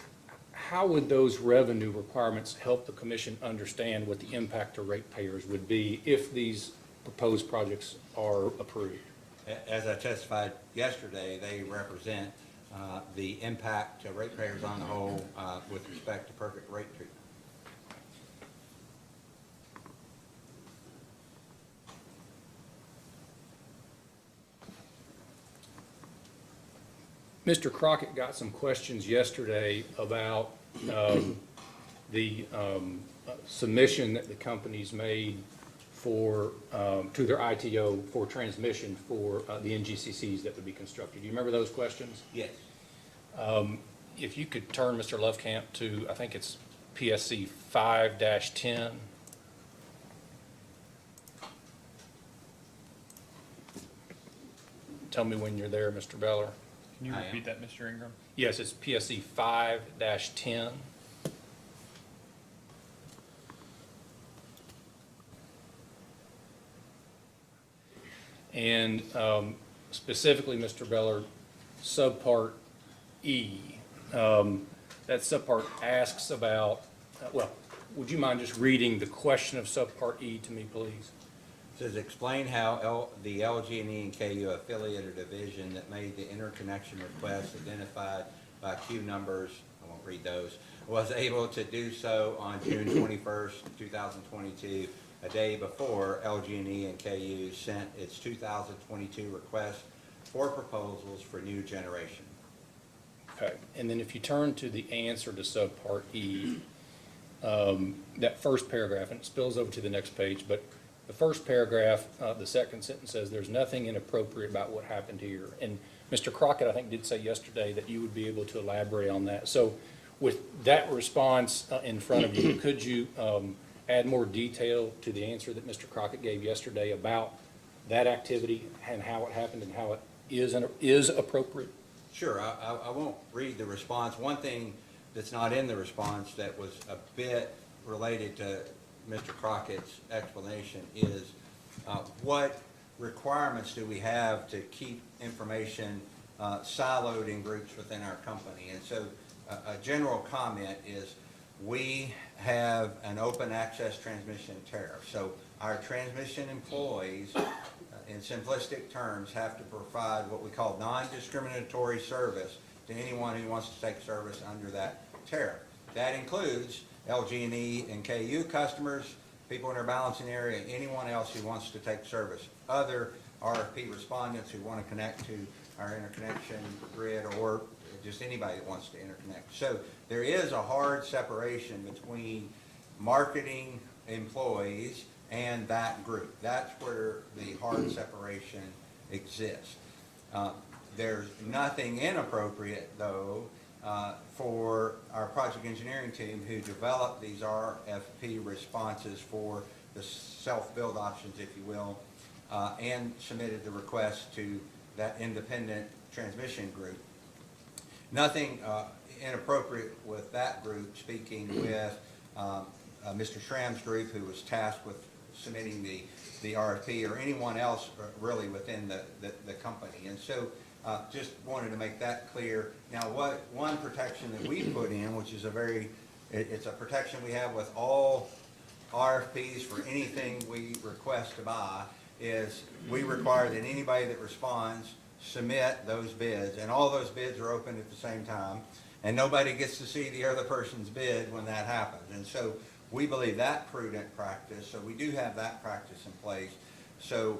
how would those revenue requirements help the commission understand what the impact to ratepayers would be if these proposed projects are approved? As I testified yesterday, they represent the impact to ratepayers on the whole with respect to perfect rate treatment. Mr. Crockett got some questions yesterday about the submission that the companies made for, to their ITO for transmission for the NGCCs that would be constructed. Do you remember those questions? Yes. If you could turn, Mr. Lovekamp, to, I think it's PSC 5-10. tell me when you're there, Mr. Beller. Can you I am. repeat that, Mr. Ingram? Yes, it's PSC 5-10. And specifically, Mr. Beller, subpart E. That subpart asks about, well, would you mind just reading the question of subpart E to me, please? Says, explain how the LG&E and KU affiliate or division that made the interconnection request identified by Q numbers, I won't read those, was able to do so on June 21st, 2022, a day before LG&E and KU sent its 2022 request for proposals for new generation. Okay, and then if you turn to the answer to subpart E, that first paragraph, and it spills over to the next page, but the first paragraph, the second sentence says, there's nothing inappropriate about what happened here. And Mr. Crockett, I think, did say yesterday that you would be able to elaborate on that. So with that response in front of you, could you add more detail to the answer that Mr. Crockett gave yesterday about that activity and how it happened and how it is appropriate? Sure, I won't read the response. One thing that's not in the response that was a bit related to Mr. Crockett's explanation is what requirements do we have to keep information siloed in groups within our company? And so a general comment is we have an open access transmission tariff. So our transmission employees, in simplistic terms, have to provide what we call non-discriminatory service to anyone who wants to take service under that tariff. That includes LG&E and KU customers, people in our balancing area, anyone else who wants to take service. Other RFP respondents who want to connect to our interconnection grid, or just anybody that wants to interconnect. So there is a hard separation between marketing employees and that group. That's where the hard separation exists. There's nothing inappropriate, though, for our project engineering team who developed these RFP responses for the self-build options, if you will, and submitted the request to that independent transmission group. Nothing inappropriate with that group, speaking with Mr. Schramm's group, who was tasked with submitting the RFP, or anyone else really within the company. And so just wanted to make that clear. Now, one protection that we put in, which is it's a protection we have with all RFPs for anything we request to buy, is we require that anybody that responds submit those bids, and all those bids are open at the same time, and nobody gets to see the other person's bid when that happens. And so we believe that prudent practice, so we do have that practice in place. So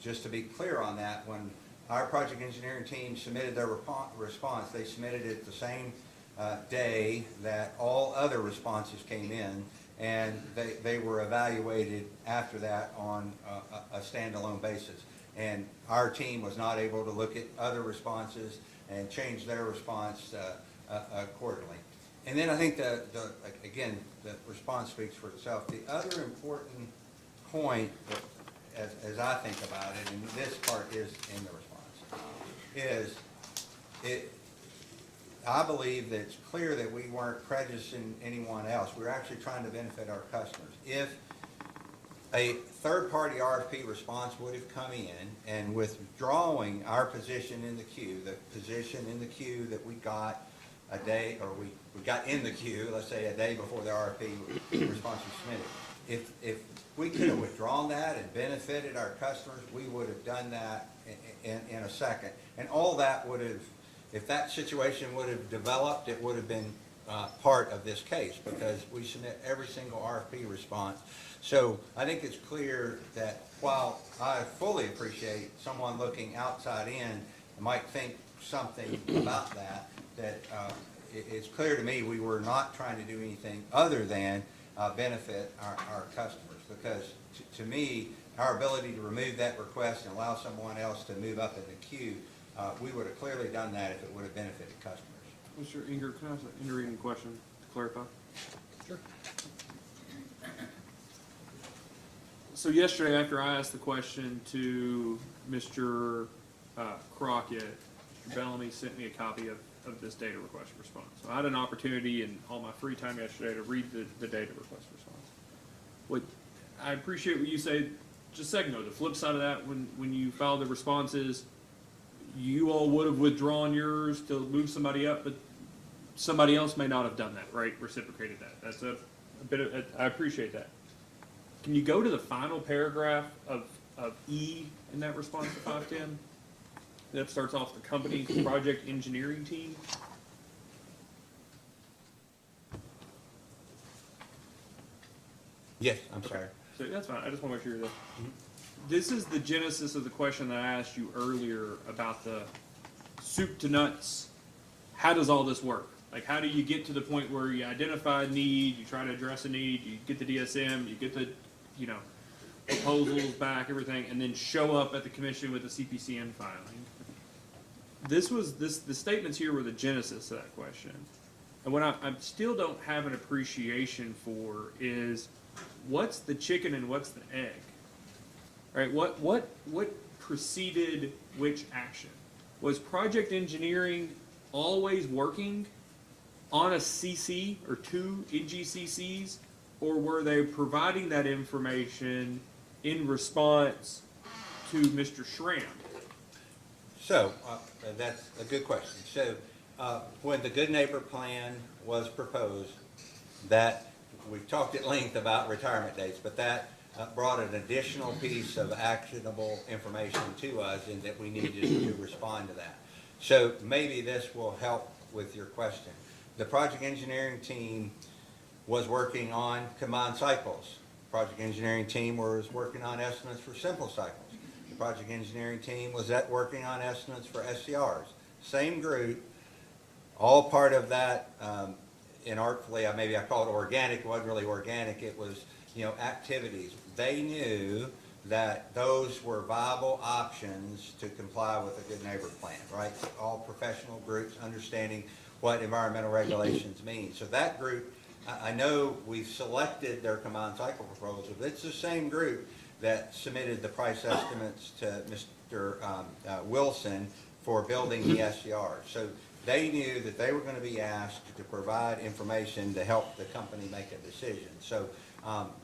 just to be clear on that, when our project engineering team submitted their response, they submitted it the same day that all other responses came in, and they were evaluated after that on a standalone basis. And our team was not able to look at other responses and change their response accordingly. And then I think again, the response speaks for itself. The other important point, as I think about it, and this part is in the response, is I believe that it's clear that we weren't prejudicing anyone else. We were actually trying to benefit our customers. If a third-party RFP response would have come in and withdrawing our position in the queue, the position in the queue that we got a day, or we got in the queue, let's say a day before the RFP response was submitted. If we could have withdrawn that and benefited our customers, we would have done that in a second. And all that would have, if that situation would have developed, it would have been part of this case, because we submit every single RFP response. So I think it's clear that while I fully appreciate someone looking outside in might think something about that, it's clear to me we were not trying to do anything other than benefit our customers, because to me, our ability to remove that request and allow someone else to move up in the queue, we would have clearly done that if it would have benefited customers. Mr. Inger, can I ask an intervening question to clarify? Sure. So yesterday, after I asked the question to Mr. Crockett, Mr. Bellamy sent me a copy of this data request response. So I had an opportunity in all my free time yesterday to read the data request response. What I appreciate what you said just a second ago. The flip side of that, when you filed the responses, you all would have withdrawn yours to move somebody up, but somebody else may not have done that, right? Reciprocated that. That's a bit of, I appreciate that. Can you go to the final paragraph of E in that response to 510? That starts off the company's project engineering team. Yes, I'm sorry. So that's fine. I just want to make sure that this is the genesis of the question that I asked you earlier about the soup to nuts. How does all this work? Like, how do you get to the point where you identify a need, you try to address a need, you get the DSM, you get the, proposals back, everything, and then show up at the commission with the CPCN filing? The statements here were the genesis of that question. And what I still don't have an appreciation for is what's the chicken and what's the egg? Right? What preceded which action? Was project engineering always working on a CC or two NGCCs, or were they providing that information in response to Mr. Schramm? So, that's a good question. So, when the Good Neighbor Plan was proposed, that, we've talked at length about retirement dates, but that brought an additional piece of actionable information to us and that we needed to respond to that. So maybe this will help with your question. The project engineering team was working on combined cycles. Project engineering team was working on estimates for simple cycles. The project engineering team was working on estimates for SCRs. Same group, all part of that, inartfully, maybe I call it organic. It wasn't really organic. It was, activities. They knew that those were viable options to comply with a Good Neighbor Plan, right? All professional groups understanding what environmental regulations mean. So that group, I know we've selected their combined cycle proposal, but it's the same group that submitted the price estimates to Mr. Wilson for building the SCR. So they knew that they were going to be asked to provide information to help the company make a decision. So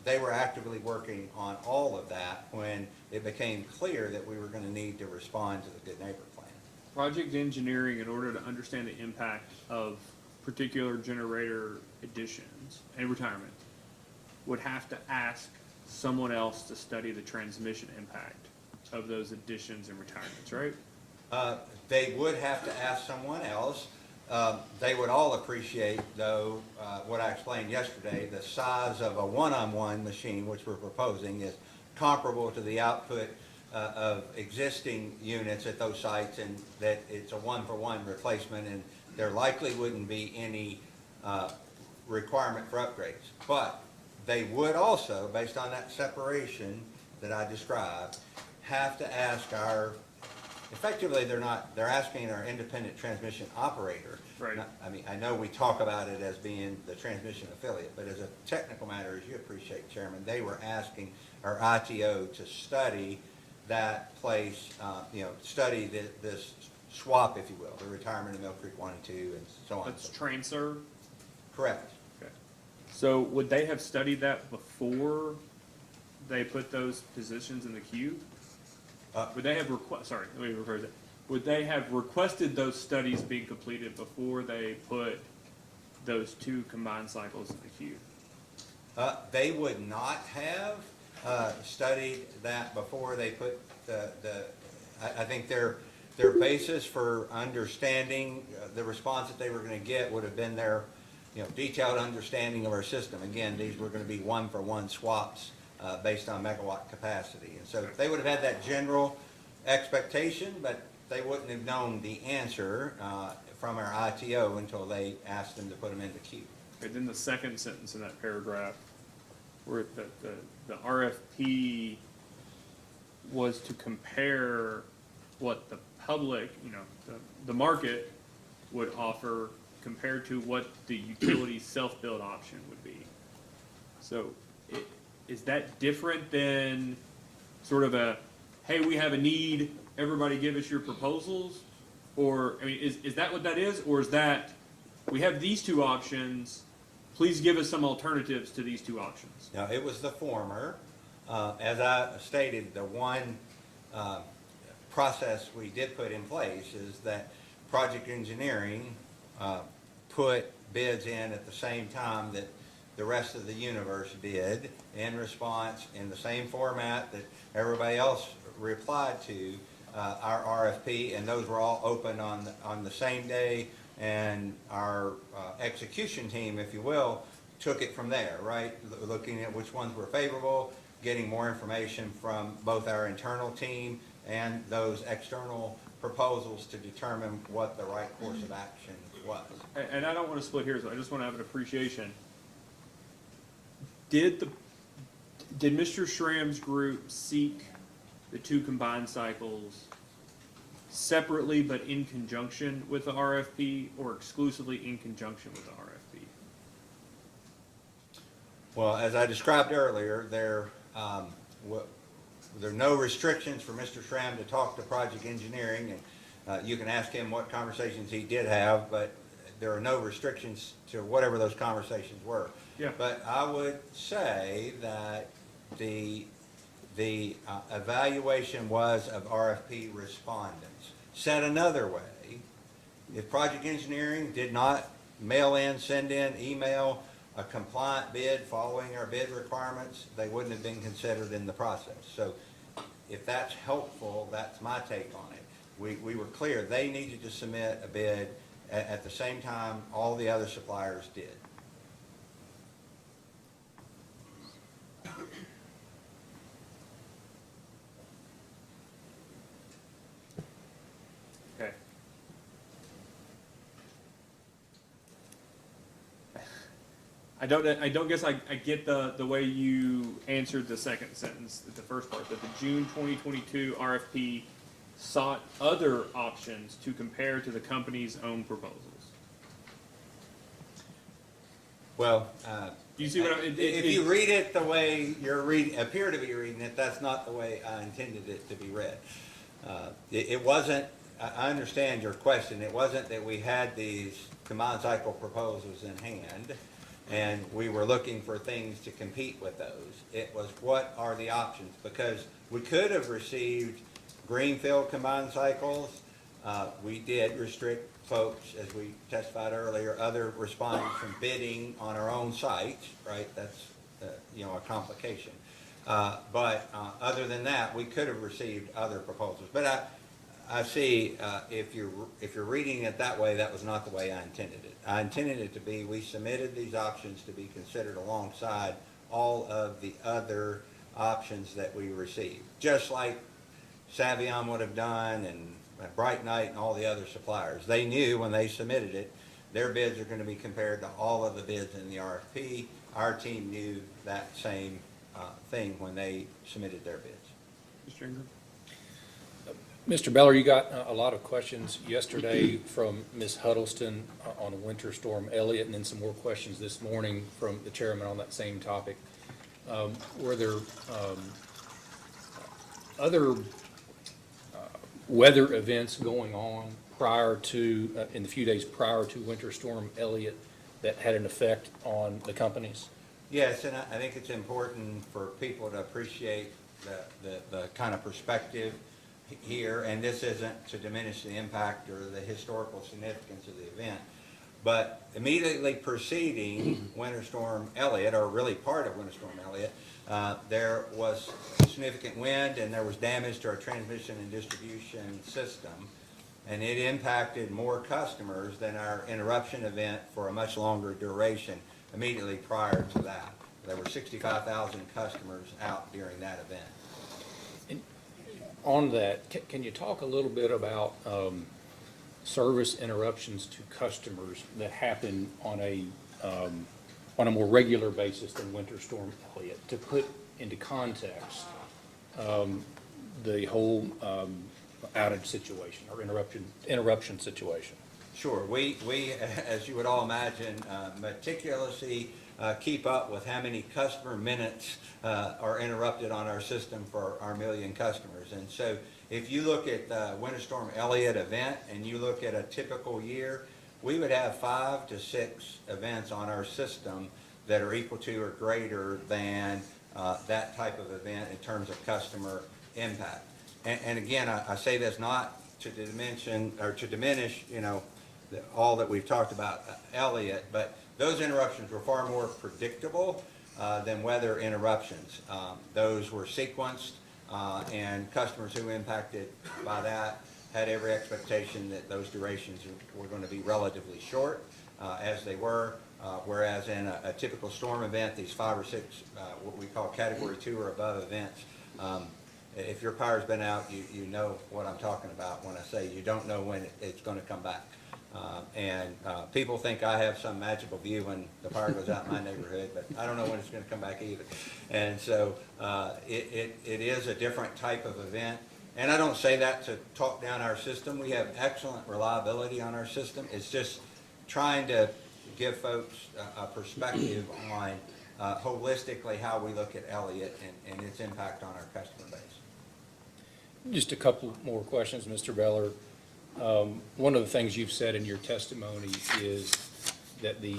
they were actively working on all of that when it became clear that we were going to need to respond to the Good Neighbor Plan. Project engineering, in order to understand the impact of particular generator additions and retirement, would have to ask someone else to study the transmission impact of those additions and retirements, right? They would have to ask someone else. They would all appreciate, though, what I explained yesterday, the size of a one-on-one machine, which we're proposing, is comparable to the output of existing units at those sites, and that it's a one-for-one replacement, and there likely wouldn't be any requirement for upgrades. But they would also, based on that separation that I described, have to ask our, effectively they're asking our independent transmission operator. Right. I know we talk about it as being the transmission affiliate, but as a technical matter, as you appreciate, Chairman, they were asking our ITO to study that place, study this swap, if you will, the retirement of Mill Creek 1 and 2 and so on. That's Transserve? Correct. Okay. So would they have studied that before they put those positions in the queue? Would they have Would they have requested those studies being completed before they put those two combined cycles in the queue? They would not have studied that before they put I think their basis for understanding the response that they were going to get would have been their detailed understanding of our system. Again, these were going to be one-for-one swaps based on megawatt capacity. And so they would have had that general expectation, but they wouldn't have known the answer from our ITO until they asked them to put them in the queue. Okay, then the second sentence in that paragraph, where the RFP was to compare what the public, the market would offer compared to what the utility self-build option would be. So is that different than sort of a, hey, we have a need, everybody give us your proposals? Or, I mean, is that what that is? Or is that, we have these two options, please give us some alternatives to these two options? Now, it was the former. As I stated, the one process we did put in place is that project engineering put bids in at the same time that the rest of the universe did in response in the same format that everybody else replied to our RFP, and those were all open on the same day, and our execution team, if you will, took it from there, right? Looking at which ones were favorable, getting more information from both our internal team and those external proposals to determine what the right course of action was. And I don't want to split hairs, I just want to have an appreciation. Did Mr. Schramm's group seek the two combined cycles separately but in conjunction with the RFP, or exclusively in conjunction with the RFP? Well, as I described earlier, there are no restrictions for Mr. Schramm to talk to project engineering, and you can ask him what conversations he did have, but there are no restrictions to whatever those conversations were. Yeah. But I would say that the evaluation was of RFP respondents. Said another way, if project engineering did not mail in, send in, email a compliant bid following our bid requirements, they wouldn't have been considered in the process. So if that's helpful, that's my take on it. We were clear, they needed to submit a bid at the same time all the other suppliers did. Okay. I don't guess I get the way you answered the second sentence, the first part, that the June 2022 RFP sought other options to compare to the company's own proposals. Well, Do you see what if you read it the way appear to be reading it, that's not the way I intended it to be read. It wasn't, I understand your question, it wasn't that we had these combined cycle proposals in hand and we were looking for things to compete with those. It was, what are the options? Because we could have received greenfield combined cycles. We did restrict folks, as we testified earlier, other respondents from bidding on our own sites, right? That's, a complication. But other than that, we could have received other proposals. But I see, if you're reading it that way, that was not the way I intended it. I intended it to be, we submitted these options to be considered alongside all of the other options that we received. Just like Savion would have done, and Bright Knight and all the other suppliers. They knew when they submitted it, their bids are going to be compared to all of the bids in the RFP. Our team knew that same thing when they submitted their bids. Mr. Ingram? Mr. Beller, you got a lot of questions yesterday from Ms. Huddleston on Winter Storm Elliott, and then some more questions this morning from the chairman on that same topic. Were there other weather events going on prior to, in the few days prior to Winter Storm Elliott that had an effect on the companies? Yes, and I think it's important for people to appreciate the kind of perspective here, and this isn't to diminish the impact or the historical significance of the event, but immediately preceding Winter Storm Elliott, or really part of Winter Storm Elliott, there was significant wind and there was damage to our transmission and distribution system, and it impacted more customers than our interruption event for a much longer duration immediately prior to that. There were 65,000 customers out during that event. And on that, can you talk a little bit about service interruptions to customers that happen on a more regular basis than Winter Storm Elliott, to put into context the whole outage situation or interruption situation? Sure. We, as you would all imagine, meticulously keep up with how many customer minutes are interrupted on our system for our million customers. And so if you look at the Winter Storm Elliott event and you look at a typical year, we would have 5 to 6 events on our system that are equal to or greater than that type of event in terms of customer impact. And again, I say this not to diminish, all that we've talked about Elliott, but those interruptions were far more predictable than weather interruptions. Those were sequenced, and customers who impacted by that had every expectation that those durations were going to be relatively short, as they were. Whereas in a typical storm event, these 5 or 6, what we call Category 2 or above events, if your power's been out, you know what I'm talking about when I say you don't know when it's going to come back. People think I have some magical view when the power goes out in my neighborhood, but I don't know when it's going to come back either. And so it is a different type of event. And I don't say that to talk down our system. We have excellent reliability on our system. It's just trying to give folks a perspective on holistically how we look at Elliott and its impact on our customer base. Just a couple more questions, Mr. Beller. One of the things you've said in your testimony is that the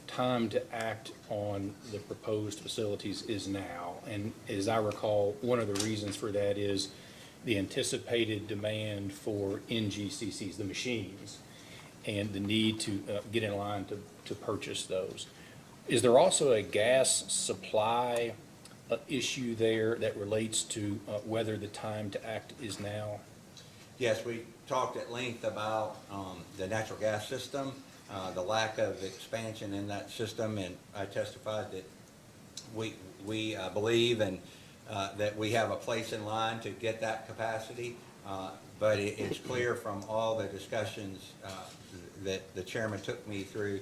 time to act on the proposed facilities is now. And as I recall, one of the reasons for that is the anticipated demand for NGCCs, the machines, and the need to get in line to purchase those. Is there also a gas supply issue there that relates to whether the time to act is now? Yes, we talked at length about the natural gas system, the lack of expansion in that system, and I testified that we believe and that we have a place in line to get that capacity, but it's clear from all the discussions that the chairman took me through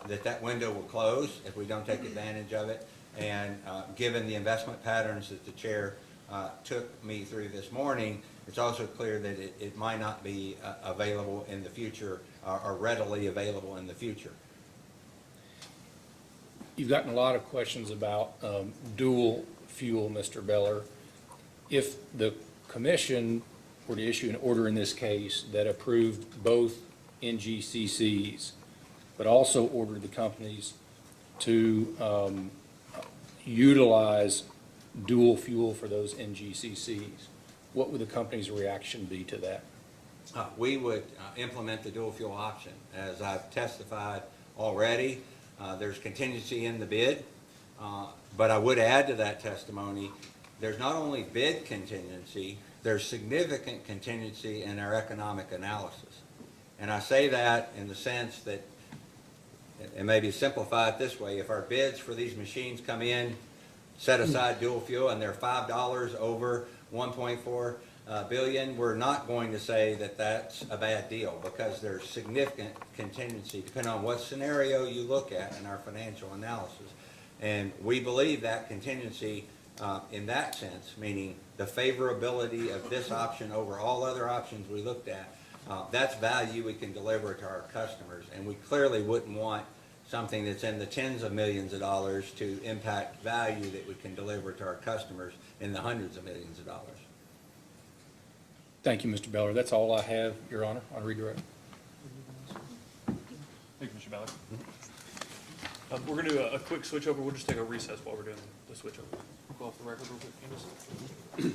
that window will close if we don't take advantage of it. And given the investment patterns that the chair took me through this morning, it's also clear that it might not be available in the future or readily available in the future. You've gotten a lot of questions about dual fuel, Mr. Beller. If the commission were to issue an order in this case that approved both NGCCs, but also ordered the companies to utilize dual fuel for those NGCCs, what would the company's reaction be to that? We would implement the dual fuel option. As I've testified already, there's contingency in the bid, but I would add to that testimony, there's not only bid contingency, there's significant contingency in our economic analysis. And I say that in the sense that, and maybe simplify it this way, if our bids for these machines come in, set aside dual fuel, and they're $5 over 1.4 billion, we're not going to say that that's a bad deal, because there's significant contingency depending on what scenario you look at in our financial analysis. And we believe that contingency in that sense, meaning the favorability of this option over all other options we looked at, that's value we can deliver to our customers. And we clearly wouldn't want something that's in the tens of millions of dollars to impact value that we can deliver to our customers in the hundreds of millions of dollars. Thank you, Mr. Beller. That's all I have, Your Honor, on redirect. Thank you, Mr. Ballard. We're going to do a quick switch over. We'll just take a recess while we're doing the switch over. We'll go off the record real quick, Candace.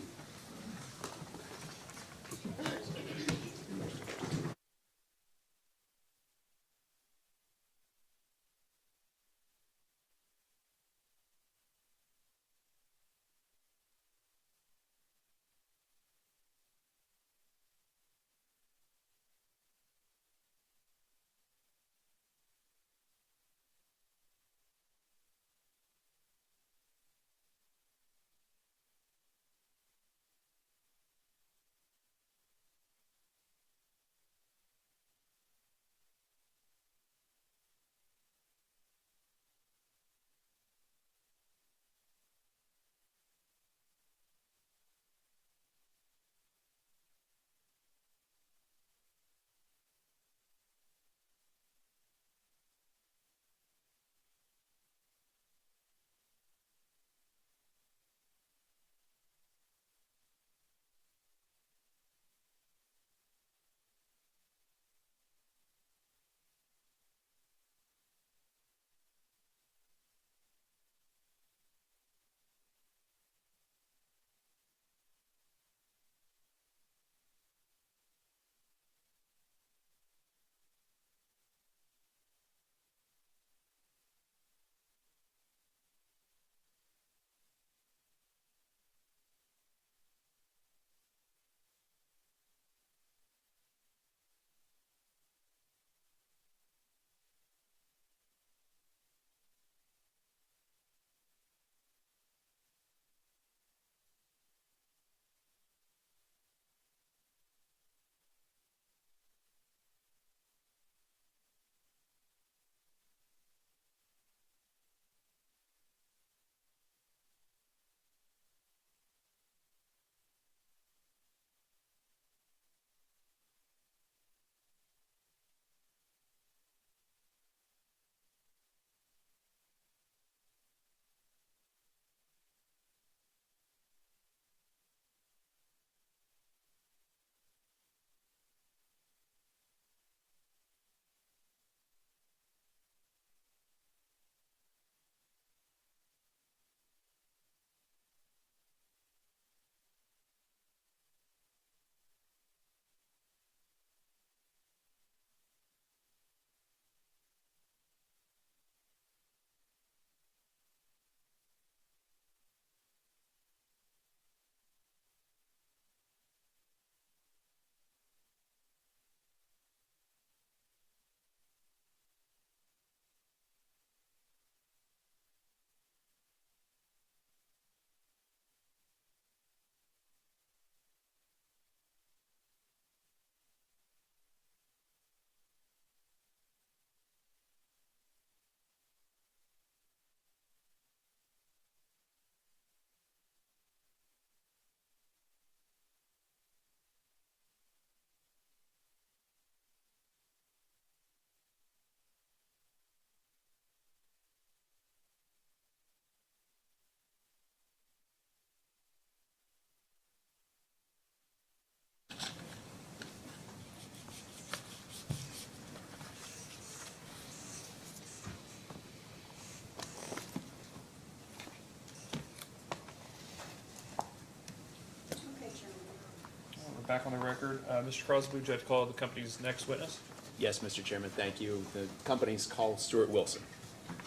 we're back on the record. Mr. Crosby, would you like to call the company's next witness? Yes, Mr. Chairman, thank you. The company's called Stuart Wilson.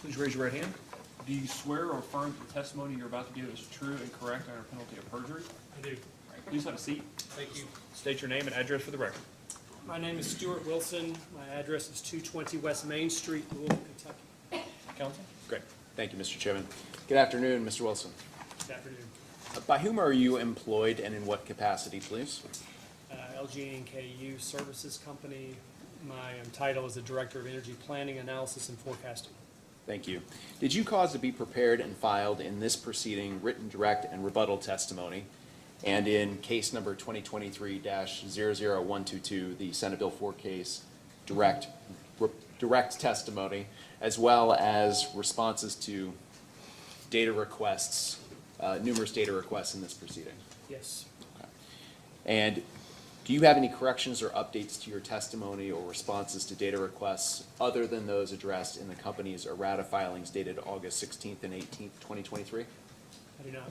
Please raise your right hand. Do you swear or affirm that the testimony you're about to give is true and correct under penalty of perjury? I do. Please have a seat. Thank you. State your name and address for the record. My name is Stuart Wilson. My address is 220 West Main Street, Louisville, Kentucky. Counsel? Great. Thank you, Mr. Chairman. Good afternoon, Mr. Wilson. Good afternoon. By whom are you employed and in what capacity, please? LG&KU Services Company. My title is the Director of Energy Planning, Analysis, and Forecasting. Thank you. Did you cause to be prepared and filed in this proceeding written direct and rebuttal testimony, and in case number 2023-00122, the Senate Bill 4 case, direct testimony, as well as responses to data requests, numerous data requests in this proceeding? Yes. And do you have any corrections or updates to your testimony or responses to data requests other than those addressed in the company's errata filings dated August 16th and 18th, 2023? I do not.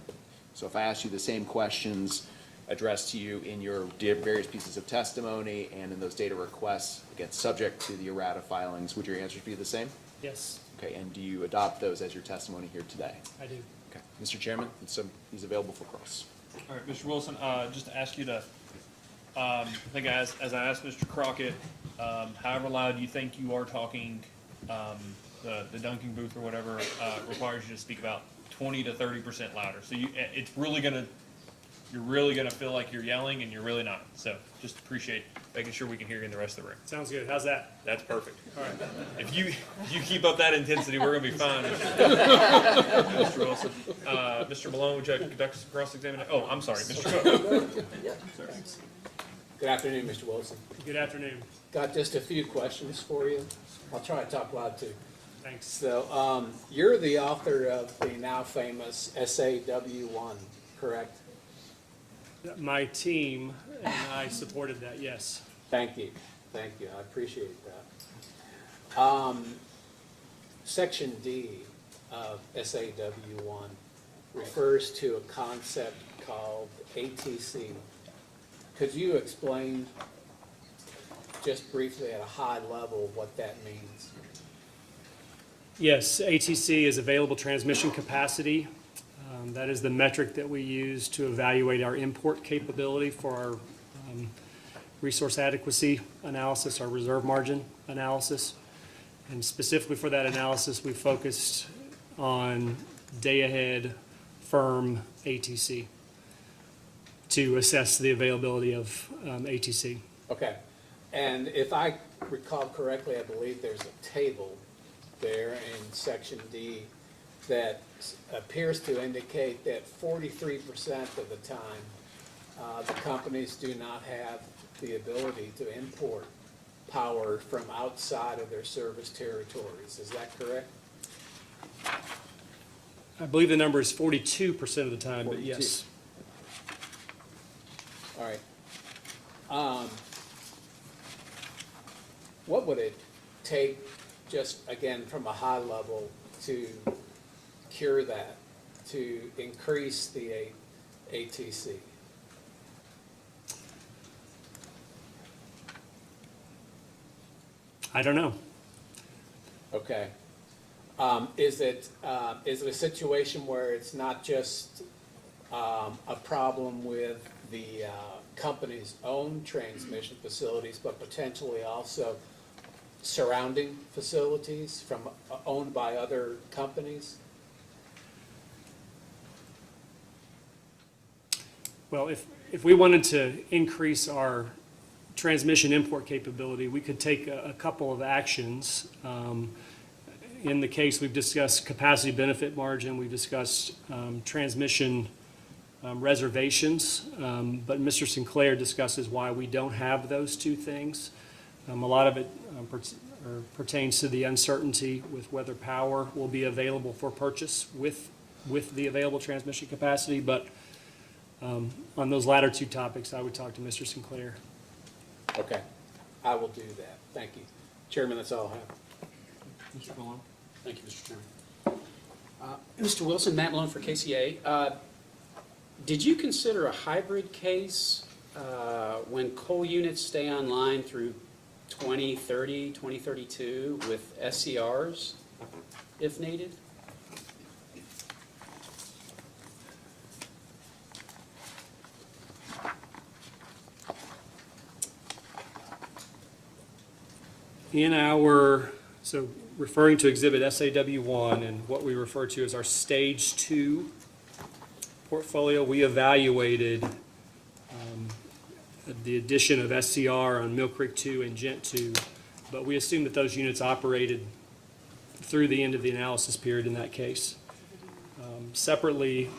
So if I ask you the same questions addressed to you in your various pieces of testimony and in those data requests, again, subject to the errata filings, would your answers be the same? Yes, Okay, and do you adopt those as your testimony here today? I do. Okay, Mr. Chairman, he's available for cross. All right, Mr. Wilson, just to ask you to, I think as I asked Mr. Crockett, however loud you think you are talking, the dunking booth or whatever, requires you to speak about 20 to 30% louder. So it's really you're really gonna feel like you're yelling and you're really not. So just appreciate making sure we can hear you in the rest of the room. Sounds good. How's that? That's perfect. All right. If you keep up that intensity, we're gonna be fine. Mr. Wilson. Mr. Malone, would you like to conduct some cross-examination? Oh, I'm sorry, Mr. Cook. Good afternoon, Mr. Wilson. Good afternoon. Got just a few questions for you. I'll try to talk loud too. Thanks. So, you're the author of the now famous SAW1, correct? My team and I supported that, yes. Thank you. Thank you. I appreciate that. Section D of SAW1 refers to a concept called ATC. Could you explain just briefly at a high level what that means? Yes, ATC is available transmission capacity. That is the metric that we use to evaluate our import capability for our resource adequacy analysis, our reserve margin analysis. And specifically for that analysis, we focused on day-ahead firm ATC to assess the availability of ATC. Okay. And if I recall correctly, I believe there's a table there in section D that appears to indicate that 43% of the time, the companies do not have the ability to import power from outside of their service territories. Is that correct? I believe the number is 42% of the time, but yes. All right. What would it take, just again from a high level, to cure that, to increase the ATC? I don't know. Okay. Is it a situation where it's not just a problem with the company's own transmission facilities, but potentially also surrounding facilities owned by other companies? Well, if we wanted to increase our transmission import capability, we could take a couple of actions. In the case, we've discussed capacity benefit margin, we've discussed transmission reservations, but Mr. Sinclair discusses why we don't have those two things. A lot of it pertains to the uncertainty with whether power will be available for purchase with the available transmission capacity, but on those latter two topics, I would talk to Mr. Sinclair. Okay, I will do that. Thank you. Chairman, that's all I have. Mr. Malone. Thank you, Mr. Chairman. Mr. Wilson, Matt Malone for KCA. Did you consider a hybrid case when coal units stay online through 2030, 2032 with SCRs, if needed? So referring to Exhibit SAW1 and what we refer to as our Stage 2 portfolio, we evaluated the addition of SCR on Mill Creek 2 and Gent 2, but we assumed that those units operated through the end of the analysis period in that case. Separately,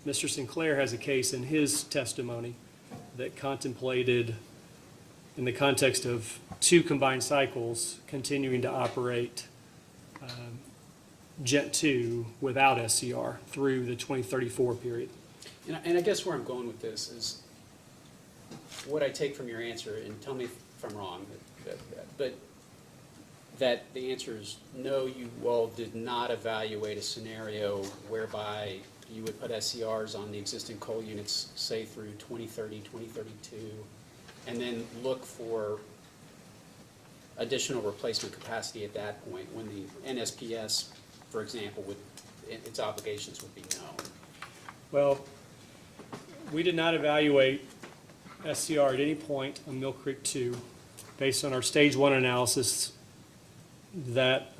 Mr. Sinclair has a case in his testimony that contemplated, in the context of 2 combined cycles, continuing to operate Gent 2 without SCR through the 2034 period. And I guess where I'm going with this is, what I take from your answer, and tell me if I'm wrong, but that the answer is no, you all did not evaluate a scenario whereby you would put SCRs on the existing coal units, say through 2030, 2032, and then look for additional replacement capacity at that point when the NSPS, for example, its obligations would be known. Well, we did not evaluate SCR at any point on Mill Creek 2. Based on our Stage 1 analysis, that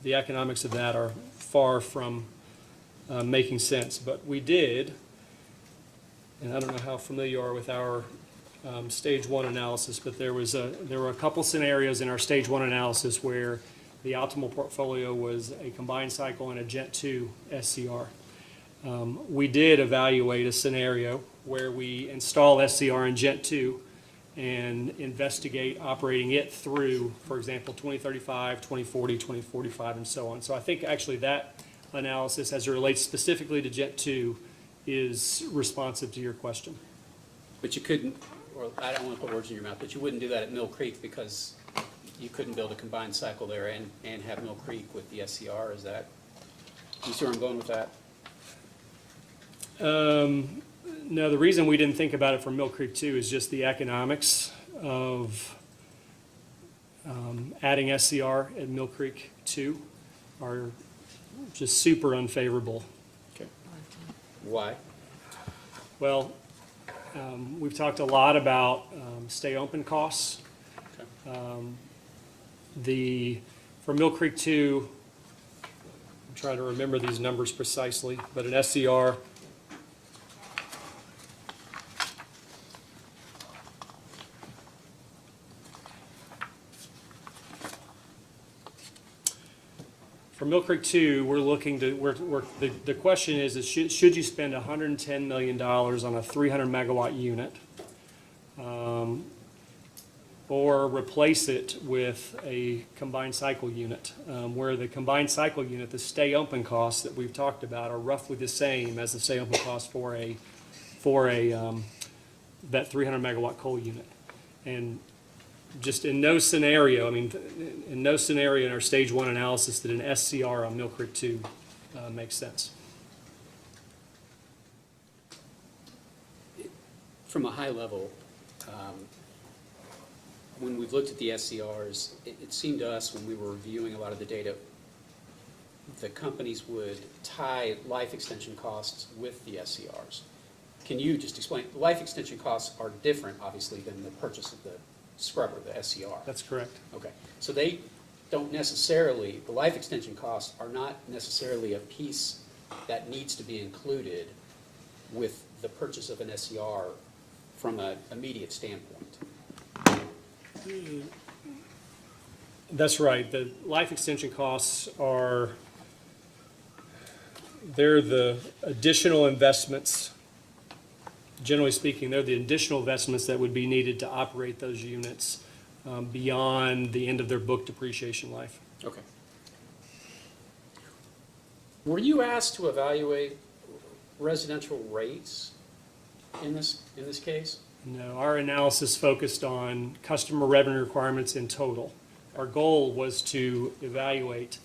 the economics of that are far from making sense. But we did, and I don't know how familiar you are with our Stage 1 analysis, but there were a couple scenarios in our Stage 1 analysis where the optimal portfolio was a combined cycle and a Gent 2 SCR. We did evaluate a scenario where we install SCR in Gent 2 and investigate operating it through, for example, 2035, 2040, 2045, and so on. So I think actually that analysis, as it relates specifically to Gent 2, is responsive to your question. But you couldn't, or I don't want to put words in your mouth, but you wouldn't do that at Mill Creek because you couldn't build a combined cycle there and have Mill Creek with the SCR, is that, you see where I'm going with that? No, the reason we didn't think about it for Mill Creek 2 is just the economics of adding SCR at Mill Creek 2 are just super unfavorable. Okay. Why? Well, we've talked a lot about stay open costs. Okay. For Mill Creek 2, I'm trying to remember these numbers precisely, but an SCR for Mill Creek 2, we're looking to, the question is should you spend $110 million on a 300 megawatt unit or replace it with a combined cycle unit, where the combined cycle unit, the stay open costs that we've talked about are roughly the same as the stay open cost for that 300 megawatt coal unit. And just in no scenario, in no scenario in our Stage 1 analysis that an SCR on Mill Creek 2 makes sense. From a high level, when we've looked at the SCRs, it seemed to us when we were reviewing a lot of the data, the companies would tie life extension costs with the SCRs. Can you just explain, life extension costs are different, obviously, than the purchase of the scrubber, the SCR. That's correct. Okay, so they don't necessarily, the life extension costs are not necessarily a piece that needs to be included with the purchase of an SCR from an immediate standpoint. That's right. The life extension costs they're the additional investments. Generally speaking, they're the additional investments that would be needed to operate those units beyond the end of their book depreciation life. Okay. Were you asked to evaluate residential rates in this case? No, our analysis focused on customer revenue requirements in total. Our goal was to evaluate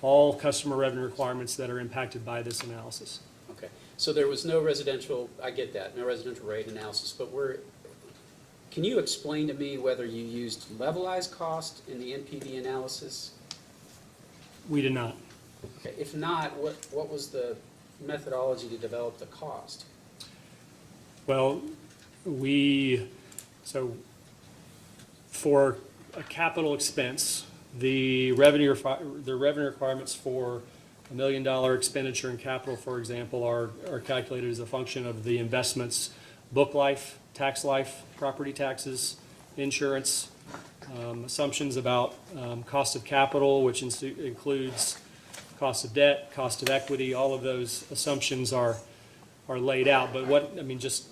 all customer revenue requirements that are impacted by this analysis. Okay. So there was no residential, I get that, no residential rate analysis, but can you explain to me whether you used levelized cost in the NPV analysis? We did not. Okay, if not, what was the methodology to develop the cost? Well, so for a capital expense, the revenue requirements for $1 million expenditure in capital, for example, are calculated as a function of the investment's book life, tax life, property taxes, insurance, assumptions about cost of capital, which includes cost of debt, cost of equity. All of those assumptions are laid out. But just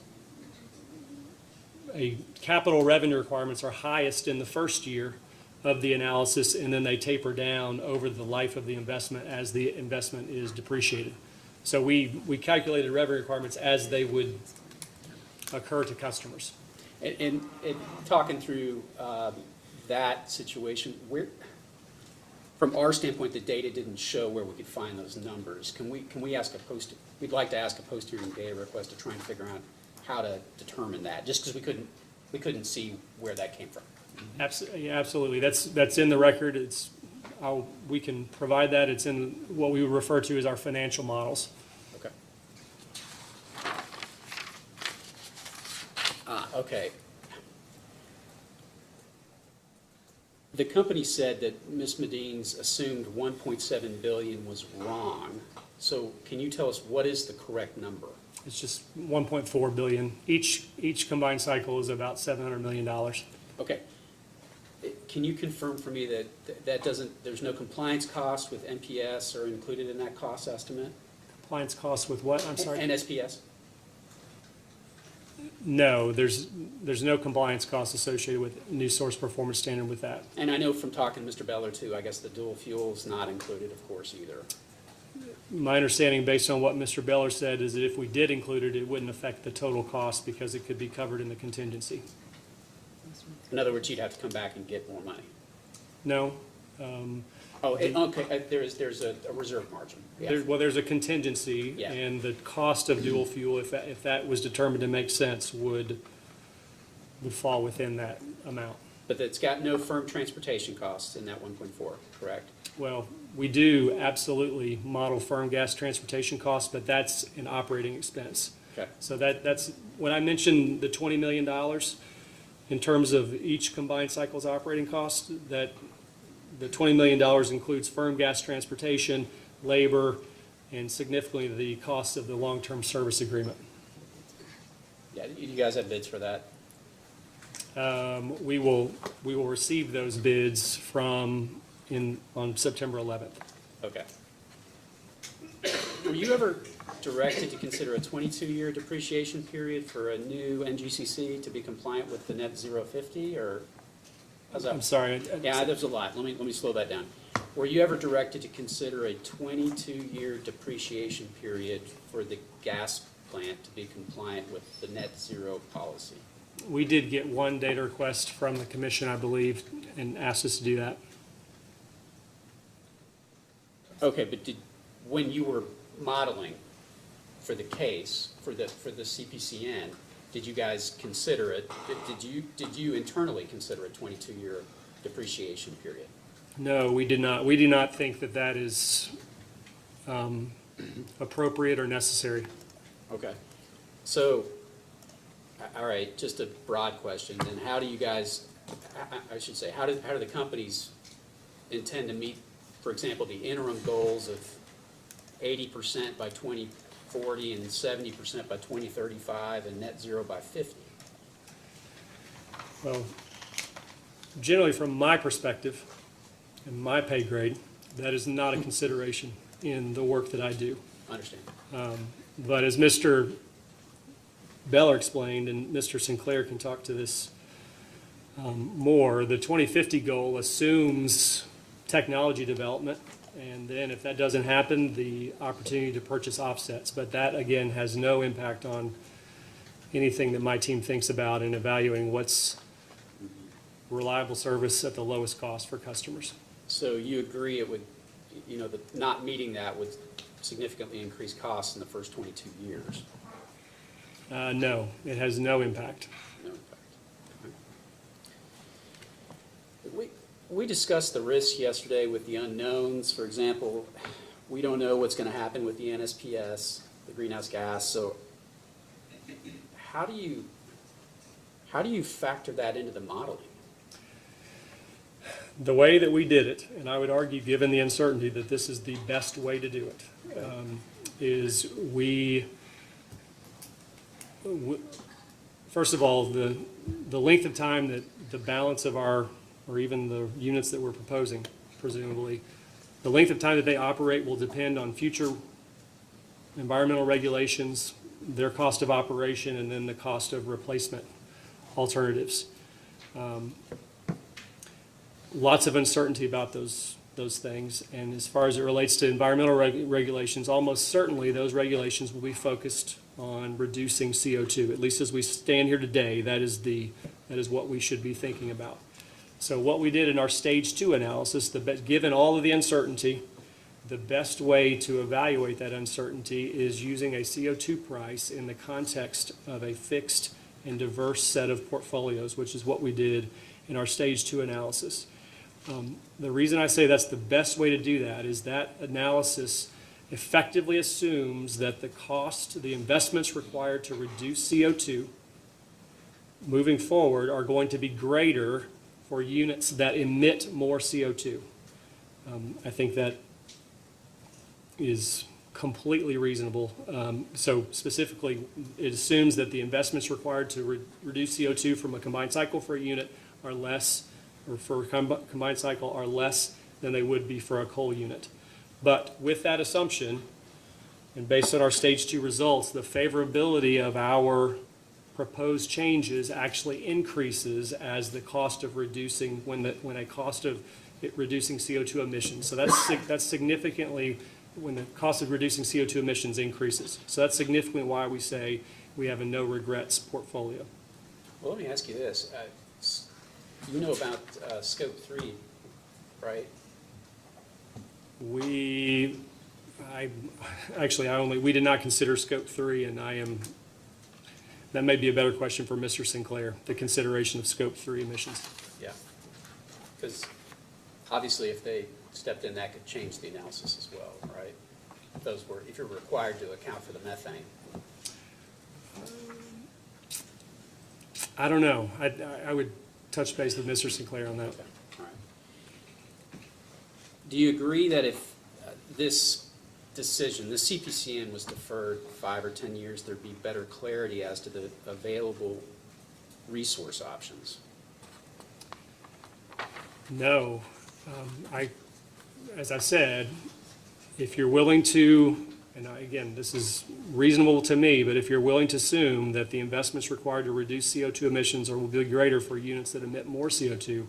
capital revenue requirements are highest in the first year of the analysis, and then they taper down over the life of the investment as the investment is depreciated. So we calculated revenue requirements as they would occur to customers. And talking through that situation, from our standpoint, the data didn't show where we could find those numbers. Can we ask we'd like to ask a post-hearing data request to try and figure out how to determine that, just because we couldn't see where that came from. Absolutely. That's in the record. We can provide that. It's in what we would refer to as our financial models. Okay. Okay. The company said that Ms. Medine's assumed 1.7 billion was wrong. So can you tell us what is the correct number? It's just 1.4 billion. Each combined cycle is about $700 million. Okay. Can you confirm for me that there's no compliance cost with NPS or included in that cost estimate? Compliance costs with what? I'm sorry? NSPS? No, there's no compliance costs associated with new source performance standard with that. And I know from talking to Mr. Beller too, I guess the dual fuel is not included, of course, either. My understanding, based on what Mr. Beller said, is that if we did include it, it wouldn't affect the total cost because it could be covered in the contingency. In other words, you'd have to come back and get more money. No. Okay, there's a reserve margin. Yeah. There's a contingency, Yeah. and the cost of dual fuel, if that was determined to make sense, would fall within that amount. But it's got no firm transportation costs in that 1.4, correct? Well, we do absolutely model firm gas transportation costs, but that's an operating expense. Okay. So that's, when I mentioned the $20 million in terms of each combined cycle's operating cost, that the $20 million includes firm gas transportation, labor, and significantly the cost of the long-term service agreement. Yeah, you guys have bids for that? We will receive those bids on September 11th. Okay. Were you ever directed to consider a 22-year depreciation period for a new NGCC to be compliant with the net 050, or how's that? I'm sorry. Yeah, there's a lot. Let me slow that down. Were you ever directed to consider a 22-year depreciation period for the gas plant to be compliant with the net zero policy? We did get one data request from the commission, I believe, and asked us to do that. Okay, but when you were modeling for the case, for the CPCN, did you guys consider it, did you internally consider a 22-year depreciation period? No, we did not. We do not think that is appropriate or necessary. Okay. So, all right, just a broad question, then how do you guys, I should say, how do the companies intend to meet, for example, the interim goals of 80% by 2040 and 70% by 2035 and net zero by 50? Well, generally from my perspective and my pay grade, that is not a consideration in the work that I do. I understand. But as Mr. Beller explained, and Mr. Sinclair can talk to this more, the 2050 goal assumes technology development, and then if that doesn't happen, the opportunity to purchase offsets. But that, again, has no impact on anything that my team thinks about in evaluating what's reliable service at the lowest cost for customers. So you agree it would, not meeting that would significantly increase costs in the first 22 years? No, it has no impact. No impact. We discussed the risks yesterday with the unknowns. For example, we don't know what's going to happen with the NSPS, the greenhouse gas. So how do you factor that into the modeling? The way that we did it, and I would argue, given the uncertainty, that this is the best way to do it, is first of all, the length of time that the balance of our, or even the units that we're proposing, presumably, the length of time that they operate will depend on future environmental regulations, their cost of operation, and then the cost of replacement alternatives. Lots of uncertainty about those things, and as far as it relates to environmental regulations, almost certainly those regulations will be focused on reducing CO2. At least as we stand here today, that is what we should be thinking about. So what we did in our stage 2 analysis, given all of the uncertainty, the best way to evaluate that uncertainty is using a CO2 price in the context of a fixed and diverse set of portfolios, which is what we did in our stage 2 analysis. The reason I say that's the best way to do that is that analysis effectively assumes that the investments required to reduce CO2 moving forward are going to be greater for units that emit more CO2. I think that is completely reasonable. So specifically, it assumes that the investments required to reduce CO2 from a combined cycle for a unit are less, or for a combined cycle are less than they would be for a coal unit. But with that assumption, and based on our stage 2 results, the favorability of our proposed changes actually increases as the cost of reducing, when a cost of reducing CO2 emissions. So that's significantly when the cost of reducing CO2 emissions increases. So that's significantly why we say we have a no regrets portfolio. Well, let me ask you this. You know about scope 3, right? We did not consider scope 3, and that may be a better question for Mr. Sinclair, the consideration of scope 3 emissions. Yeah. Because obviously if they stepped in, that could change the analysis as well, right? If you're required to account for the methane. I don't know. I would touch base with Mr. Sinclair on that. Okay. All right. Do you agree that if this decision, the CPCN was deferred 5 or 10 years, there'd be better clarity as to the available resource options? No. As I said, if you're willing to, and again, this is reasonable to me, but if you're willing to assume that the investments required to reduce CO2 emissions will be greater for units that emit more CO2,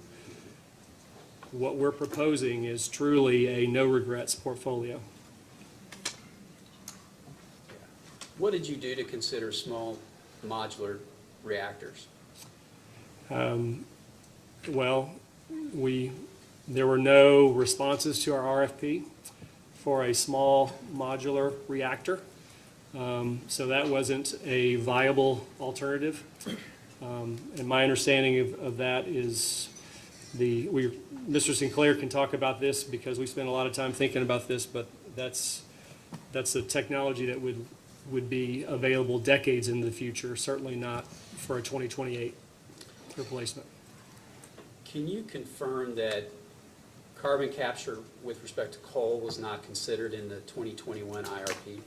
what we're proposing is truly a no regrets portfolio. What did you do to consider small modular reactors? Well, there were no responses to our RFP for a small modular reactor. So that wasn't a viable alternative. And my understanding of that is Mr. Sinclair can talk about this because we spent a lot of time thinking about this, but that's a technology that would be available decades in the future, certainly not for a 2028 replacement. Can you confirm that carbon capture with respect to coal was not considered in the 2021 IRP?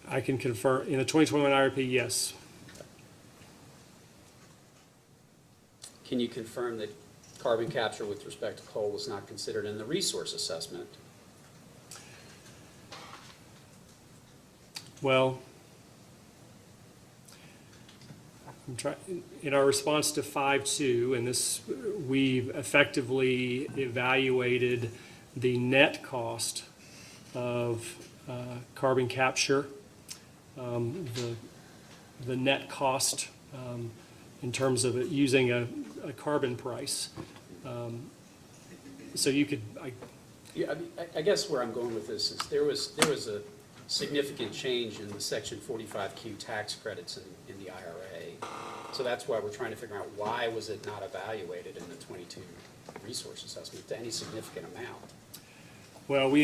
I can confirm, in the 2021 IRP, yes. Can you confirm that carbon capture with respect to coal was not considered in the resource assessment? Well, in our response to 5.2, and this, we've effectively evaluated the net cost of carbon capture, the net cost in terms of using a carbon price. So you could, Yeah, I guess where I'm going with this is there was a significant change in the Section 45Q tax credits in the IRA. So that's why we're trying to figure out why was it not evaluated in the 22 resource assessment to any significant amount? Well,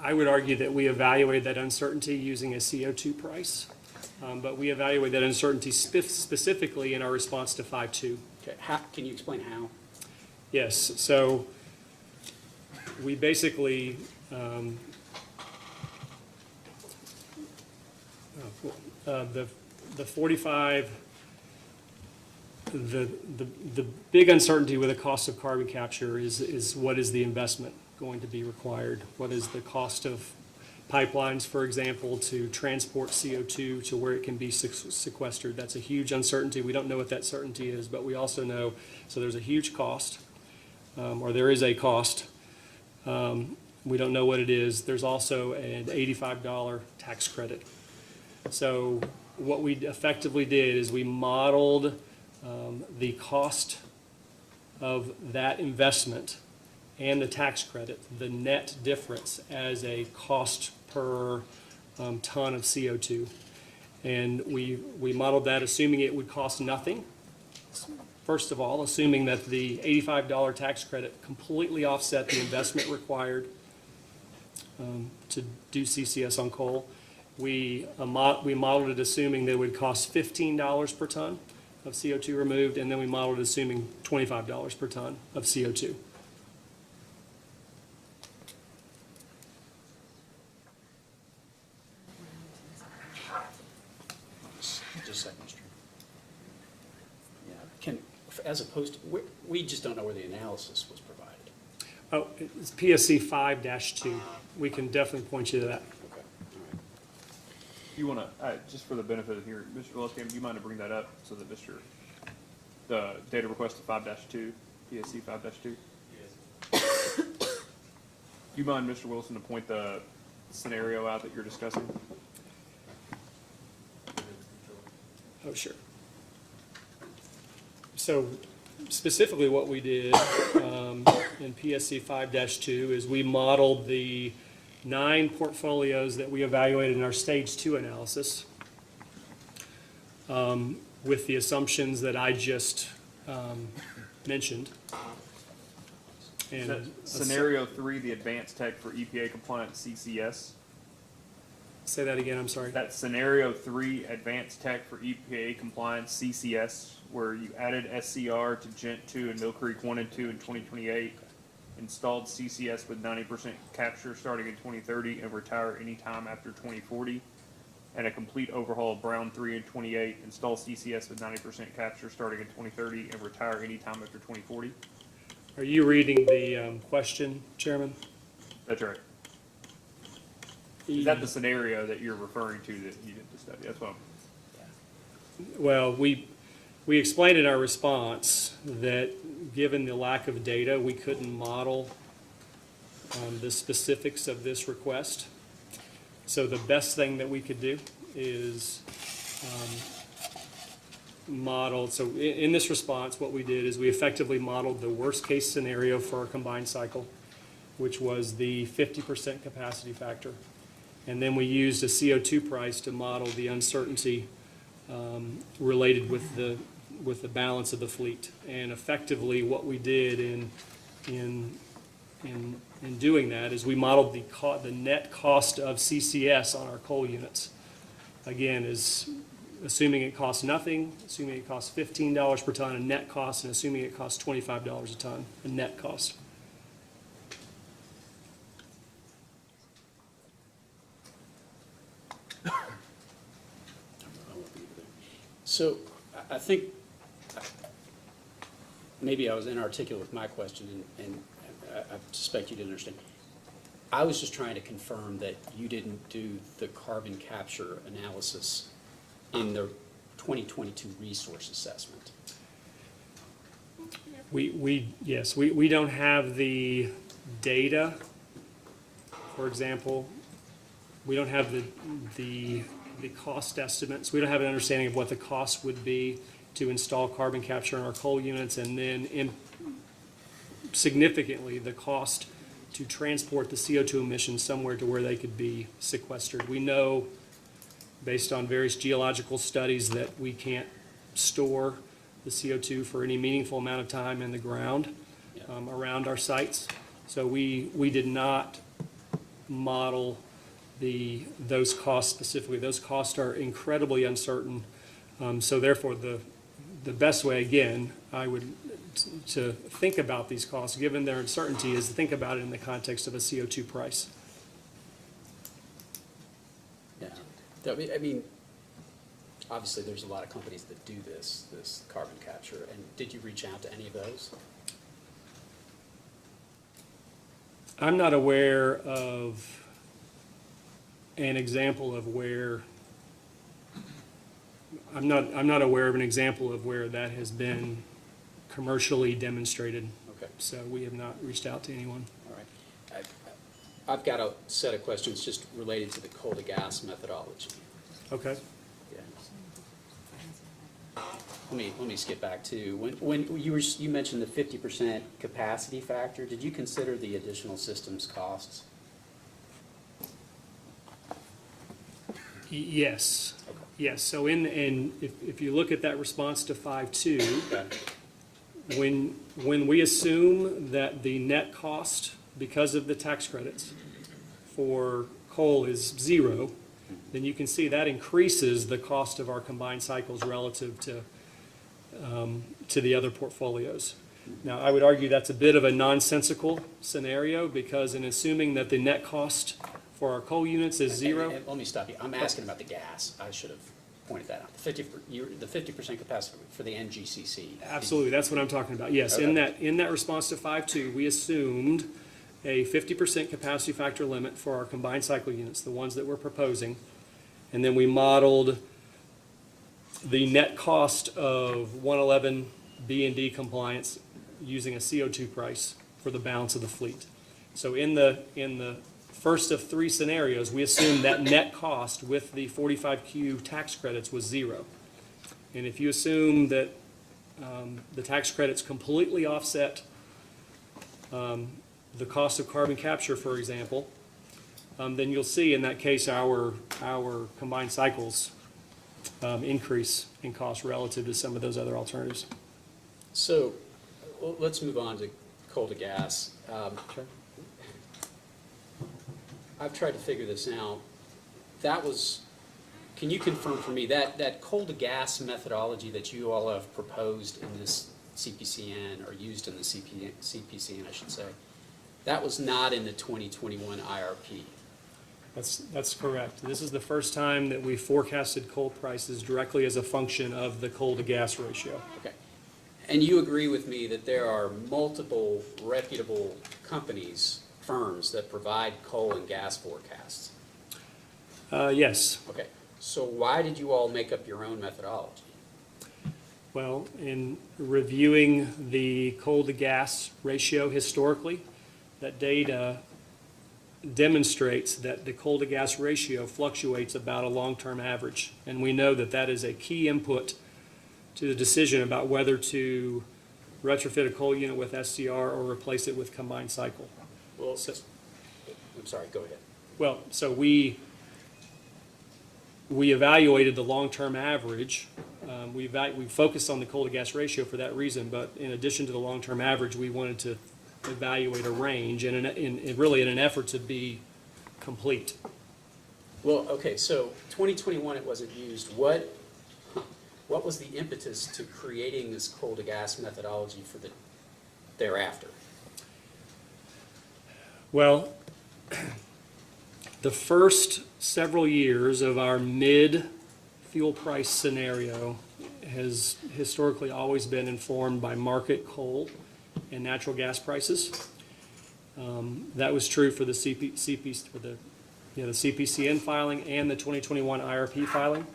I would argue that we evaluated that uncertainty using a CO2 price, but we evaluated that uncertainty specifically in our response to 5.2. Okay, can you explain how? Yes, so we basically, the 45, the big uncertainty with the cost of carbon capture is what is the investment going to be required? What is the cost of pipelines, for example, to transport CO2 to where it can be sequestered? That's a huge uncertainty. We don't know what that certainty is, but we also know, so there's a huge cost, or there is a cost. We don't know what it is. There's also an $85 tax credit. So what we effectively did is we modeled the cost of that investment and the tax credit, the net difference as a cost per ton of CO2. And we modeled that assuming it would cost nothing. First of all, assuming that the $85 tax credit completely offset the investment required to do CCS on coal. We modeled it assuming that it would cost $15 per ton of CO2 removed, and then we modeled it assuming $25 per ton of CO2. Just a second, Mr. Yeah, as opposed to, we just don't know where the analysis was provided. Oh, it's PSC 5-2. We can definitely point you to that. Okay, all right. You want to, just for the benefit of here, Mr. Luscombe, do you mind to bring that up so that the data request of 5-2, PSC 5-2? Yes. Do you mind, Mr. Wilson, to point the scenario out that you're discussing? Oh, sure. So specifically what we did in PSC 5-2 is we modeled the 9 portfolios that we evaluated in our stage 2 analysis with the assumptions that I just mentioned. And Scenario 3, the advanced tech for EPA compliant CCS. say that again, I'm sorry. That scenario 3, advanced tech for EPA compliant CCS, where you added SCR to Gent 2 and Mill Creek 1 and 2 in 2028, installed CCS with 90% capture starting in 2030 and retire anytime after 2040, and a complete overhaul of Brown 3 in 28, install CCS with 90% capture starting in 2030 and retire anytime after 2040. Are you reading the question, Chairman? That's right. Is that the scenario that you're referring to that you did the study? That's what I'm... Well, we explained in our response that given the lack of data, we couldn't model the specifics of this request. So the best thing that we could do is model. So in this response, what we did is we effectively modeled the worst case scenario for our combined cycle, which was the 50% capacity factor. And then we used a CO2 price to model the uncertainty related with the balance of the fleet. And effectively, what we did in doing that is we modeled the net cost of CCS on our coal units. Again, is assuming it costs nothing, assuming it costs $15 per ton a net cost, and assuming it costs $25 a ton a net cost. So I think maybe I was inarticulate with my question, and I suspect you didn't understand. I was just trying to confirm that you didn't do the carbon capture analysis in the 2022 resource assessment. Yes, we don't have the data. For example, we don't have the cost estimates. We don't have an understanding of what the cost would be to install carbon capture in our coal units, and then significantly the cost to transport the CO2 emissions somewhere to where they could be sequestered. We know, based on various geological studies, that we can't store the CO2 for any meaningful amount of time in the ground around our sites. So we did not model those costs specifically. Those costs are incredibly uncertain. So therefore, the best way, again, to think about these costs, given their uncertainty, is to think about it in the context of a CO2 price. Yeah. I mean, obviously, there's a lot of companies that do this carbon capture, and did you reach out to any of those? I'm not aware of an example of where, I'm not aware of an example of where that has been commercially demonstrated. Okay. So we have not reached out to anyone. All right. I've got a set of questions just related to the coal to gas methodology. Okay. Yeah. Let me skip back to, when you mentioned the 50% capacity factor, did you consider the additional systems costs? Yes. Okay. Yes. So if you look at that response to 5.2, Okay. when we assume that the net cost, because of the tax credits for coal, is zero, then you can see that increases the cost of our combined cycles relative to the other portfolios. Now, I would argue that's a bit of a nonsensical scenario, because in assuming that the net cost for our coal units is zero. And let me stop you. I'm asking about the gas. I should have pointed that out. The 50% capacity for the NGCC. Absolutely, that's what I'm talking about. Yes, in that response to 5.2, we assumed a 50% capacity factor limit for our combined cycle units, the ones that we're proposing. And then we modeled the net cost of 111 B and D compliance using a CO2 price for the balance of the fleet. So in the first of three scenarios, we assumed that net cost with the 45Q tax credits was zero. And if you assume that the tax credits completely offset the cost of carbon capture, for example, then you'll see in that case our combined cycles increase in cost relative to some of those other alternatives. So let's move on to coal to gas. I've tried to figure this out. Can you confirm for me that coal to gas methodology that you all have proposed in this CPCN, or used in the CPCN, I should say, that was not in the 2021 IRP? That's correct. This is the first time that we forecasted coal prices directly as a function of the coal to gas ratio. Okay. And you agree with me that there are multiple reputable companies, firms, that provide coal and gas forecasts? Yes. Okay. So why did you all make up your own methodology? Well, in reviewing the coal to gas ratio historically, that data demonstrates that the coal to gas ratio fluctuates about a long-term average. And we know that that is a key input to the decision about whether to retrofit a coal unit with SCR or replace it with combined cycle. Well, I'm sorry, go ahead. Well, so we evaluated the long-term average. We focused on the coal to gas ratio for that reason, but in addition to the long-term average, we wanted to evaluate a range and really in an effort to be complete. Well, okay, so 2021 it wasn't used. What was the impetus to creating this coal to gas methodology for the thereafter? Well, the first several years of our mid-fuel price scenario has historically always been informed by market coal and natural gas prices. That was true for the CPCN filing and the 2021 IRP filing.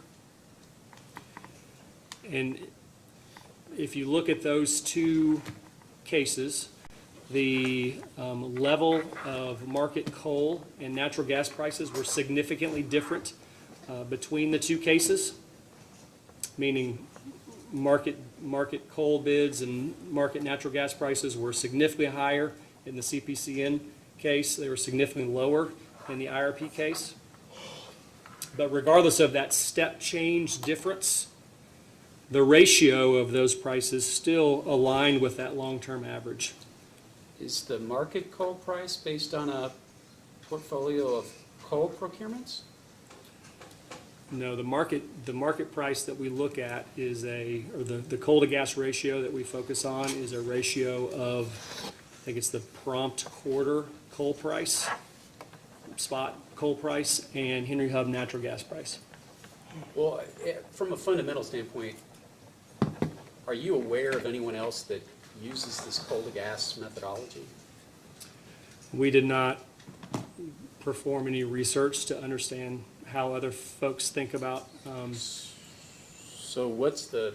And if you look at those two cases, the level of market coal and natural gas prices were significantly different between the two cases, meaning market coal bids and market natural gas prices were significantly higher in the CPCN case. They were significantly lower in the IRP case. But regardless of that step change difference, the ratio of those prices still aligned with that long-term average. Is the market coal price based on a portfolio of coal procurements? No, the market price that we look at is the coal to gas ratio that we focus on is a ratio of, I think it's the prompt quarter coal price, spot coal price, and Henry Hub natural gas price. Well, from a fundamental standpoint, are you aware of anyone else that uses this coal to gas methodology? We did not perform any research to understand how other folks think about, So what's the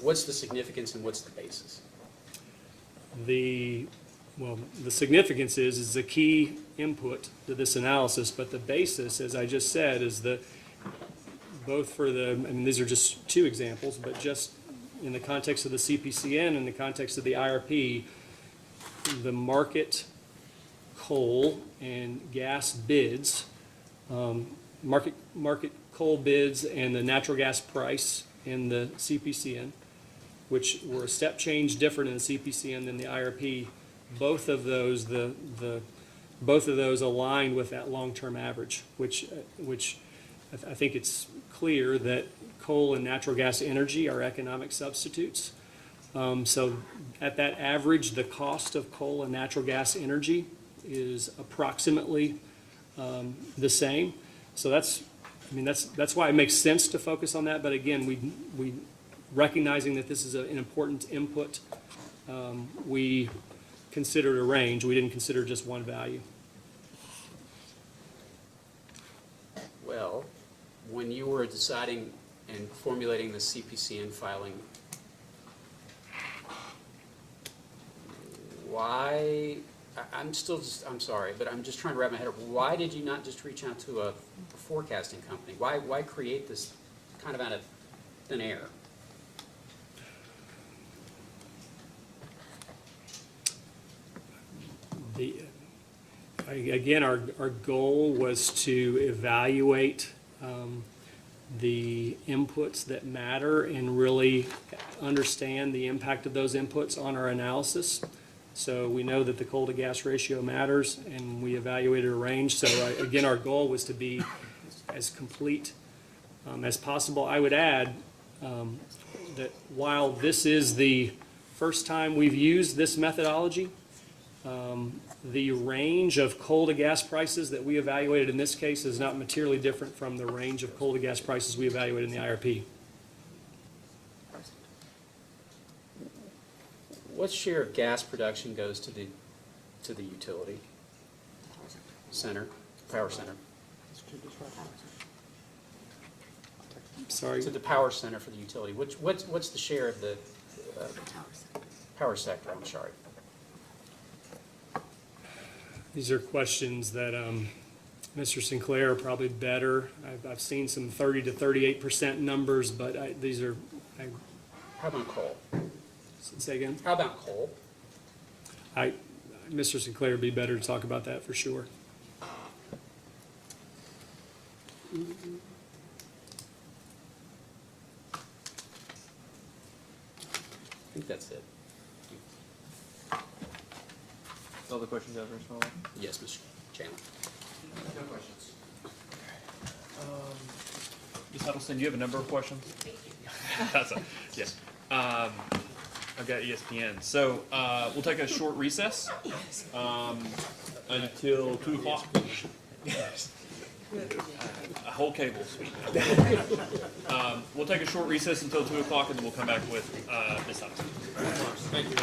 significance and what's the basis? the significance is the key input to this analysis, but the basis, as I just said, is both for these are just two examples, but just in the context of the CPCN, in the context of the IRP, the market coal and gas bids, market coal bids and the natural gas price in the CPCN, which were a step change different in the CPCN than the IRP, both of those aligned with that long-term average, which I think it's clear that coal and natural gas energy are economic substitutes. So at that average, the cost of coal and natural gas energy is approximately the same. So that's why it makes sense to focus on that. But again, we recognizing that this is an important input, we considered a range. We didn't consider just one value. Well, when you were deciding and formulating the CPCN filing, why, I'm sorry, but I'm just trying to wrap my head around, why did you not just reach out to a forecasting company? Why create this kind of out of thin air? Again, our goal was to evaluate the inputs that matter and really understand the impact of those inputs on our analysis. So we know that the coal to gas ratio matters, and we evaluated a range. So again, our goal was to be as complete as possible. I would add that while this is the first time we've used this methodology, the range of coal to gas prices that we evaluated in this case is not materially different from the range of coal to gas prices we evaluated in the IRP. What share of gas production goes to the utility center, power center? Sorry. To the power center for the utility. What's the share of the power sector? I'm sorry. These are questions that Mr. Sinclair are probably better. I've seen some 30 to 38% numbers, but these are. How about coal? Say again? How about coal? Mr. Sinclair would be better to talk about that for sure. I think that's it. All the questions ever, Small? Yes, Mr. Chandler. No questions. Ms. Huddleston, do you have a number of questions? That's a, yes. I've got ESPN. So we'll take a short recess until 2 o'clock. A whole cable suite. We'll take a short recess until 2 o'clock, and then we'll come back with Ms. Huddleston. Thank you.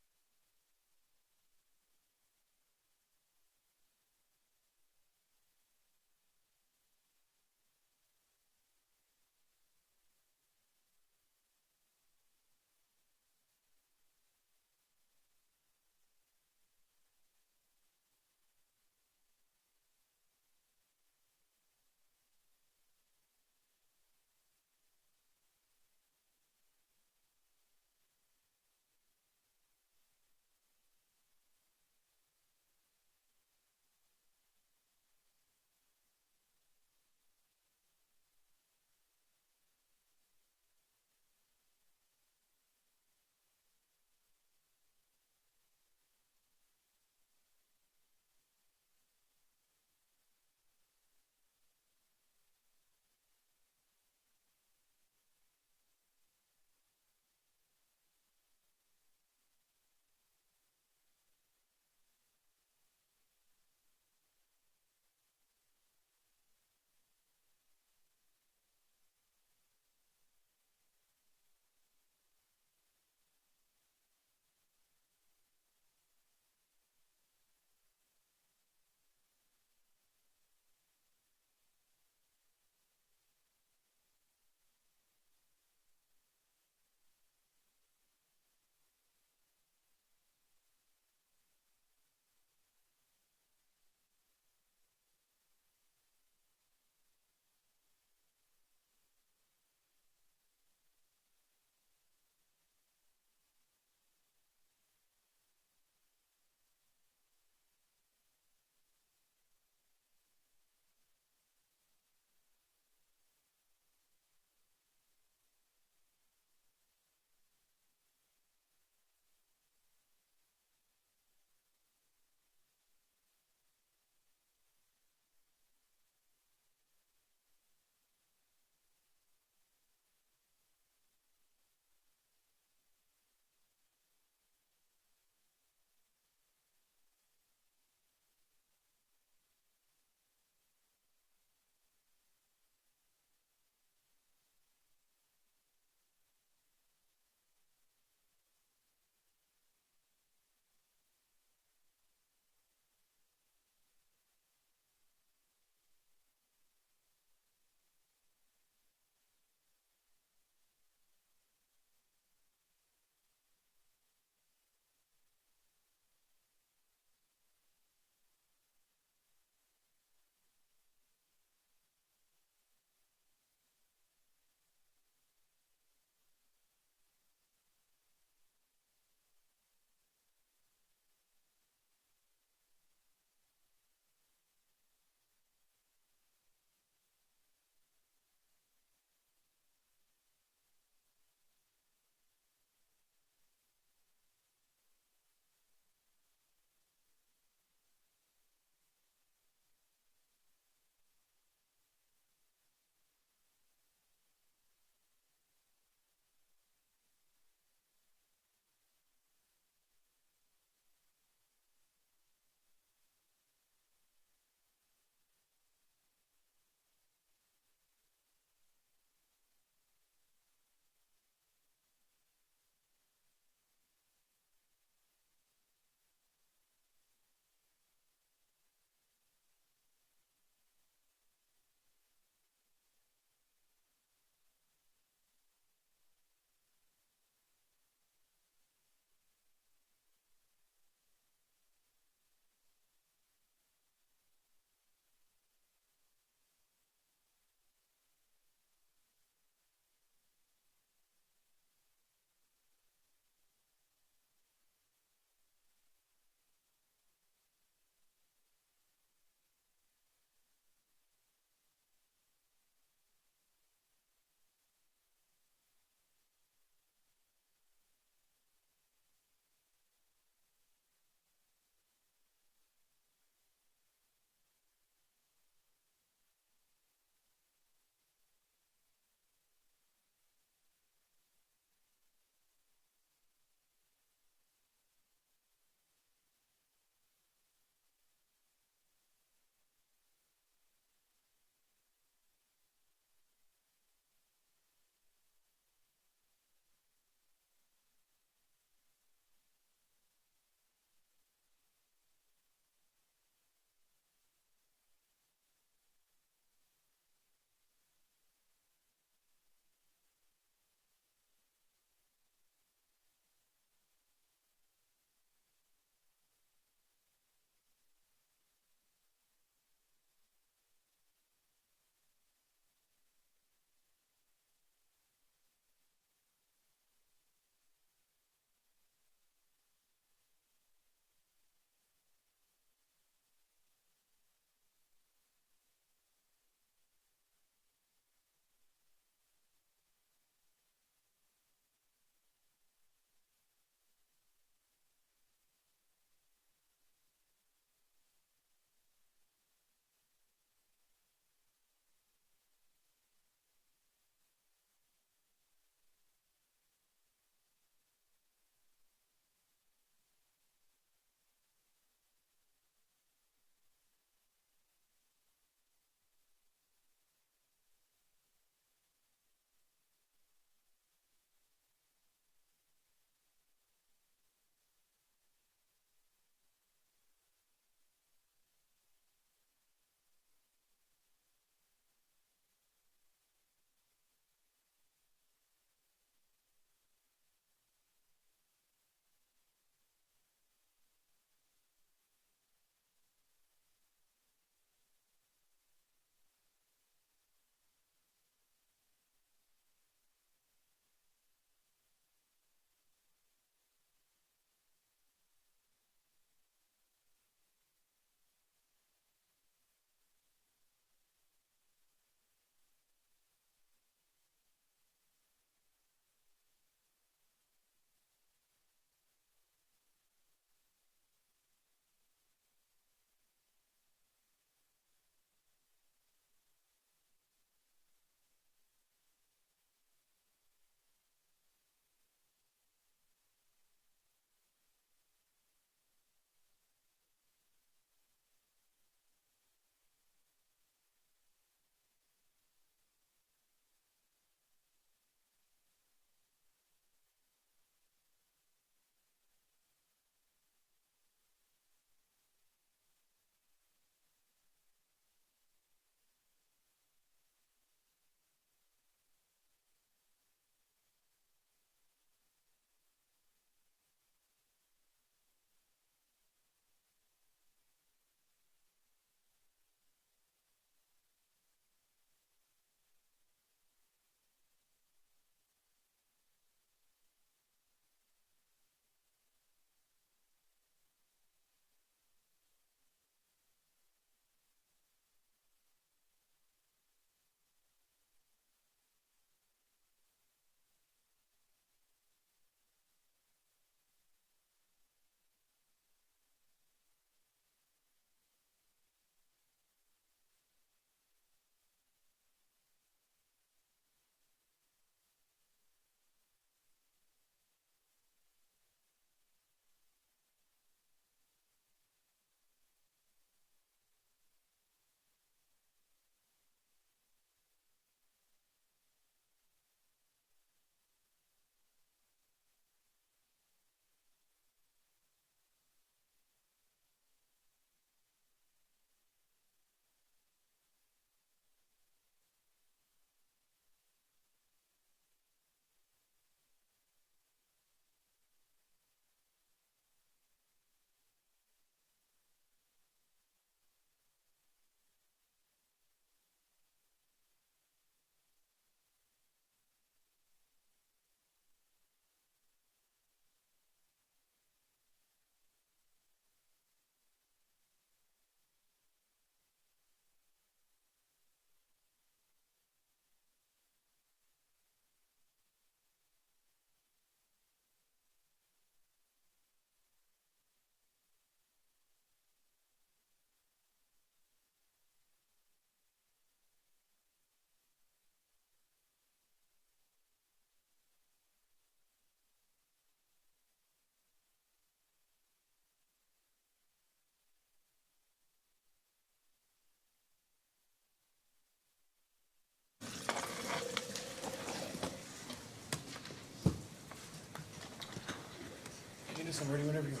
Guess I'm ready whenever you are.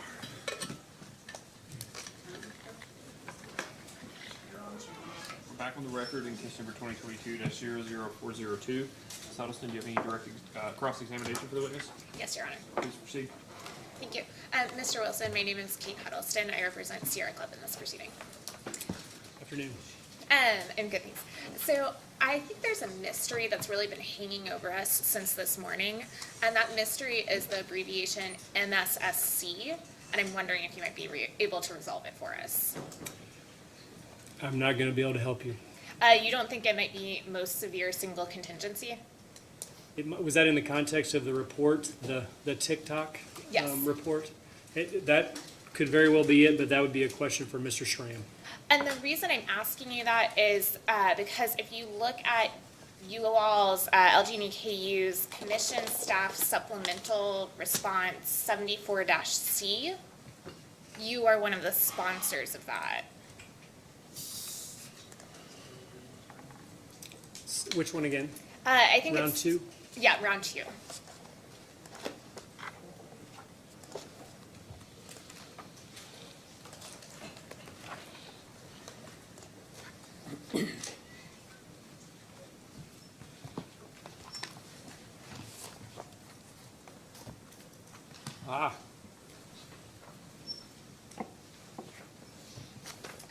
We're back on the record in case number 2022-00402. Ms. Huddleston, do you have any direct cross-examination for the witness? Yes, Your Honor. Please proceed. Thank you. Mr. Wilson, my name is Kate Huddleston. I represent Sierra Club in this proceeding. Afternoon. And good news. So I think there's a mystery that's really been hanging over us since this morning, and that mystery is the abbreviation MSSC, and I'm wondering if you might be able to resolve it for us. I'm not going to be able to help you. You don't think it might be most severe single contingency? Was that in the context of the report, the TikTok Yes. report? That could very well be it, but that would be a question for Mr. Schramm. And the reason I'm asking you that is because if you look at UOL's, LGNKU's Commission Staff Supplemental Response 74-C, you are one of the sponsors of that. Which one again? I think Round it's. two? Yeah, round two. Ah,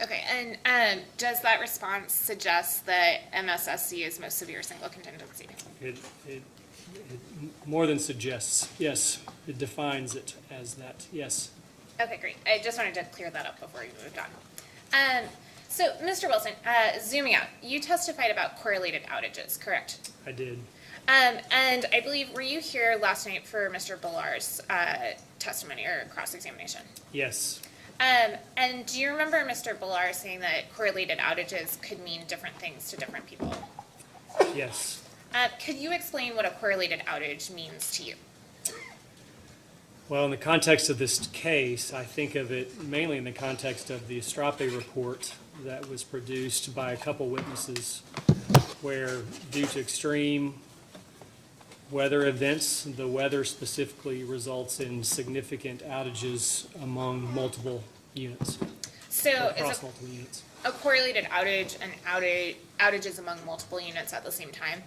Okay, and does that response suggest that MSSC is most severe single contingency? it more than suggests, yes. It defines it as that, yes. Okay, great. I just wanted to clear that up before we moved on. So, Mr. Wilson, zooming out, you testified about correlated outages, correct? I did. And I believe, were you here last night for Mr. Billar's testimony or cross-examination? Yes. And do you remember Mr. Billar saying that correlated outages could mean different things to different people? Yes. Could you explain what a correlated outage means to you? Well, in the context of this case, I think of it mainly in the context of the Estrape report that was produced by a couple witnesses where, due to extreme weather events, the weather specifically results in significant outages among multiple units, So across is multiple units. a correlated outage and outages among multiple units at the same time?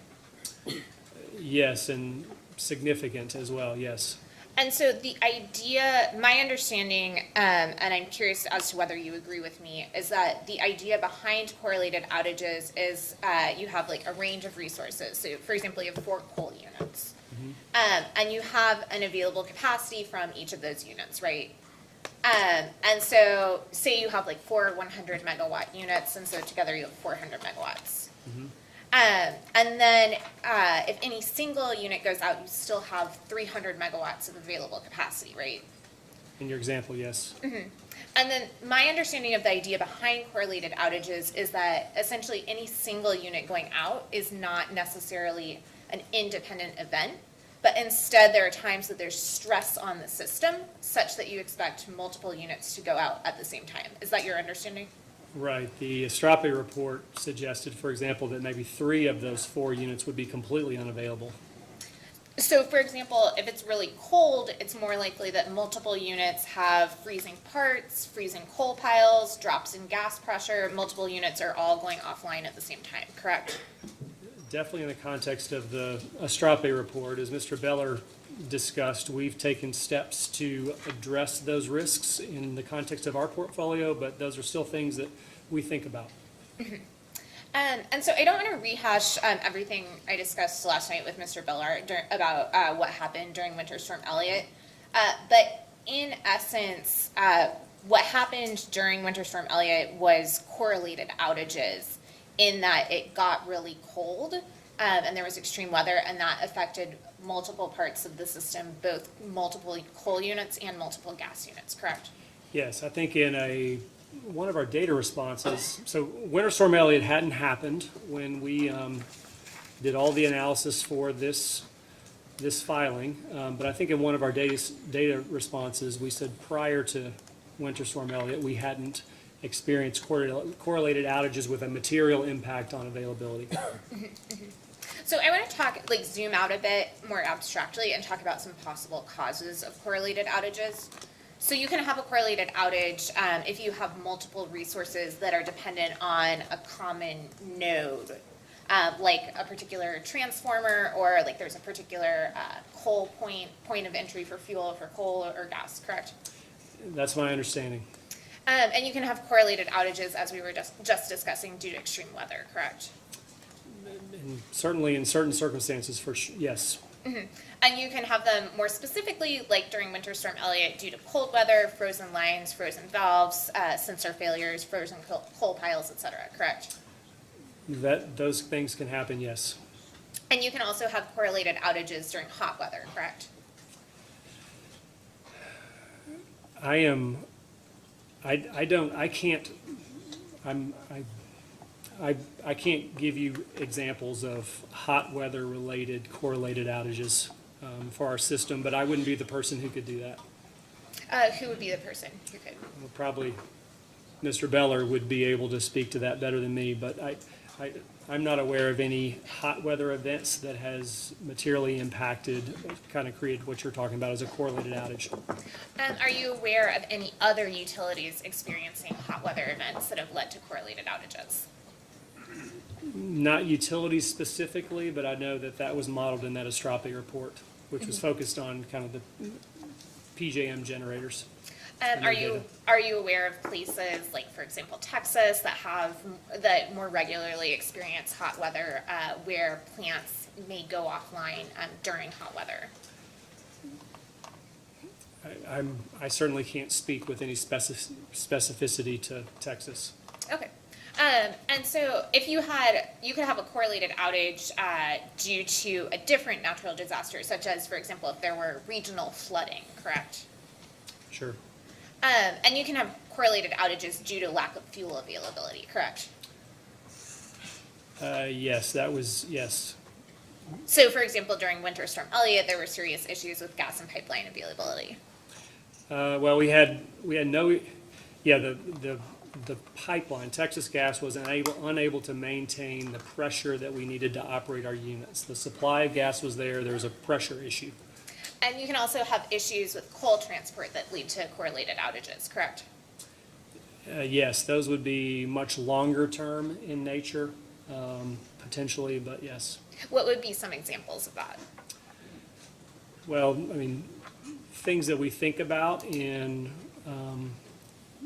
Yes, and significant as well, yes. And so the idea, my understanding, and I'm curious as to whether you agree with me, is that the idea behind correlated outages is you have like a range of resources. So for example, you have 4 coal units. And you have an available capacity from each of those units, right? And so say you have like 4 100 megawatt units, and so together you have 400 megawatts. And then if any single unit goes out, you still have 300 megawatts of available capacity, right? In your example, yes. And then my understanding of the idea behind correlated outages is that essentially any single unit going out is not necessarily an independent event, but instead there are times that there's stress on the system such that you expect multiple units to go out at the same time. Is that your understanding? Right. The Estrape report suggested, for example, that maybe 3 of those 4 units would be completely unavailable. So for example, if it's really cold, it's more likely that multiple units have freezing parts, freezing coal piles, drops in gas pressure, multiple units are all going offline at the same time, correct? Definitely in the context of the Estrape report, as Mr. Beller discussed, we've taken steps to address those risks in the context of our portfolio, but those are still things that we think about. And so I don't want to rehash everything I discussed last night with Mr. Beller about what happened during Winter Storm Elliott. But in essence, what happened during Winter Storm Elliott was correlated outages in that it got really cold and there was extreme weather, and that affected multiple parts of the system, both multiple coal units and multiple gas units, correct? Yes, I think in one of our data responses, so Winter Storm Elliott hadn't happened when we did all the analysis for this filing, but I think in one of our data responses, we said prior to Winter Storm Elliott, we hadn't experienced correlated outages with a material impact on availability. So I want to talk, like zoom out a bit more abstractly and talk about some possible causes of correlated outages. So you can have a correlated outage if you have multiple resources that are dependent on a common node, like a particular transformer, or like there's a particular coal point of entry for fuel for coal or gas, correct? That's my understanding. And you can have correlated outages, as we were just discussing, due to extreme weather, correct? And certainly in certain circumstances, yes. And you can have them more specifically, like during Winter Storm Elliott, due to cold weather, frozen lines, frozen valves, sensor failures, frozen coal piles, et cetera, correct? Those things can happen, yes. And you can also have correlated outages during hot weather, correct? I can't give you examples of hot weather related correlated outages for our system, but I wouldn't be the person who could do that. Who would be the person who could? Well, probably Mr. Beller would be able to speak to that better than me, but I'm not aware of any hot weather events that has materially impacted, kind of created what you're talking about as a correlated outage. Are you aware of any other utilities experiencing hot weather events that have led to correlated outages? Not utilities specifically, but I know that was modeled in that Estrope report, which was focused on kind of the PJM generators. Are you aware of places like, for example, Texas that more regularly experience hot weather, where plants may go offline during hot weather? I certainly can't speak with any specificity to Texas. Okay. And so if you could have a correlated outage due to a different natural disaster, such as, for example, if there were regional flooding, correct? Sure. And you can have correlated outages due to lack of fuel availability, correct? Yes. Yes. So, for example, during Winter Storm Elliott, there were serious issues with gas and pipeline availability. Well, we had no, yeah, the pipeline, Texas Gas was unable to maintain the pressure that we needed to operate our units. The supply of gas was there was a pressure issue. And you can also have issues with coal transport that lead to correlated outages, correct? Yes, those would be much longer term in nature, potentially, but yes. What would be some examples of that? Well, I mean, things that we think about in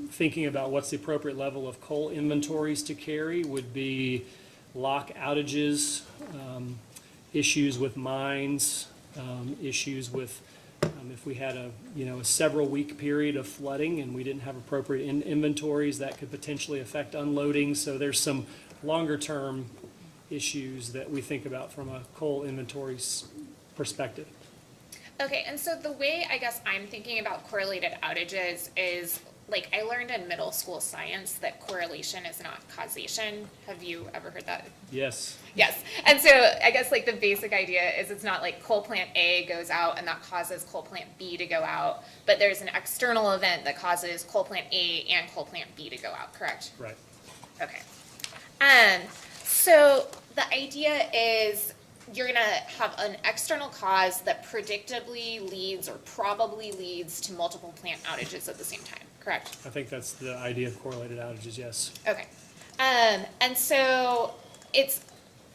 thinking about what's the appropriate level of coal inventories to carry would be lock outages, issues with mines, issues with if we had a several week period of flooding and we didn't have appropriate inventories, that could potentially affect unloading. So there's some longer term issues that we think about from a coal inventories perspective. Okay, and so the way I guess I'm thinking about correlated outages is, like, I learned in middle school science that correlation is not causation. Have you ever heard that? Yes. Yes. And so I guess like the basic idea is it's not like coal plant A goes out and that causes coal plant B to go out, but there's an external event that causes coal plant A and coal plant B to go out, correct? Right. Okay. So the idea is you're going to have an external cause that predictably leads or probably leads to multiple plant outages at the same time, correct? I think that's the idea of correlated outages, yes. Okay. And so it's,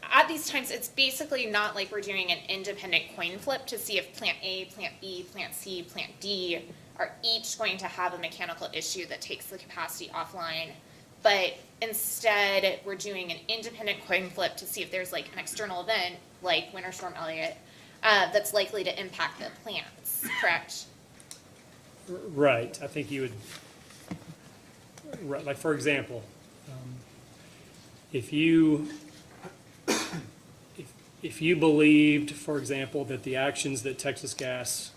at these times, it's basically not like we're doing an independent coin flip to see if plant A, plant B, plant C, plant D are each going to have a mechanical issue that takes the capacity offline. But instead, we're doing an independent coin flip to see if there's like an external event, like Winter Storm Elliott, that's likely to impact the plants, correct? Right. I think you would, right, like for example, if you believed, for example, that the actions that Texas Gas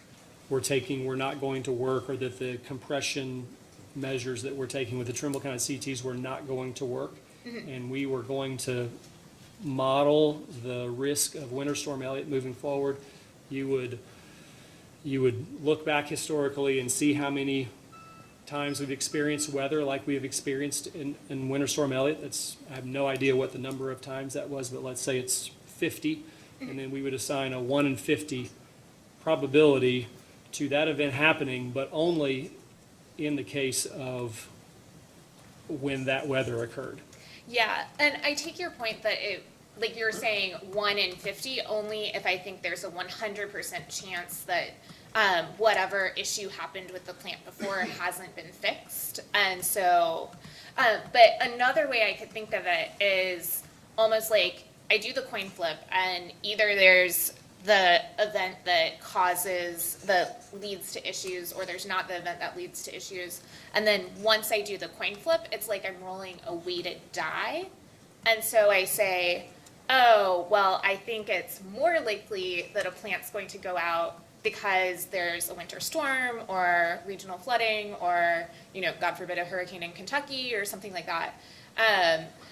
were taking were not going to work, or that the compression measures that we're taking with the Trimble County CTs were not going to work, and we were going to model the risk of Winter Storm Elliott moving forward, you would look back historically and see how many times we've experienced weather like we have experienced in Winter Storm Elliott. I have no idea what the number of times that was, but let's say it's 50, and then we would assign a 1 in 50 probability to that event happening, but only in the case of when that weather occurred. Yeah, and I take your point that it, like you're saying, 1 in 50, only if I think there's a 100% chance that whatever issue happened with the plant before hasn't been fixed. And so, but another way I could think of it is almost like I do the coin flip, and either there's the event that leads to issues, or there's not the event that leads to issues. And then once I do the coin flip, it's like I'm rolling a weighted die. And so I say, oh, well, I think it's more likely that a plant's going to go out because there's a winter storm or regional flooding or, God forbid, a hurricane in Kentucky or something like that.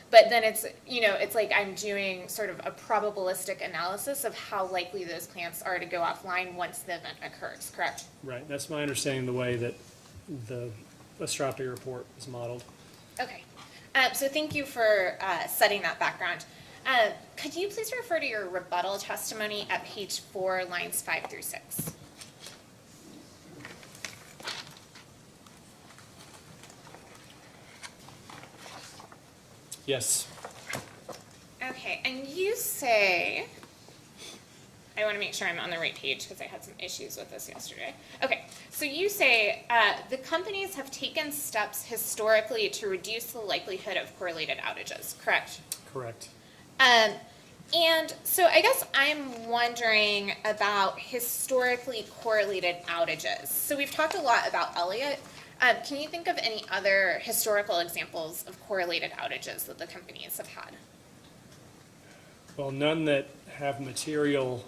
But then it's, it's like I'm doing sort of a probabilistic analysis of how likely those plants are to go offline once the event occurs, correct? Right, that's my understanding of the way that the Astropia report is modeled. Okay. So thank you for setting that background. Could you please refer to your rebuttal testimony at page 4, lines 5 through 6? Yes. Okay, and you say, I want to make sure I'm on the right page because I had some issues with this yesterday. Okay, so you say the companies have taken steps historically to reduce the likelihood of correlated outages, correct? Correct. And so I guess I'm wondering about historically correlated outages. So we've talked a lot about Elliott. Can you think of any other historical examples of correlated outages that the companies have had? Well, none that have material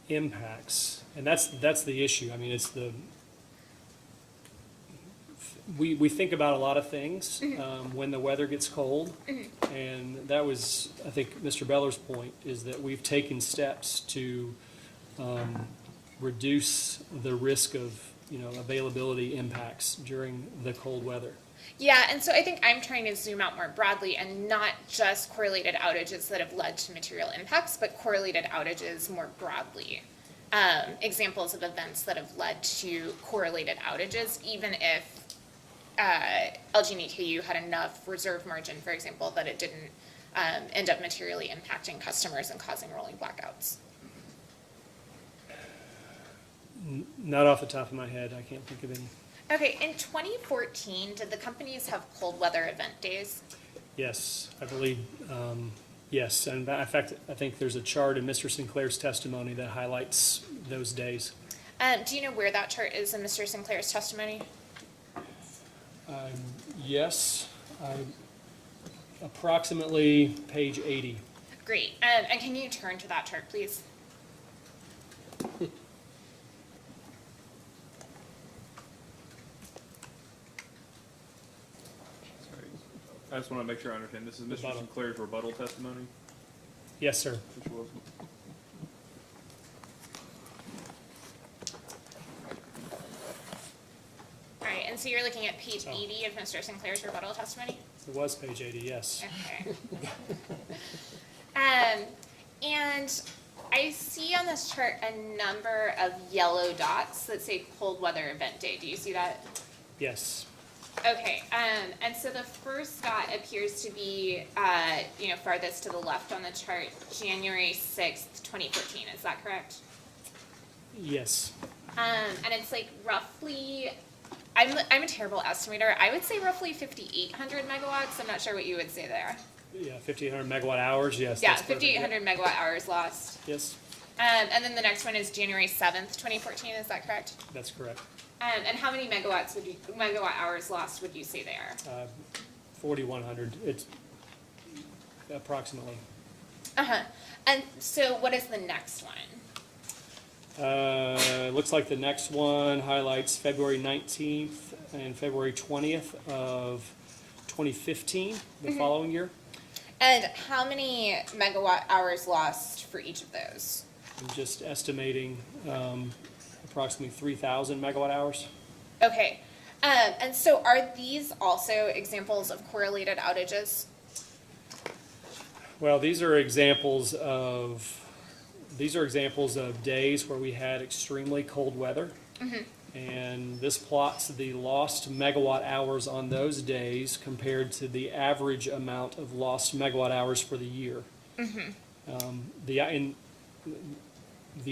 impacts, and that's the issue. I mean, it's we think about a lot of things when the weather gets cold, and that was, I think, Mr. Beller's point, is that we've taken steps to reduce the risk of availability impacts during the cold weather. Yeah, and so I think I'm trying to zoom out more broadly and not just correlated outages that have led to material impacts, but correlated outages more broadly. Examples of events that have led to correlated outages, even if LG and EKU had enough reserve margin, for example, that it didn't end up materially impacting customers and causing rolling blackouts. Not off the top of my head, I can't think of any. Okay, in 2014, did the companies have cold weather event days? Yes, I believe, yes. And in fact, I think there's a chart in Mr. Sinclair's testimony that highlights those days. Do you know where that chart is in Mr. Sinclair's testimony? Yes, approximately page 80. Great. And can you turn to that chart, please? I just want to make sure I understand. This is Mr. Rebuttal. Sinclair's rebuttal testimony, Yes, sir. which was. All right, and so you're looking at page Oh. 80 of Mr. Sinclair's rebuttal testimony? It was page 80, yes. Okay. And I see on this chart a number of yellow dots that say cold weather event day. Do you see that? Yes, Okay, and so the first dot appears to be, farthest to the left on the chart, January 6th, 2014. Is that correct? yes. And it's like roughly, I'm a terrible estimator. I would say roughly 5,800 megawatts. I'm not sure what you would say there. Yeah, 1,500 megawatt hours, yes. Yeah, that's perfect. 5,800 megawatt hours lost. Yes, And then the next one is January 7th, 2014. Is that correct? that's correct. And how many megawatt hours lost would you say there? 4,100, it's approximately. Uh-huh. And so what is the next one? Looks like the next one highlights February 19th and February 20th of 2015, the following year. And how many megawatt hours lost for each of those? I'm just estimating approximately 3,000 megawatt hours. Okay. And so are these also examples of correlated outages? Well, these are examples of days where we had extremely cold weather, And this plots the lost megawatt hours on those days compared to the average amount of lost megawatt hours for the year. The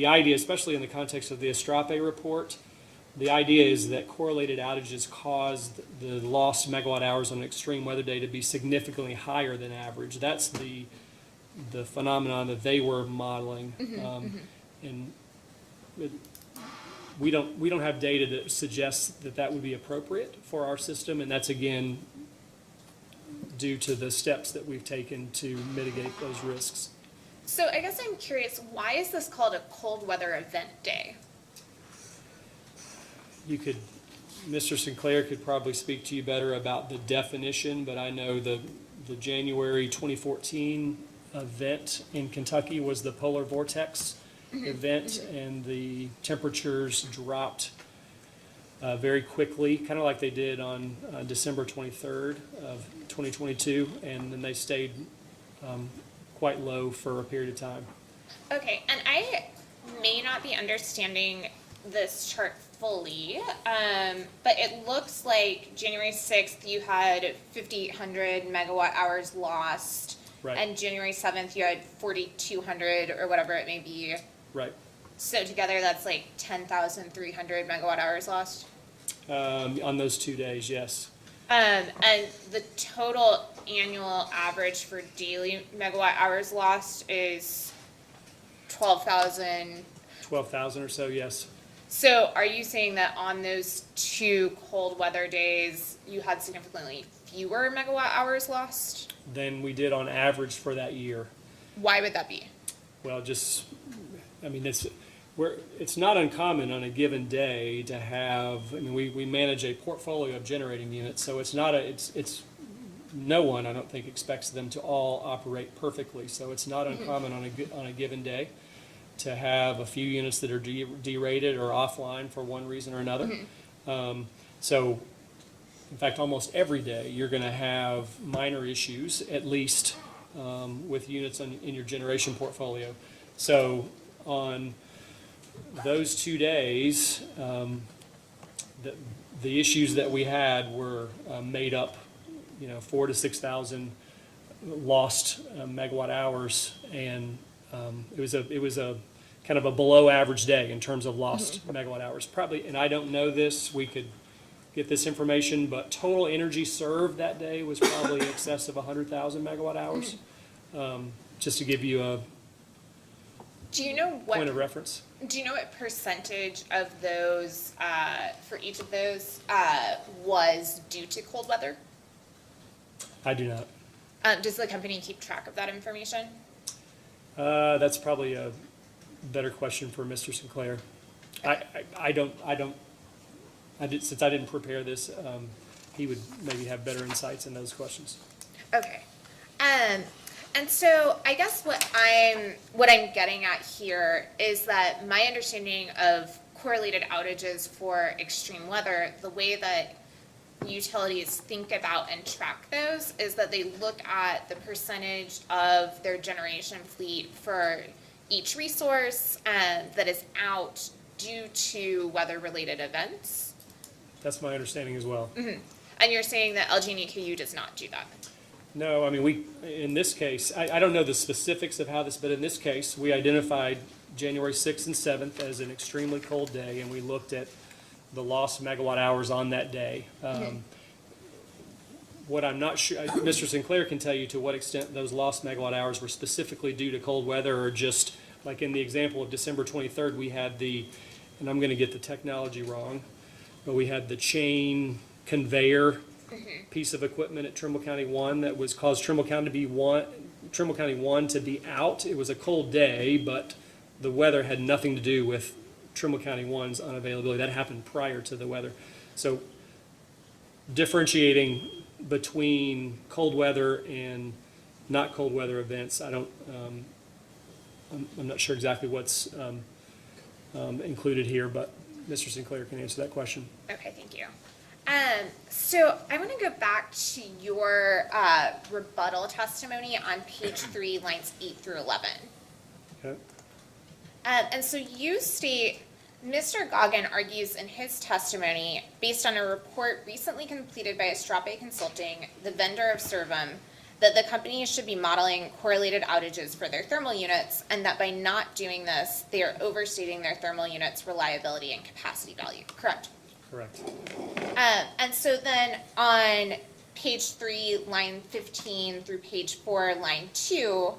idea, especially in the context of the Estrape report, the idea is that correlated outages caused the lost megawatt hours on an extreme weather day to be significantly higher than average. That's the phenomenon that they were modeling. And we don't have data that suggests that that would be appropriate for our system, and that's again due to the steps that we've taken to mitigate those risks. So I guess I'm curious, why is this called a cold weather event day? Mr. Sinclair could probably speak to you better about the definition, but I know the January 2014 event in Kentucky was the polar vortex event, and the temperatures dropped very quickly, kind of like they did on December 23rd of 2022, and then they stayed quite low for a period of time. Okay, and I may not be understanding this chart fully, but it looks like January 6th you had 5,800 megawatt hours lost, Right. and January 7th you had 4,200 or whatever it may be. Right. So together that's like 10,300 megawatt hours lost. On those 2 days, yes. And the total annual average for daily megawatt hours lost is 12,000. 12,000 or so, yes. So are you saying that on those two cold weather days, you had significantly fewer megawatt hours lost? Than we did on average for that year. Why would that be? Well, it's not uncommon on a given day to have, we manage a portfolio of generating units, so no one, I don't think, expects them to all operate perfectly. So it's not uncommon on a given day to have a few units that are derated or offline for one reason or another. So, in fact, almost every day you're going to have minor issues, at least with units in your generation portfolio. So on those 2 days, the issues that we had were made up, 4,000 to 6,000 lost megawatt hours, and it was a kind of a below average day in terms of lost megawatt hours. Probably, and I don't know this, we could get this information, but total energy served that day was probably in excess of 100,000 megawatt hours. Just to give you a point of reference. Do you know what percentage of those, for each of those, was due to cold weather? I do not. Does the company keep track of that information? That's probably a better question for Mr. Sinclair. Since I didn't prepare this, he would maybe have better insights in those questions. Okay. And so I guess what I'm getting at here is that my understanding of correlated outages for extreme weather, the way that utilities think about and track those is that they look at the percentage of their generation fleet for each resource that is out due to weather-related events. That's my understanding as well. And you're saying that LG and EKU does not do that? No, in this case, I don't know the specifics of how this, but in this case, we identified January 6th and 7th as an extremely cold day, and we looked at the lost megawatt hours on that day. What I'm not sure, Mr. Sinclair can tell you to what extent those lost megawatt hours were specifically due to cold weather, or just, like in the example of December 23rd, we had and I'm going to get the technology wrong, but we had the chain conveyor piece of equipment at Trimble County 1 that was caused Trimble County 1 to be out. It was a cold day, but the weather had nothing to do with Trimble County 1's unavailability. That happened prior to the weather. So differentiating between cold weather and not cold weather events, I'm not sure exactly what's included here, but Mr. Sinclair can answer that question. Okay, thank you. So I want to go back to your rebuttal testimony on page 3, lines 8 through 11. Okay. And so you state Mr. Goggin argues in his testimony, based on a report recently completed by Estrape Consulting, the vendor of Servum, that the company should be modeling correlated outages for their thermal units, and that by not doing this, they are overstating their thermal units' reliability and capacity value. Correct? Correct. And so then on page 3, line 15 through page 4, line 2,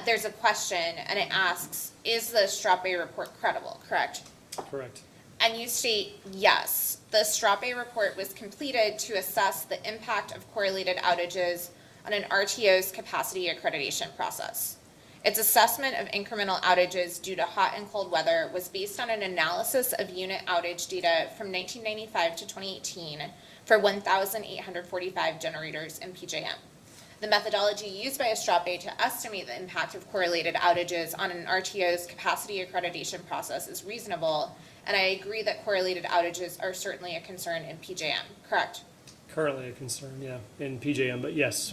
there's a question, and it asks, is the Estrape report credible? Correct? Correct. And you state, yes, the Estrape report was completed to assess the impact of correlated outages on an RTO's capacity accreditation process. Its assessment of incremental outages due to hot and cold weather was based on an analysis of unit outage data from 1995 to 2018 for 1,845 generators in PJM. The methodology used by Estrape to estimate the impact of correlated outages on an RTO's capacity accreditation process is reasonable, and I agree that correlated outages are certainly a concern in PJM, correct? Currently a concern, yeah, in PJM, but yes.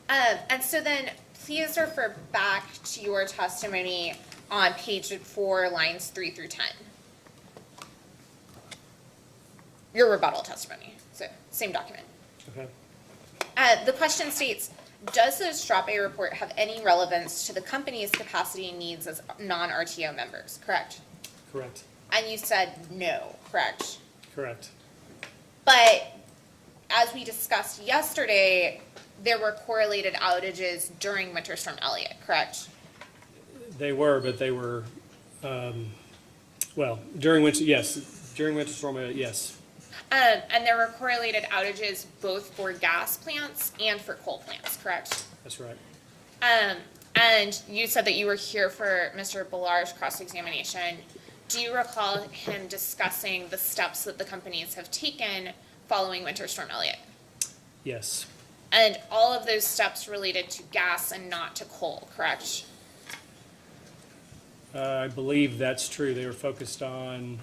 And so then, please refer back to your testimony on page 4, lines 3 through 10. Your rebuttal testimony, so same document. Okay. The question states, does the Estrape report have any relevance to the company's capacity needs as non-RTO members, correct? Correct. And you said no, correct? Correct. But as we discussed yesterday, there were correlated outages during Winter Storm Elliott, correct? They were, but they were, well, during winter, yes, during Winter Storm, yes. And there were correlated outages both for gas plants and for coal plants, correct? That's right. And you said that you were here for Mr. Ballar's cross-examination. Do you recall him discussing the steps that the companies have taken following Winter Storm Elliott? Yes. And all of those steps related to gas and not to coal, correct? I believe that's true. They were focused on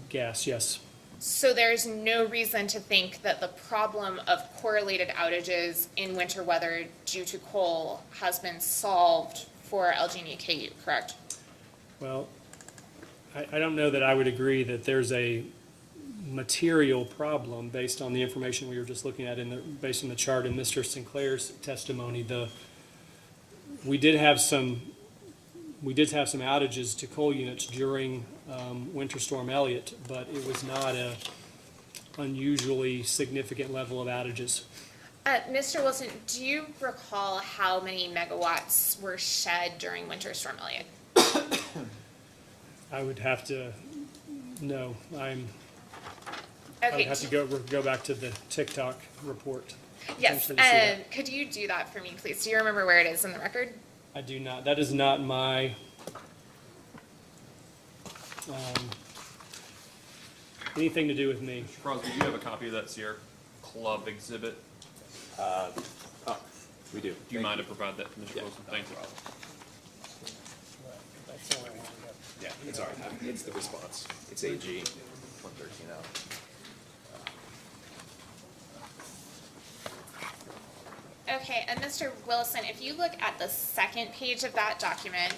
gas, yes. So there's no reason to think that the problem of correlated outages in winter weather due to coal has been solved for LG&E KU, correct? Well, I don't know that I would agree that there's a material problem based on the information we were just looking at based on the chart in Mr. Sinclair's testimony. We did have some outages to coal units during Winter Storm Elliott, but it was not a unusually significant level of outages. Mr. Wilson, do you recall how many megawatts were shed during Winter Storm Elliott? I would have to, no, I would Okay, have to go back to the TikTok report. yes, potentially to see that. could you do that for me, please? Do you remember where it is in the record? I do not, that is not my, anything to do with me. Mr. Crosby, do you have a copy of that Sierra Club exhibit? We do. Do you mind to provide that to Mr. Wilson? Thank you. Yeah, it's all right. It's the response. It's AG 113L. Okay, and Mr. Wilson, if you look at the second page of that document,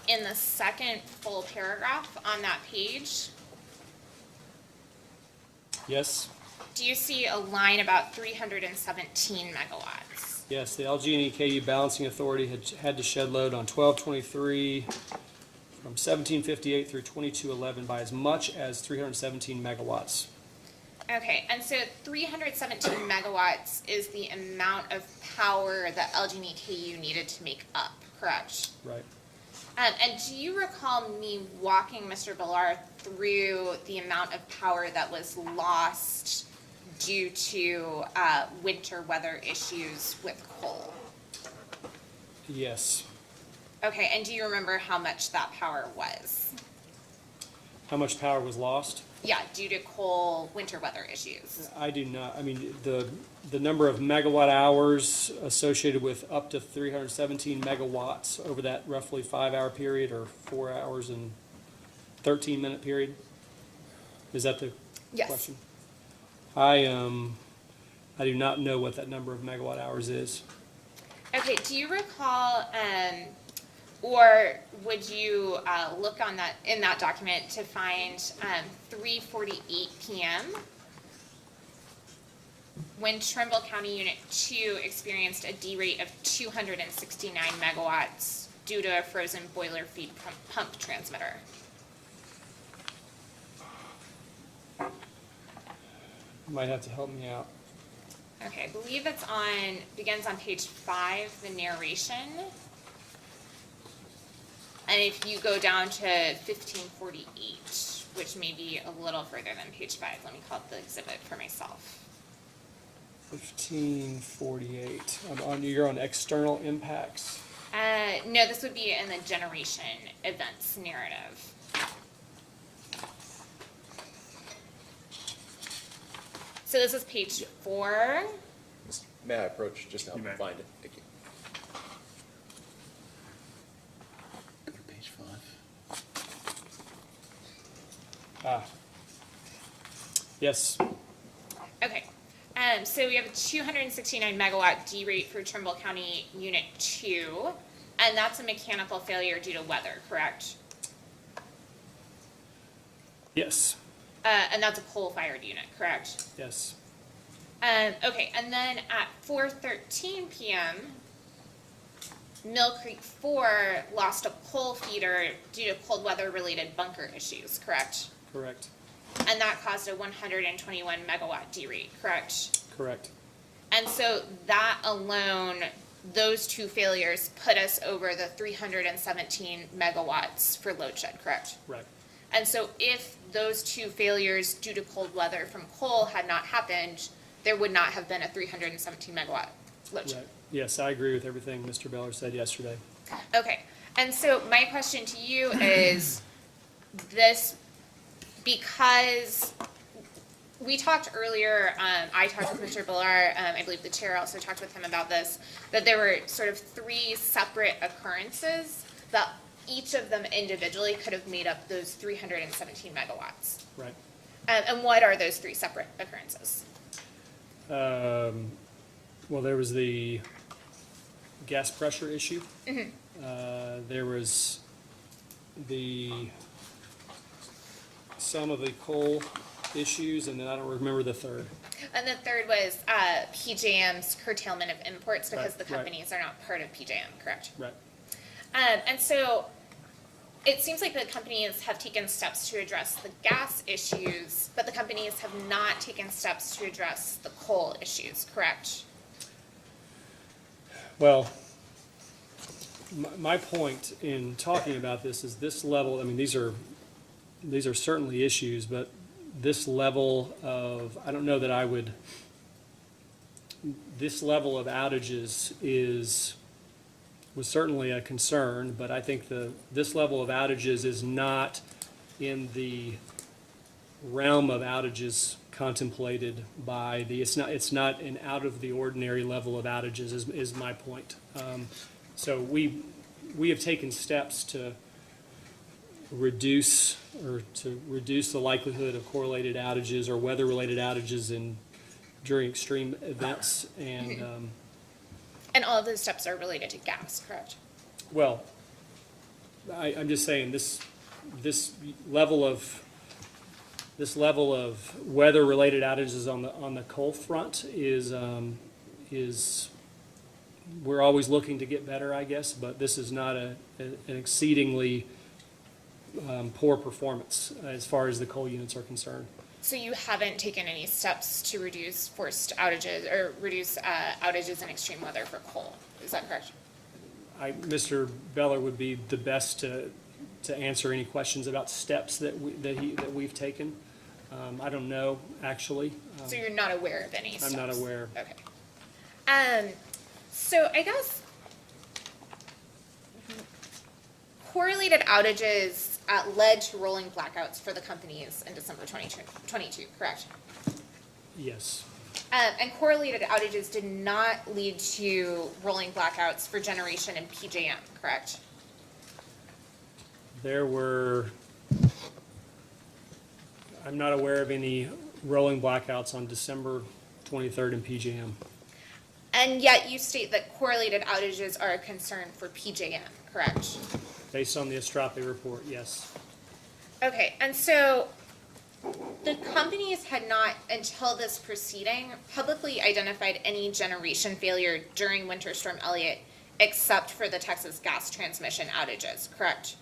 in the second full paragraph on that page, Yes, do you see a line about 317 megawatts? yes, the LG&E KU Balancing Authority had to shed load on 12/23 from 1758 through 2211 by as much as 317 megawatts. Okay, and so 317 megawatts is the amount of power that LG&E KU needed to make up, correct? Right. And do you recall me walking Mr. Ballar through the amount of power that was lost due to winter weather issues with coal? Yes. Okay, and do you remember how much that power was? How much power was lost? Yeah, due to coal winter weather issues. I do not, I mean, the number of megawatt hours associated with up to 317 megawatts over that roughly 5-hour period or 4 hours and 13-minute period? Is that the Yes. question? I do not know what that number of megawatt hours is. Okay, do you recall Or would you look on that, in that document to find 3:48 PM when Trimble County Unit 2 experienced a D rate of 269 megawatts due to a frozen boiler feed pump transmitter? You might have to help me out. Okay, I believe it's on, begins on page 5, the narration. And if you go down to 1548, which may be a little further than page 5, let me call up the exhibit for myself. 1548. You're on external impacts. No, this would be in the generation events narrative. So this is page 4. May I approach just to help You may. find it? Thank you. Page 5. Ah. Yes. Okay. So we have a 269 megawatt D rate for Trimble County Unit 2, and that's a mechanical failure due to weather, correct? Yes. And that's a coal-fired unit, correct? Yes. Okay, and then at 4:13 PM, Mill Creek 4 lost a coal feeder due to cold weather-related bunker issues, correct? Correct. And that caused a 121 megawatt D rate, correct? Correct. And so that alone, those two failures put us over the 317 megawatts for load shed, correct? Right. And so if those two failures due to cold weather from coal had not happened, there would not have been a 317 megawatt load shed. Right. Yes, I agree with everything Mr. Beller said yesterday. Okay, and so my question to you is this, because we talked earlier, I talked with Mr. Beller, I believe the chair also talked with him about this, that there were sort of 3 separate occurrences that each of them individually could have made up those 317 megawatts. Right. And what are those 3 separate occurrences? Well, there was the gas pressure issue. There was some of the coal issues, and then I don't remember the third. And the third was PJM's curtailment of imports because Right, the right. companies are not part of PJM, correct? Right. And so it seems like the companies have taken steps to address the gas issues, but the companies have not taken steps to address the coal issues, correct? Well, my point in talking about this is this level, I mean, these are certainly issues, but this level of, I don't know that I would, this level of outages was certainly a concern, but I think this level of outages is not in the realm of outages contemplated by it's not an out of the ordinary level of outages is my point. So we have taken steps to reduce the likelihood of correlated outages or weather-related outages during extreme events, and And all of those steps are related to gas, correct? well, I'm just saying this level of weather-related outages on the coal front is we're always looking to get better, I guess, but this is not an exceedingly poor performance as far as the coal units are concerned. So you haven't taken any steps to reduce forced outages or reduce outages in extreme weather for coal, is that correct? Mr. Beller would be the best to answer any questions about steps that we've taken. I don't know, actually. So you're not aware of any steps? I'm not aware. Okay. So I guess correlated outages led to rolling blackouts for the companies in December 2022, correct? Yes. And correlated outages did not lead to rolling blackouts for generation and PJM, correct? I'm not aware of any rolling blackouts on December 23rd in PJM. And yet you state that correlated outages are a concern for PJM, correct? Based on the Estrape report, yes. Okay, and so the companies had not, until this proceeding, publicly identified any generation failure during Winter Storm Elliott except for the Texas gas transmission outages, correct?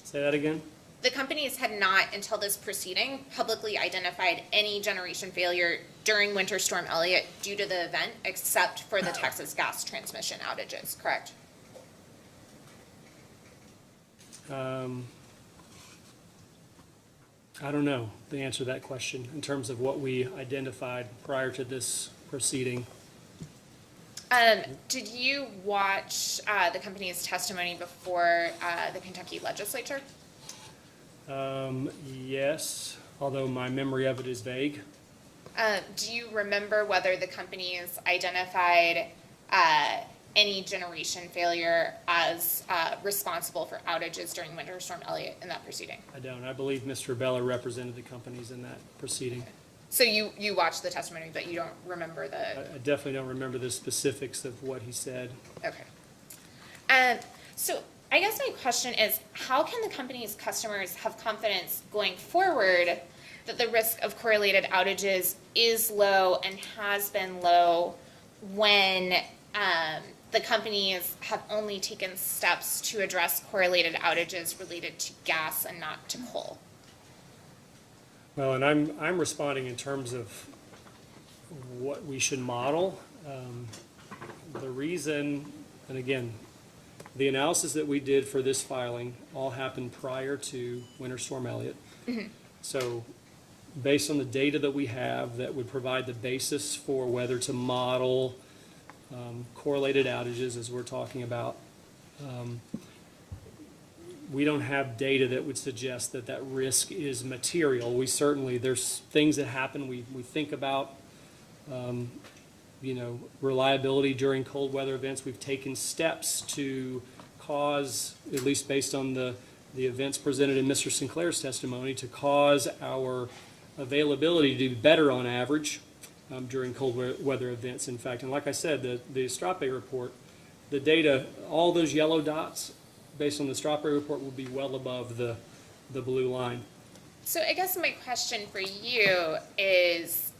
Say that again? The companies had not, until this proceeding, publicly identified any generation failure during Winter Storm Elliott due to the event except for the Texas gas transmission outages, correct? I don't know the answer to that question in terms of what we identified prior to this proceeding. Did you watch the company's testimony before the Kentucky legislature? Yes, although my memory of it is vague. Do you remember whether the companies identified any generation failure as responsible for outages during Winter Storm Elliott in that proceeding? I don't. I believe Mr. Bella represented the companies in that proceeding. So you watched the testimony, but you don't remember the... I definitely don't remember the specifics of what he said. Okay. So I guess my question is, how can the company's customers have confidence going forward that the risk of correlated outages is low and has been low when the companies have only taken steps to address correlated outages related to gas and not to coal? Well, and I'm responding in terms of what we should model. The reason, and again, the analysis that we did for this filing all happened prior to Winter Storm Elliott. So based on the data that we have that would provide the basis for whether to model correlated outages as we're talking about, we don't have data that would suggest that that risk is material. We certainly, there's things that happen. We think about, reliability during cold weather events. We've taken steps to cause, at least based on the events presented in Mr. Sinclair's testimony, to cause our availability to be better on average during cold weather events. In fact, and like I said, the Estrape report, the data, all those yellow dots, based on the Estrape report, will be well above the blue line. So I guess my question for you is,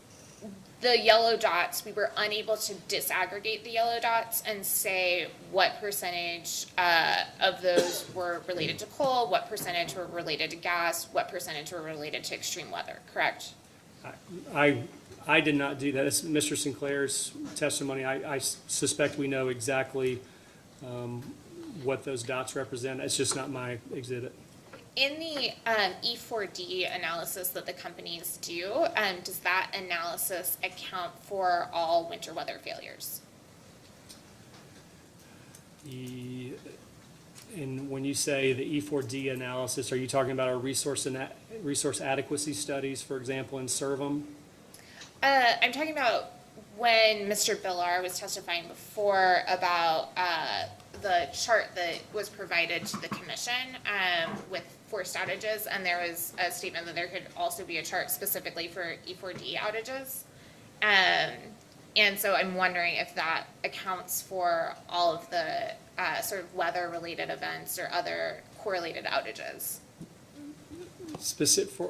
the yellow dots, we were unable to disaggregate the yellow dots and say what percentage of those were related to coal, what percentage were related to gas, what percentage were related to extreme weather, correct? I did not do that. It's Mr. Sinclair's testimony. I suspect we know exactly what those dots represent. It's just not my exhibit. In the E4D analysis that the companies do, does that analysis account for all winter weather failures? And when you say the E4D analysis, are you talking about our resource adequacy studies, for example, in SERVM? I'm talking about when Mr. Billar was testifying before about the chart that was provided to the commission with forced outages, and there was a statement that there could also be a chart specifically for E4D outages. And so I'm wondering if that accounts for all of the sort of weather-related events or other correlated outages.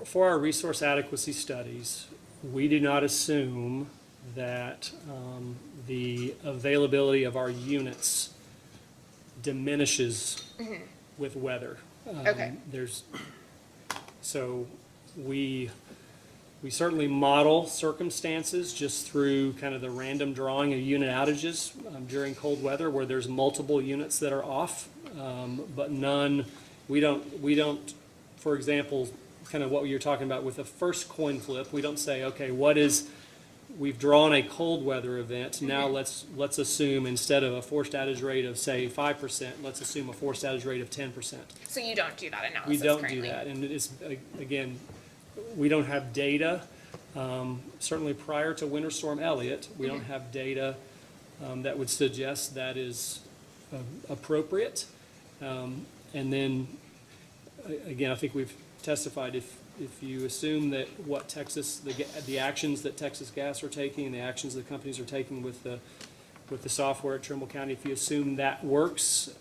For our resource adequacy studies, we do not assume that the availability of our units diminishes with weather. Okay. So we certainly model circumstances just through kind of the random drawing of unit outages during cold weather where there's multiple units that are off, but none, we don't, for example, kind of what you're talking about with the first coin flip, we don't say, okay, we've drawn a cold weather event. Now let's assume instead of a forced outage rate of say 5%, let's assume a forced outage rate of 10%. So you don't do that analysis We don't currently? do that, and it's again, we don't have data. Certainly prior to Winter Storm Elliott, we don't have data that would suggest that is appropriate. And then again, I think we've testified if you assume that what the actions that Texas Gas are taking and the actions the companies are taking with the with the software at Trimble County. If you assume that works,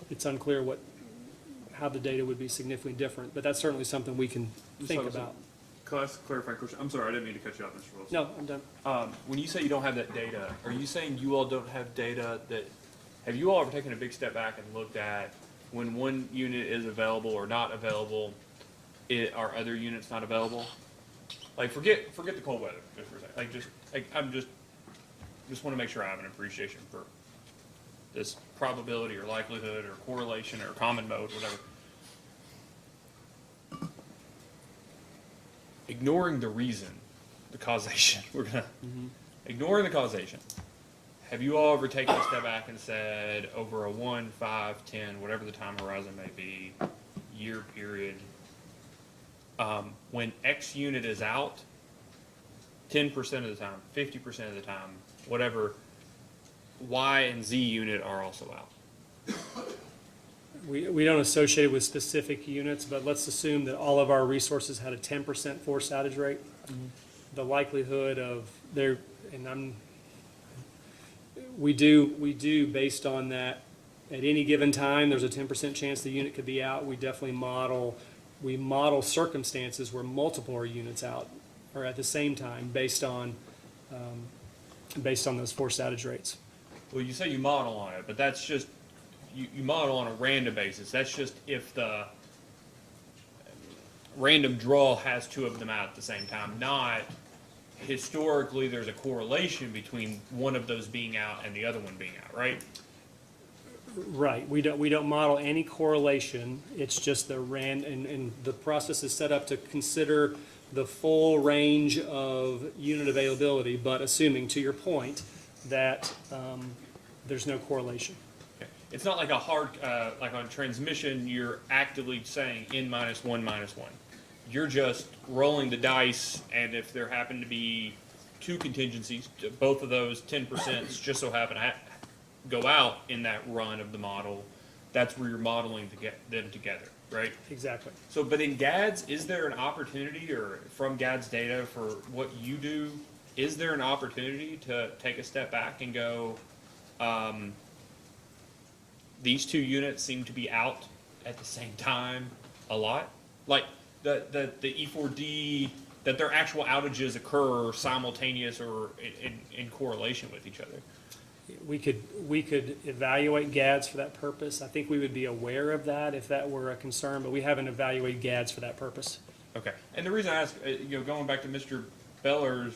it's unclear how the data would be significantly different, but that's certainly something we can think about. Class clarifying question. I'm sorry, I didn't mean to cut you off, Mr. Wilson. No, I'm done. When you say you don't have that data, are you saying you all don't have data have you all ever taken a big step back and looked at when one unit is available or not available, are other units not available? Like, forget the cold weather, just for a second. I'm just want to make sure I have an appreciation for this probability or likelihood or correlation or common mode, whatever. Ignoring the reason, the causation, ignoring the causation. Have you all ever taken a step back and said, over a 1, 5, 10, whatever the time horizon may be, year period, when X unit is out, 10% of the time, 50% of the time, whatever, Y and Z unit are also out? We don't associate it with specific units, but let's assume that all of our resources had a 10% force outage rate. The likelihood of we do based on that, at any given time, there's a 10% chance the unit could be out. We definitely model circumstances where multiple units out or at the same time based on those force outage rates. Well, you say you model on it, but that's just, you model on a random basis. That's just if the random draw has two of them out at the same time, not historically there's a correlation between one of those being out and the other one being out, right? Right. We don't model any correlation. It's just the and the process is set up to consider the full range of unit availability, but assuming, to your point, that there's no correlation. Okay. It's not like a hard, like on transmission, you're actively saying N -1, -1. You're just rolling the dice, and if there happen to be two contingencies, both of those 10% just so happen to go out in that run of the model, that's where you're modeling to get them together, right? Exactly. So, but in GADS, is there an opportunity, or from GADS data for what you do, is there an opportunity to take a step back and go, these two units seem to be out at the same time a lot? Like the E4D, that their actual outages occur simultaneous or in correlation with each other? We could evaluate GADS for that purpose. I think we would be aware of that if that were a concern, but we haven't evaluated GADS for that purpose. Okay, and the reason I ask, going back to Mr. Beller's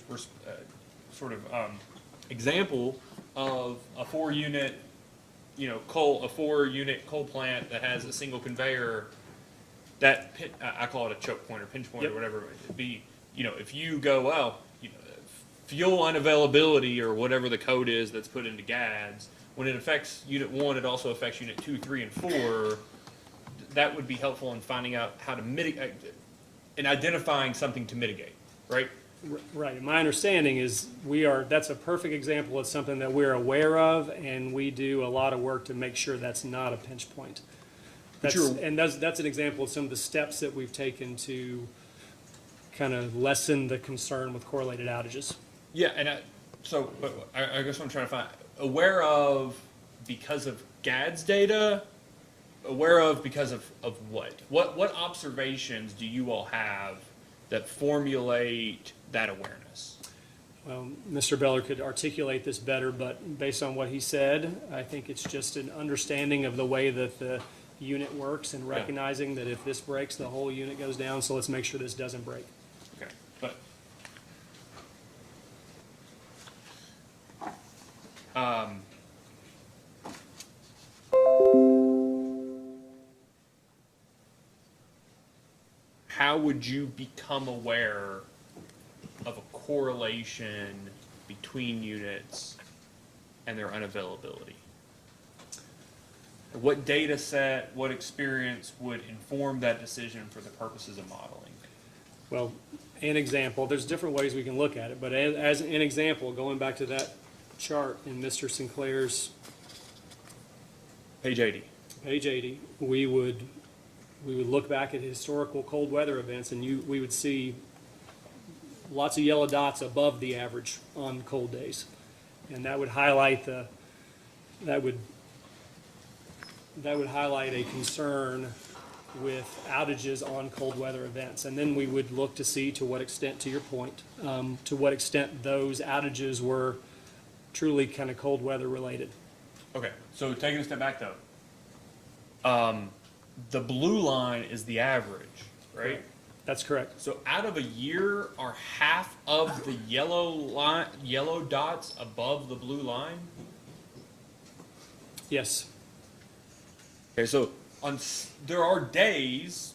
example of a 4-unit, a 4-unit coal plant that has a single conveyor, that I call it a choke point or pinch point or whatever it be. If you go, well, fuel unavailability or whatever the code is that's put into GADS, when it affects unit 1, it also affects unit 2, 3, and 4. That would be helpful in finding out how to mitigate, in identifying something to mitigate, right? Right. My understanding is that's a perfect example of something that we're aware of, and we do a lot of work to make sure that's not a pinch point. That's an example of some of the steps that we've taken to kind of lessen the concern with correlated outages. Yeah, and I guess what I'm trying to find, aware of because of GADS data, aware of because of what? What observations do you all have that formulate that awareness? Well, Mr. Beller could articulate this better, but based on what he said, I think it's just an understanding of the way that the unit works and recognizing that if this breaks, the whole unit goes down, so let's make sure this doesn't break. Okay, but how would you become aware of a correlation between units and their unavailability? What data set, what experience would inform that decision for the purposes of modeling? Well, an example, there's different ways we can look at it, but as an example, going back to that chart in Mr. Sinclair's Page 80. page 80, we would look back at historical cold weather events, and we would see lots of yellow dots above the average on cold days. And that would highlight that would highlight a concern with outages on cold weather events. And then we would look to see to what extent, to your point, to what extent those outages were truly kind of cold weather related. Okay, so taking a step back though, the blue line is the average, right? That's correct. So out of a year, are half of the yellow dots above the blue line? Yes. Okay, so there are days,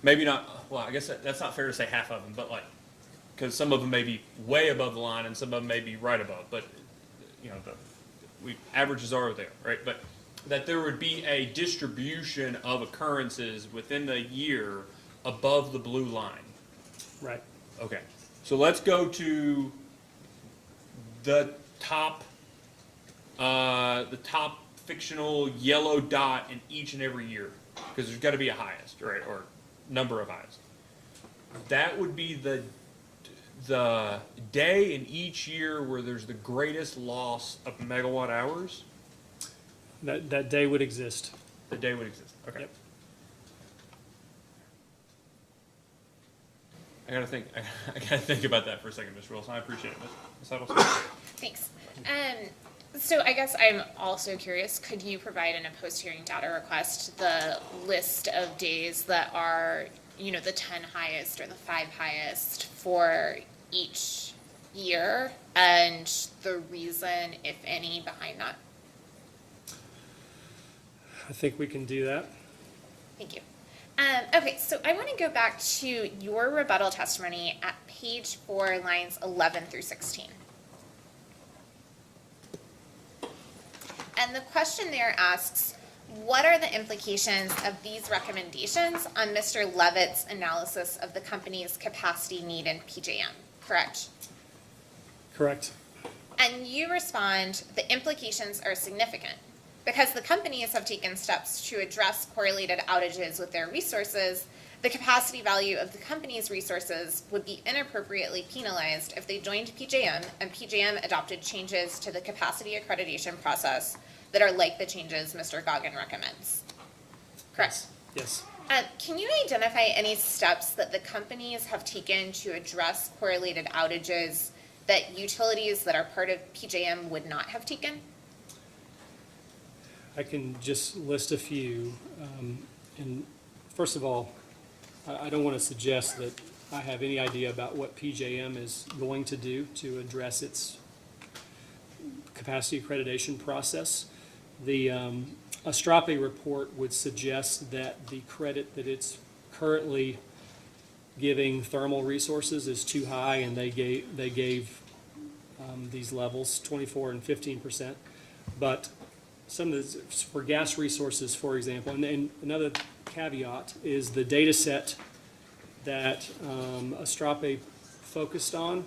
maybe not, well, I guess that's not fair to say half of them, but like, because some of them may be way above the line and some of them may be right above, but, you know, averages are there, right? But that there would be a distribution of occurrences within the year above the blue line. Right. Okay, so let's go to the top fictional yellow dot in each and every year, because there's got to be a highest, right, or number of highest. That would be the day in each year where there's the greatest loss of megawatt hours. That day would exist. The day would exist. Okay. Yep. I gotta think about that for a second, Mr. Wilson. I appreciate it, Ms. Huddleston. Thanks. So I guess I'm also curious, could you provide in a post-hearing data request the list of days that are, you know, the 10 highest or the 5 highest for each year and the reason, if any, behind that? I think we can do that. Thank you. Okay, so I want to go back to your rebuttal testimony at page 4, lines 11 through 16. And the question there asks, what are the implications of these recommendations on Mr. Levitt's analysis of the company's capacity need in PJM, correct? Correct. And you respond, the implications are significant because the companies have taken steps to address correlated outages with their resources. The capacity value of the company's resources would be inappropriately penalized if they joined PJM and PJM adopted changes to the capacity accreditation process that are like the changes Mr. Goggin recommends. Correct? Yes. Can you identify any steps that the companies have taken to address correlated outages that utilities that are part of PJM would not have taken? I can just list a few. And first of all, I don't want to suggest that I have any idea about what PJM is going to do to address its capacity accreditation process. The Astrape report would suggest that the credit that it's currently giving thermal resources is too high, and they gave these levels, 24 and 15%. But some of the, for gas resources, for example, and another caveat is the data set that Astrape focused on,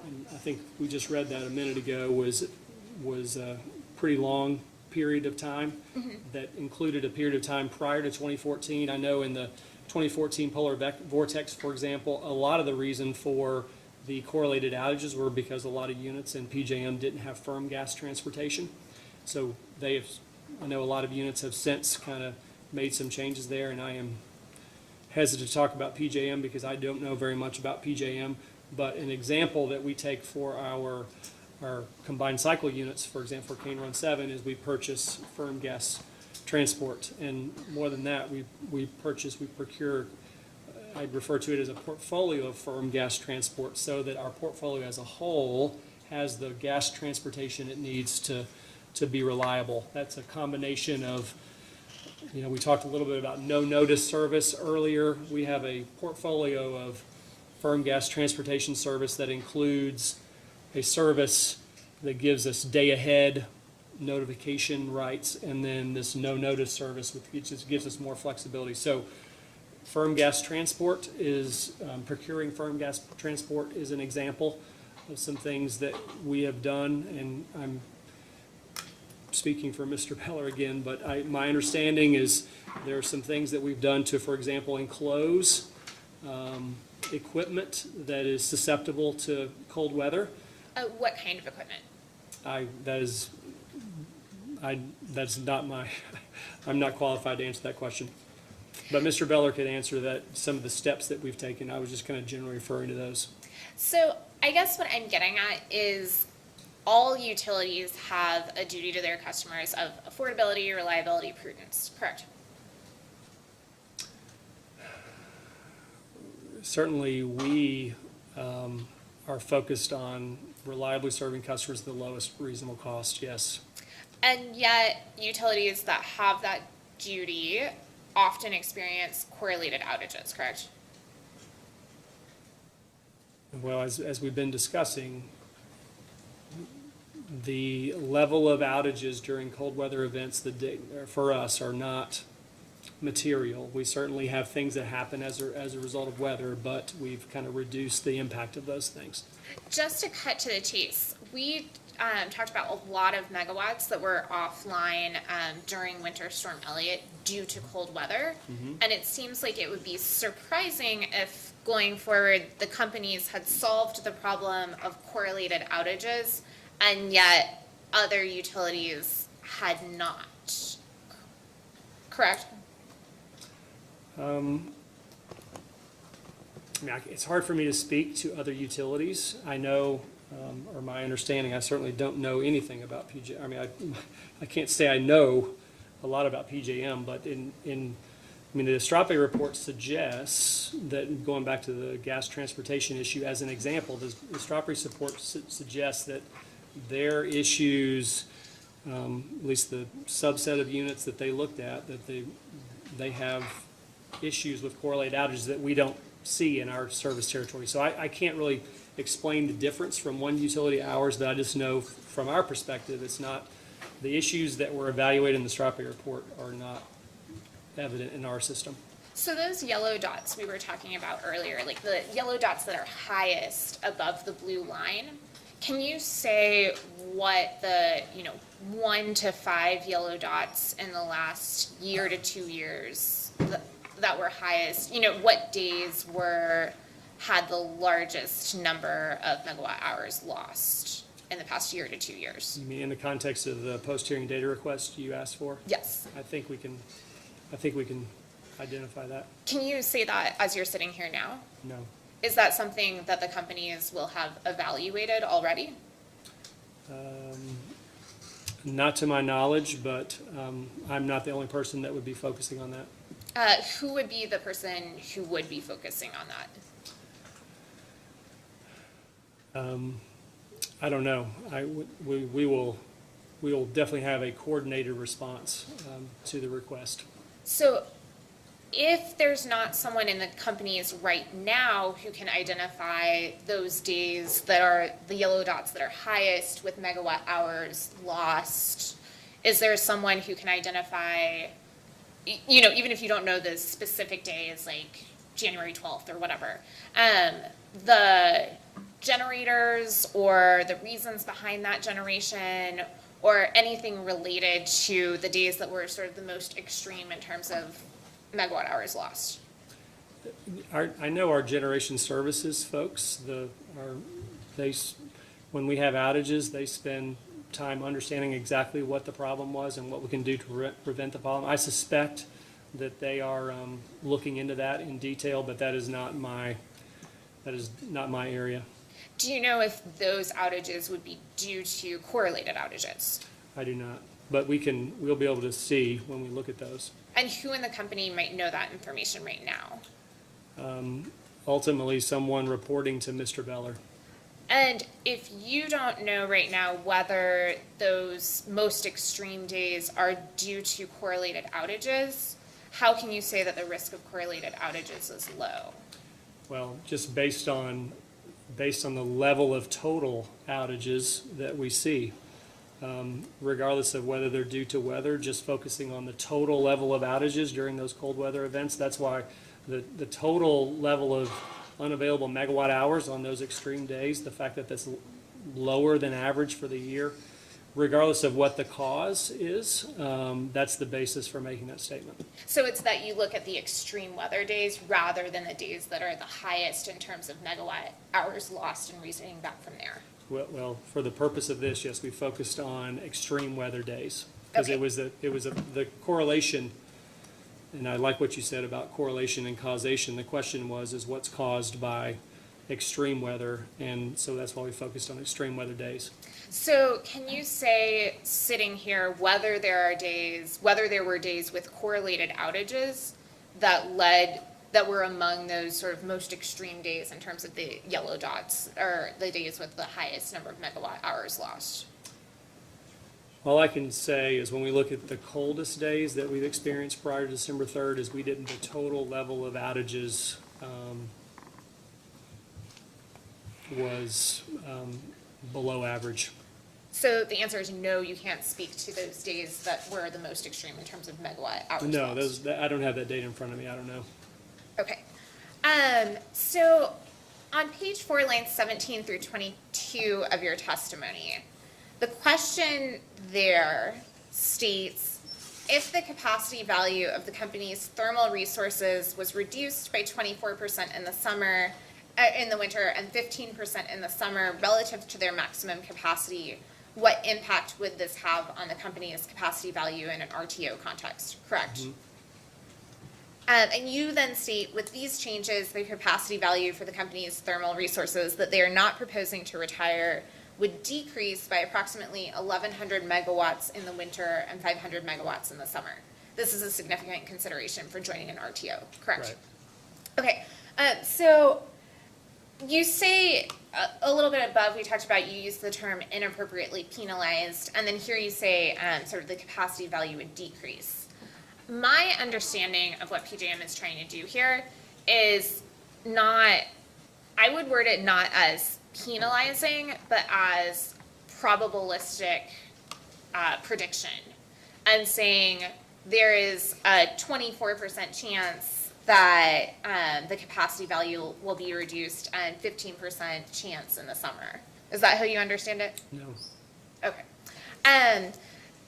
and I think we just read that a minute ago, was a pretty long period of time that included a period of time prior to 2014. I know in the 2014 polar vortex, for example, a lot of the reason for the correlated outages were because a lot of units in PJM didn't have firm gas transportation. So I know a lot of units have since kind of made some changes there, and I am hesitant to talk about PJM because I don't know very much about PJM, but an example that we take for our combined cycle units, for example, for Cane Run 7, is we purchase firm gas transport, and more than that, we procure, I'd refer to it as a portfolio of firm gas transport, so that our portfolio as a whole has the gas transportation it needs to be reliable. That's a combination of, you know, we talked a little bit about no notice service earlier. We have a portfolio of firm gas transportation service that includes a service that gives us day ahead notification rights, and then this no notice service, which just gives us more flexibility. So firm gas transport is, procuring firm gas transport is an example of some things that we have done, and I'm speaking for Mr. Peller again, but my understanding is there are some things that we've done to, for example, enclose equipment that is susceptible to cold weather. What kind of equipment? that's not my, I'm not qualified to answer that question. But Mr. Beller could answer that, some of the steps that we've taken. I was just kind of generally referring to those. So I guess what I'm getting at is all utilities have a duty to their customers of affordability, reliability, prudence, correct? Certainly, we are focused on reliably serving customers at the lowest reasonable cost, yes. And yet, utilities that have that duty often experience correlated outages, correct? Well, as we've been discussing, the level of outages during cold weather events for us are not material. We certainly have things that happen as a result of weather, but we've kind of reduced the impact of those things. Just to cut to the chase, we talked about a lot of megawatts that were offline during Winter Storm Elliott due to cold weather. And it seems like it would be surprising if going forward the companies had solved the problem of correlated outages and yet other utilities had not. Correct? I mean, it's hard for me to speak to other utilities. I know, or my understanding, I certainly don't know anything about PJ. I mean, I can't say I know a lot about PJM, but I mean, the Estrape report suggests that, going back to the gas transportation issue as an example, the Estrape report suggests that their issues, at least the subset of units that they looked at, that they have issues with correlated outages that we don't see in our service territory. So I can't really explain the difference from one utility to ours, but I just know from our perspective, it's not, the issues that were evaluated in the Estrape report are not evident in our system. So those yellow dots we were talking about earlier, like the yellow dots that are highest above the blue line, can you say what the, 1 to 5 yellow dots in the last year to 2 years that were highest, what days had the largest number of megawatt hours lost in the past year to 2 years? You mean in the context of the post-hearing data request you asked for? Yes. I think we can identify that. Can you say that as you're sitting here now? No. Is that something that the companies will have evaluated already? Not to my knowledge, but I'm not the only person that would be focusing on that. Who would be the person who would be focusing on that? I don't know. We will definitely have a coordinated response to the request. So if there's not someone in the companies right now who can identify those days that are the yellow dots that are highest with megawatt hours lost, is there someone who can identify, even if you don't know the specific days, like January 12th or whatever, the generators or the reasons behind that generation or anything related to the days that were sort of the most extreme in terms of megawatt hours lost? I know our generation services folks, when we have outages, they spend time understanding exactly what the problem was and what we can do to prevent the problem. I suspect that they are looking into that in detail, but that is not my area. Do you know if those outages would be due to correlated outages? I do not, but we'll be able to see when we look at those. And who in the company might know that information right now? Ultimately, someone reporting to Mr. Beller. And if you don't know right now whether those most extreme days are due to correlated outages, how can you say that the risk of correlated outages is low? Well, just based on the level of total outages that we see, regardless of whether they're due to weather, just focusing on the total level of outages during those cold weather events. That's why the total level of unavailable megawatt hours on those extreme days, the fact that that's lower than average for the year, regardless of what the cause is, that's the basis for making that statement. So it's that you look at the extreme weather days rather than the days that are the highest in terms of megawatt hours lost and reasoning back from there. Well, for the purpose of this, yes, we focused on extreme weather days. Because Okay. the correlation, and I like what you said about correlation and causation. The question is what's caused by extreme weather? And so that's why we focused on extreme weather days. So can you say, sitting here, whether there were days with correlated outages that were among those sort of most extreme days in terms of the yellow dots, or the days with the highest number of megawatt hours lost? All I can say is when we look at the coldest days that we've experienced prior to December 3rd, is the total level of outages was below average. So the answer is no, you can't speak to those days that were the most extreme in terms of megawatt hours No, lost. I don't have that data in front of me. I don't know. Okay. So on page 4, lines 17 through 22 of your testimony, the question there states, if the capacity value of the company's thermal resources was reduced by 24% in the summer, in the winter, and 15% in the summer relative to their maximum capacity, what impact would this have on the company's capacity value in an RTO context, correct? Mm-hmm. And you then state, with these changes, the capacity value for the company's thermal resources that they are not proposing to retire would decrease by approximately 1,100 megawatts in the winter and 500 megawatts in the summer. This is a significant consideration for joining an RTO, correct? Right. Okay, so you say a little bit above, we talked about, you use the term inappropriately penalized, and then here you say sort of the capacity value would decrease. My understanding of what PJM is trying to do here is not, I would word it not as penalizing, but as probabilistic prediction. I'm saying there is a 24% chance that the capacity value will be reduced and 15% chance in the summer. Is that how you understand it? No. Okay.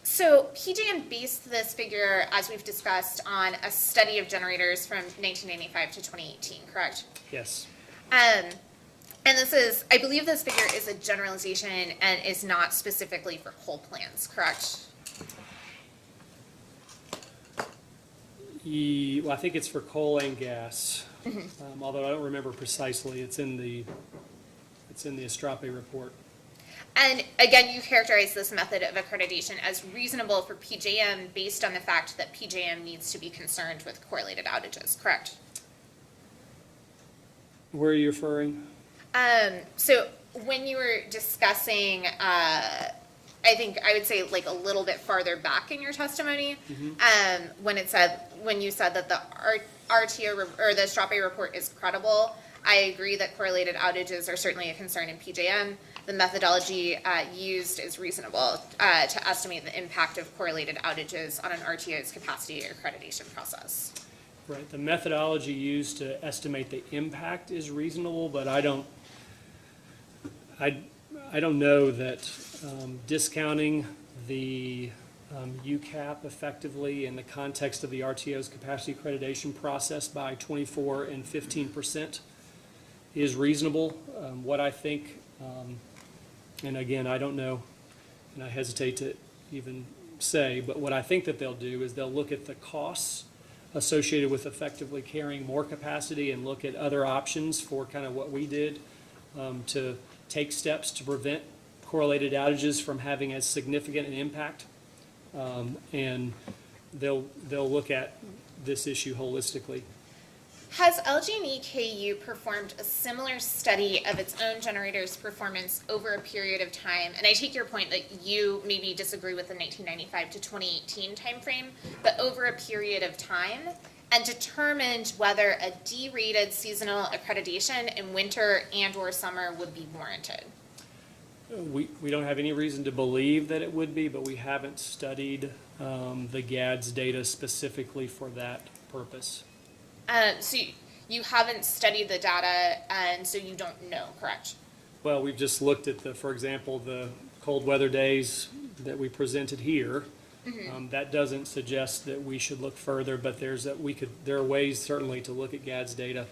So PJM based this figure, as we've discussed, on a study of generators from 1995 to 2018, correct? Yes. And this is, I believe this figure is a generalization and is not specifically for coal plants, correct? Well, I think it's for coal and gas, although I don't remember precisely. It's in the Estrape report. And again, you characterize this method of accreditation as reasonable for PJM based on the fact that PJM needs to be concerned with correlated outages, correct? Where are you referring? So when you were discussing, I think I would say like a little bit farther back in your testimony, when you said that the RTO or the Estrape report is credible, I agree that correlated outages are certainly a concern in PJM. The methodology used is reasonable to estimate the impact of correlated outages on an RTO's capacity accreditation process. Right. The methodology used to estimate the impact is reasonable, but I don't know that discounting the UCAP effectively in the context of the RTO's capacity accreditation process by 24 and 15% is reasonable. What I think, and again, I don't know, and I hesitate to even say, but what I think that they'll do is they'll look at the costs associated with effectively carrying more capacity and look at other options for kind of what we did to take steps to prevent correlated outages from having as significant an impact. And they'll look at this issue holistically. Has LG&E KU performed a similar study of its own generators' performance over a period of time? And I take your point that you maybe disagree with the 1995 to 2018 timeframe, but over a period of time, and determined whether a D-rated seasonal accreditation in winter and or summer would be warranted? We don't have any reason to believe that it would be, but we haven't studied the GADS data specifically for that purpose. So you haven't studied the data, and so you don't know, correct? Well, we've just looked at for example, the cold weather days that we presented here. That doesn't suggest that we should look further, but there are ways certainly to look at GADS data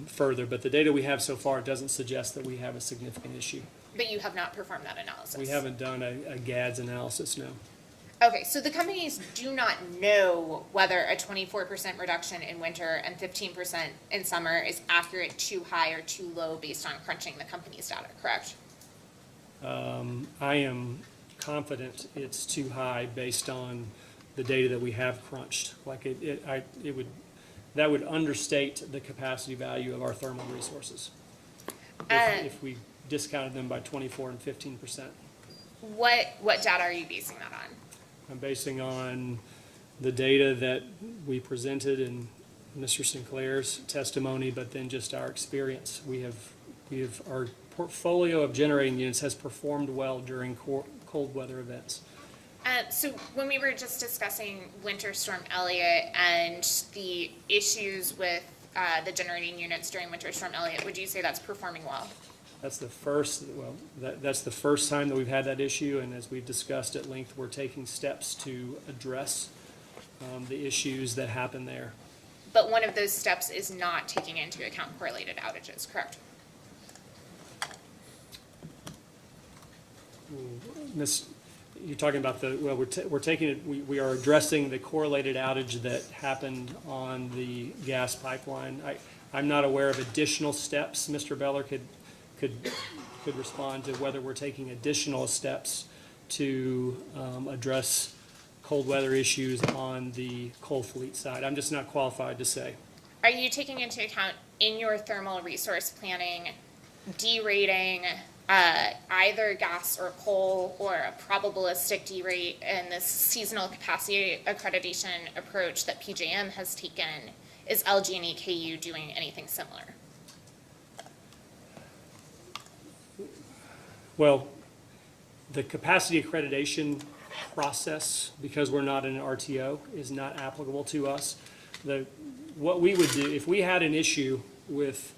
further. But the data we have so far doesn't suggest that we have a significant issue. But you have not performed that analysis? We haven't done a GADS analysis, no. Okay, so the companies do not know whether a 24% reduction in winter and 15% in summer is accurate, too high, or too low based on crunching the company's data, correct? I am confident it's too high based on the data that we have crunched. Like that would understate the capacity value of our thermal resources if we discounted them by 24 and 15%. What data are you basing that on? I'm basing on the data that we presented in Mr. Sinclair's testimony, but then just our experience. We have our portfolio of generating units has performed well during cold weather events. So when we were just discussing Winter Storm Elliott and the issues with the generating units during Winter Storm Elliott, would you say that's performing well? That's the first time that we've had that issue, and as we've discussed at length, we're taking steps to address the issues that happen there. But one of those steps is not taking into account correlated outages, correct? You're talking about we're taking it, we are addressing the correlated outage that happened on the gas pipeline. I'm not aware of additional steps. Mr. Beller could respond to whether we're taking additional steps to address cold weather issues on the coal fleet side. I'm just not qualified to say. Are you taking into account in your thermal resource planning derating either gas or coal, or a probabilistic derate in this seasonal capacity accreditation approach that PJM has taken? Is LG&E KU doing anything similar? Well, the capacity accreditation process, because we're not in an RTO, is not applicable to us. What we would do, if we had an issue with,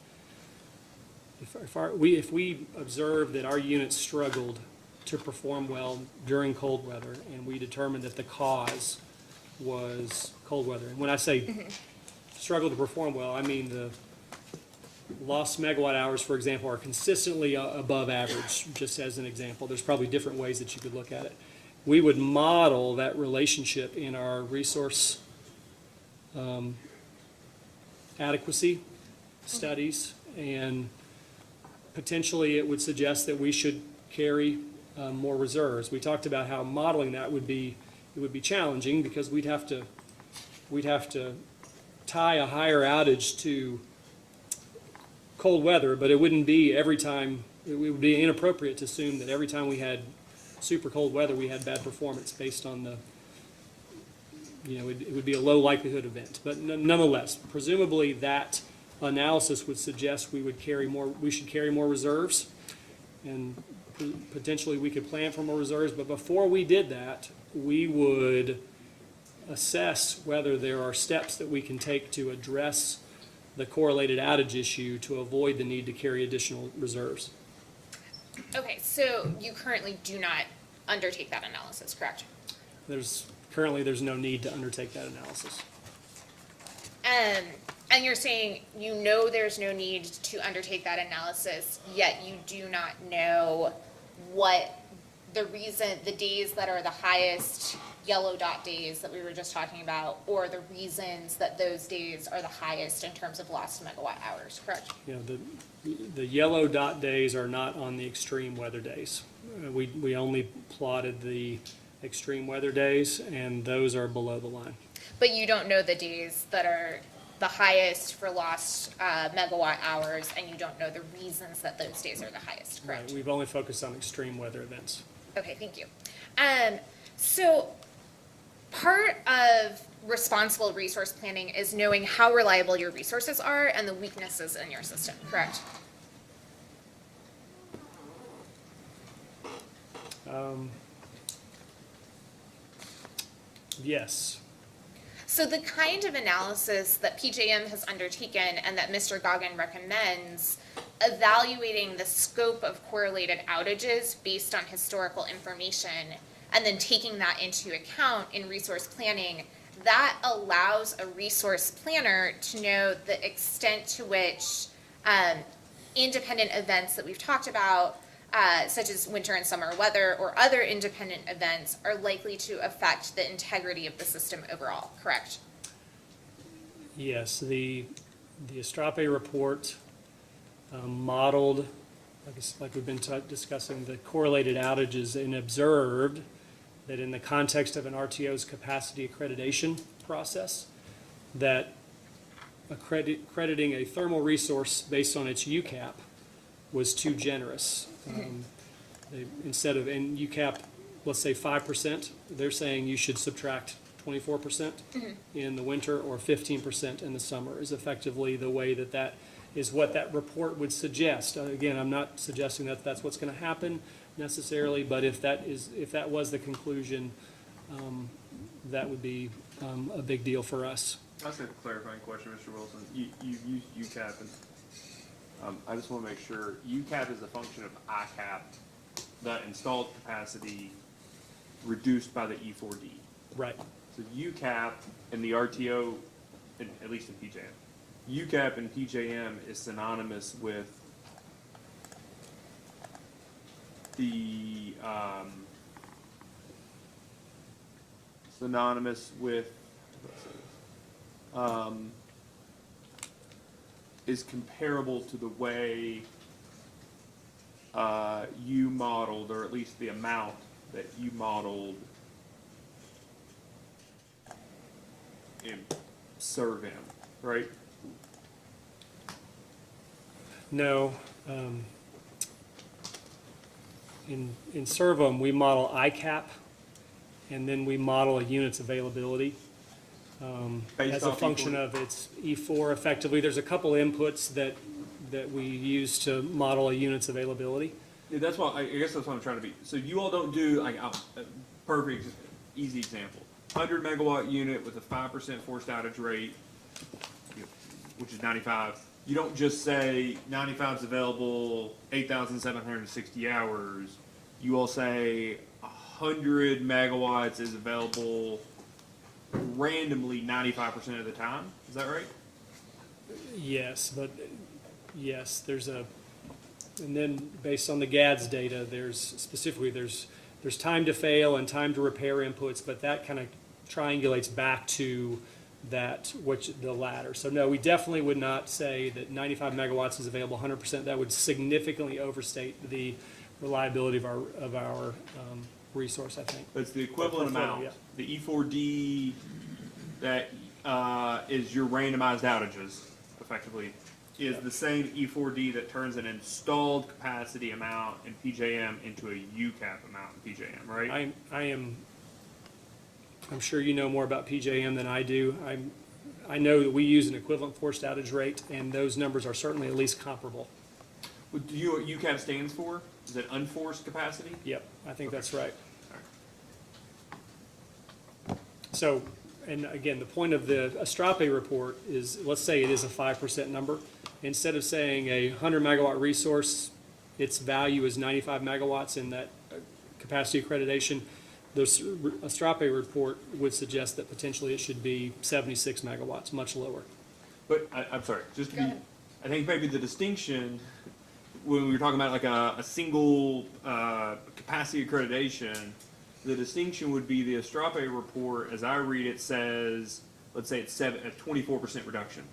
if we observed that our units struggled to perform well during cold weather, and we determined that the cause was cold weather, and when I say struggle to perform well, I mean the lost megawatt hours, for example, are consistently above average, just as an example. There's probably different ways that you could look at it. We would model that relationship in our resource adequacy studies, and potentially it would suggest that we should carry more reserves. We talked about how modeling that would be challenging, because we'd have to tie a higher outage to cold weather, but it wouldn't be every time. It would be inappropriate to assume that every time we had super cold weather we had bad performance based on the, it would be a low likelihood event. But nonetheless, presumably that analysis would suggest we should carry more reserves, and potentially we could plan for more reserves. But before we did that, we would assess whether there are steps that we can take to address the correlated outage issue to avoid the need to carry additional reserves. Okay, so you currently do not undertake that analysis, correct? Currently there's no need to undertake that analysis. And you're saying there's no need to undertake that analysis, yet you do not know what the days that are the highest yellow dot days that we were just talking about, or the reasons that those days are the highest in terms of lost megawatt hours, correct? The yellow dot days are not on the extreme weather days. We only plotted the extreme weather days, and those are below the line. But you don't know the days that are the highest for lost megawatt hours, and you don't know the reasons that those days are the highest, correct? Right, we've only focused on extreme weather events. Okay, thank you. So part of responsible resource planning is knowing how reliable your resources are and the weaknesses in your system, correct? Yes. So the kind of analysis that PJM has undertaken and that Mr. Goggin recommends, evaluating the scope of correlated outages based on historical information and then taking that into account in resource planning, that allows a resource planner to know the extent to which independent events that we've talked about such as winter and summer weather or other independent events, are likely to affect the integrity of the system overall, correct? Yes, the Estrape report modeled, like we've been discussing, the correlated outages, and observed that in the context of an RTO's capacity accreditation process, that crediting a thermal resource based on its UCAP was too generous. Instead of, in UCAP, let's say 5%, they're saying you should subtract 24% in the winter or 15% in the summer is effectively the way that is what that report would suggest. Again, I'm not suggesting that that's what's going to happen necessarily, but if that was the conclusion, that would be a big deal for us. That's a clarifying question, Mr. Wilson. You used UCAP, and I just want to make sure UCAP is a function of ICAP, the installed capacity reduced by the E4D. Right. So UCAP and the RTO, at least in PJM, UCAP and PJM is synonymous with the is comparable to the way you modeled, or at least the amount that you modeled in SERVM, right? No. In SERVM, we model ICAP, and then we model a unit's availability Based as a off function E4D? of its E4 effectively. There's a couple inputs that we use to model a unit's availability. Yeah, that's why I guess that's what I'm trying to be. So you all don't do like perfect, easy example. 100 megawatt unit with a 5% forced outage rate, which is 95. You don't just say 95 is available 8,760 hours. You all say 100 megawatts is available randomly 95% of the time. Is that right? Yes, but yes, and then based on the GADS data, there's time to fail and time to repair inputs, but that kind of triangulates back to the latter. So no, we definitely would not say that 95 megawatts is available 100%. That would significantly overstate the reliability of our resource, I think. But it's the equivalent amount. Yeah. The E4D that is your randomized outages, effectively, is the same E4D that turns an installed capacity amount in PJM into a UCAP amount in PJM, right? I'm sure you know more about PJM than I do. I know that we use an equivalent forced outage rate, and those numbers are certainly at least comparable. Do you know what UCAP stands for? Is it unforced capacity? Yep, I think that's right. All right. So, and again, the point of the Estrape report is, let's say it is a 5% number. Instead of saying a 100 megawatt resource, its value is 95 megawatts in that capacity accreditation, the Estrape report would suggest that potentially it should be 76 megawatts, much lower. But I'm sorry, just to be, I think maybe the distinction when we were talking about like a single capacity accreditation, the distinction would be the Estrape report, as I read it, says, let's say it's a 24% reduction.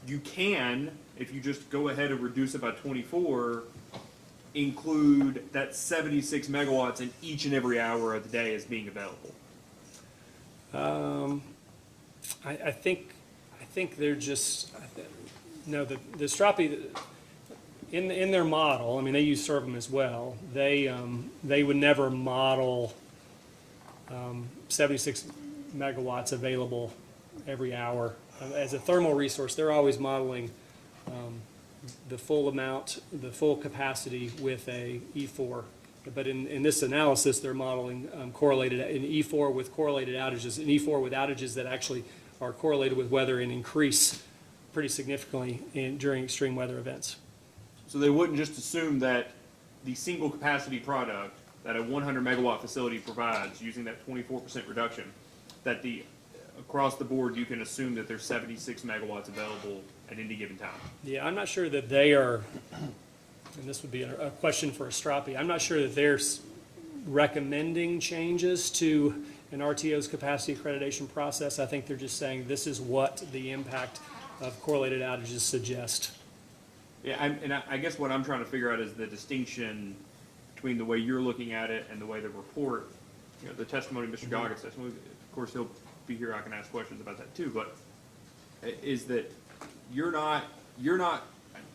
You can, if you just go ahead and reduce it by 24, include that 76 megawatts in each and every hour of the day as being available. I think they're just, no, the Estrape, in their model, I mean, they use SERVM as well, they would never model 76 megawatts available every hour. As a thermal resource, they're always modeling the full amount, the full capacity with a E4. But in this analysis, they're modeling correlated, an E4 with correlated outages, an E4 with outages that actually are correlated with weather and increase pretty significantly during extreme weather events. So they wouldn't just assume that the single capacity product that a 100 megawatt facility provides using that 24% reduction, that across the board you can assume that there's 76 megawatts available at any given time. Yeah, I'm not sure that they are and this would be a question for Astrapi, I'm not sure that they're recommending changes to an RTO's capacity accreditation process. I think they're just saying this is what the impact of correlated outages suggest. Yeah, I guess what I'm trying to figure out is the distinction between the way you're looking at it and the way the report, the testimony of Mr. Goggins' testimony, of course, he'll be here, I can ask questions about that too, but is that you're not,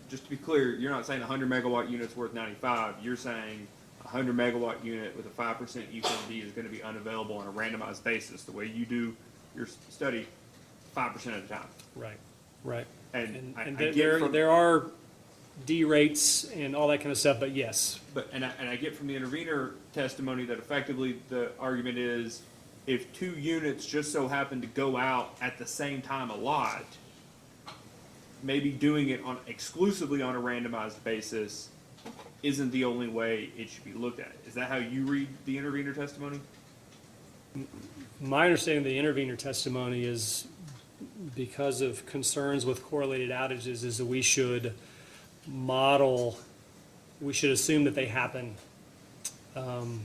just to be clear, you're not saying a 100 megawatt unit's worth 95, you're saying a 100 megawatt unit with a 5% UTMD is going to be unavailable on a randomized basis, the way you do your study 5% of the time. Right, right. And I there, get from, there are D rates and all that kind of stuff, but yes. but I get from the intervener testimony that effectively the argument is if 2 units just so happen to go out at the same time a lot, maybe doing it exclusively on a randomized basis isn't the only way it should be looked at. Is that how you read the intervener testimony? My understanding of the intervener testimony is because of concerns with correlated outages is that we should assume that they happen kind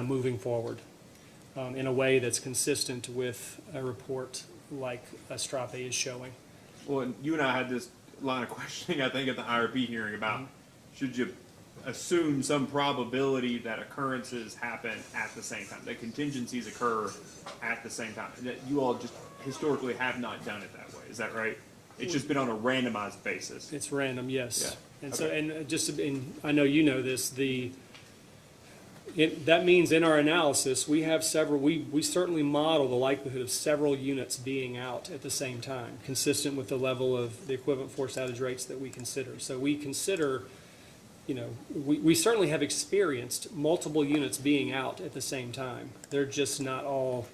of moving forward in a way that's consistent with a report like Astrape is showing. Well, and you and I had this line of questioning, I think, at the IRP hearing about should you assume some probability that occurrences happen at the same time, that contingencies occur at the same time, that you all just historically have not done it that way. Is that right? It's just been on a randomized basis. It's random, yes. Yeah. And Okay. I know you know this, that means in our analysis, we have we certainly model the likelihood of several units being out at the same time, consistent with the level of the equivalent force outage rates that we consider. So we consider, we certainly have experienced multiple units being out at the same time. They're just not all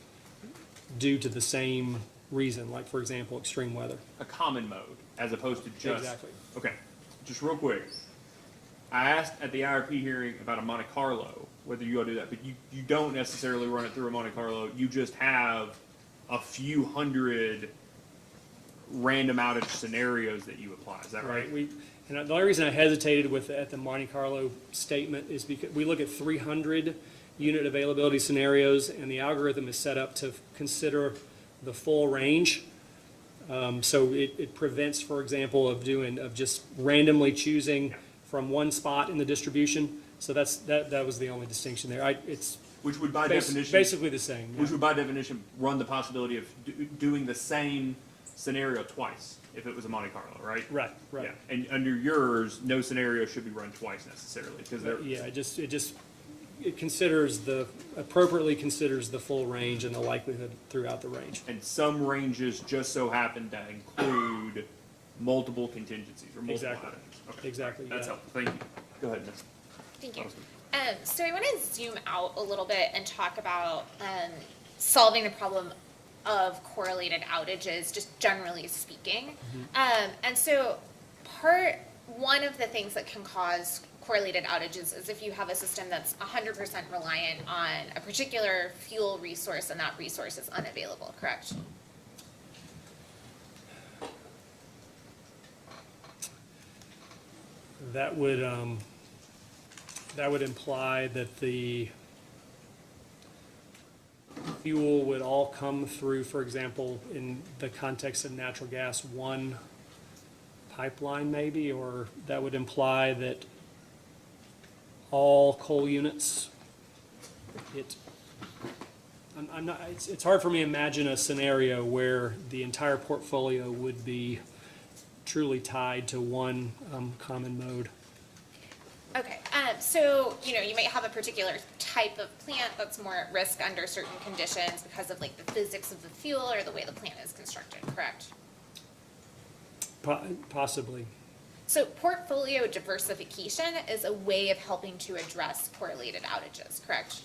due to the same reason, like, for example, extreme weather. A common mode, as opposed to just... Exactly. Okay, just real quick. I asked at the IRP hearing about a Monte Carlo, whether you all do that, but you don't necessarily run it through a Monte Carlo. You just have a few hundred random outage scenarios that you apply. Is that right? And the only reason I hesitated at the Monte Carlo statement is because we look at 300 unit availability scenarios, and the algorithm is set up to consider the full range. So it prevents, for example, of just randomly choosing from one spot in the distribution. So that was the only distinction there. Which would by definition... Basically the same. Which Yeah. would by definition run the possibility of doing the same scenario twice if it was a Monte Carlo, right? Right, right. Yeah. And under yours, no scenario should be run twice necessarily because they're... Yeah, it appropriately considers the full range and the likelihood throughout the range. And some ranges just so happen to include multiple contingencies or multiple Exactly. outages. Okay. Exactly, That's yeah. helpful. Thank you. Go ahead, Ms. Thank you. Awesome. So I want to zoom out a little bit and talk about solving the problem of correlated outages, just generally speaking. And so one of the things that can cause correlated outages is if you have a system that's 100% reliant on a particular fuel resource and that resource is unavailable, correct? That would imply that the fuel would all come through, for example, in the context of natural gas, one pipeline maybe, or that would imply that all coal units, it's hard for me to imagine a scenario where the entire portfolio would be truly tied to one common mode. Okay, so, you might have a particular type of plant that's more at risk under certain conditions because of like the physics of the fuel or the way the plant is constructed, correct? Possibly. So portfolio diversification is a way of helping to address correlated outages, correct?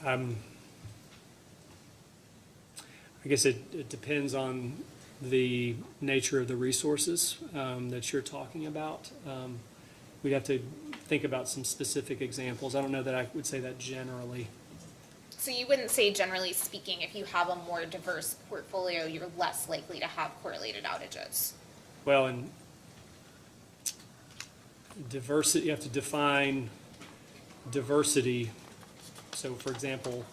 I guess it depends on the nature of the resources that you're talking about. We'd have to think about some specific examples. I don't know that I would say that generally. So you wouldn't say, generally speaking, if you have a more diverse portfolio, you're less likely to have correlated outages? Well, and diversity, you have to define diversity. So for example,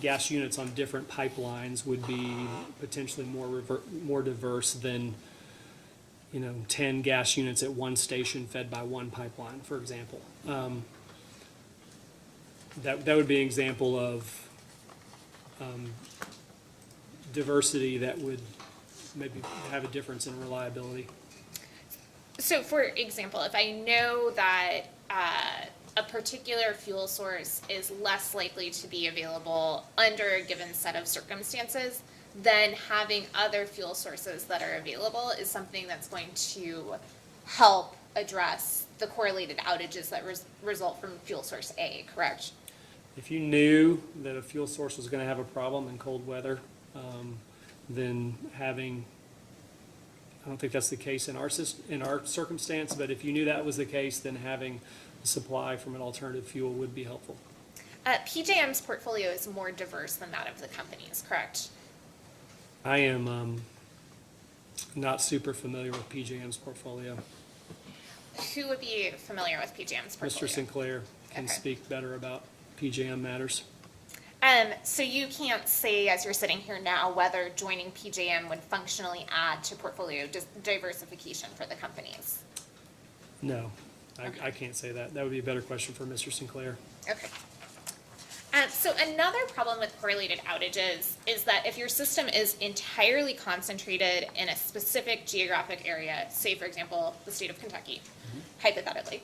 gas units on different pipelines would be potentially more diverse than, 10 gas units at one station fed by one pipeline, for example. That would be an example of diversity that would maybe have a difference in reliability. So for example, if I know that a particular fuel source is less likely to be available under a given set of circumstances, then having other fuel sources that are available is something that's going to help address the correlated outages that result from fuel source A, correct? If you knew that a fuel source was going to have a problem in cold weather, then having, I don't think that's the case in our circumstance, but if you knew that was the case, then having a supply from an alternative fuel would be helpful. PJM's portfolio is more diverse than that of the companies, correct? I am not super familiar with PJM's portfolio. Who would be familiar with PJM's portfolio? Mr. Sinclair can Okay. speak better about PJM matters. So you can't say, as you're sitting here now, whether joining PJM would functionally add to portfolio diversification for the companies? No, I can't say that. That would be a better question for Mr. Sinclair. Okay. So another problem with correlated outages is that if your system is entirely concentrated in a specific geographic area, say for example, the state of Kentucky, hypothetically,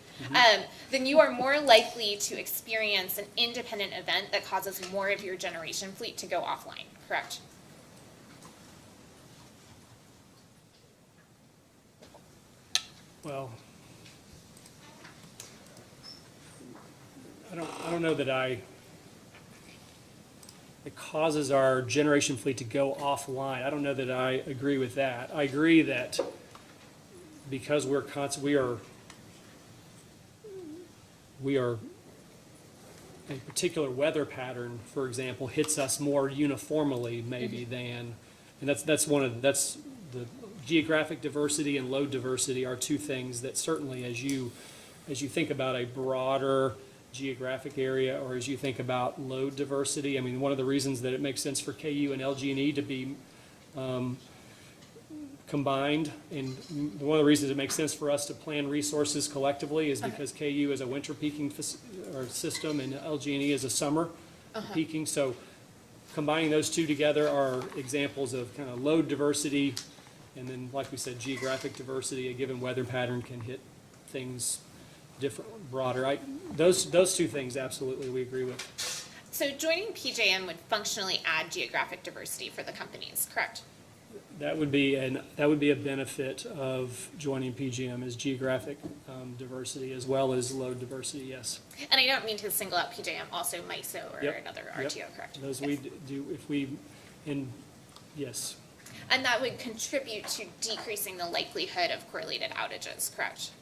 then you are more likely to experience an independent event that causes more of your generation fleet to go offline, correct? Well, I don't know that it causes our generation fleet to go offline. I don't know that I agree with that. I agree that because we are a particular weather pattern, for example, hits us more uniformly maybe than, and that's the geographic diversity and load diversity are two things that certainly as you think about a broader geographic area, or as you think about load diversity, I mean, one of the reasons that it makes sense for KU and LG&E to be combined, and one of the reasons it makes sense for us to plan resources collectively is because KU is a winter peaking system and LG&E is a summer peaking. So combining those two together are examples of kind of load diversity, and then, like we said, geographic diversity. A given weather pattern can hit things different, broader. Those two things absolutely we agree with. So joining PJM would functionally add geographic diversity for the companies, correct? That would be a benefit of joining PJM is geographic diversity as well as load diversity. Yes. And I don't mean to single out PJM, also MISO or Yep. another Yep. RTO, correct? Those Yes. we do if we, yes. And that would contribute to decreasing the likelihood of correlated outages, correct?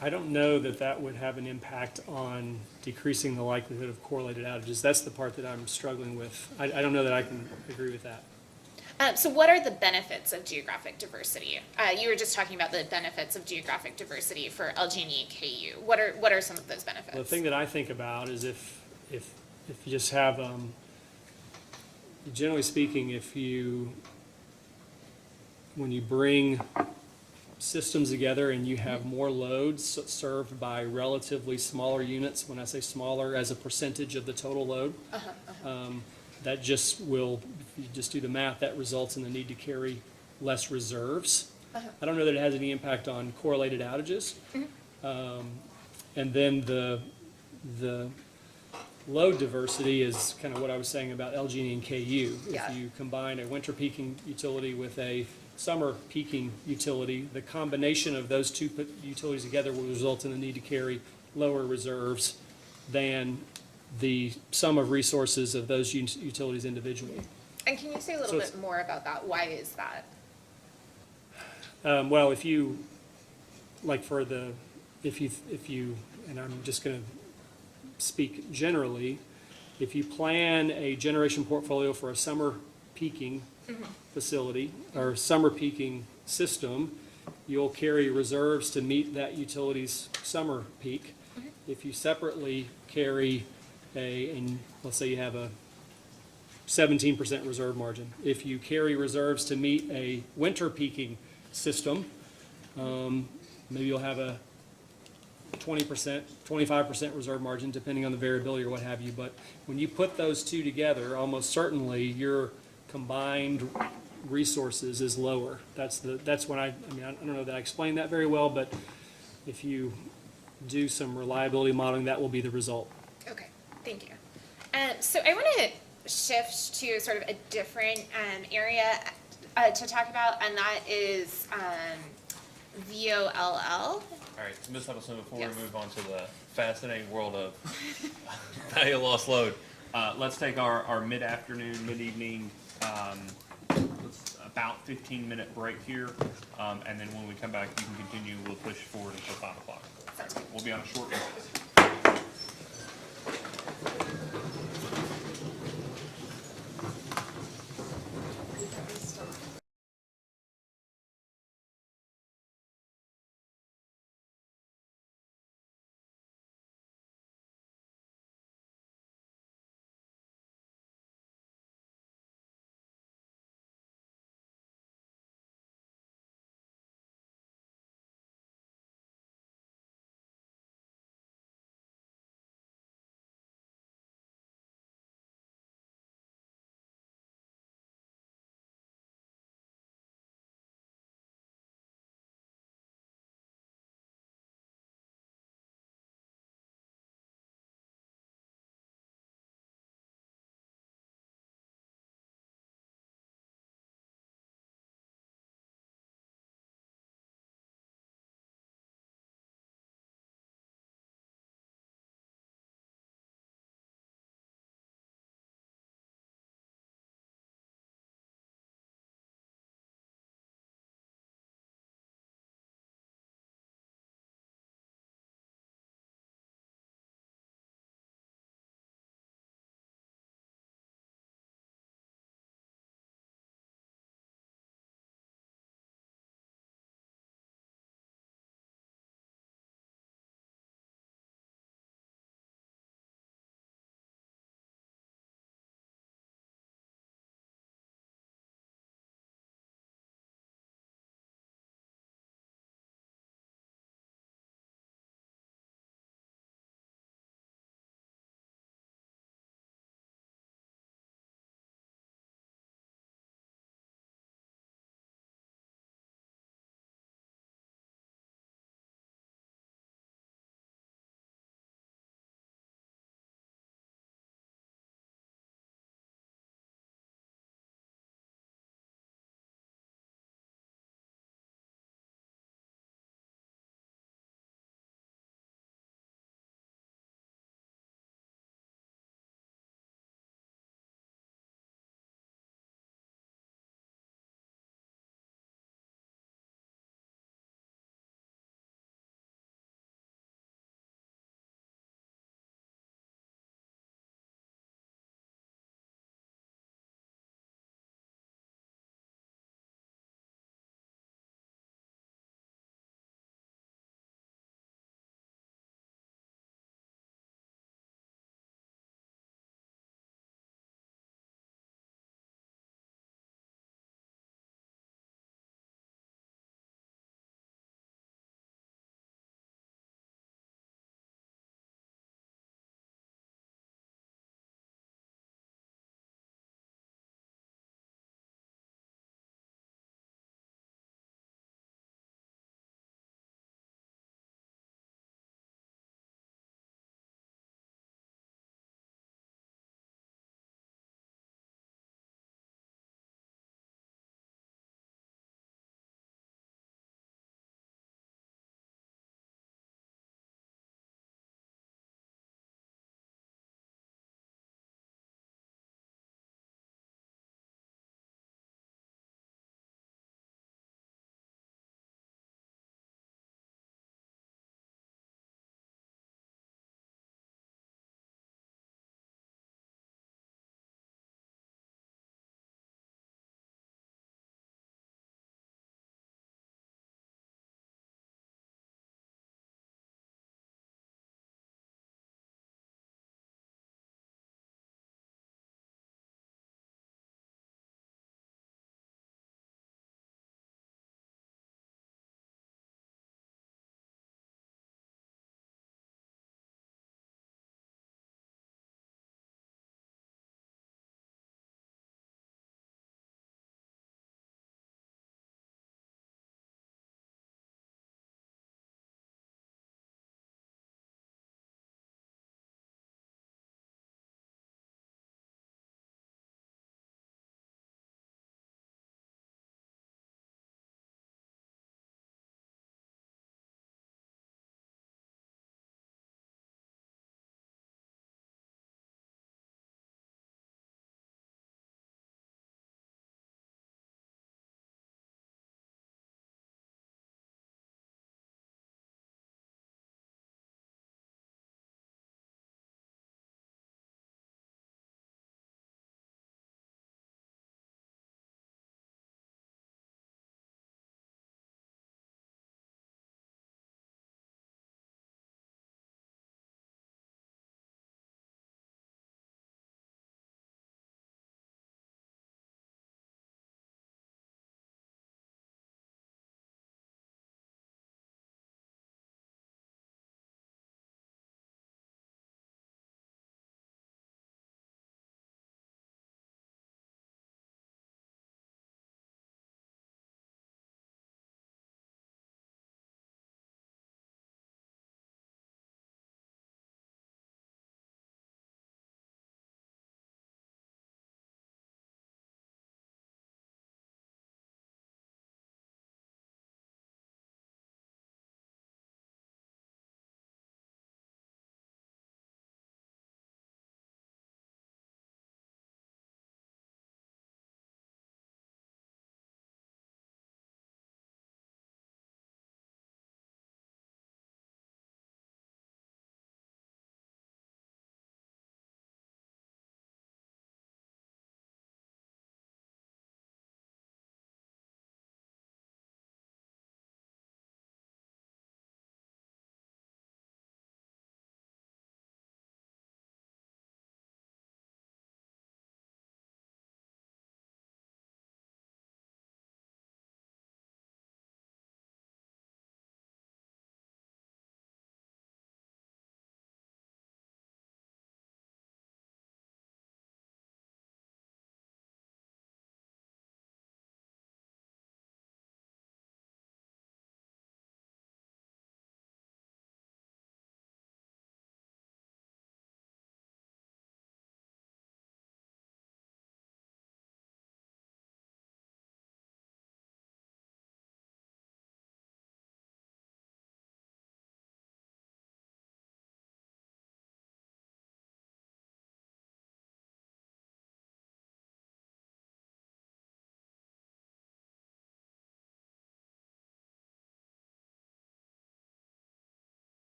I don't know that would have an impact on decreasing the likelihood of correlated outages. That's the part that I'm struggling with. I don't know that I can agree with that. So what are the benefits of geographic diversity? You were just talking about the benefits of geographic diversity for LG&E and KU. What are some of those benefits? The thing that I think about is if you just have, generally speaking, when you bring systems together and you have more loads served by relatively smaller units, when I say smaller as a percentage of the total load, that just will, if you just do the math, that results in the need to carry less reserves. I don't know that it has any impact on correlated outages. And then the load diversity is kind of what I was saying about LG&E and KU. Yeah. If you combine a winter peaking utility with a summer peaking utility, the combination of those two utilities together will result in the need to carry lower reserves than the sum of resources of those utilities individually. And can you say a little bit more about that? Why is that? Well, if you, like for if you, and I'm just going to speak generally, If you plan a generation portfolio for a summer peaking facility or summer peaking system, you'll carry reserves to meet that utility's summer peak. If you separately carry and let's say you have a 17% reserve margin. If you carry reserves to meet a winter peaking system, maybe you'll have a 20%, 25% reserve margin, depending on the variability or what have you. But when you put those two together, almost certainly your combined resources is lower. That's when I don't know that I explained that very well, but if you do some reliability modeling, that will be the result. Okay, thank you. So I want to shift to sort of a different area to talk about, and that is VOLL. All right, so Ms. Huddleston, before Yes. we move on to the fascinating world of value loss load, let's take our mid-afternoon, mid-evening, about 15-minute break here, and then when we come back, you can continue. We'll push forward until 5 o'clock. Sounds good. We'll be on a short recess.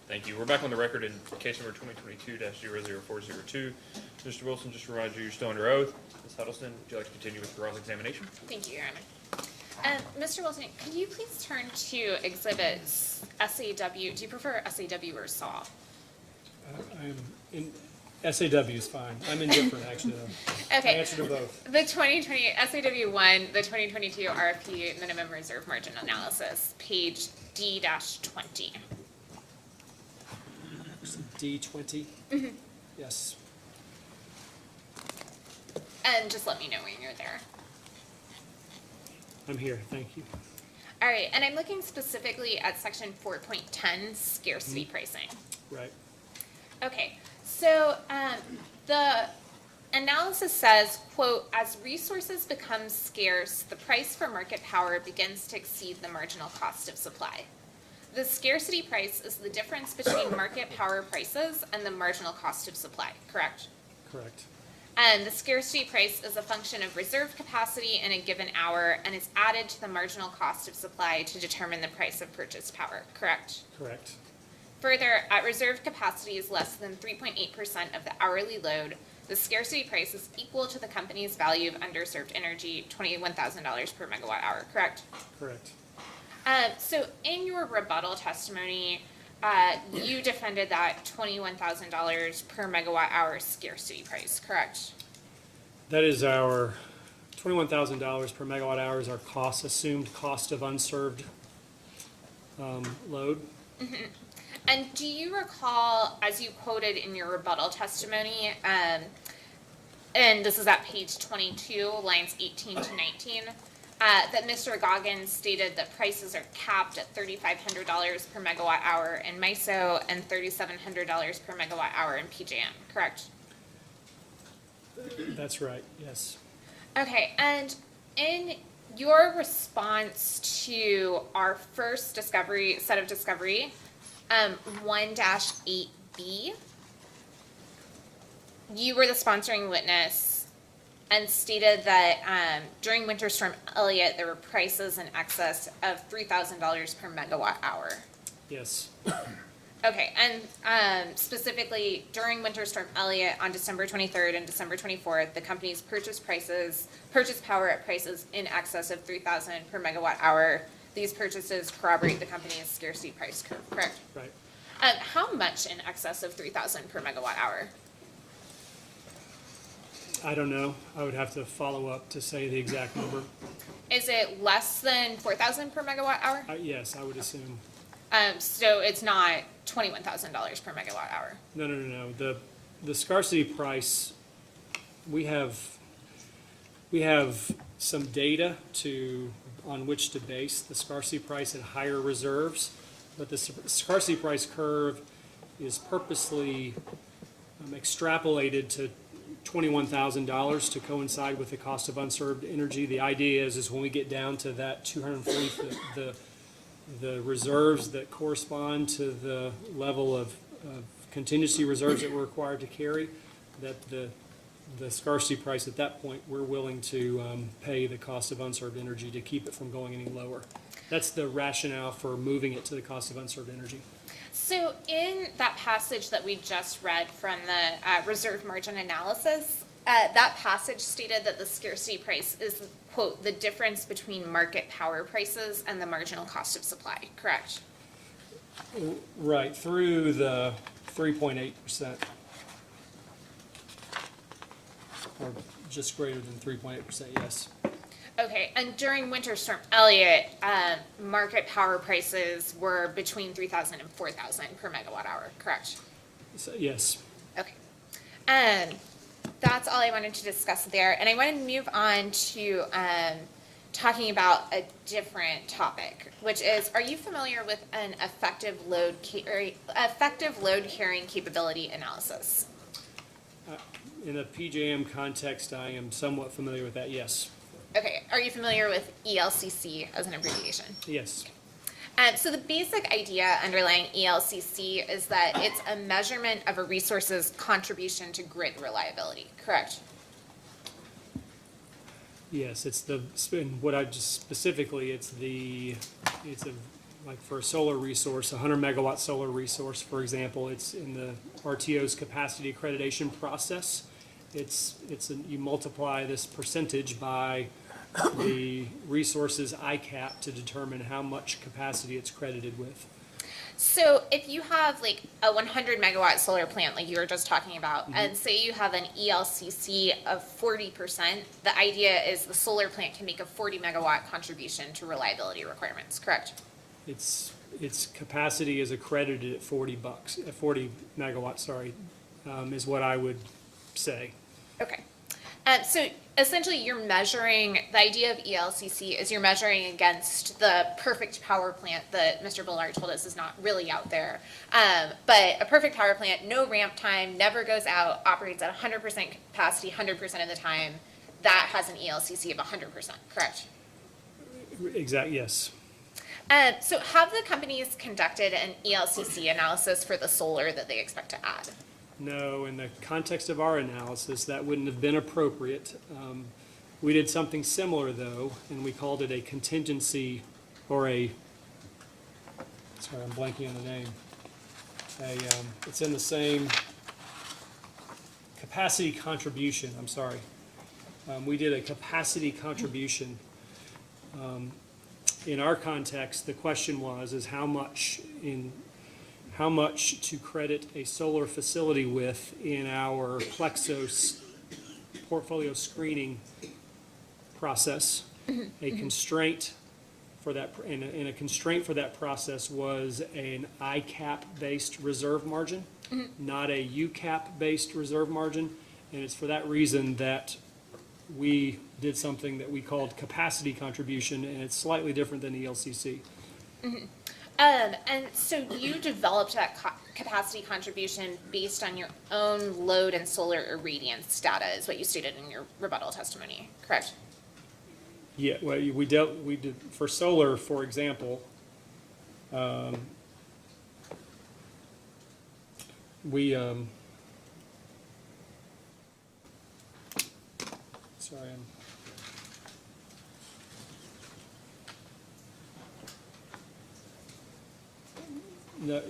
Thank you. We're back on the record in case number 2022-00402. Mr. Wilson, just to remind you, you're still under oath. Ms. Huddleston, would you like to continue with cross-examination? Thank you, Your Honor. Mr. Wilson, could you please turn to exhibits SAW? Do you prefer SAW or SAW? I'm in, SAW is fine. I'm indifferent, actually, though. I Okay. answer to both. The 2020 SAW1, the 2022 RFP minimum reserve margin analysis, page D-20. D20? Yes. And just let me know when you're there. I'm here, thank you. All right, and I'm looking specifically at section 4.10, scarcity pricing. Right. Okay, so the analysis says, quote, as resources become scarce, the price for market power begins to exceed the marginal cost of supply. The scarcity price is the difference between market power prices and the marginal cost of supply, correct? Correct. And the scarcity price is a function of reserve capacity in a given hour and is added to the marginal cost of supply to determine the price of purchased power, correct? Correct. Further, at reserve capacity is less than 3.8% of the hourly load, the scarcity price is equal to the company's value of underserved energy, $21,000 per megawatt hour, correct? Correct. So in your rebuttal testimony, you defended that $21,000 per megawatt hour scarcity price, correct? That is our $21,000 per megawatt hour is our cost, assumed cost of unserved load. And do you recall, as you quoted in your rebuttal testimony, and this is at page 22, lines 18 to 19, that Mr. Goggins stated that prices are capped at $3,500 per megawatt hour in MISO and $3,700 per megawatt hour in PJM, correct? That's right, yes. Okay, and in your response to our first set of discovery, 1-8B, you were the sponsoring witness and stated that during Winter Storm Elliott, there were prices in excess of $3,000 per megawatt hour. Yes. Okay, and specifically during Winter Storm Elliott on December 23rd and December 24th, the company's purchased power at prices in excess of $3,000 per megawatt hour. These purchases corroborate the company's scarcity price curve, correct? Right. How much in excess of $3,000 per megawatt hour? I don't know. I would have to follow up to say the exact number. Is it less than $4,000 per megawatt hour? Yes, I would assume. So it's not $21,000 per megawatt hour. No. The scarcity price, we have some data on which to base the scarcity price at higher reserves, but the scarcity price curve is purposely extrapolated to $21,000 to coincide with the cost of unserved energy. The idea is when we get down to that 240, the reserves that correspond to the level of contingency reserves that we're required to carry, that the scarcity price at that point, we're willing to pay the cost of unserved energy to keep it from going any lower. That's the rationale for moving it to the cost of unserved energy. So in that passage that we just read from the reserve margin analysis, that passage stated that the scarcity price is, quote, the difference between market power prices and the marginal cost of supply, correct? Right, through the 3.8%. Or just greater than 3.8%, yes. Okay, and during Winter Storm Elliott, market power prices were between $3,000 and $4,000 per megawatt hour, correct? So, yes. Okay. That's all I wanted to discuss there. And I want to move on to talking about a different topic, which is, are you familiar with an effective load carrying capability analysis? In a PJM context, I am somewhat familiar with that, yes. Okay, are you familiar with ELCC as an abbreviation? Yes. So the basic idea underlying ELCC is that it's a measurement of a resource's contribution to grid reliability, correct? Yes, it's what I just specifically, it's a like for a solar resource, a 100-megawatt solar resource, for example, it's in the RTO's capacity accreditation process. You multiply this percentage by the resource's ICAP to determine how much capacity it's credited with. So if you have like a 100 megawatt solar plant, like you were just talking about, and say you have an ELCC of 40%, the idea is the solar plant can make a 40 megawatt contribution to reliability requirements, correct? Its capacity is accredited at 40 megawatts, sorry, is what I would say. Okay. So essentially you're measuring, the idea of ELCC is you're measuring against the perfect power plant that Mr. Bullard told us is not really out there. But a perfect power plant, no ramp time, never goes out, operates at 100% capacity 100% of the time. That has an ELCC of 100%, correct? Exactly, yes. So have the companies conducted an ELCC analysis for the solar that they expect to add? No, in the context of our analysis, that wouldn't have been appropriate. We did something similar, though, and we called it a contingency, or sorry, I'm blanking on the name. It's in the same capacity contribution, I'm sorry. We did a capacity contribution. In our context, the question is how much to credit a solar facility with in our Plexos portfolio screening process. A constraint for that, and a constraint for that process was an ICAP-based reserve margin, not a UCAP-based reserve margin. And it's for that reason that we did something that we called capacity contribution, and it's slightly different than ELCC. And so you developed that capacity contribution based on your own load and solar irradiance data, is what you stated in your rebuttal testimony, correct? Yeah, well, we did, for solar, for example, sorry,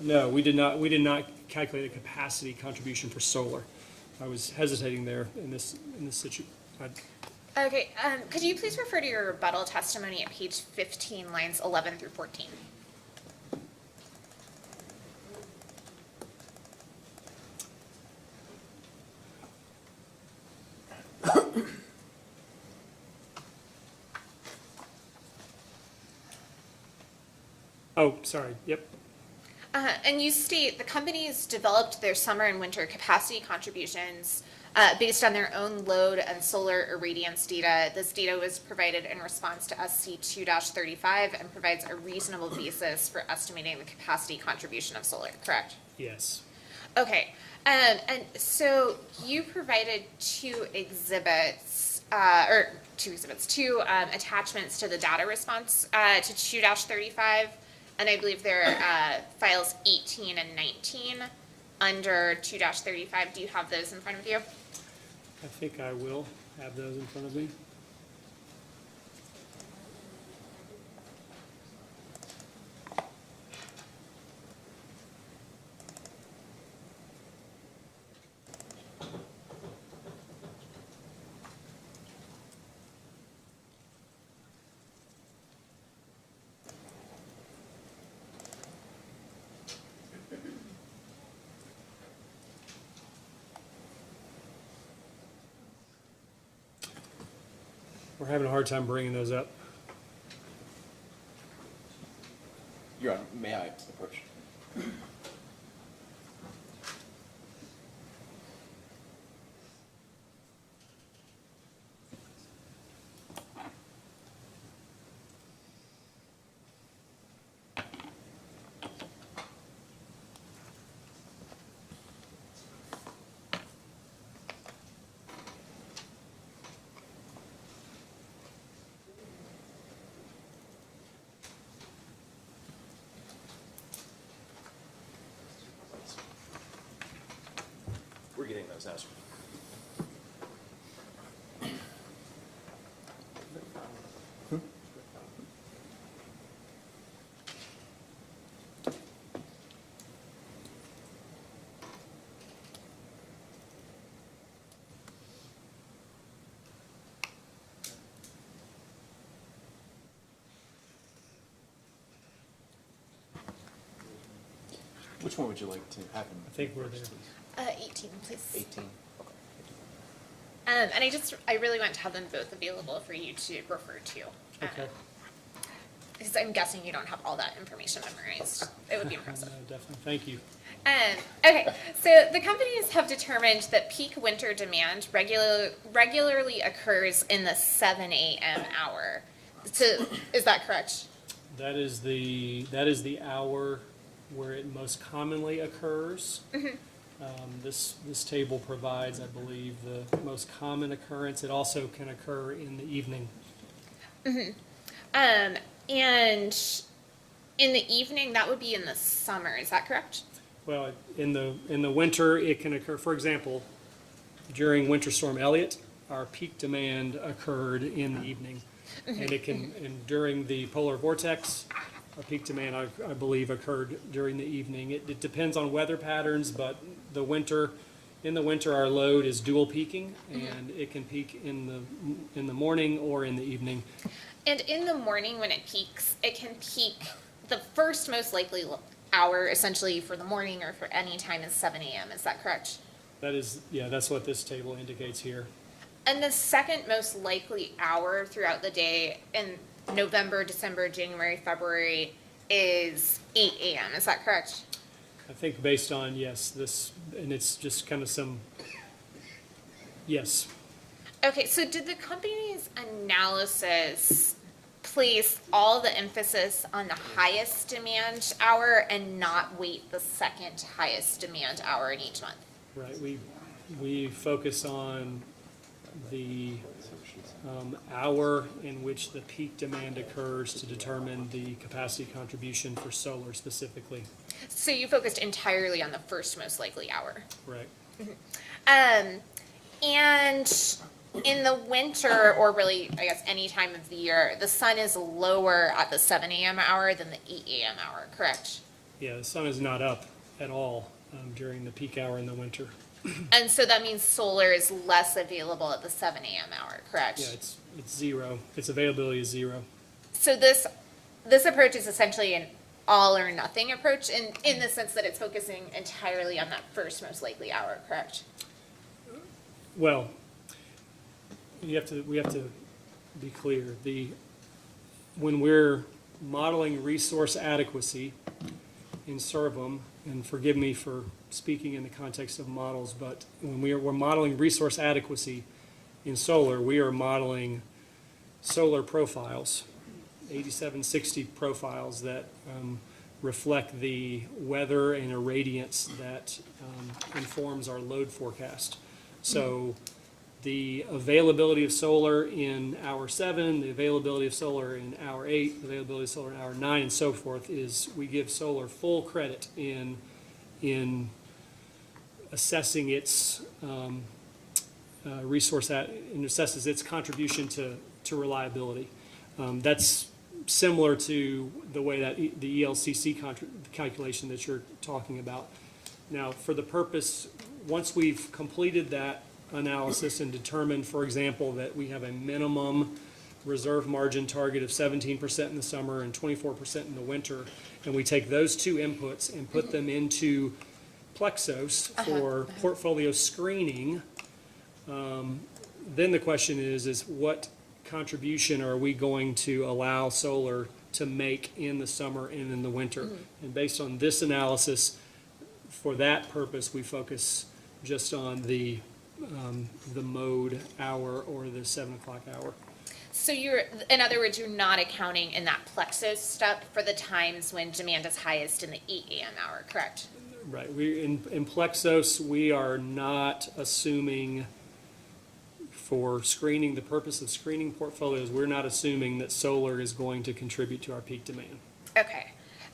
No, we did not calculate a capacity contribution for solar. I was hesitating there in this situation. Okay, could you please refer to your rebuttal testimony at page 15, lines 11 through 14? Oh, sorry, yep. And you state the companies developed their summer and winter capacity contributions based on their own load and solar irradiance data. This data was provided in response to SC 2-35 and provides a reasonable basis for estimating the capacity contribution of solar, correct? Yes. Okay, and so you provided two attachments to the data response to 2-35. And I believe they're files 18 and 19 under 2-35. Do you have those in front of you? I think I will have those in front of me. We're having a hard time bringing those up. Your Honor, may I approach? We're getting those now, sir. Which one would you like to have him? I think we're there. 18, please. 18. And I really want to have them both available for you to refer to. Okay. Because I'm guessing you don't have all that information memorized. It would be impressive. No, definitely, thank you. Okay, so the companies have determined that peak winter demand regularly occurs in the 7 a.m. hour. So, is that correct? That is the hour where it most commonly occurs. This table provides, I believe, the most common occurrence. It also can occur in the evening. And in the evening, that would be in the summer, is that correct? Well, in the winter, it can occur, for example, during Winter Storm Elliott, our peak demand occurred in the evening. And during the polar vortex, our peak demand, I believe, occurred during the evening. It depends on weather patterns, but in the winter, our load is dual peaking, and it can peak in the morning or in the evening. And in the morning when it can peak, the first most likely hour essentially for the morning or for any time is 7 a.m., is that correct? That's what this table indicates here. And the second most likely hour throughout the day in November, December, January, February is 8 a.m., is that correct? I think based on, yes, and it's just kind of yes. Okay, so did the company's analysis place all the emphasis on the highest demand hour and not weight the second highest demand hour in each month? Right, we focus on the hour in which the peak demand occurs to determine the capacity contribution for solar specifically. So you focused entirely on the first most likely hour. Right. And in the winter, or really, I guess, any time of the year, the sun is lower at the 7 a.m. hour than the 8 a.m. hour, correct? Yeah, the sun is not up at all during the peak hour in the winter. And so that means solar is less available at the 7 a.m. hour, correct? Yeah, it's zero. Its availability is zero. So this approach is essentially an all or nothing approach in the sense that it's focusing entirely on that first most likely hour, correct? Well, we have to be clear. When we're modeling resource adequacy in CERVM, and forgive me for speaking in the context of models, but when we're modeling resource adequacy in solar, we are modeling solar profiles, 8760 profiles that reflect the weather and irradiance that informs our load forecast. So the availability of solar in hour 7, the availability of solar in hour 8, the availability of solar in hour 9, and so forth, is we give solar full credit in assessing its resource and assesses its contribution to reliability. That's similar to the way that the ELCC calculation that you're talking about. Now, for the purpose, once we've completed that analysis and determined, for example, that we have a minimum reserve margin target of 17% in the summer and 24% in the winter, and we take those two inputs and put them into Plexos for portfolio screening, then the question is what contribution are we going to allow solar to make in the summer and in the winter? And based on this analysis, for that purpose, we focus just on the mode hour or the 7 o'clock hour. So in other words, you're not accounting in that Plexos step for the times when demand is highest in the 8 a.m. hour, correct? Right. In Plexos, we are not assuming, for screening, the purpose of screening portfolios, we're not assuming that solar is going to contribute to our peak demand. Okay.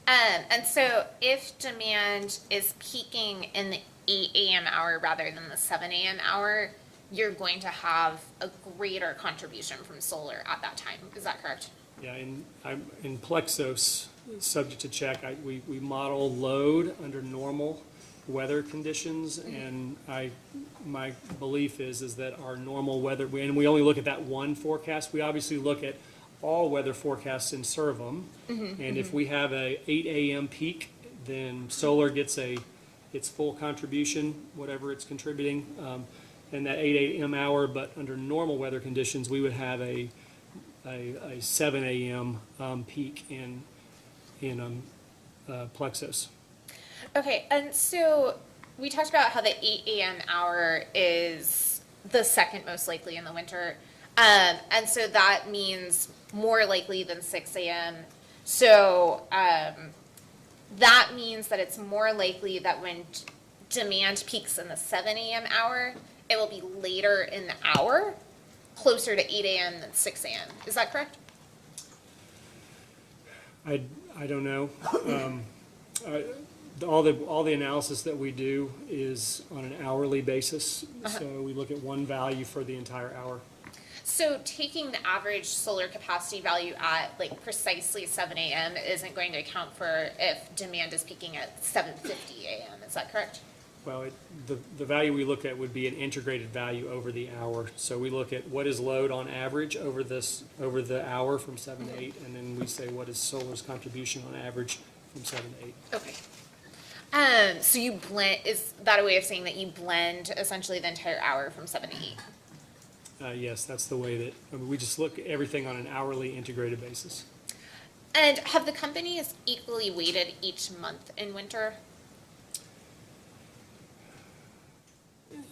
And so if demand is peaking in the 8 a.m. hour rather than the 7 a.m. hour, you're going to have a greater contribution from solar at that time. Is that correct? Yeah, in Plexos, subject to check, we model load under normal weather conditions, and my belief is that our normal weather, and we only look at that one forecast. We obviously look at all weather forecasts in CERVM, and if we have a 8 a.m. peak then solar gets its full contribution, whatever it's contributing, in that 8 a.m. hour, but under normal weather conditions, we would have a 7 a.m. Peak in Plexus. Okay, and so we talked about how the 8 a.m. hour is the second most likely in the winter. And so that means more likely than 6 a.m. So that means that it's more likely that when demand peaks in the 7 a.m. hour, it will be later in the hour, closer to 8 a.m. than 6 a.m. Is that correct? I don't know. All the analysis that we do is on an hourly basis. So we look at one value for the entire hour. So taking the average solar capacity value at like precisely 7 a.m. isn't going to account for if demand is peaking at 7:50 a.m. Is that correct? Well, the value we look at would be an integrated value over the hour. So we look at what is load on average over the hour from 7 to 8, and then we say what is solar's contribution on average from 7 to 8. Okay. So you blend, is that a way of saying that you blend essentially the entire hour from 7 to 8? Yes, that's the way that, we just look at everything on an hourly integrated basis. And have the companies equally weighted each month in winter?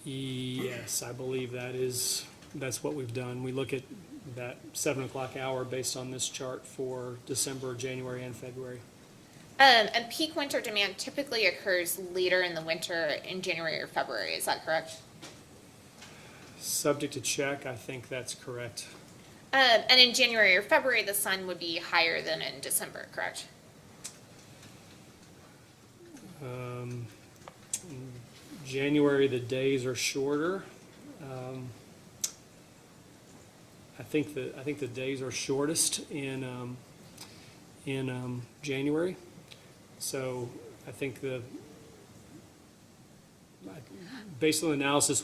Yes, I believe that's what we've done. We look at that 7 o'clock hour based on this chart for December, January, and February. And peak winter demand typically occurs later in the winter in January or February, is that correct? Subject to check, I think that's correct. And in January or February, the sun would be higher than in December, correct? In January, the days are shorter. I think the days are shortest in January. So I think based on the analysis,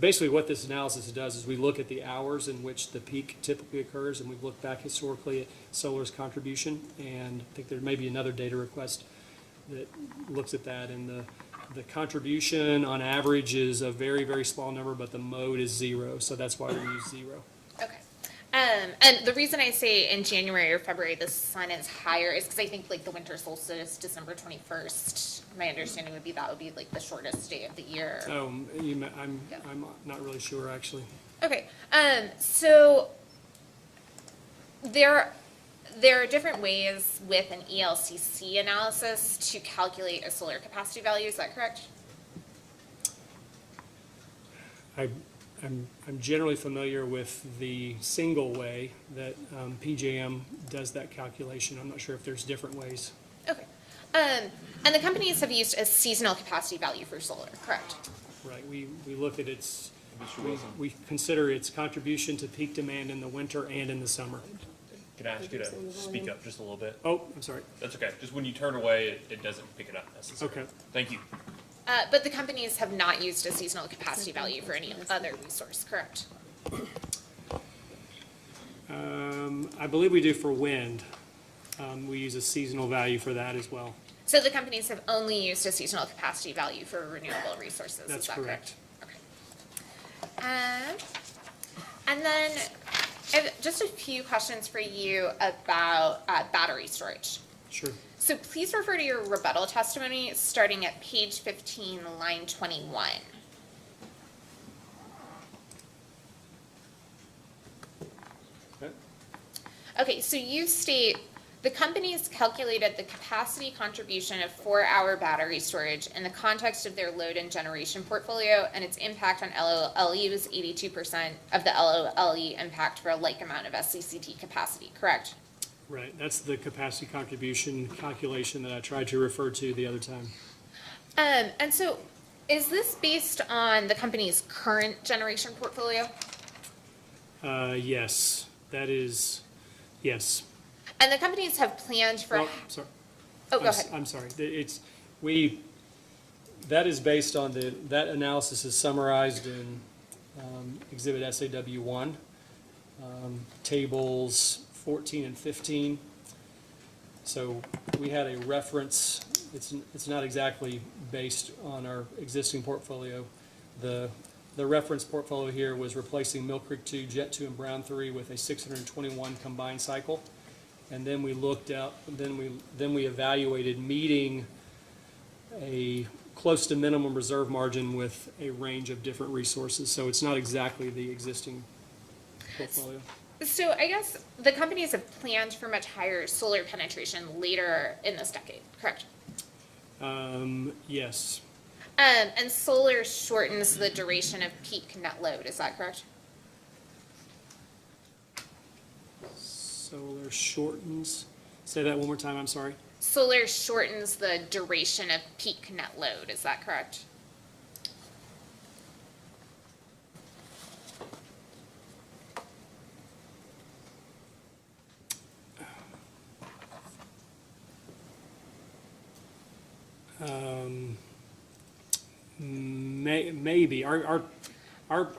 basically what this analysis does is we look at the hours in which the peak typically occurs, and we look back historically at solar's contribution, and I think there may be another data request that looks at that, and the contribution on average is a very, very small number, but the mode is 0, so that's why we use 0. Okay. And the reason I say in January or February the sun is higher is because I think like the winter solstice, December 21st, my understanding would be that would be like the shortest day of the year. Oh, I'm not really sure, actually. Okay, so there are different ways with an ELCC analysis to calculate a solar capacity value, is that correct? I'm generally familiar with the single way that PJM does that calculation. I'm not sure if there's different ways. Okay, and the companies have used a seasonal capacity value for solar, correct? Right, we look at its, Mr. Wilson, we consider its contribution to peak demand in the winter and in the summer. can I ask you to speak up just a little bit? Oh, I'm sorry. That's okay. Just when you turn away, it doesn't pick it up necessarily. Okay. Thank you. But the companies have not used a seasonal capacity value for any other resource, correct? I believe we do for wind. We use a seasonal value for that as well. So the companies have only used a seasonal capacity value for renewable resources, That's is that correct? correct. Okay. And then I have just a few questions for you about battery storage. Sure. So please refer to your rebuttal testimony starting at page 15, line 21. Okay. Okay, so you state the companies calculated the capacity contribution of 4-hour battery storage in the context of their load and generation portfolio and its impact on LOLE was 82% of the LOLE impact for a like amount of SCCT capacity, correct? Right, that's the capacity contribution calculation that I tried to refer to the other time. And so is this based on the company's current generation portfolio? Yes, that is, yes. And the companies have planned for, Oh, sorry. oh, go ahead. I'm sorry. That is based on that analysis is summarized in Exhibit SAW1, tables 14 and 15. So we had a reference it's not exactly based on our existing portfolio. The reference portfolio here was replacing Mill Creek 2, Jet 2, and Brown 3 with a 621 combined cycle. And then we looked out, then we evaluated meeting a close to minimum reserve margin with a range of different resources. So it's not exactly the existing portfolio. So I guess the companies have planned for much higher solar penetration later in this decade, correct? Yes. And solar shortens the duration of peak net load, is that correct? Solar shortens, say that one more time, I'm sorry. Solar shortens the duration of peak net load, is that correct? Maybe. Our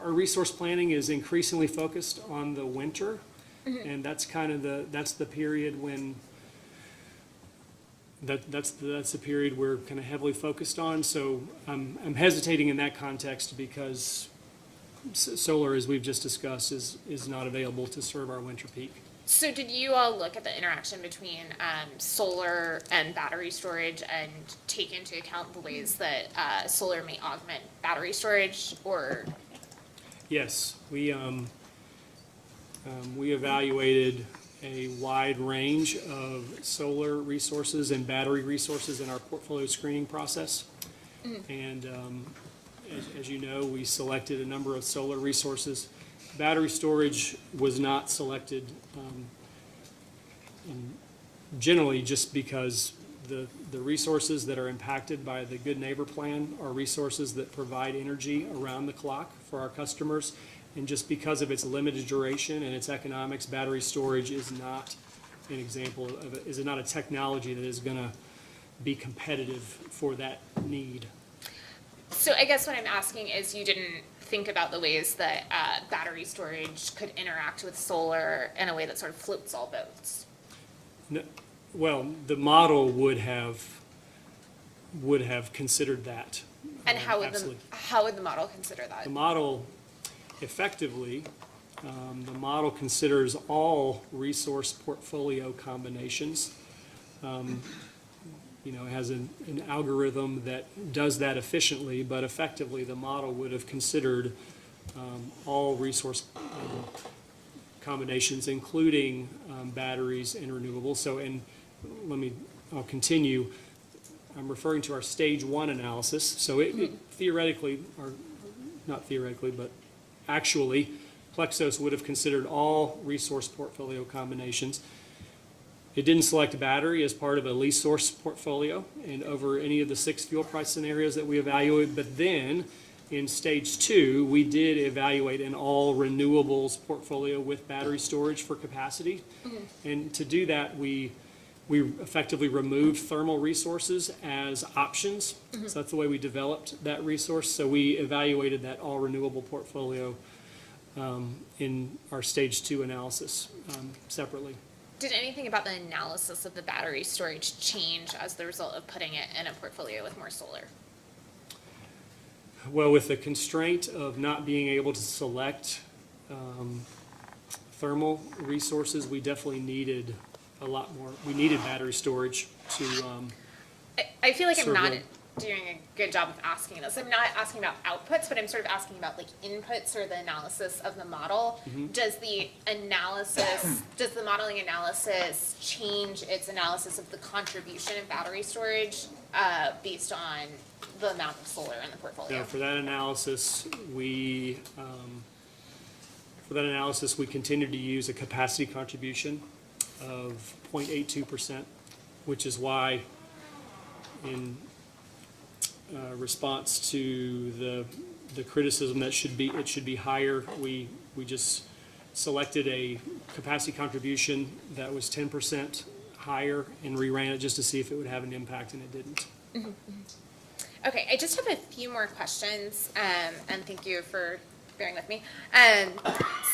resource planning is increasingly focused on the winter, and that's kind of that's the period when, that's the period we're kind of heavily focused on. So I'm hesitating in that context because solar, as we've just discussed, is not available to serve our winter peak. So did you all look at the interaction between solar and battery storage and take into account the ways that solar may augment battery storage, or? Yes, we evaluated a wide range of solar resources and battery resources in our portfolio screening process. And as you know, we selected a number of solar resources. Battery storage was not selected generally just because the resources that are impacted by the Good Neighbor Plan are resources that provide energy around the clock for our customers. And just because of its limited duration and its economics, battery storage is not an example of it, is not a technology that is going to be competitive for that need. So I guess what I'm asking is, you didn't think about the ways that battery storage could interact with solar in a way that sort of floats all boats? No, well, the model would have considered that. And how would Absolutely. how would the model consider that? The model, effectively, the model considers all resource portfolio combinations. It has an algorithm that does that efficiently, but effectively, the model would have considered all resource combinations, including batteries and renewables. So, I'll continue. I'm referring to our stage 1 analysis. So it theoretically, or not theoretically, but actually, Plexos would have considered all resource portfolio combinations. It didn't select a battery as part of a lease source portfolio and over any of the 6 fuel price scenarios that we evaluated. But then in stage 2, we did evaluate an all renewables portfolio with battery storage for capacity. And to do that, we effectively removed thermal resources as options. So that's the way we developed that resource. So we evaluated that all renewable portfolio in our stage 2 analysis separately. Did anything about the analysis of the battery storage change as the result of putting it in a portfolio with more solar? Well, with the constraint of not being able to select thermal resources, we definitely needed a lot more. We needed battery storage to I feel like I'm serve not load. doing a good job of asking this. I'm not asking about outputs, but I'm sort of asking about like inputs or the analysis of the model. Does the modeling analysis change its analysis of the contribution of battery storage based on the amount of solar in the portfolio? Yeah, for that analysis, we continued to use a capacity contribution of 0.82%, which is why in response to the criticism that it should be higher, we just selected a capacity contribution that was 10% higher and reran it just to see if it would have an impact, and it didn't. Okay, I just have a few more questions, and thank you for bearing with me.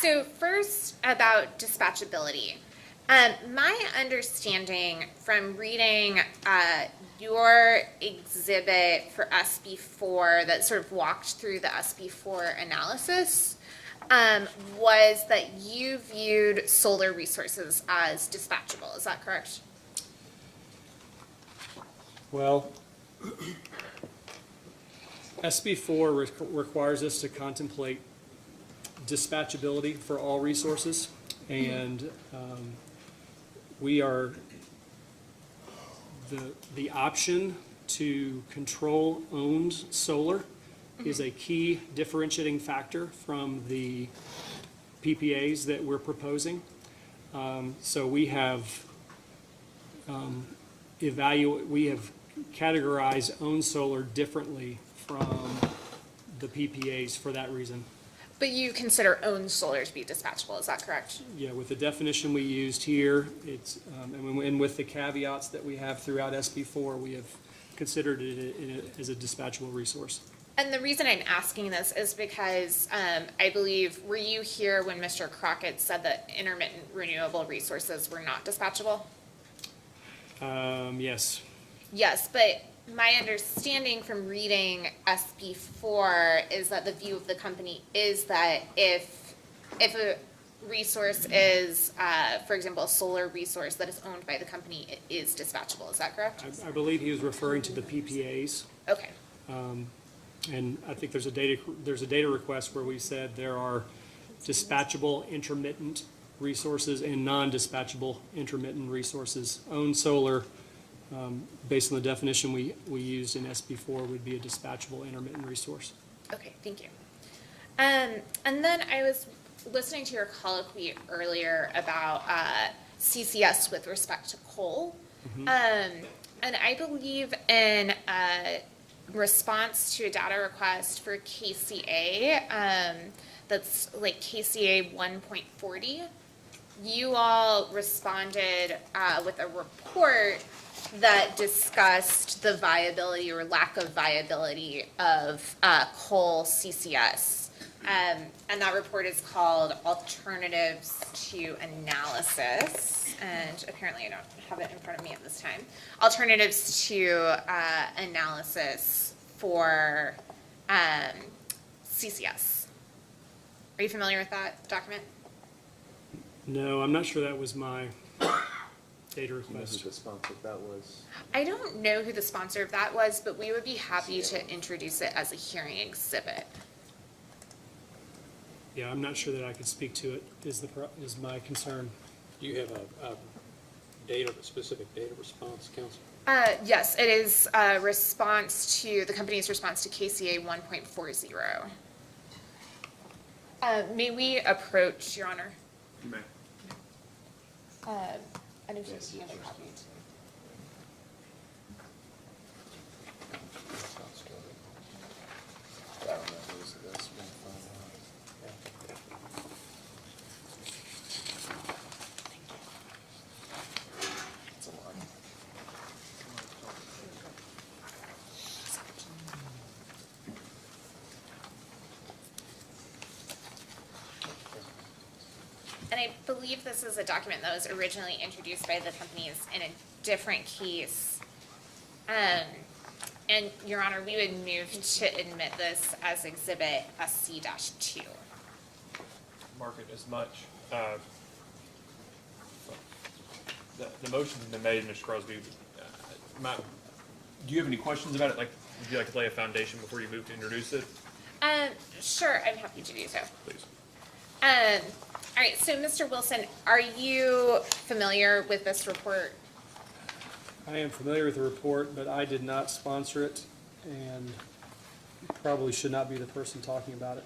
So first, about dispatchability. My understanding from reading your exhibit for SB4 that sort of walked through the SB4 analysis was that you viewed solar resources as dispatchable. Is that correct? Well, SB4 requires us to contemplate dispatchability for all resources, and we are, the option to control owned solar is a key differentiating factor from the PPAs that we're proposing. So we have we have categorized owned solar differently from the PPAs for that reason. But you consider owned solar to be dispatchable, is that correct? Yeah, with the definition we used here, it's, and with the caveats that we have throughout SB4, we have considered it as a dispatchable resource. And the reason I'm asking this is because I believe, were you here when Mr. Crockett said that intermittent renewable resources were not dispatchable? Yes. Yes, but my understanding from reading SB4 is that the view of the company is that if a resource is, for example, a solar resource that is owned by the company, it is dispatchable. Is that correct? I believe he was referring to the PPAs. Okay. And I think there's a data request where we said there are dispatchable intermittent resources and non-dispatchable intermittent resources. Owned solar, based on the definition we used in SB4, would be a dispatchable intermittent resource. Okay, thank you. And then I was listening to your colloquy earlier about CCS with respect to coal. And I believe in response to a data request for KCA, that's like KCA 1.40, you all responded with a report that discussed the viability or lack of viability of coal CCS. And that report is called Alternatives to Analysis. And apparently I don't have it in front of me at this time. Alternatives to Analysis for CCS. Are you familiar with that document? No, I'm not sure that was my data Do you know who request. the sponsor of that was? I don't know who the sponsor of that was, but we would be happy to introduce it as a hearing exhibit. Yeah, I'm not sure that I could speak to it, is my concern. Do you have a specific data response, Council? Yes, it is a response to, the company's response to KCA 1.40. May we approach, Your Honor? You may. I don't see another copy. And I believe this is a document that was originally introduced by the companies in a different case. And Your Honor, we would move to admit this as Exhibit SC-2. Mark it as much. The motion's been made, Mr. Crosby. Do you have any questions about it? Like, would you like to lay a foundation before you move to introduce it? Sure, I'm happy to do so. Please. All right, so Mr. Wilson, are you familiar with this report? I am familiar with the report, but I did not sponsor it, and probably should not be the person talking about it.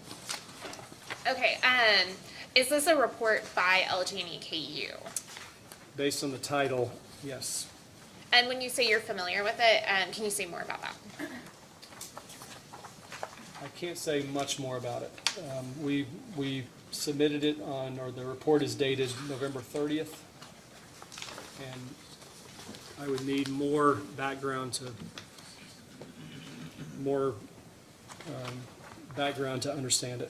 Okay, is this a report by LG&E KU? Based on the title, yes. And when you say you're familiar with it, can you say more about that? I can't say much more about it. We submitted it on, or the report is dated November 30th, and I would need more background to understand it.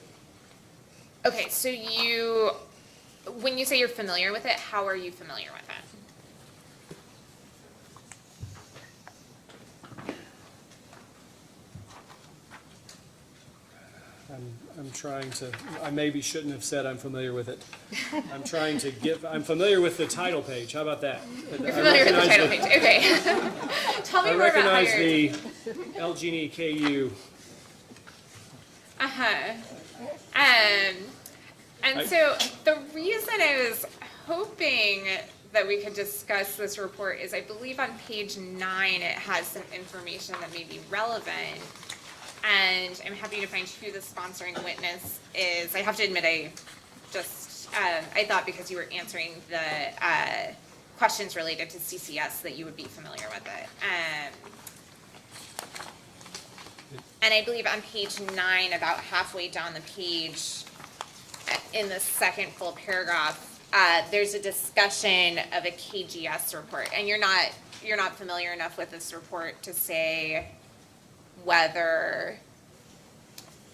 Okay, so you when you say you're familiar with it, how are you familiar with it? I'm trying to, I maybe shouldn't have said I'm familiar with it. I'm familiar with the title page, how about that? You're familiar with the title page, okay. Tell me I more about how recognize you're. the LGNEKU. Uh-huh. And so the reason I was hoping that we could discuss this report is I believe on page 9 it has some information that may be relevant. And I'm happy to find who the sponsoring witness is. I have to admit, I thought because you were answering the questions related to CCS that you would be familiar with it. And I believe on page 9, about halfway down the page, in the second full paragraph, there's a discussion of a KGS report. And you're not familiar enough with this report to say whether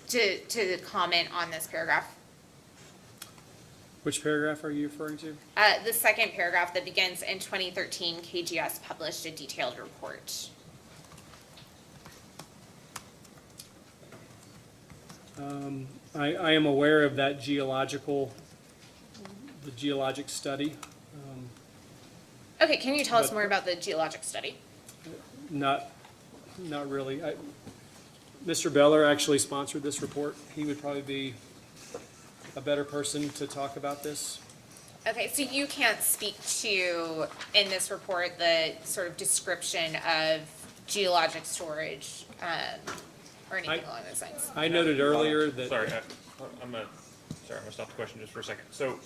to comment on this paragraph. Which paragraph are you referring to? The second paragraph that begins, in 2013, KGS published a detailed report. I am aware of that geologic study. Okay, can you tell us But- more about the geologic study? Not really. Mr. Beller actually sponsored this report. He would probably be a better person to talk about this. Okay, so you can't speak to, in this report, the sort of description of geologic storage, or anything along those lines? I noted earlier that. Sorry, I'm gonna stop the question just for a second. So,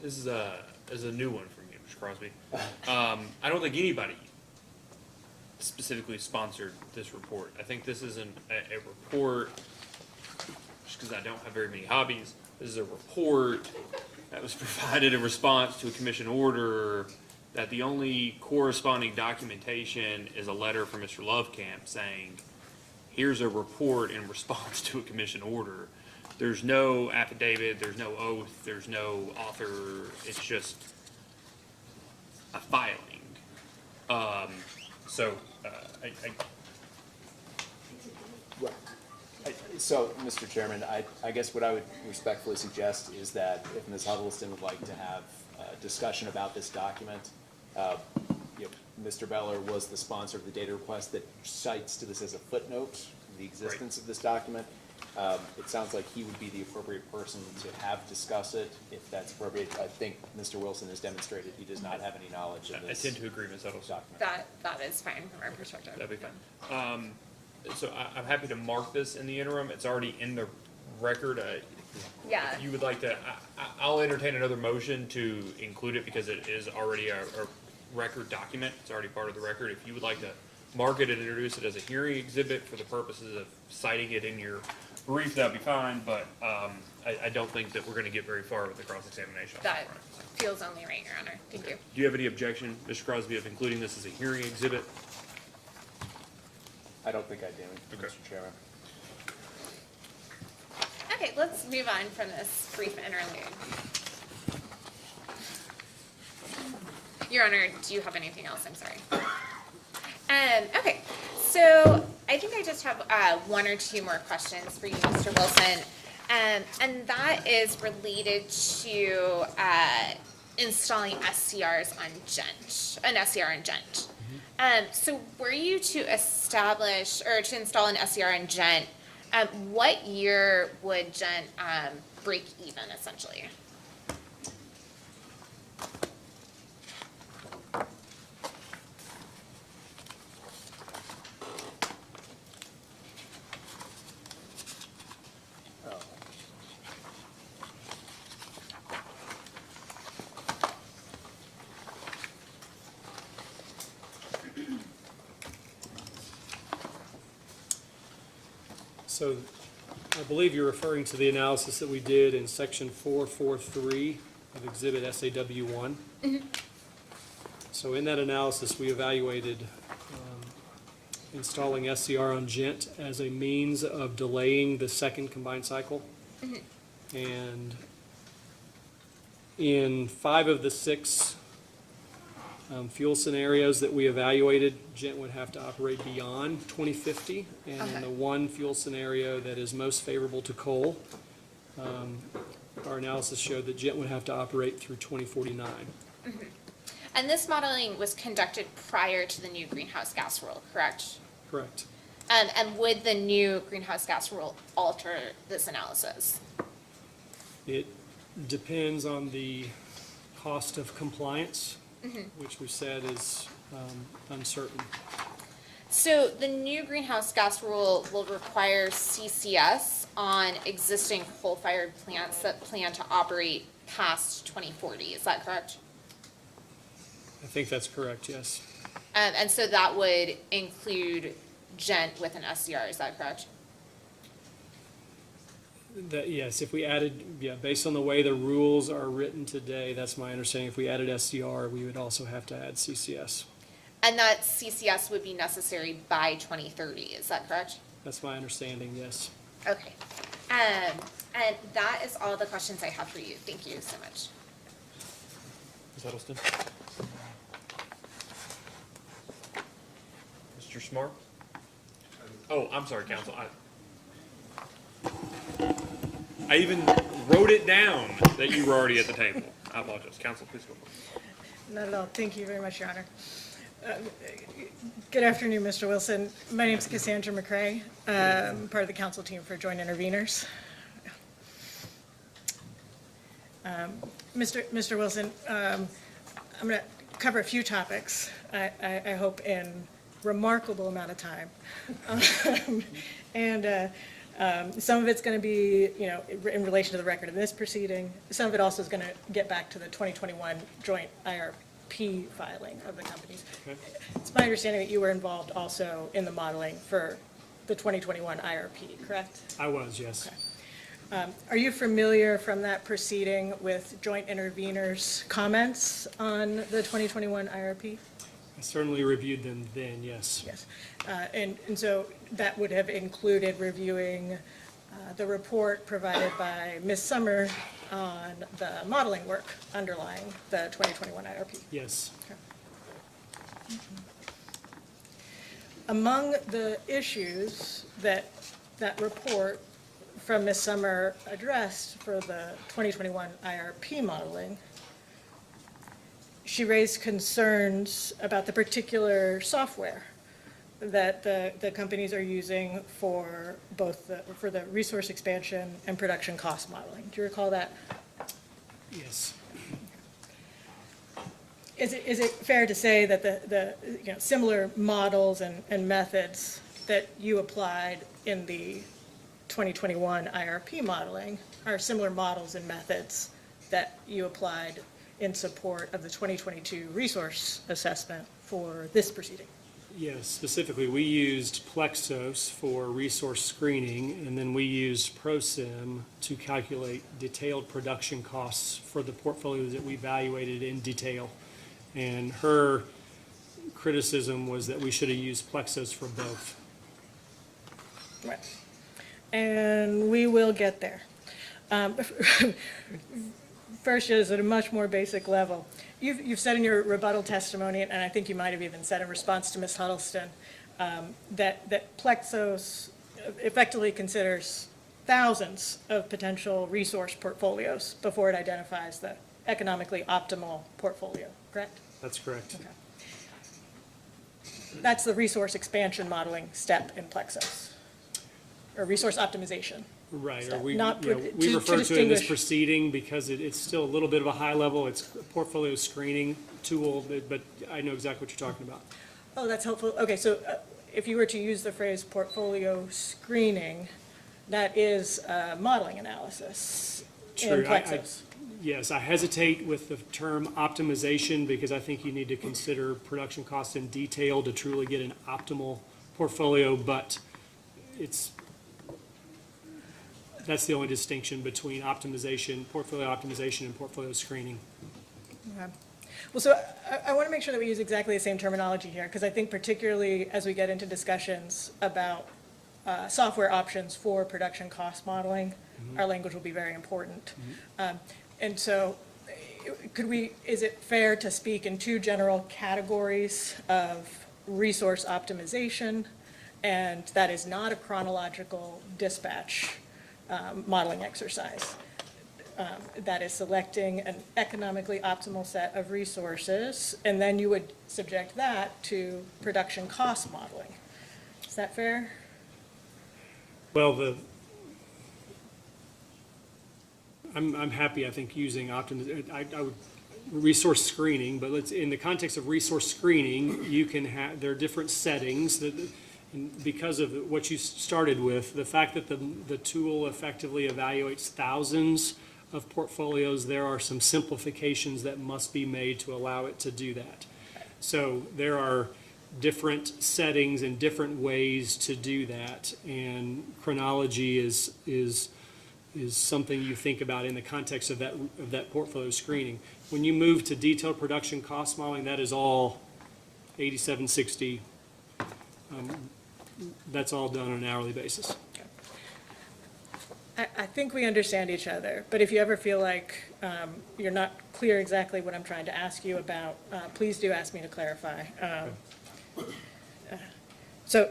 this is a new one from you, Mr. Crosby. I don't think anybody specifically sponsored this report. I think this isn't a report, just because I don't have very many hobbies. This is a report that was provided in response to a commission order, that the only corresponding documentation is a letter from Mr. Lovekamp saying, here's a report in response to a commission order. There's no affidavit, there's no oath, there's no author, it's just a filing. So, Mr. Chairman, I guess what I would respectfully suggest is that if Ms. Huddleston would like to have a discussion about this document, Mr. Beller was the sponsor of the data request that cites to this as a footnote, the existence of this document. It sounds like he would be the appropriate person to have discuss it, if that's appropriate. I think Mr. Wilson has demonstrated he does not have any knowledge of I this tend to agree, Ms. Huddleston. document. That is fine from our perspective. That'd be fine. So I'm happy to mark this in the interim. It's already in the record. Yeah. If you would like to, I'll entertain another motion to include it because it is already a record document. It's already part of the record. If you would like to mark it and introduce it as a hearing exhibit for the purposes of citing it in your brief, that'd be fine, but I don't think that we're gonna get very far with the cross-examination. That feels only right, Your Honor. Thank you. Do you have any objection, Mr. Crosby, of including this as a hearing exhibit? I don't think I do, Okay. Mr. Chairman. Okay, let's move on from this brief interlude. Your Honor, do you have anything else? I'm sorry. Okay, so I think I just have one or two more questions for you, Mr. Wilson. And that is related to installing SCRs on Gent, an SCR on Gent. So were you to establish or to install an SCR on Gent, what year would Gent break even essentially? So I believe you're referring to the analysis that we did in section 443 of exhibit SAW1. So in that analysis, we evaluated installing SCR on Gent as a means of delaying the second combined cycle. And in 5 of the 6 fuel scenarios that we evaluated, Gent would have to operate beyond 2050. And in Okay. the one fuel scenario that is most favorable to coal, our analysis showed that Gent would have to operate through 2049. And this modeling was conducted prior to the new greenhouse gas rule, correct? Correct. And would the new greenhouse gas rule alter this analysis? It depends on the cost of compliance, which we said is uncertain. So the new greenhouse gas rule will require CCS on existing coal-fired plants that plan to operate past 2040, is that correct? I think that's correct, yes. And so that would include Gent with an SCR, is that correct? That, yes, if we added, yeah, based on the way the rules are written today, that's my understanding. If we added SCR, we would also have to add CCS. And that CCS would be necessary by 2030, is that correct? That's my understanding, yes. Okay. And that is all the questions I have for you. Thank you so much. Ms. Huddleston? Mr. Smart? Oh, I'm sorry, counsel. I even wrote it down that you were already at the table. I apologize. Counsel, please go forward. Not at all. Thank you very much, Your Honor. Good afternoon, Mr. Wilson. My name is Cassandra McCrae. I'm part of the council team for Joint Interveners. Mr. Wilson, I'm going to cover a few topics, I hope in remarkable amount of time. Some of it's going to be, in relation to the record of this proceeding. Some of it also is going to get back to the 2021 joint IRP filing of the companies. Okay. It's my understanding that you were involved also in the modeling for the 2021 IRP, correct? I was, yes. Okay. Are you familiar from that proceeding with joint interveners' comments on the 2021 IRP? I certainly reviewed them then, yes. Yes. And so that would have included reviewing the report provided by Ms. Summer on the modeling work underlying the 2021 IRP. Yes. Among the issues that that report from Ms. Summer addressed for the 2021 IRP modeling, she raised concerns about the particular software that the companies are using for both for the resource expansion and production cost modeling. Do you recall that? Yes. Is it fair to say that the similar models and methods that you applied in the 2021 IRP modeling are similar models and methods that you applied in support of the 2022 resource assessment for this proceeding? Yes, specifically, we used Plexos for resource screening, and then we used ProSim to calculate detailed production costs for the portfolios that we evaluated in detail. And her criticism was that we should have used Plexos for both. Right. And we will get there. First is at a much more basic level. You've said in your rebuttal testimony, and I think you might have even said in response to Ms. Huddleston, that Plexos effectively considers thousands of potential resource portfolios before it identifies the economically optimal portfolio, correct? That's correct. Okay. That's the resource expansion modeling step in Plexos, or resource optimization. Right, or step. we, Not yeah, to we refer to it in this distinguish- proceeding because it's still a little bit of a high level. It's a portfolio screening tool, but I know exactly what you're talking about. Oh, that's helpful. Okay, so if you were to use the phrase portfolio screening, that is modeling analysis in True. Plexos. Yes, I hesitate with the term optimization because I think you need to consider production costs in detail to truly get an optimal portfolio, but that's the only distinction between optimization, portfolio optimization, and portfolio screening. Okay. Well, so I want to make sure that we use exactly the same terminology here, because I think particularly as we get into discussions about software options for production cost modeling, our language will be very important. And so is it fair to speak in two general categories of resource optimization? And that is not a chronological dispatch modeling exercise. That is selecting an economically optimal set of resources, and then you would subject that to production cost modeling. Is that fair? Well, I'm happy, I think, using I would, resource screening, but in the context of resource screening, you can have, there are different settings that, and because of what you started with, the fact that the tool effectively evaluates thousands of portfolios, there are some simplifications that must be made to allow it to do that. So there are different settings and different ways to do that, and chronology is something you think about in the context of that portfolio screening. When you move to detailed production cost modeling, that is all 8760. That's all done on an hourly basis. I think we understand each other, but if you ever feel like you're not clear exactly what I'm trying to ask you about, please do ask me to clarify. So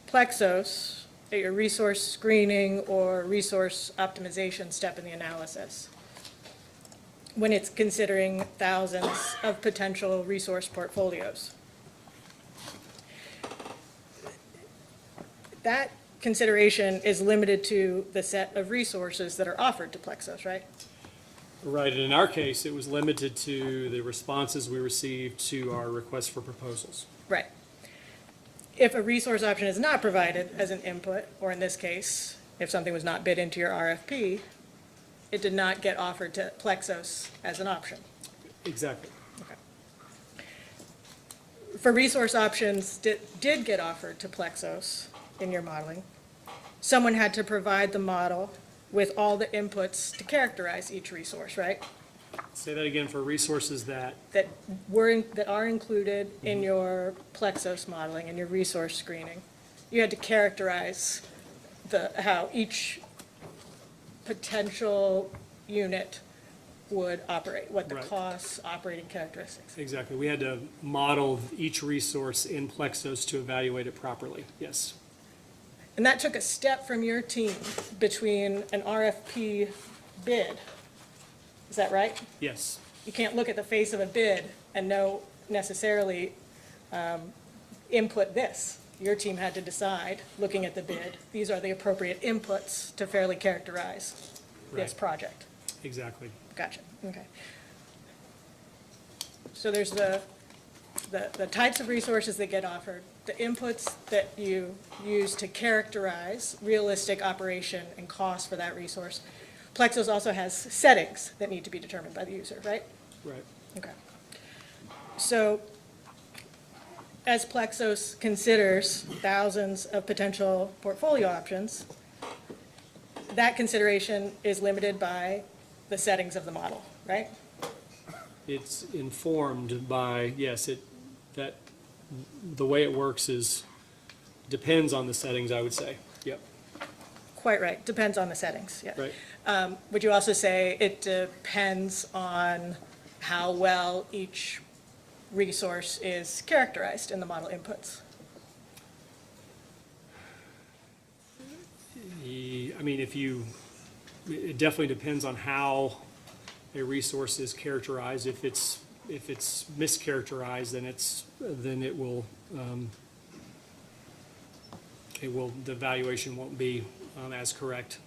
Plexos, at your resource screening or resource optimization step in the analysis, when it's considering thousands of potential resource portfolios, that consideration is limited to the set of resources that are offered to Plexos, right? Right, and in our case, it was limited to the responses we received to our request for proposals. Right. If a resource option is not provided as an input, or in this case, if something was not bid into your RFP, it did not get offered to Plexos as an option. Exactly. Okay. For resource options that did get offered to Plexos in your modeling, someone had to provide the model with all the inputs to characterize each resource, right? Say that again, for resources that, That are included in your Plexos modeling and your resource screening. You had to characterize how each potential unit would operate, what the Right. costs, operating characteristics. exactly, we had to model each resource in Plexos to evaluate it properly, yes. And that took a step from your team between an RFP bid. Is that right? Yes, You can't look at the face of a bid and know necessarily input this. Your team had to decide, looking at the bid, these are the appropriate inputs to fairly characterize this Right. project. exactly. Gotcha, okay. So there's the types of resources that get offered, the inputs that you use to characterize realistic operation and cost for that resource. Plexos also has settings that need to be determined by the user, right? Right. Okay. So as Plexos considers thousands of potential portfolio options, that consideration is limited by the settings of the model, right? It's informed by, yes, the way it works depends on the settings, I would say. Yep, Quite right, depends on the settings, yeah. right. Would you also say it depends on how well each resource is characterized in the model inputs? I mean, it definitely depends on how a resource is characterized. If it's mischaracterized, then it will, the valuation won't be as correct.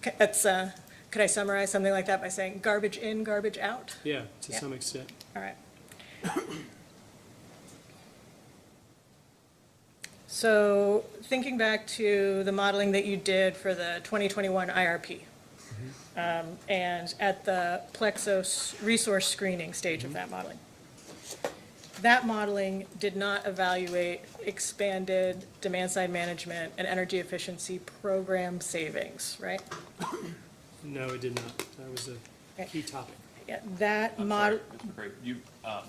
Could I summarize something like that by saying garbage in, garbage out? Yeah, to Yeah. some extent. All right. So thinking back to the modeling that you did for the 2021 IRP, and at the Plexos resource screening stage of that modeling did not evaluate expanded demand-side management and energy efficiency program savings, right? No, it did not. That was a key topic. Yeah, that I'm model, sorry, Mr. Craig. You, Oh,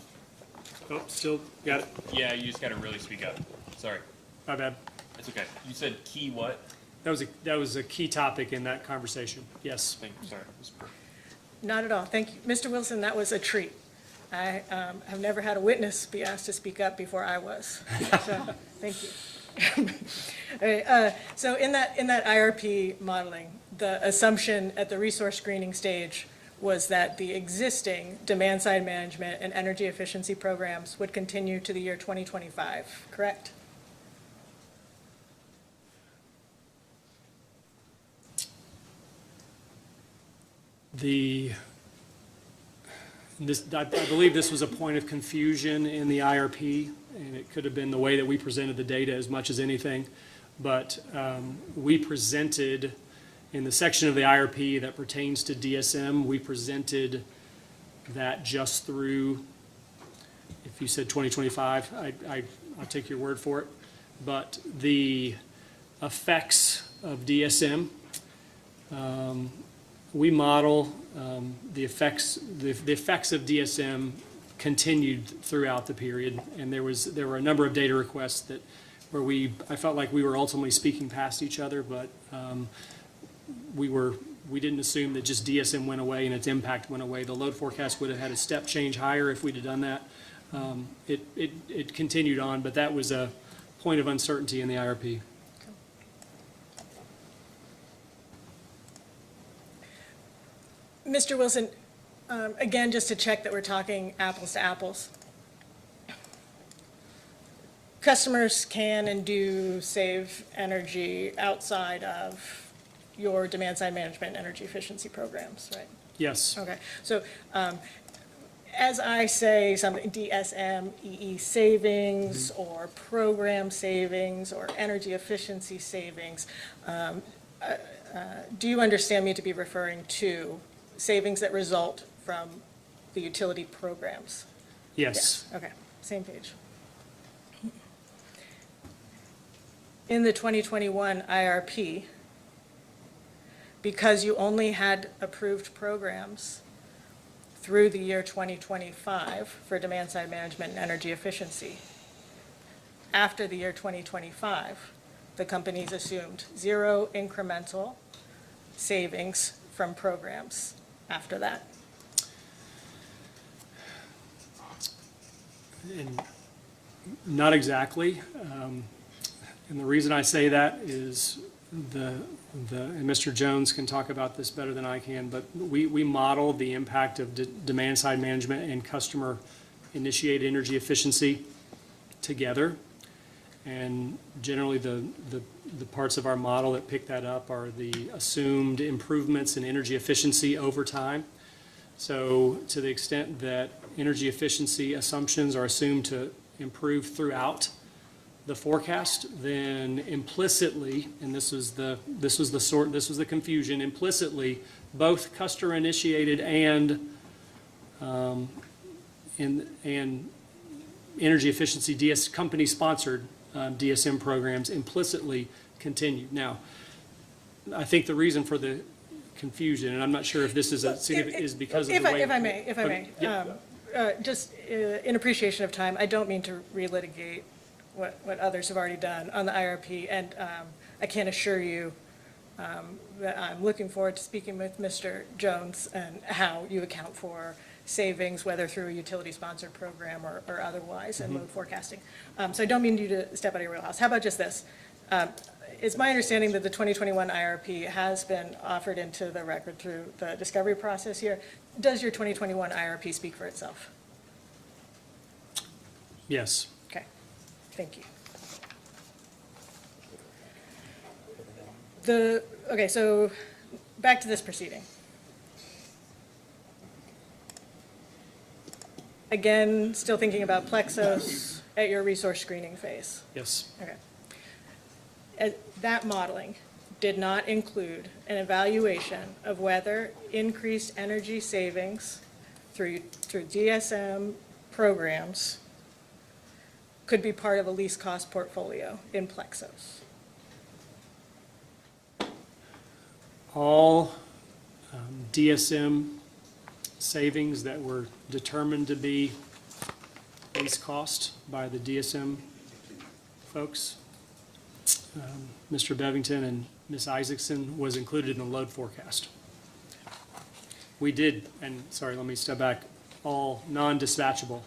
still got it. yeah, you just gotta really speak up. Sorry. My bad. It's okay. You said key what? That was a key topic in that conversation. Yes. Thank you, sorry. not at all. Thank you. Mr. Wilson, that was a treat. I have never had a witness be asked to speak up before I was. So, thank you. All right, so in that IRP modeling, the assumption at the resource screening stage was that the existing demand-side management and energy efficiency programs would continue to the year 2025, correct? I believe this was a point of confusion in the IRP, and it could have been the way that we presented the data as much as anything. But we presented, in the section of the IRP that pertains to DSM, we presented that just through, if you said 2025, I'll take your word for it. But the effects of DSM, we model the effects of DSM continued throughout the period, and there were a number of data requests where I felt like we were ultimately speaking past each other, but we didn't assume that just DSM went away and its impact went away. The load forecast would have had a step change higher if we'd have done that. It continued on, but that was a point of uncertainty in the IRP. Mr. Wilson, again, just to check that we're talking apples to apples. Customers can and do save energy outside of your demand-side management energy efficiency programs, right? Yes. Okay, so as I say something, DSM, EE savings, or program savings, or energy efficiency savings, do you understand me to be referring to savings that result from the utility programs? Yes. Okay, same page. In the 2021 IRP, because you only had approved programs through the year 2025 for demand-side management and energy efficiency, after the year 2025, the companies assumed zero incremental savings from programs after that. And not exactly. And the reason I say that is and Mr. Jones can talk about this better than I can, but we model the impact of demand-side management and customer-initiated energy efficiency together. And generally, the parts of our model that pick that up are the assumed improvements in energy efficiency over time. So to the extent that energy efficiency assumptions are assumed to improve throughout the forecast, then implicitly, and this was the confusion, implicitly, both customer-initiated and energy efficiency company-sponsored DSM programs implicitly continued. Now, I think the reason for the confusion, and I'm not sure if this is is because of the way. If I may, Yeah. just in appreciation of time, I don't mean to relitigate what others have already done on the IRP, and I can assure you that I'm looking forward to speaking with Mr. Jones and how you account for savings, whether through a utility-sponsored program or otherwise, and load forecasting. So I don't mean you to step out of your wheelhouse. How about just this? It's my understanding that the 2021 IRP has been offered into the record through the discovery process here. Does your 2021 IRP speak for itself? Yes. Okay, thank you. Okay, so back to this proceeding. Again, still thinking about Plexos at your resource screening phase. Yes. Okay. That modeling did not include an evaluation of whether increased energy savings through DSM programs could be part of a least cost portfolio in Plexos. All DSM savings that were determined to be least cost by the DSM folks, Mr. Bevington and Ms. Isaacson, was included in the load forecast. We did, and sorry, let me step back, all non-dispatchable.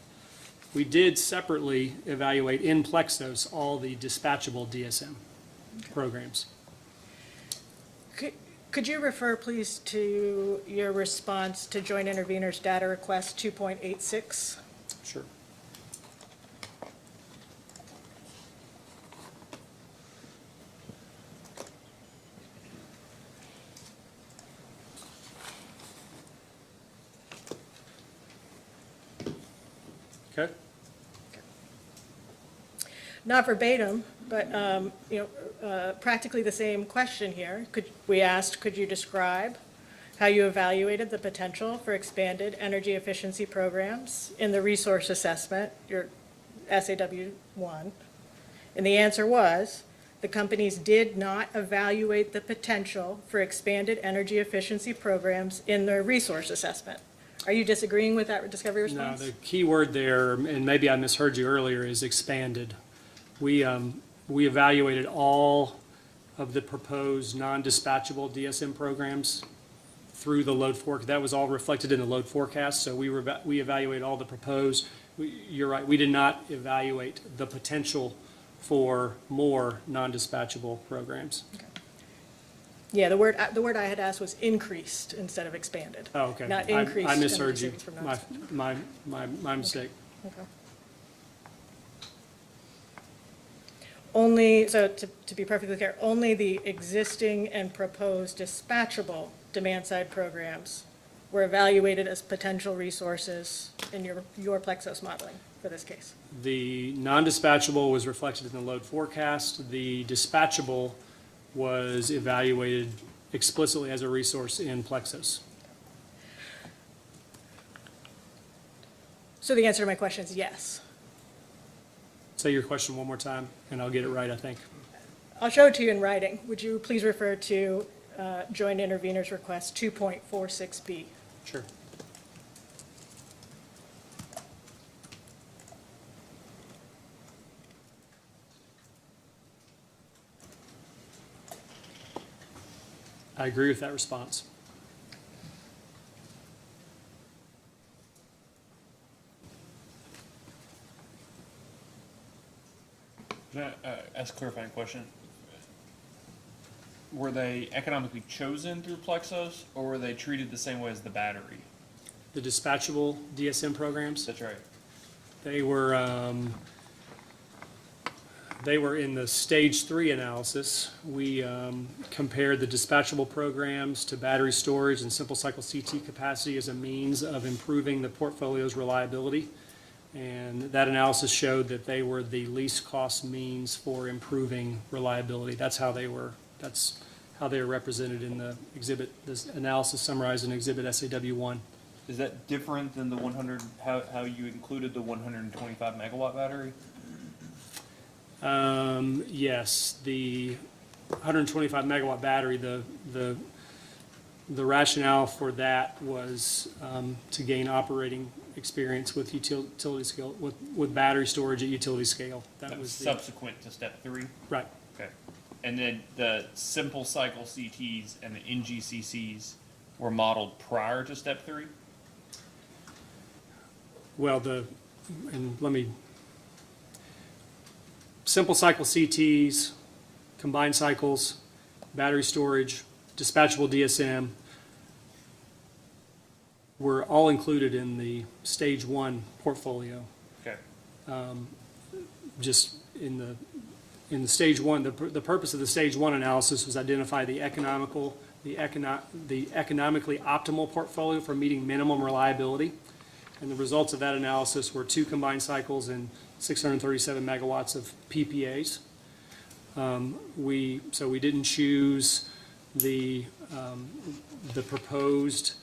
We did separately evaluate in Plexos all the dispatchable DSM programs. Could you refer, please, to your response to Joint Intervenors Data Request 2.86? Sure. Okay. Not verbatim, but, practically the same question here. We asked, could you describe how you evaluated the potential for expanded energy efficiency programs in the resource assessment, your SAW 1? And the answer was, the companies did not evaluate the potential for expanded energy efficiency programs in their resource assessment. Are you disagreeing with that discovery No, response? the key word there, and maybe I misheard you earlier, is expanded. We evaluated all of the proposed non-dispatchable DSM programs through the load forecast. That was all reflected in the load forecast, so we evaluated all the proposed. You're right, we did not evaluate the potential for more non-dispatchable programs. Yeah, the word I had asked was increased instead of expanded. Oh, okay. Not increased. I misheard energy you. savings from My mistake. Okay. Only, so to be perfectly clear, only the existing and proposed dispatchable demand-side programs were evaluated as potential resources in your Plexos modeling for this case. The non-dispatchable was reflected in the load forecast. The dispatchable was evaluated explicitly as a resource in Plexos. So the answer to my question is yes. Say your question one more time, and I'll get it right, I think. I'll show it to you in writing. Would you please refer to Joint Intervenors Request 2.46B? Sure. I agree with that response. Can I ask a clarifying question? Were they economically chosen through Plexos, or were they treated the same way as the battery? The dispatchable DSM programs, That's right. they were in the stage 3 analysis. We compared the dispatchable programs to battery storage and simple cycle CT capacity as a means of improving the portfolio's reliability. And that analysis showed that they were the least cost means for improving reliability. That's how they were represented in the exhibit, this analysis summarized in exhibit SAW 1. Is that different than the 100, how you included the 125 megawatt battery? Yes, the 125 megawatt battery, the rationale for that was to gain operating experience with utility scale, with battery storage at utility scale. That was the subsequent to step 3? right. Okay. And then the simple cycle CTs and the NGCCs were modeled prior to step 3? Well, simple cycle CTs, combined cycles, battery storage, dispatchable DSM were all included in the stage 1 portfolio. Okay. Just in the stage 1, the purpose of the stage 1 analysis was identify the economically optimal portfolio for meeting minimum reliability. And the results of that analysis were 2 combined cycles and 637 megawatts of PPAs. So we didn't choose the proposed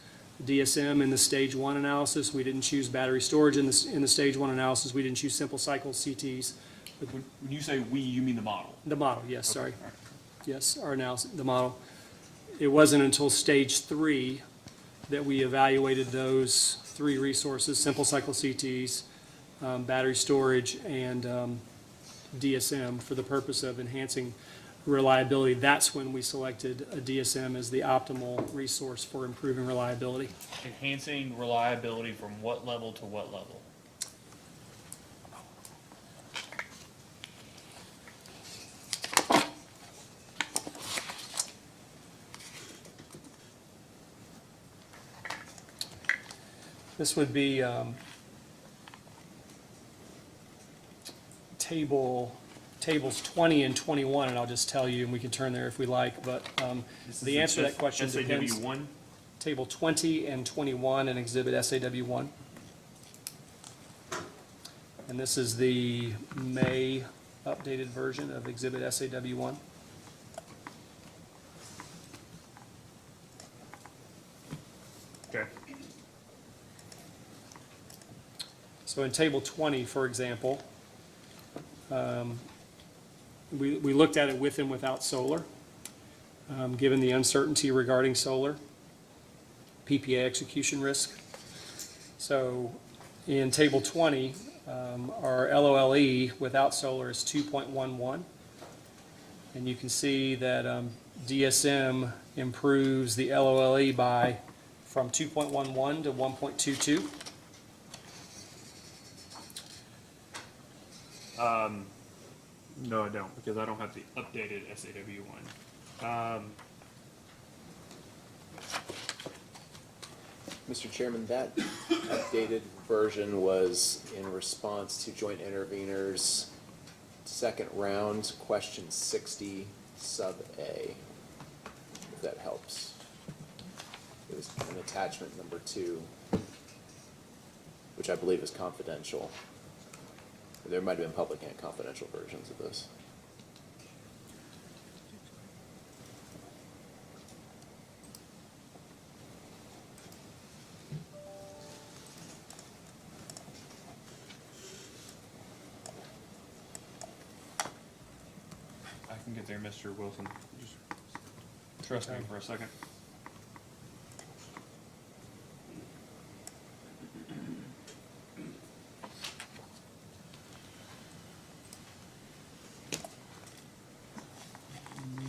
DSM in the stage 1 analysis. We didn't choose battery storage in the stage 1 analysis. We didn't choose simple cycle CTs. When you say we, you mean the model? The model, yes, Okay. sorry. All right. Yes, our analysis, the model. It wasn't until stage 3 that we evaluated those 3 resources, simple cycle CTs, battery storage, and DSM for the purpose of enhancing reliability, that's when we selected a DSM as the optimal resource for improving reliability. Enhancing reliability from what level to what level? This would be tables 20 and 21, and I'll just tell you, and we can turn there if we like, but the answer to that question depends. SAW 1? Table 20 and 21 in Exhibit SAW 1. And this is the May updated version of Exhibit SAW 1. Okay. So in Table 20, for example, we looked at it with and without solar, given the uncertainty regarding solar, PPA execution risk. So in Table 20, our LOLE without solar is 2.11. And you can see that DSM improves the LOLE by from 2.11 to 1.22. No, I don't, because I don't have the updated SAW one. Mr. Chairman, that updated version was in response to joint interveners' second round, question 60, sub A, if that helps. It was an attachment number 2, which I believe is confidential. There might have been public and confidential versions of this. I can get there, Mr. Wilson. Just trust me for a second.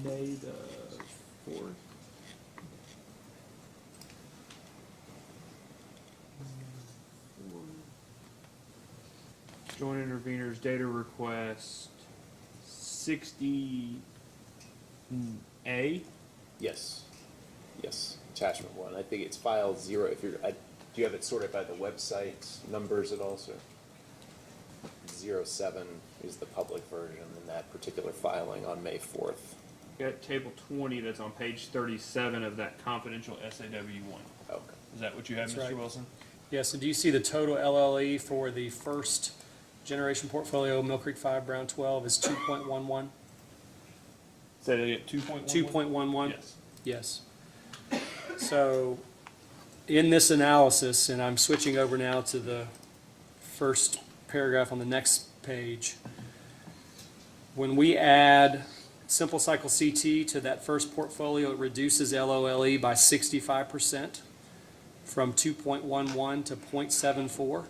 May the 4th. Joint interveners data request 60A. Yes, yes, attachment 1. I think it's file 0. If you're, do you have it sorted by the website numbers at all, sir? 07 is the public version in that particular filing on May 4th. Got table 20 that's on page 37 of that confidential SAW one. Okay. Is that what you have, That's Mr. right. Wilson? Yeah, so do you see the total LLE for the first generation portfolio, Mill Creek 5, Brown 12, is 2.11? Say that again, 2.11? 2.11? Yes. Yes. So in this analysis, and I'm switching over now to the first paragraph on the next page, when we add simple cycle CT to that first portfolio, it reduces LOLE by 65% from 2.11 to 0.74.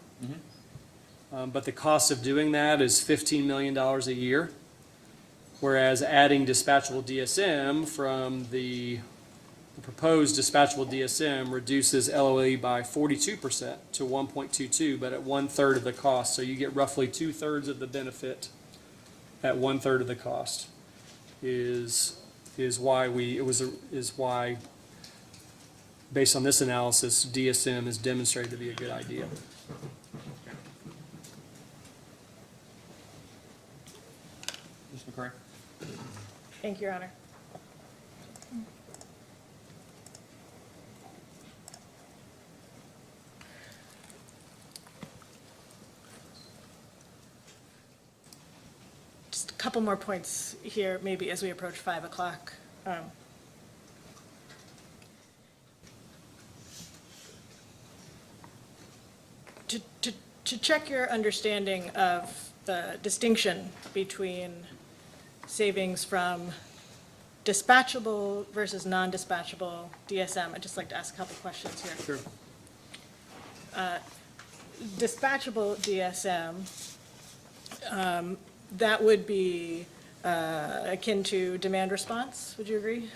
But the cost of doing that is $15 million a year, whereas adding dispatchable DSM from the proposed dispatchable DSM reduces LOE by 42% to 1.22, but at 1/3 of the cost. So you get roughly 2/3 of the benefit at 1/3 of the cost. Is why, based on this analysis, DSM is demonstrated to be a good idea. Ms. McCray? Thank you, Your Honor. Just a couple more points here, maybe as we approach 5 o'clock. To check your understanding of the distinction between savings from dispatchable versus non-dispatchable DSM, I'd just like to ask a couple questions here. Sure. Dispatchable DSM, that would be akin to demand response, would you agree?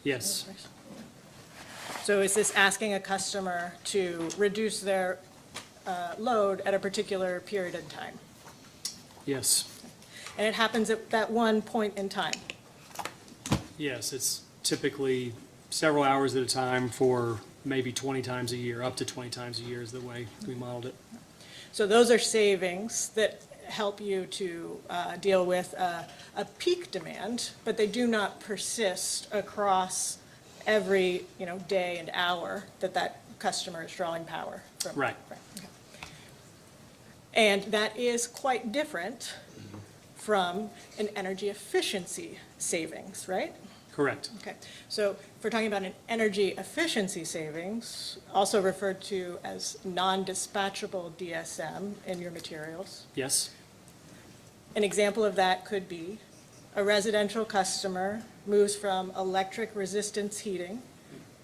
Yes, So is this asking a customer to reduce their load at a particular period in time? yes, And it happens at that one point in time? yes. It's typically several hours at a time for maybe 20 times a year, up to 20 times a year is the way we modeled it. So those are savings that help you to deal with a peak demand, but they do not persist across every, day and hour that customer is drawing power from. Right. Okay. And that is quite different from an energy efficiency savings, right? Correct. Okay, so if we're talking about an energy efficiency savings, also referred to as non-dispatchable DSM in your materials, Yes, an example of that could be a residential customer moves from electric resistance heating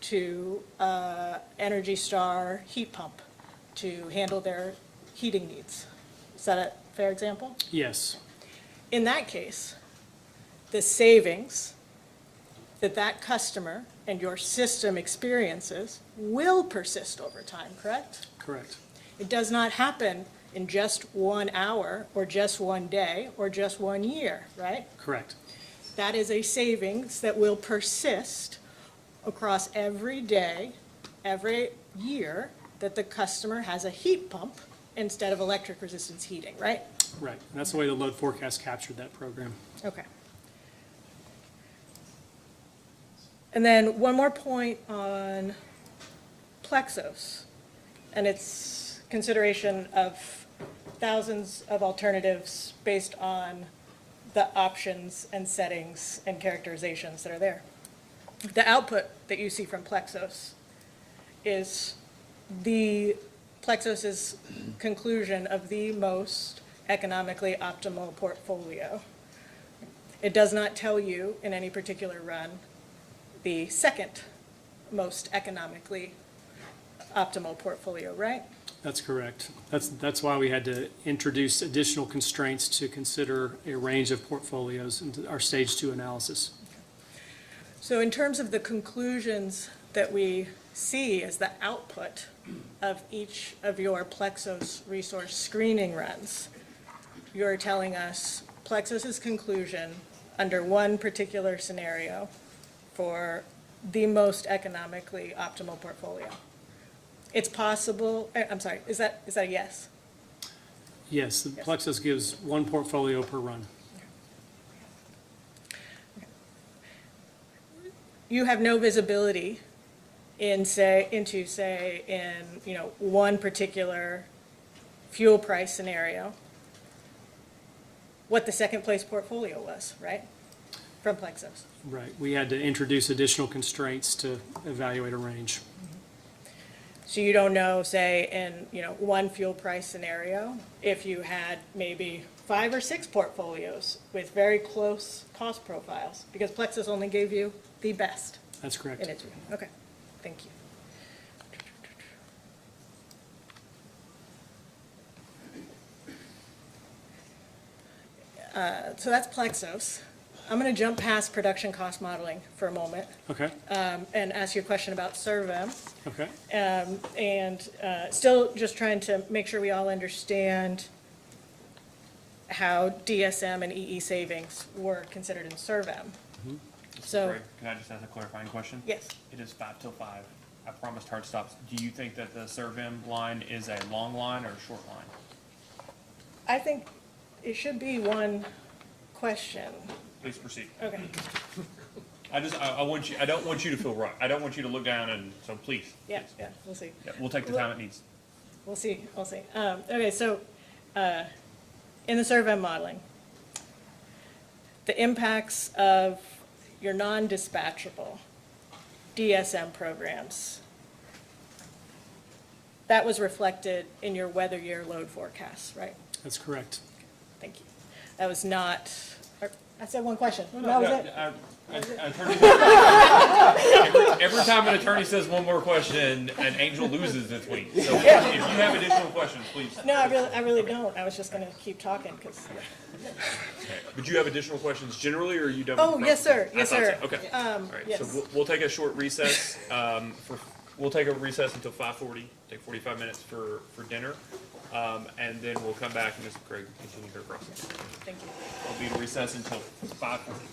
to Energy Star heat pump to handle their heating needs. Is that a fair example? yes, In that case, the savings that customer and your system experiences will persist over time, correct? correct. It does not happen in just 1 hour, or just 1 day, or just 1 year, right? Correct. That is a savings that will persist across every day, every year, that the customer has a heat pump instead of electric resistance heating, right? Right. And that's the way the load forecast captured that program. Okay. And then one more point on Plexos and its consideration of thousands of alternatives based on the options and settings and characterizations that are there. The output that you see from Plexos is Plexos's conclusion of the most economically optimal portfolio. It does not tell you in any particular run the second most economically optimal portfolio, right? That's correct. That's why we had to introduce additional constraints to consider a range of portfolios into our stage 2 analysis. So in terms of the conclusions that we see as the output of each of your Plexos resource screening runs, you're telling us Plexos's conclusion under one particular scenario for the most economically optimal portfolio. It's possible, I'm sorry, is that a yes? Yes, the Plexus gives one portfolio per run. You have no visibility into one particular fuel price scenario, what the second place portfolio was, right? From Plexos. Right. We had to introduce additional constraints to evaluate a range. So you don't know, say, in, one fuel price scenario, if you had maybe 5 or 6 portfolios with very close cost profiles, because Plexus only gave you the best That's correct. in its view. Okay, thank you. So that's Plexos. I'm going to jump past production cost modeling for a moment Okay, and ask you a question about SERVM. okay. And still just trying to make sure we all understand how DSM and EE savings were considered in SERVM. So, Greg, can I just ask a clarifying question? yes, It is 5 till 5. I promised hard stops. Do you think that the SERVM line is a long line or a short line? I think it should be one question. Please proceed. Okay, I want you, I don't want you to feel right. I don't want you to look down and, so please. yeah, please. yeah, we'll see. Yeah, we'll take the time it needs. We'll see, we'll see. Okay, so in the SERVM modeling, the impacts of your non-dispatchable DSM programs, that was reflected in your weather year load forecasts, right? That's correct. Thank you. That was not I said one question. That was it? Every time an attorney says one more question, an angel loses its wings. So if you have additional questions, please. No, I really don't. I was just gonna keep talking, because, But you have additional questions generally, or are you done with the oh, yes, sir, process? I yes, thought sir. so. Okay. All right, so yes. we'll take a short recess, we'll take a recess until 5:40, take 45 minutes for dinner. And then we'll come back and Ms. Craig will continue her process. Thank you. I'll be in recess until 5:40.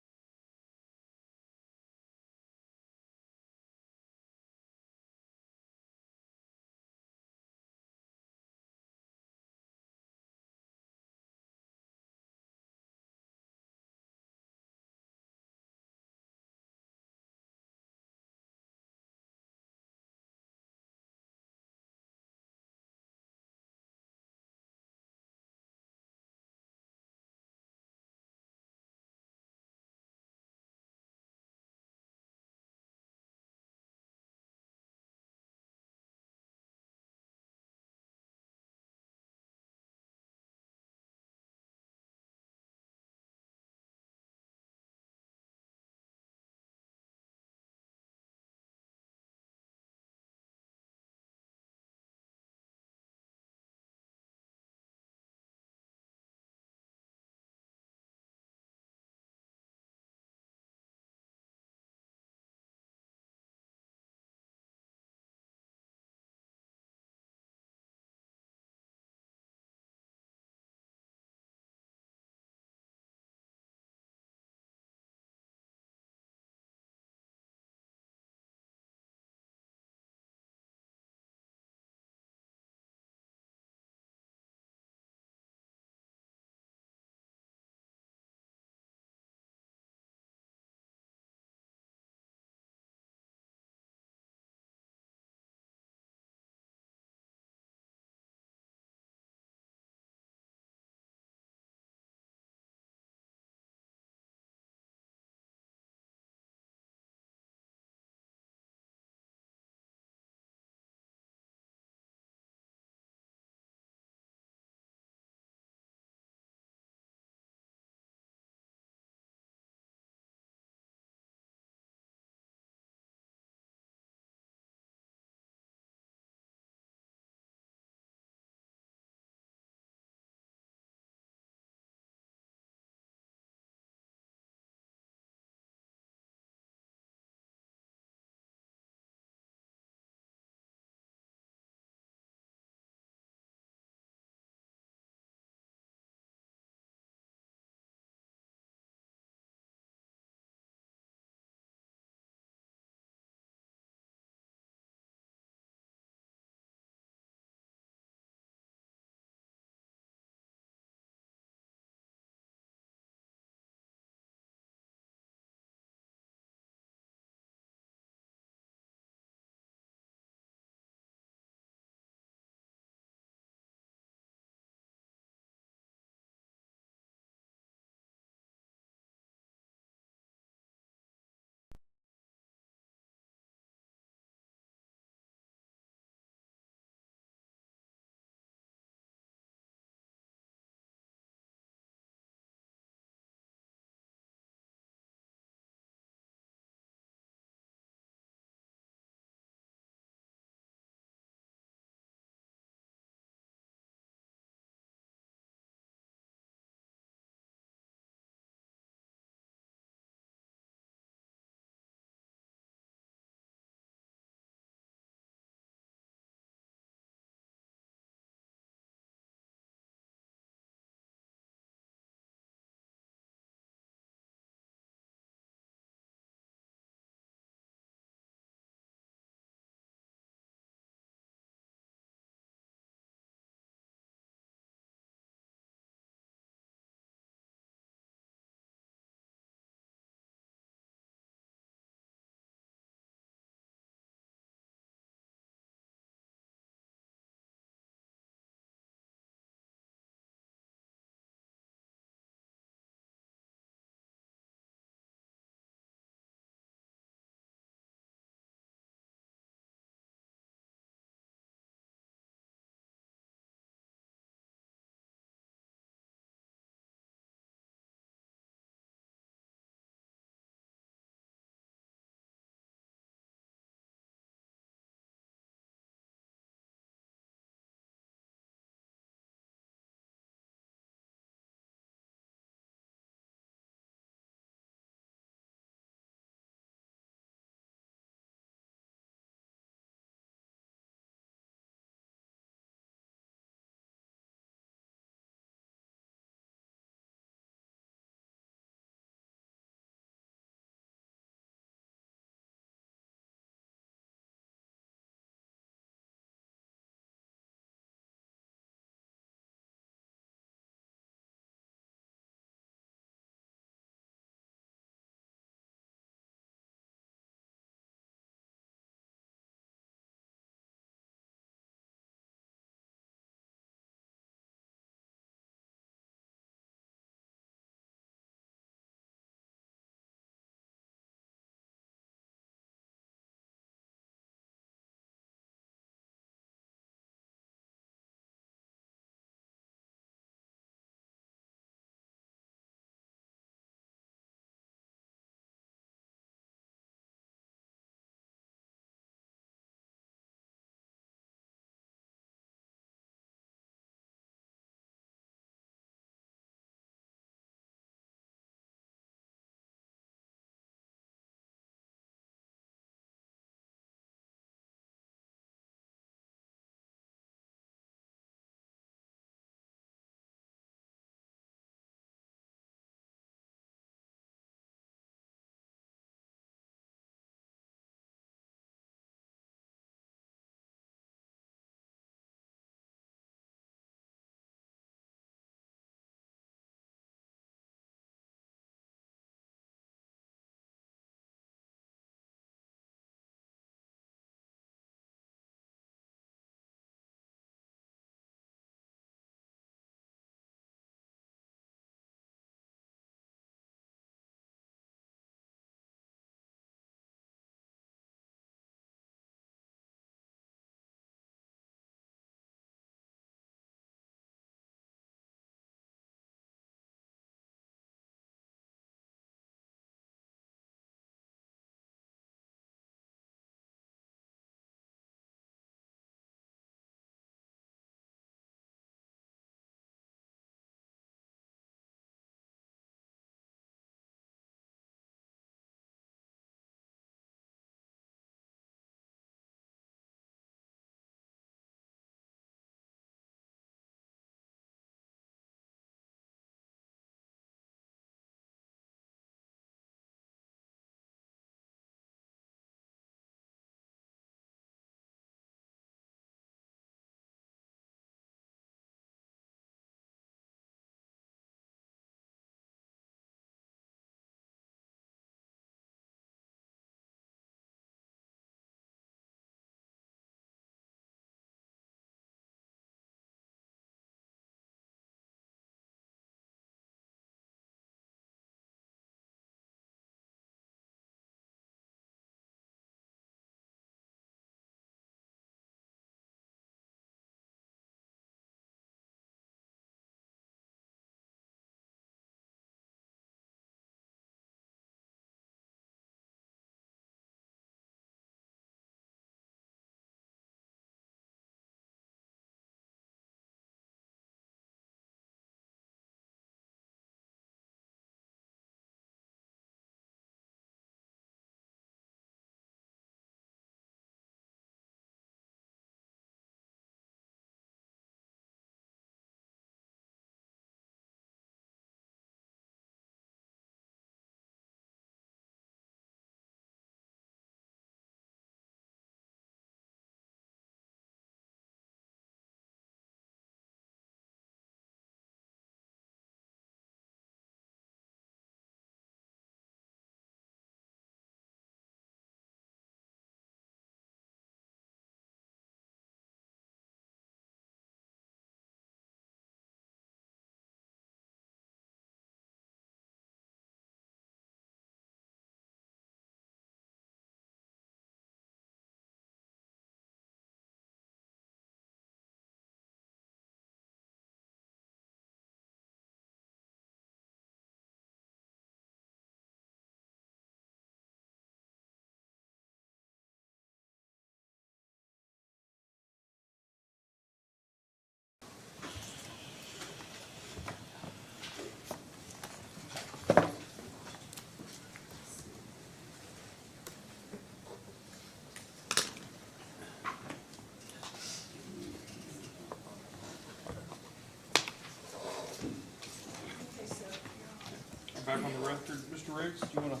back on the record. Mr. Riggs, do you want to?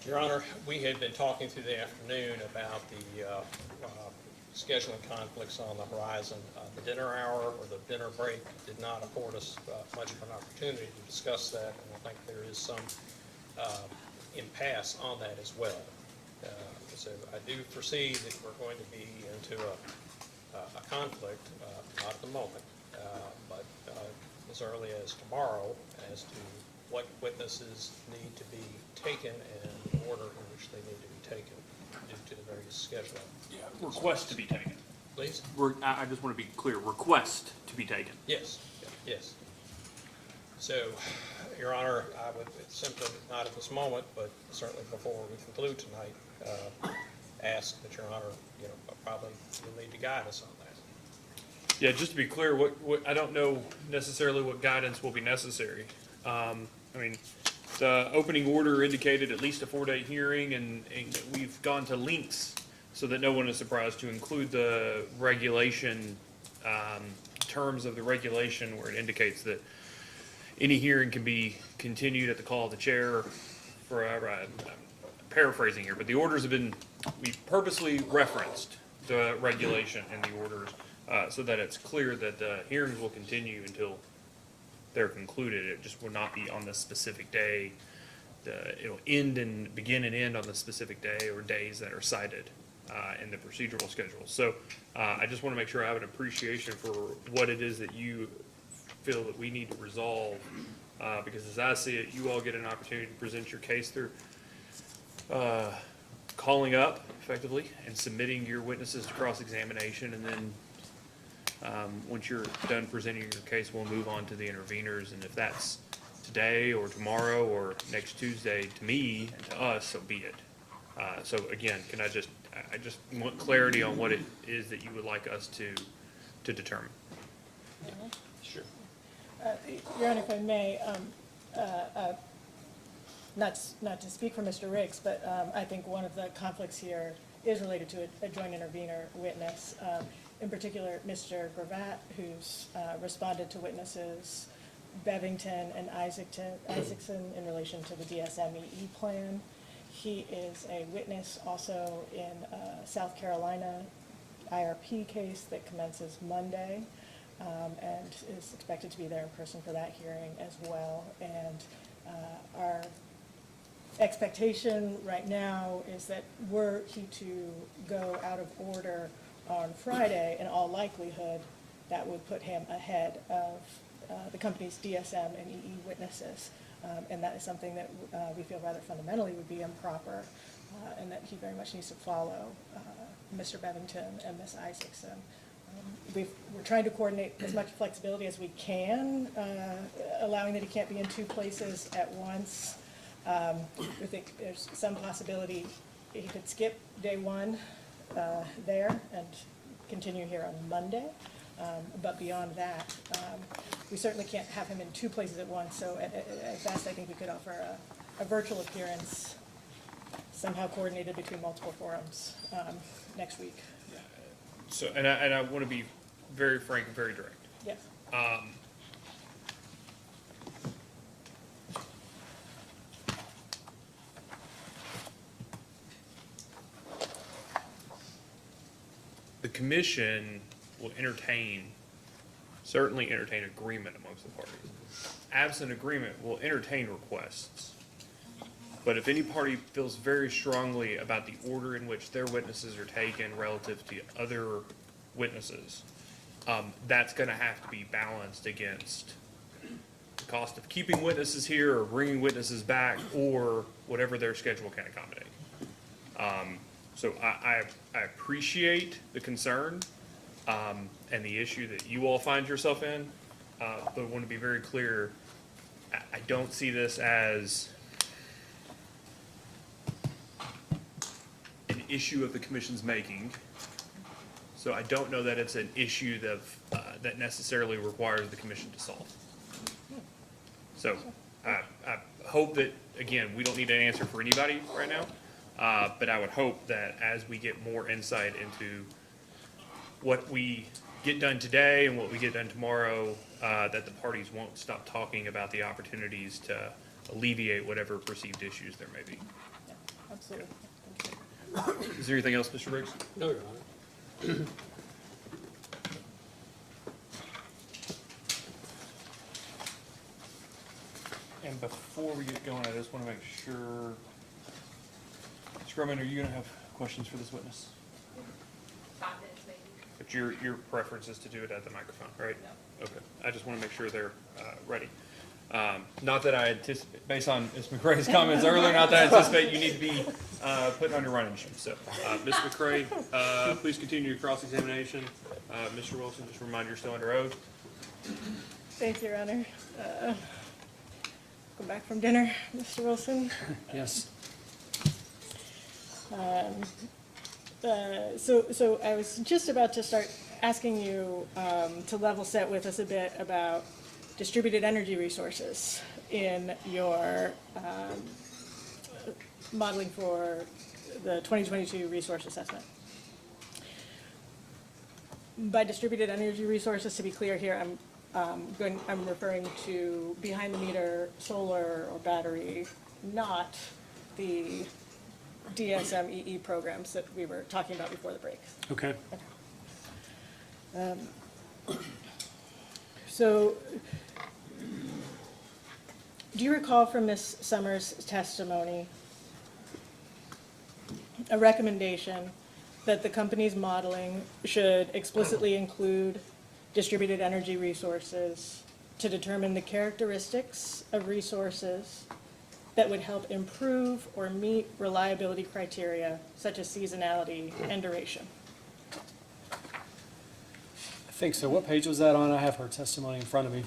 Your Honor, we had been talking through the afternoon about the scheduling conflicts on the horizon. The dinner hour or the dinner break did not afford us much of an opportunity to discuss that, and I think there is some impasse on that as well. So I do foresee that we're going to be into a conflict, not at the moment, but as early as tomorrow as to what witnesses need to be taken and the order in which they need to be taken due to the various scheduling. Request to be taken. Please? I just want to be clear, request to be taken. Yes, yes. So, Your Honor, I would simply, not at this moment, but certainly before we conclude tonight, ask that Your Honor, probably you'll need to guide us on that. Yeah, just to be clear, what I don't know necessarily what guidance will be necessary. I mean, the opening order indicated at least a 4-day hearing, and we've gone to lengths so that no one is surprised to include the regulation, terms of the regulation where it indicates that any hearing can be continued at the call of the chair forever. I'm paraphrasing here, but the orders have been, we purposely referenced the regulation in the orders so that it's clear that the hearings will continue until they're concluded. It just will not be on the specific day. It'll end and begin and end on the specific day or days that are cited in the procedural schedule. So I just want to make sure I have an appreciation for what it is that you feel that we need to resolve, because as I see it, you all get an opportunity to present your case through calling up effectively and submitting your witnesses to cross-examination, and then once you're done presenting your case, we'll move on to the interveners, and if that's today or tomorrow or next Tuesday, to me and to us, so be it. So again, I just want clarity on what it is that you would like us to determine. Sure. Your Honor, if I may, not to speak for Mr. Riggs, but I think one of the conflicts here is related to a joint intervener witness. In particular, Mr. Gravatt, who's responded to witnesses Bevington and Isaacson in relation to the DSMEE plan. He is a witness also in a South Carolina IRP case that commences Monday, and is expected to be there in person for that hearing as well. And our expectation right now is that were he to go out of order on Friday, in all likelihood, that would put him ahead of the company's DSM and EE witnesses. And that is something that we feel rather fundamentally would be improper, and that he very much needs to follow Mr. Bevington and Ms. Isaacson. We're trying to coordinate as much flexibility as we can, allowing that he can't be in two places at once. We think there's some possibility he could skip day one there and continue here on Monday. But beyond that, we certainly can't have him in two places at once. So at best, I think we could offer a virtual appearance, somehow coordinated between multiple forums next week. So, and I want to be very frank and very direct. Yes. The commission will certainly entertain agreement amongst the parties. Absent agreement, we'll entertain requests. But if any party feels very strongly about the order in which their witnesses are taken relative to other witnesses, that's going to have to be balanced against the cost of keeping witnesses here or bringing witnesses back or whatever their schedule can accommodate. So I appreciate the concern and the issue that you all find yourself in, but I want to be very clear, I don't see this as an issue of the commission's making. So I don't know that it's an issue that necessarily requires the commission to solve. So I hope that, again, we don't need an answer for anybody right now, but I would hope that as we get more insight into what we get done today and what we get done tomorrow, that the parties won't stop talking about the opportunities to alleviate whatever perceived issues there may be. Absolutely. Is there anything else, Mr. Briggs? No, Your Honor. And before we get going, I just want to make sure, Mr. Groman, are you going to have questions for this witness? 5 minutes maybe. But your preference is to do it at the microphone, right? No. Okay, I just want to make sure they're ready. Not that I anticipate, based on Ms. McCrae's comments earlier, not that I anticipate you need to be putting on your running shoes. So, Ms. McCrae, please continue your cross-examination. Mr. Wilson, just a reminder you're still under oath. Thank you, Your Honor. Come back from dinner, Mr. Wilson. Yes. So I was just about to start asking you to level set with us a bit about distributed energy resources in your modeling for the 2022 resource assessment. By distributed energy resources, to be clear here, I'm referring to behind the meter solar or battery, not the DSMEE programs that we were talking about before the break. Okay. So, do you recall from Ms. Summers' testimony a recommendation that the company's modeling should explicitly include distributed energy resources to determine the characteristics of resources that would help improve or meet reliability criteria such as seasonality and duration? I think so. What page was that on? I have her testimony in front of me.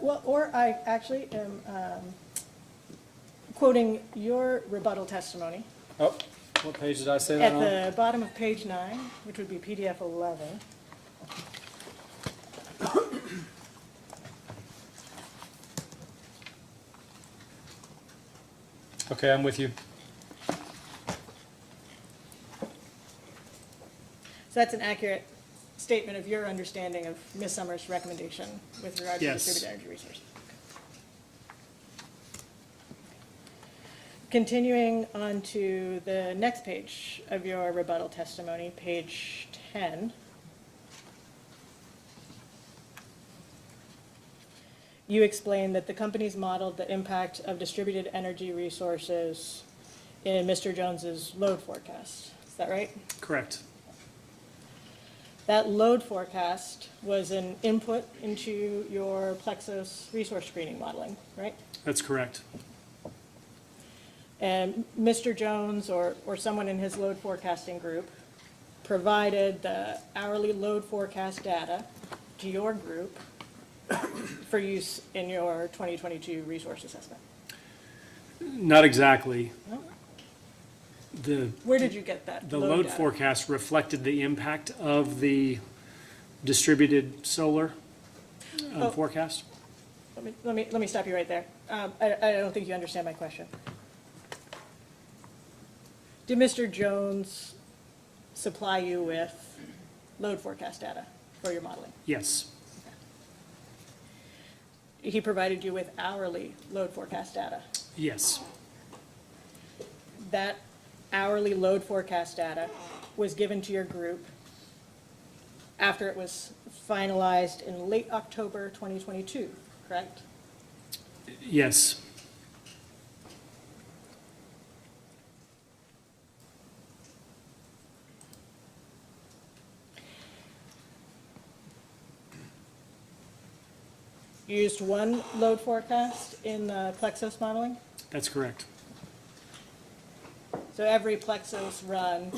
Well, or I actually am quoting your rebuttal testimony Oh, what page did I say that at on? the bottom of page 9, which would be PDF 11. Okay, I'm with you. So that's an accurate statement of your understanding of Ms. Summers' recommendation with regard to Yes. distributed energy resources. Continuing on to the next page of your rebuttal testimony, page 10. You explained that the companies modeled the impact of distributed energy resources in Mr. Jones's load forecast. Is that right? Correct. That load forecast was an input into your Plexus resource screening modeling, right? That's correct. And Mr. Jones or someone in his load forecasting group provided the hourly load forecast data to your group for use in your 2022 resource assessment. Not exactly. The Where did you get that load data? forecast reflected the impact of the distributed solar Oh. forecast. Let me stop you right there. I don't think you understand my question. Did Mr. Jones supply you with load forecast data for your modeling? Yes. He provided you with hourly load forecast data. Yes. That hourly load forecast data was given to your group after it was finalized in late October 2022, correct? Yes. You used one load forecast in the Plexus modeling? That's correct. So every Plexus run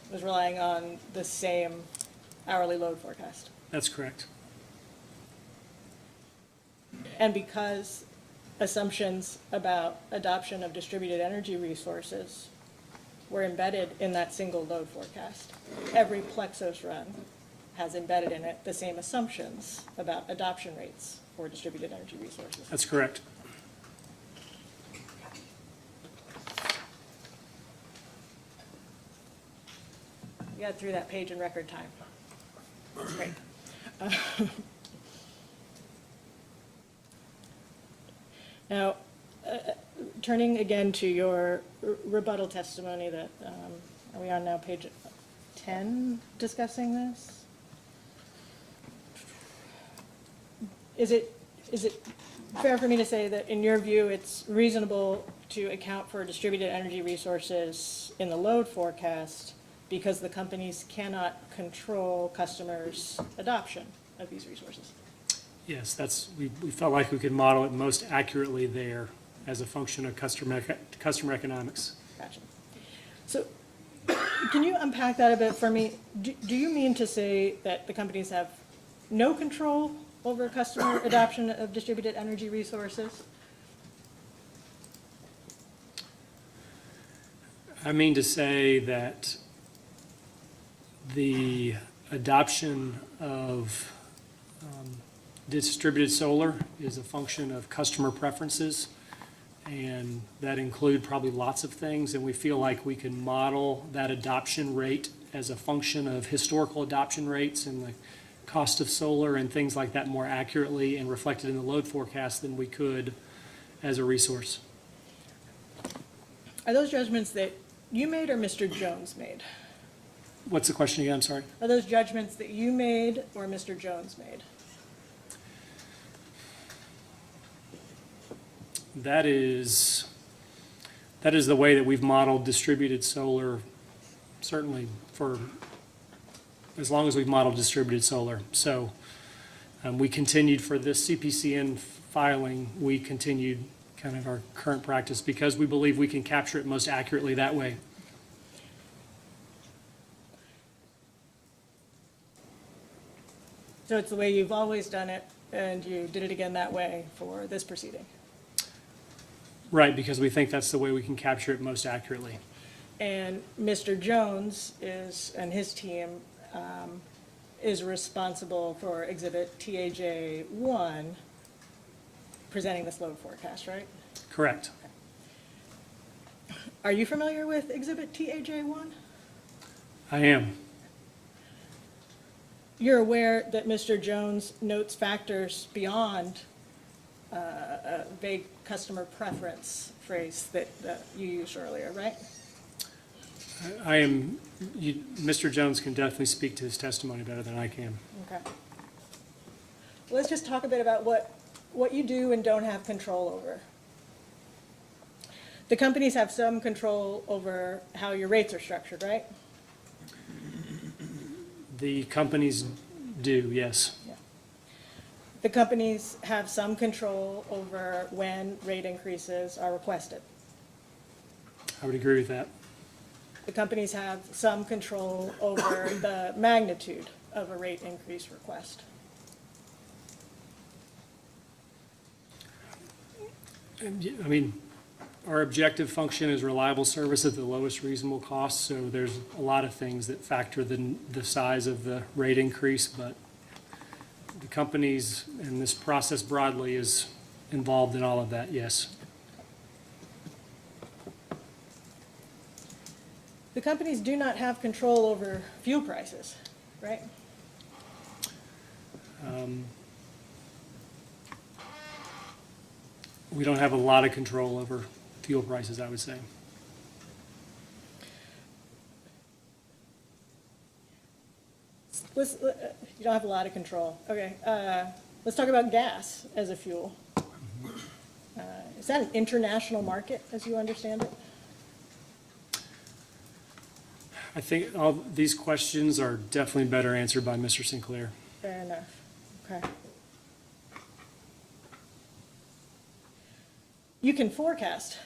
was relying on the same hourly load forecast? That's correct. And because assumptions about adoption of distributed energy resources were embedded in that single load forecast, every Plexus run has embedded in it the same assumptions about adoption rates for distributed energy resources. That's correct. You got through that page in record time. That's great. Now, turning again to your rebuttal testimony that, are we on now page 10 discussing this? Is it fair for me to say that in your view, it's reasonable to account for distributed energy resources in the load forecast because the companies cannot control customers' adoption of these resources? Yes, we felt like we could model it most accurately there as a function of customer economics. Gotcha. So can you unpack that a bit for me? Do you mean to say that the companies have no control over customer adoption of distributed energy resources? I mean to say that the adoption of distributed solar is a function of customer preferences, and that include probably lots of things, and we feel like we can model that adoption rate as a function of historical adoption rates and the cost of solar and things like that more accurately and reflected in the load forecast than we could as a resource. Are those judgments that you made or Mr. Jones made? What's the question again? I'm sorry. Are those judgments that you made or Mr. Jones made? That is the way that we've modeled distributed solar, certainly for as long as we've modeled distributed solar. So we continued for this CPCN filing, we continued kind of our current practice because we believe we can capture it most accurately that way. So it's the way you've always done it, and you did it again that way for this proceeding? Right, because we think that's the way we can capture it most accurately. And Mr. Jones and his team is responsible for Exhibit TAJ1 presenting this load forecast, right? Correct. Are you familiar with Exhibit TAJ1? I am. You're aware that Mr. Jones notes factors beyond a vague customer preference phrase that you used earlier, right? I am, Mr. Jones can definitely speak to his testimony better than I can. Okay. Let's just talk a bit about what you do and don't have control over. The companies have some control over how your rates are structured, right? The companies do, yes. Yeah. The companies have some control over when rate increases are requested. I would agree with that. The companies have some control over the magnitude of a rate increase request. I mean, our objective function is reliable service at the lowest reasonable cost, so there's a lot of things that factor the size of the rate increase, but the companies and this process broadly is involved in all of that, yes. The companies do not have control over fuel prices, right? We don't have a lot of control over fuel prices, I would say. You don't have a lot of control. Okay, let's talk about gas as a fuel. Is that an international market, as you understand it? I think all these questions are definitely better answered by Mr. Sinclair. Fair enough. Okay. You can forecast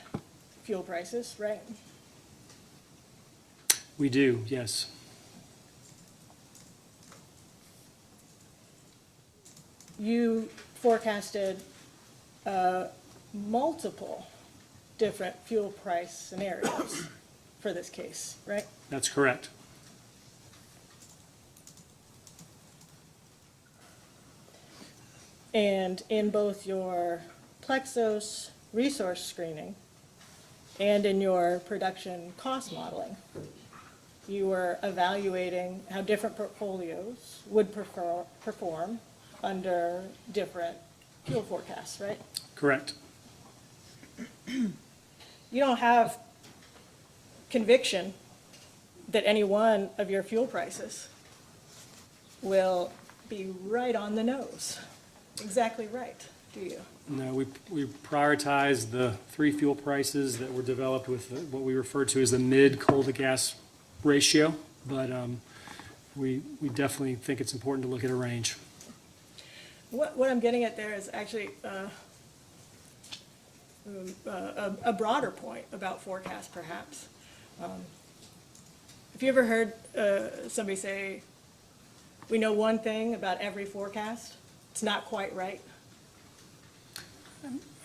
fuel prices, right? We do, yes. You forecasted multiple different fuel price scenarios for this case, right? That's correct. And in both your Plexos resource screening and in your production cost modeling, you were evaluating how different portfolios would perform under different fuel forecasts, right? Correct. You don't have conviction that any one of your fuel prices will be right on the nose, exactly right, do you? No, we prioritize the three fuel prices that were developed with what we refer to as the mid-coal to gas ratio, but we definitely think it's important to look at a range. What I'm getting at there is actually a broader point about forecast, perhaps. Have you ever heard somebody say, we know one thing about every forecast, it's not quite right?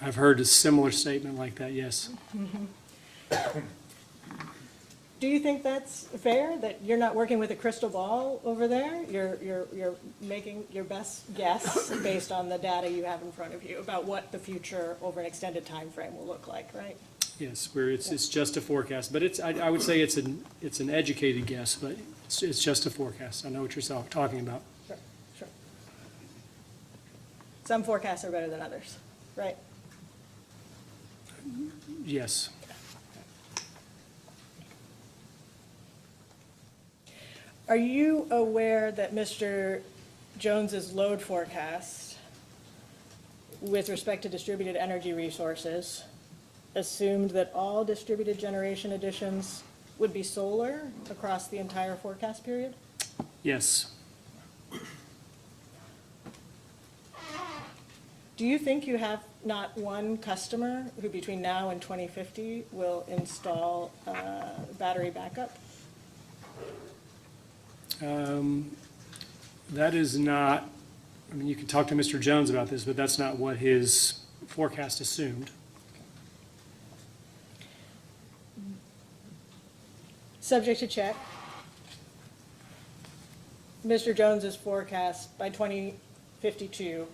I've heard a similar statement like that, yes. Do you think that's fair, that you're not working with a crystal ball over there? You're making your best guess based on the data you have in front of you about what the future over an extended time frame will look like, right? Yes, it's just a forecast, but I would say it's an educated guess, but it's just a forecast. I know what you're talking about. Sure, sure. Some forecasts are better than others, right? Yes. Are you aware that Mr. Jones's load forecast with respect to distributed energy resources assumed that all distributed generation additions would be solar across the entire forecast period? Yes. Do you think you have not one customer who between now and 2050 will install battery backup? That is not, I mean, you can talk to Mr. Jones about this, but that's not what his forecast assumed. Subject to check. Mr. Jones's forecast by 2052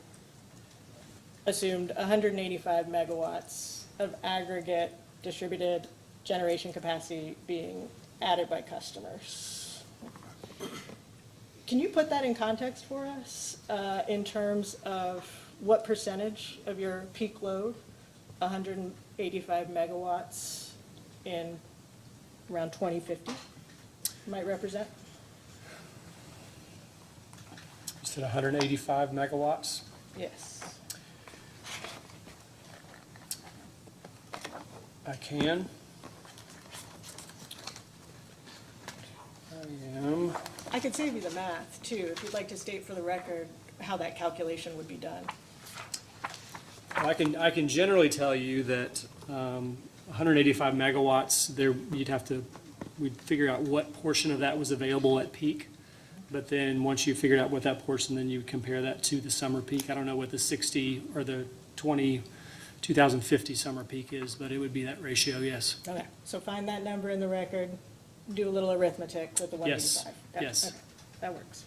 assumed 185 megawatts of aggregate distributed generation capacity being added by customers. Can you put that in context for us in terms of what percentage of your peak load, 185 megawatts in around 2050 might represent? You said 185 megawatts? Yes. I can. I am. I could save you the math, too, if you'd like to state for the record how that calculation would be done. I can generally tell you that 185 megawatts, we'd figure out what portion of that was available at peak. But then once you figured out what that portion, then you would compare that to the summer peak. I don't know what the 60 or the 2050 summer peak is, but it would be that ratio, yes. Okay, so find that number in the record, do a little arithmetic with the 185. Yes, Yeah, yes. okay, that works.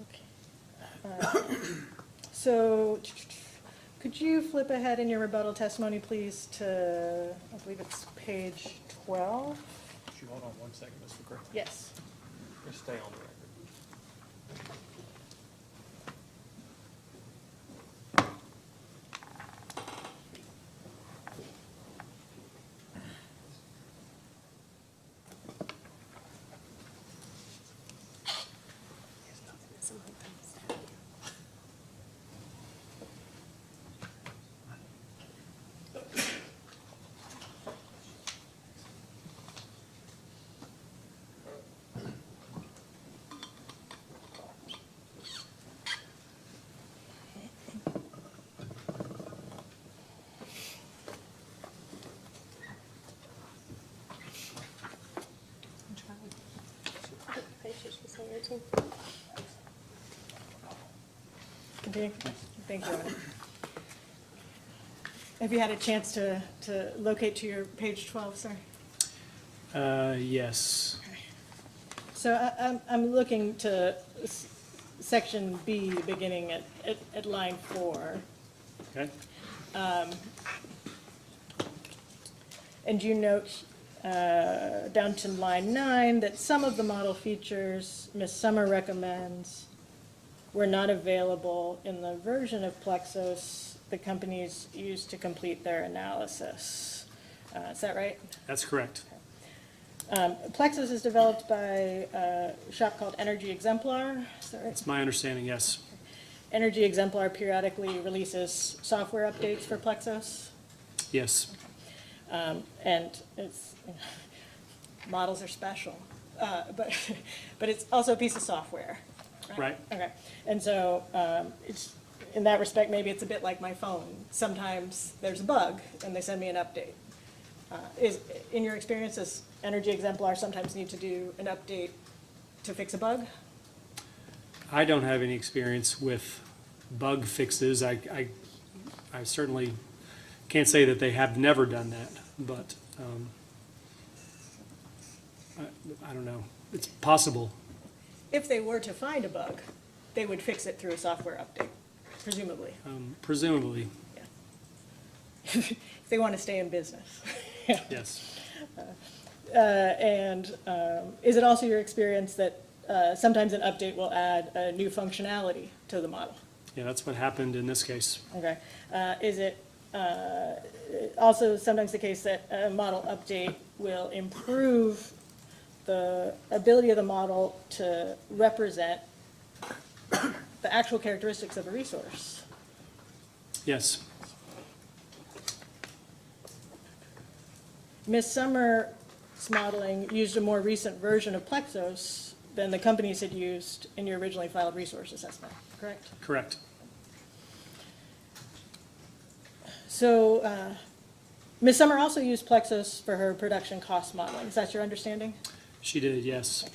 Okay. So, could you flip ahead in your rebuttal testimony, please, to, I believe it's page 12? Would you hold on one second, Mr. Craig? Yes. Just stay on the record. Continue. Thank you. Have you had a chance to locate to your page 12, sir? Yes. So I'm looking to section B, beginning at line 4. Okay. And you note down to line 9, that some of the model features Ms. Summer recommends were not available in the version of Plexos the companies used to complete their analysis. Is that right? That's correct. Plexos is developed by a shop called Energy Exemplar. Is that right? That's my understanding, yes. Energy Exemplar periodically releases software updates for Plexos. Yes. And it's, models are special, but it's also a piece of software. Right. Okay, and so it's, in that respect, maybe it's a bit like my phone. Sometimes there's a bug and they send me an update. In your experience, does Energy Exemplar sometimes need to do an update to fix a bug? I don't have any experience with bug fixes. I certainly can't say that they have never done that, but I don't know. It's possible. If they were to find a bug, they would fix it through a software update, presumably. Presumably, If they want to stay in business. yes. And is it also your experience that sometimes an update will add a new functionality to the model? Yeah, that's what happened in this case. Okay. Is it also sometimes the case that a model update will improve the ability of the model to represent the actual characteristics of a resource? Yes. Ms. Summer's modeling used a more recent version of Plexos than the companies had used in your originally filed resource assessment, correct? Correct. So Ms. Summer also used Plexos for her production cost modeling. Is that your understanding? She did, yes.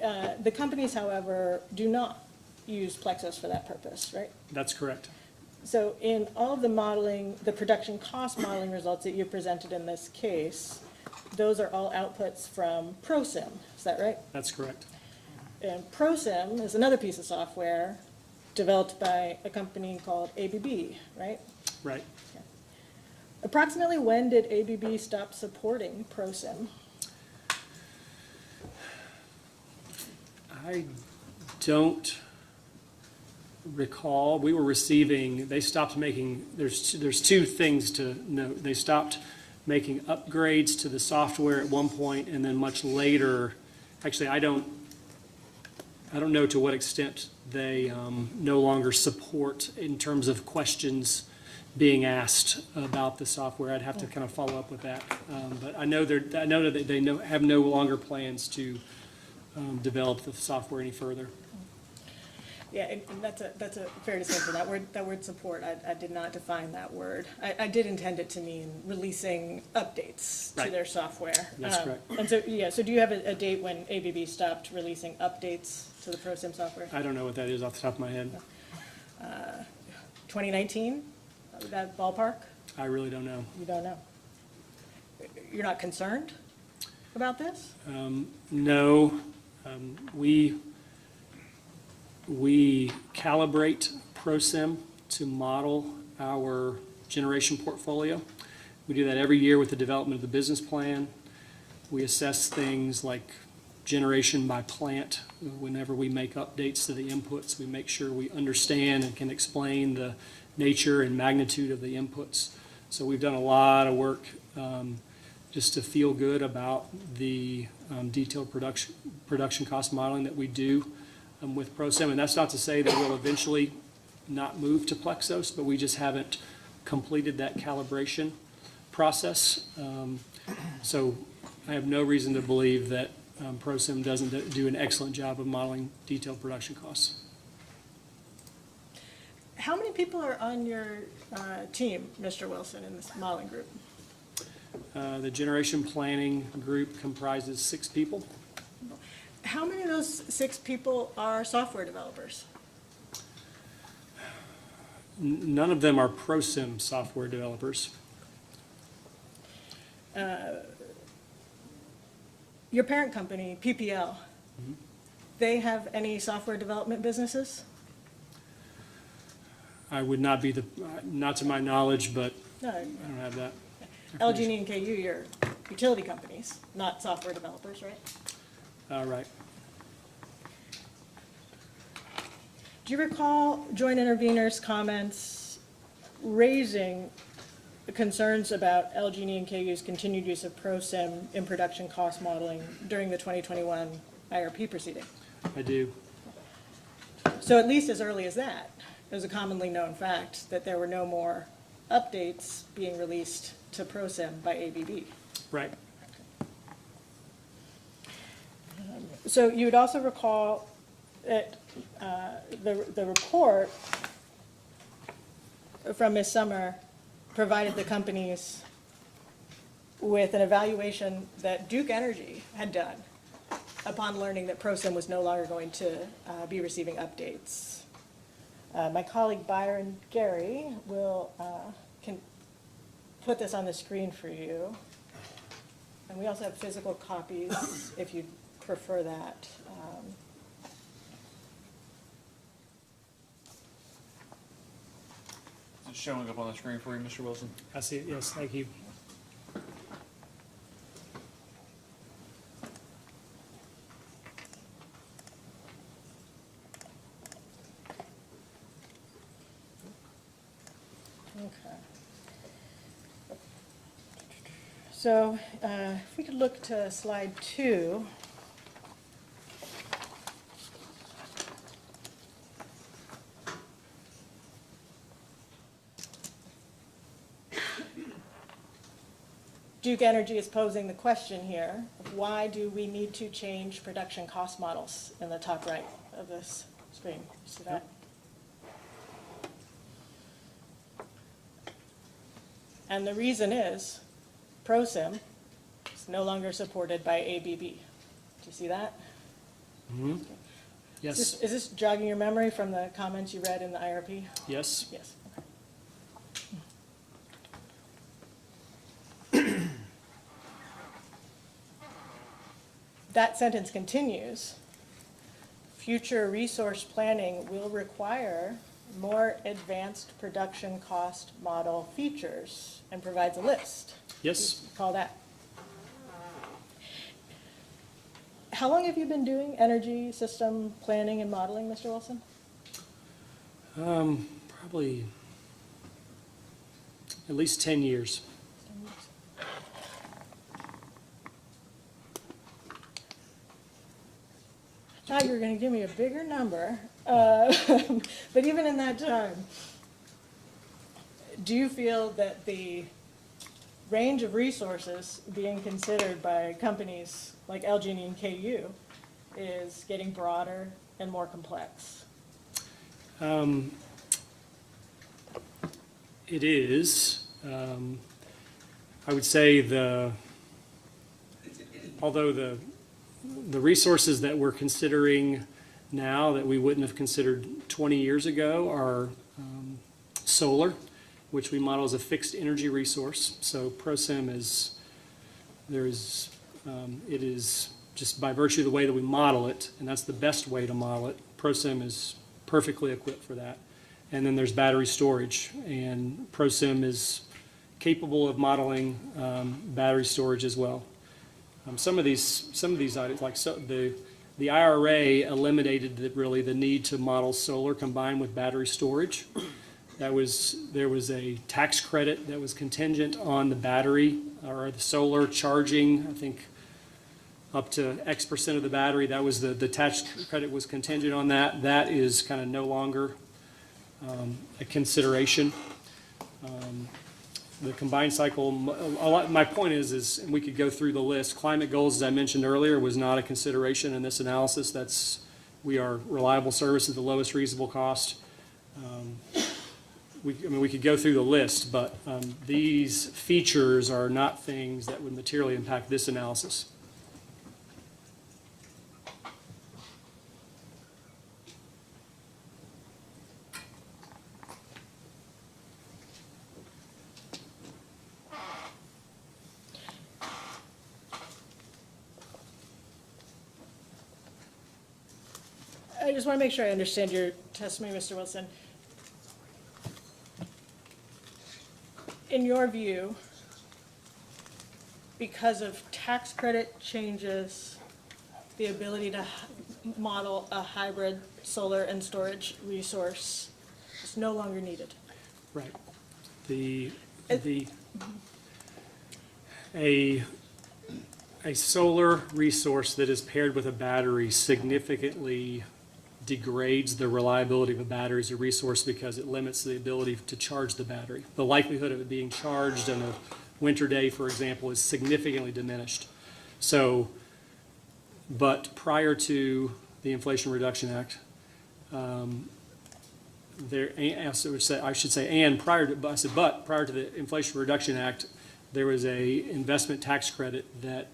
The companies, however, do not use Plexos for that purpose, right? That's correct. So in all of the modeling, the production cost modeling results that you presented in this case, those are all outputs from ProSim, is that right? That's correct. And ProSim is another piece of software developed by a company called ABB, right? Right. Approximately when did ABB stop supporting ProSim? I don't recall. We were receiving, they stopped making, there's two things to note. They stopped making upgrades to the software at one point, and then much later, actually, I don't know to what extent they no longer support in terms of questions being asked about the software. I'd have to kind of follow up with that. But I know that they have no longer plans to develop the software any further. Yeah, and that's a fair distinction. That word support, I did not define that word. I did intend it to mean releasing updates to Right. their software. That's correct. And so, yeah, so do you have a date when ABB stopped releasing updates to the ProSim software? I don't know what that is off the top of my head. 2019? That ballpark? I really don't know. You don't know? You're not concerned about this? No, we calibrate ProSim to model our generation portfolio. We do that every year with the development of the business plan. We assess things like generation by plant. Whenever we make updates to the inputs, we make sure we understand and can explain the nature and magnitude of the inputs. So we've done a lot of work just to feel good about the detailed production cost modeling that we do with ProSim. And that's not to say that we'll eventually not move to Plexos, but we just haven't completed that calibration process. So I have no reason to believe that ProSim doesn't do an excellent job of modeling detailed production costs. How many people are on your team, Mr. Wilson, in this modeling group? The generation planning group comprises 6 people. How many of those 6 people are software developers? None of them are ProSim software developers. Your parent company, PPL, they have any software development businesses? I would not be not to my knowledge, but No. I don't have that. LG&E and KU, your utility companies, not software developers, right? Right. Do you recall joint interveners' comments raising concerns about LG&E and KU's continued use of ProSim in production cost modeling during the 2021 IRP proceeding? I do. So at least as early as that, it was a commonly known fact that there were no more updates being released to ProSim by ABB. Right. So you would also recall that the report from Ms. Summer provided the companies with an evaluation that Duke Energy had done upon learning that ProSim was no longer going to be receiving updates. My colleague Byron Gary can put this on the screen for you. And we also have physical copies if you'd prefer that. Is it showing up on the screen for you, Mr. Wilson? I see it, yes, thank you. Okay. So if we could look to slide 2. Duke Energy is posing the question here of why do we need to change production cost models in the top right of this screen? You see that? And the reason is ProSim is no longer supported by ABB. Do you see that? Yes, Is this jogging your memory from the comments you read in the IRP? yes. Yes. That sentence continues. Future resource planning will require more advanced production cost model features and provides a list. Yes, Call that. How long have you been doing energy system planning and modeling, Mr. Wilson? probably at least 10 years. I thought you were going to give me a bigger number, but even in that time, do you feel that the range of resources being considered by companies like LG&E and KU is getting broader and more complex? It is. I would say although the resources that we're considering now that we wouldn't have considered 20 years ago are solar, which we model as a fixed energy resource. So ProSim it is just by virtue of the way that we model it, and that's the best way to model it. ProSim is perfectly equipped for that. And then there's battery storage, and ProSim is capable of modeling battery storage as well. Some of these items, like the IRA eliminated the need to model solar combined with battery storage. There was a tax credit that was contingent on the battery or the solar charging, I think up to X% of the battery. That was the tax credit was contingent on that. That is kind of no longer a consideration. The combined cycle, my point is and we could go through the list. Climate goals, as I mentioned earlier, was not a consideration in this analysis. We are reliable service at the lowest reasonable cost. We could go through the list, but these features are not things that would materially impact this analysis. I just want to make sure I understand your testimony, Mr. Wilson. In your view, because of tax credit changes, the ability to model a hybrid solar and storage resource is no longer needed. Right. The, It- a solar resource that is paired with a battery significantly degrades the reliability of a battery as a resource because it limits the ability to charge the battery. The likelihood of it being charged on a winter day, for example, is significantly diminished. So, but prior to the Inflation Reduction Act, but prior to the Inflation Reduction Act, there was a investment tax credit that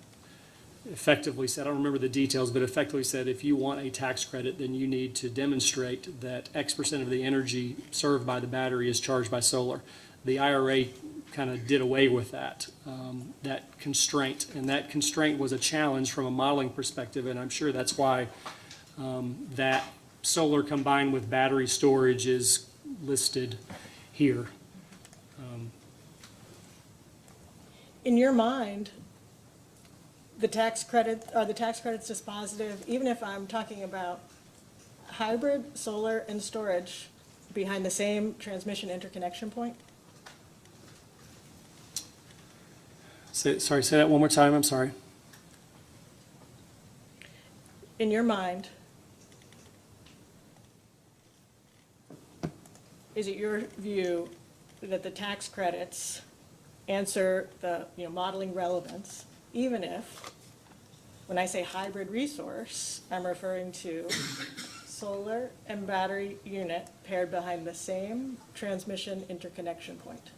effectively said, I don't remember the details, but effectively said if you want a tax credit, then you need to demonstrate that X% of the energy served by the battery is charged by solar. The IRA kind of did away with that constraint, and that constraint was a challenge from a modeling perspective, and I'm sure that's why that solar combined with battery storage is listed here. In your mind, the tax credits dispositive, even if I'm talking about hybrid, solar, and storage behind the same transmission interconnection point? Say that one more time, I'm sorry. In your mind, is it your view that the tax credits answer the, modeling relevance, even if, when I say hybrid resource, I'm referring to solar and battery unit paired behind the same transmission interconnection point?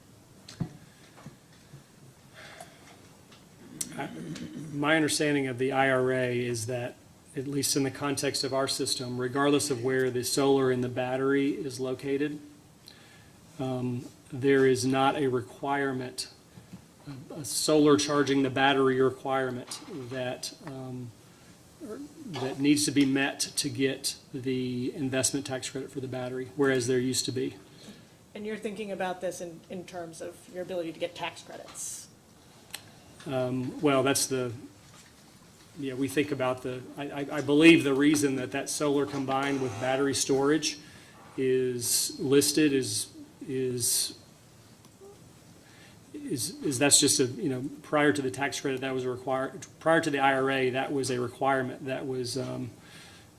My understanding of the IRA is that, at least in the context of our system, regardless of where the solar and the battery is located, there is not a requirement, a solar charging the battery requirement that needs to be met to get the investment tax credit for the battery, whereas there used to be. And you're thinking about this in terms of your ability to get tax credits? Well, we think about I believe the reason that solar combined with battery storage is listed is that's just prior to the tax credit, that was prior to the IRA, that was a requirement that was,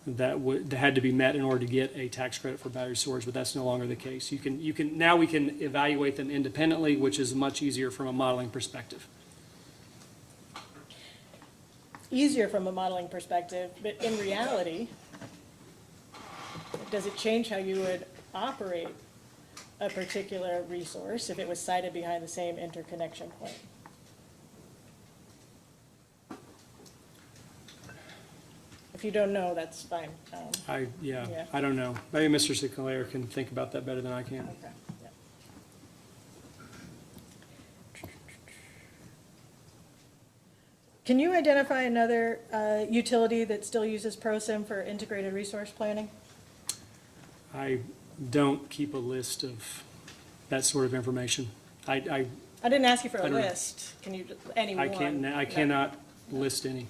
that had to be met in order to get a tax credit for battery storage, but that's no longer the case. Now we can evaluate them independently, which is much easier from a modeling perspective. Easier from a modeling perspective, but in reality, does it change how you would operate a particular resource if it was sited behind the same interconnection point? If you don't know, that's fine. Yeah. I don't know. Maybe Mr. Sinclair can think about that better than I can. Okay, yeah. Can you identify another utility that still uses ProSim for integrated resource planning? I don't keep a list of that sort of information. I didn't ask you for I a don't know. list. Can you, any one? I cannot list any.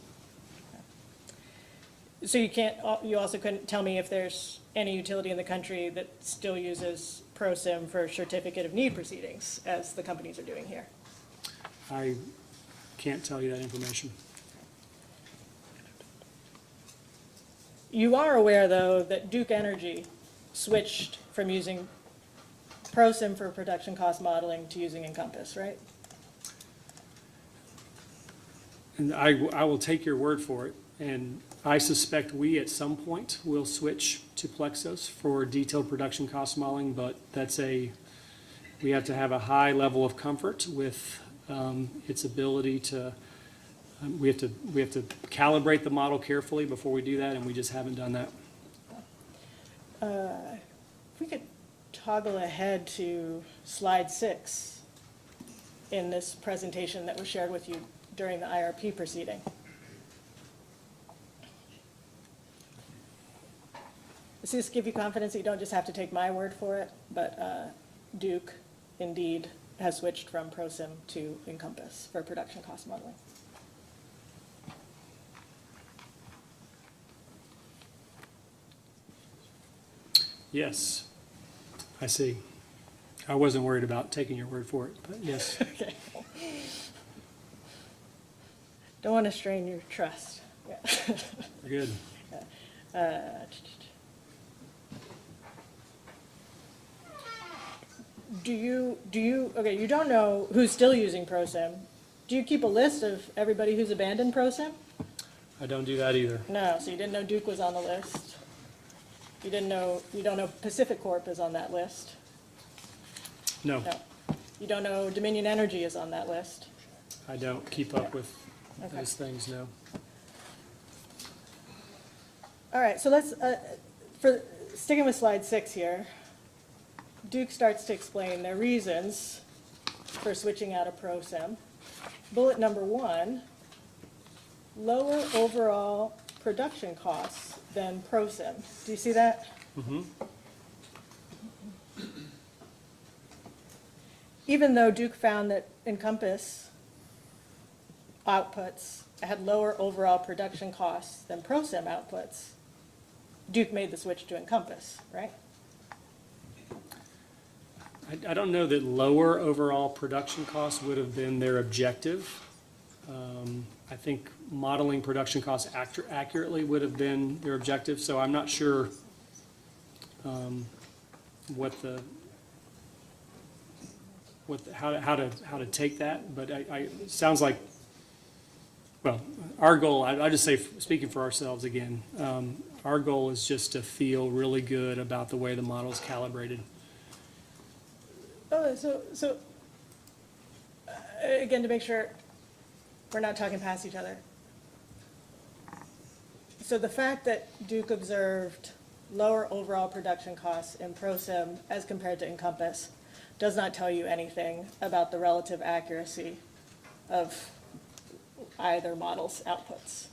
So you also couldn't tell me if there's any utility in the country that still uses ProSim for certificate of need proceedings, as the companies are doing here? I can't tell you that information. You are aware, though, that Duke Energy switched from using ProSim for production cost modeling to using Encompass, right? And I will take your word for it, and I suspect we at some point will switch to Plexos for detailed production cost modeling, but we have to have a high level of comfort with its ability to, we have to calibrate the model carefully before we do that, and we just haven't done that. If we could toggle ahead to slide 6 in this presentation that was shared with you during the IRP proceeding. Does this give you confidence that you don't just have to take my word for it, but Duke indeed has switched from ProSim to Encompass for production cost modeling? Yes, I see. I wasn't worried about taking your word for it, but yes. Okay. Don't want to strain your trust. Yeah. Good. Okay, you don't know who's still using ProSim. Do you keep a list of everybody who's abandoned ProSim? I don't do that either. No, so you didn't know Duke was on the list. You don't know Pacific Corp is on that list. No, No. You don't know Dominion Energy is on that list. I don't keep up with Okay. those things, no. All right, so let's, sticking with slide 6 here, Duke starts to explain their reasons for switching out of ProSim. Bullet number 1, lower overall production costs than ProSim. Do you see that? Even though Duke found that Encompass outputs had lower overall production costs than ProSim outputs, Duke made the switch to Encompass, right? I don't know that lower overall production costs would have been their objective. I think modeling production costs accurately would have been their objective, so I'm not sure how to take that, but it sounds like, well, our goal, I just say, speaking for ourselves again, our goal is just to feel really good about the way the model's calibrated. Oh, so again, to make sure we're not talking past each other. So the fact that Duke observed lower overall production costs in ProSim as compared to Encompass does not tell you anything about the relative accuracy of either model's outputs.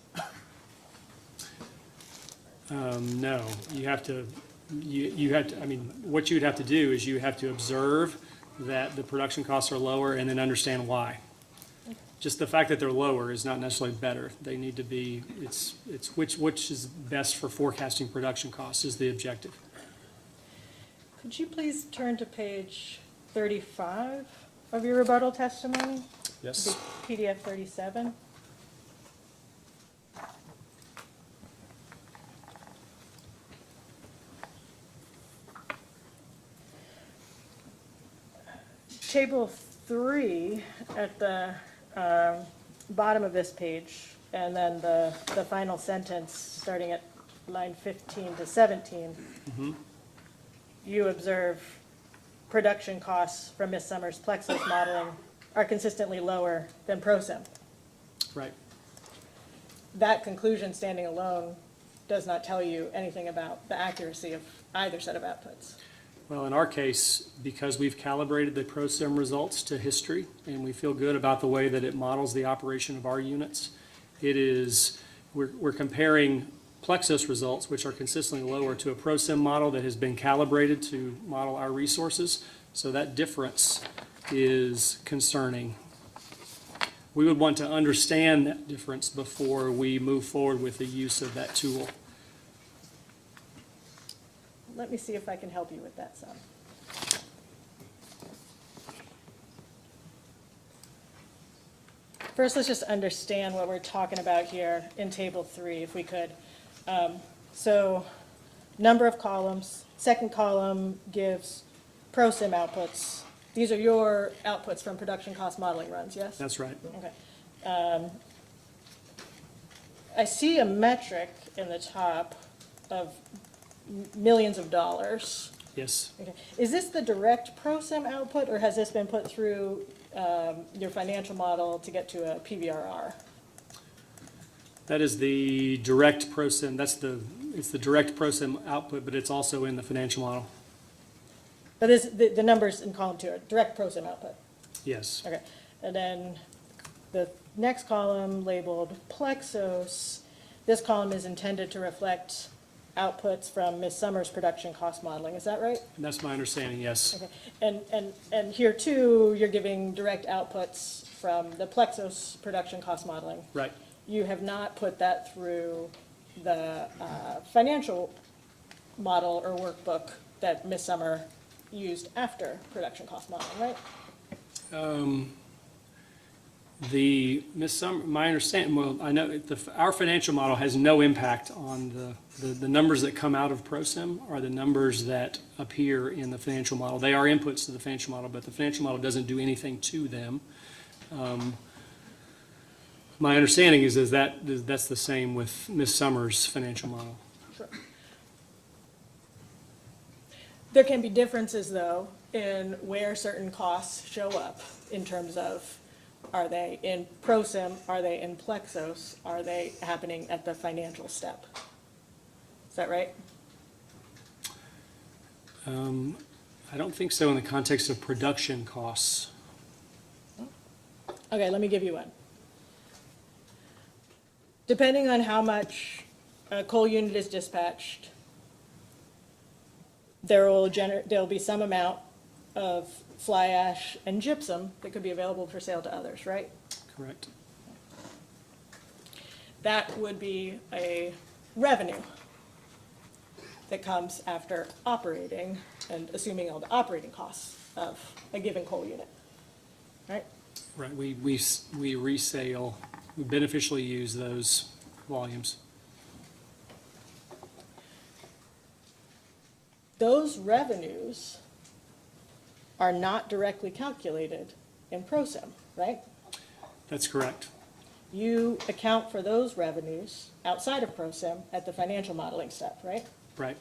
No, you have to, I mean, what you'd have to do is you have to observe that the production costs are lower and then understand why. Just the fact that they're lower is not necessarily better. They need to be, it's which is best for forecasting production costs is the objective. Could you please turn to page 35 of your rebuttal testimony? Yes. PDF 37. Table 3 at the bottom of this page, and then the final sentence starting at line 15 to 17. You observe production costs from Ms. Summers' Plexus modeling are consistently lower than ProSim. Right. That conclusion standing alone does not tell you anything about the accuracy of either set of outputs. Well, in our case, because we've calibrated the ProSim results to history, and we feel good about the way that it models the operation of our units, we're comparing Plexus results, which are consistently lower, to a ProSim model that has been calibrated to model our resources. So that difference is concerning. We would want to understand that difference before we move forward with the use of that tool. Let me see if I can help you with that some. First, let's just understand what we're talking about here in table 3, if we could. So, number of columns. Second column gives ProSim outputs. These are your outputs from production cost modeling runs, yes? That's right. Okay. I see a metric in the top of millions of dollars. Yes. Okay. Is this the direct ProSim output, or has this been put through your financial model to get to a PVRR? That is the direct ProSim, it's the direct ProSim output, but it's also in the financial model. But the numbers in column 2 are direct ProSim output. Yes. Okay. And then the next column labeled Plexos, this column is intended to reflect outputs from Ms. Summers' production cost modeling. Is that right? That's my understanding, yes. Okay. And here too, you're giving direct outputs from the Plexos production cost modeling. Right. You have not put that through the financial model or workbook that Ms. Summer used after production cost modeling, right? My understanding, well, I know our financial model has no impact on the numbers that come out of ProSim are the numbers that appear in the financial model. They are inputs to the financial model, but the financial model doesn't do anything to them. My understanding is that's the same with Ms. Summers' financial model. Sure. There can be differences, though, in where certain costs show up in terms of, are they in ProSim, are they in Plexos, are they happening at the financial step? Is that right? I don't think so in the context of production costs. Okay, let me give you one. Depending on how much a coal unit is dispatched, there'll be some amount of fly ash and gypsum that could be available for sale to others, right? Correct. That would be a revenue that comes after operating and assuming all the operating costs of a given coal unit, right? Right, we resale, we beneficially use those volumes. Those revenues are not directly calculated in ProSim, right? That's correct. You account for those revenues outside of ProSim at the financial modeling step, right? Right.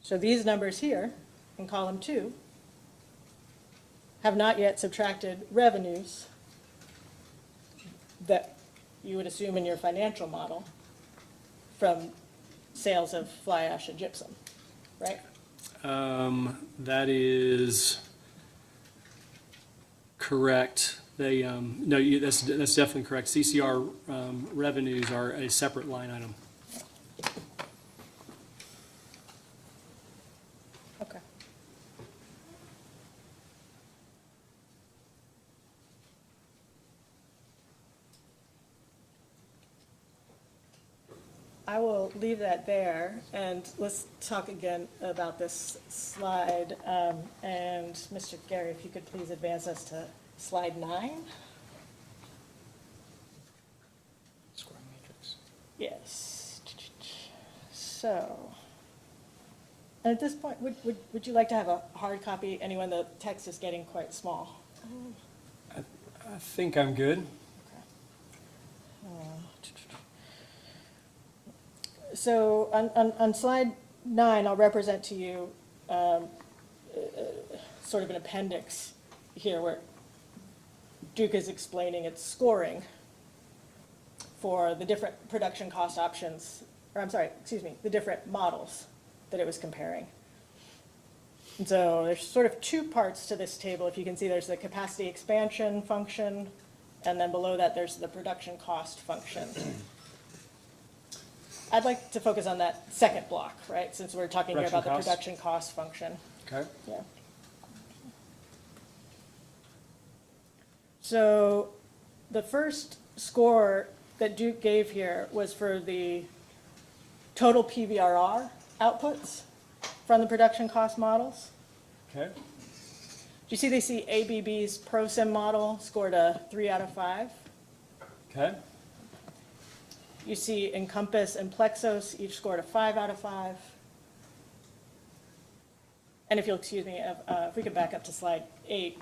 So these numbers here in column 2 have not yet subtracted revenues that you would assume in your financial model from sales of fly ash and gypsum, right? That is correct. They, no, that's definitely correct. CCR revenues are a separate line item. Okay. I will leave that there, and let's talk again about this slide. And Mr. Gary, if you could please advance us to slide 9. Scoring matrix. Yes. So, and at this point, would you like to have a hard copy? Anyone, the text is getting quite small. I think I'm good. So on slide 9, I'll represent to you sort of an appendix here where Duke is explaining its scoring for the different production cost options, or I'm sorry, excuse me, the different models that it was comparing. And so there's sort of 2 parts to this table. If you can see, there's the capacity expansion function, and then below that there's the production cost function. I'd like to focus on that second block, right, since we're talking here about the Production cost. production cost function. Okay. Yeah. So the first score that Duke gave here was for the total PVRR outputs from the production cost models. Okay. Do you see they see ABB's ProSim model scored a 3 out of 5? Okay. You see Encompass and Plexos each scored a 5 out of 5. And if you'll excuse me, if we could back up to slide 8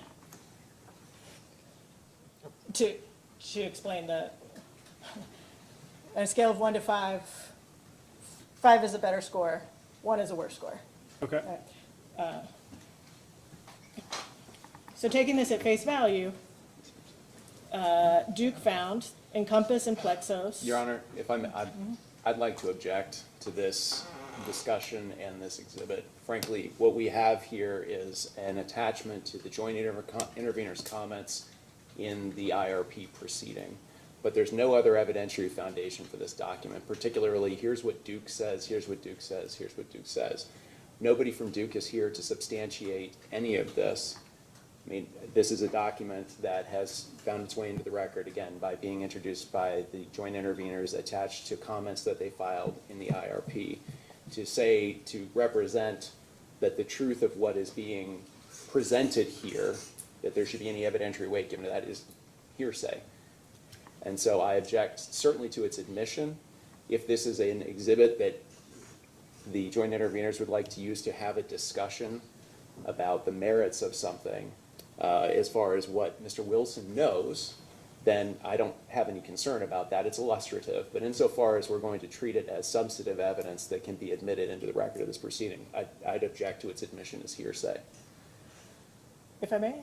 to explain on a scale of 1 to 5, 5 is a better score, 1 is a worse score. Okay. So taking this at face value, Duke found Encompass and Plexos. Your Honor, if I'd like to object to this discussion and this exhibit. Frankly, what we have here is an attachment to the joint interveners' comments in the IRP proceeding. but there's no other evidentiary foundation for this document, particularly here's what Duke says, here's what Duke says, here's what Duke says. Nobody from Duke is here to substantiate any of this. I mean, this is a document that has found its way into the record, again, by being introduced by the joint interveners attached to comments that they filed in the IRP. To represent that the truth of what is being presented here, that there should be any evidentiary weight given to that, is hearsay. And so I object certainly to its admission. If this is an exhibit that the joint interveners would like to use to have a discussion about the merits of something, as far as what Mr. Wilson knows, then I don't have any concern about that. It's illustrative. But insofar as we're going to treat it as substantive evidence that can be admitted into the record of this proceeding, I'd object to its admission as hearsay. If I may?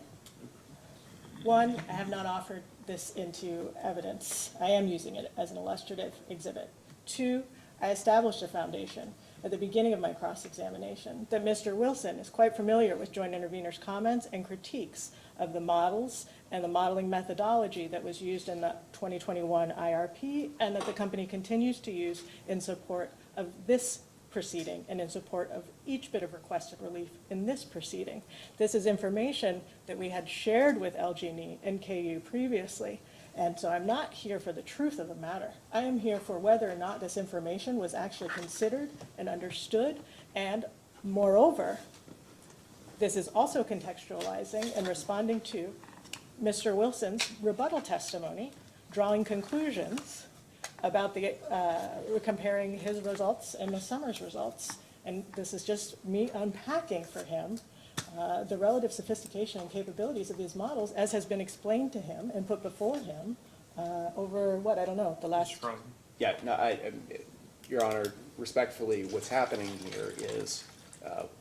One, I have not offered this into evidence. I am using it as an illustrative exhibit. Two, I established a foundation at the beginning of my cross-examination that Mr. Wilson is quite familiar with joint interveners' comments and critiques of the models and the modeling methodology that was used in the 2021 IRP and that the company continues to use in support of this proceeding and in support of each bit of requested relief in this proceeding. This is information that we had shared with LG&E and KU previously. And so I'm not here for the truth of the matter. I am here for whether or not this information was actually considered and understood. And moreover, this is also contextualizing and responding to Mr. Wilson's rebuttal testimony, drawing conclusions about the, comparing his results and Ms. Summers' results. And this is just me unpacking for him the relative sophistication and capabilities of these models, as has been explained to him and put before him over, what, I don't know, the last... Yeah, no, Your Honor, respectfully, what's happening here is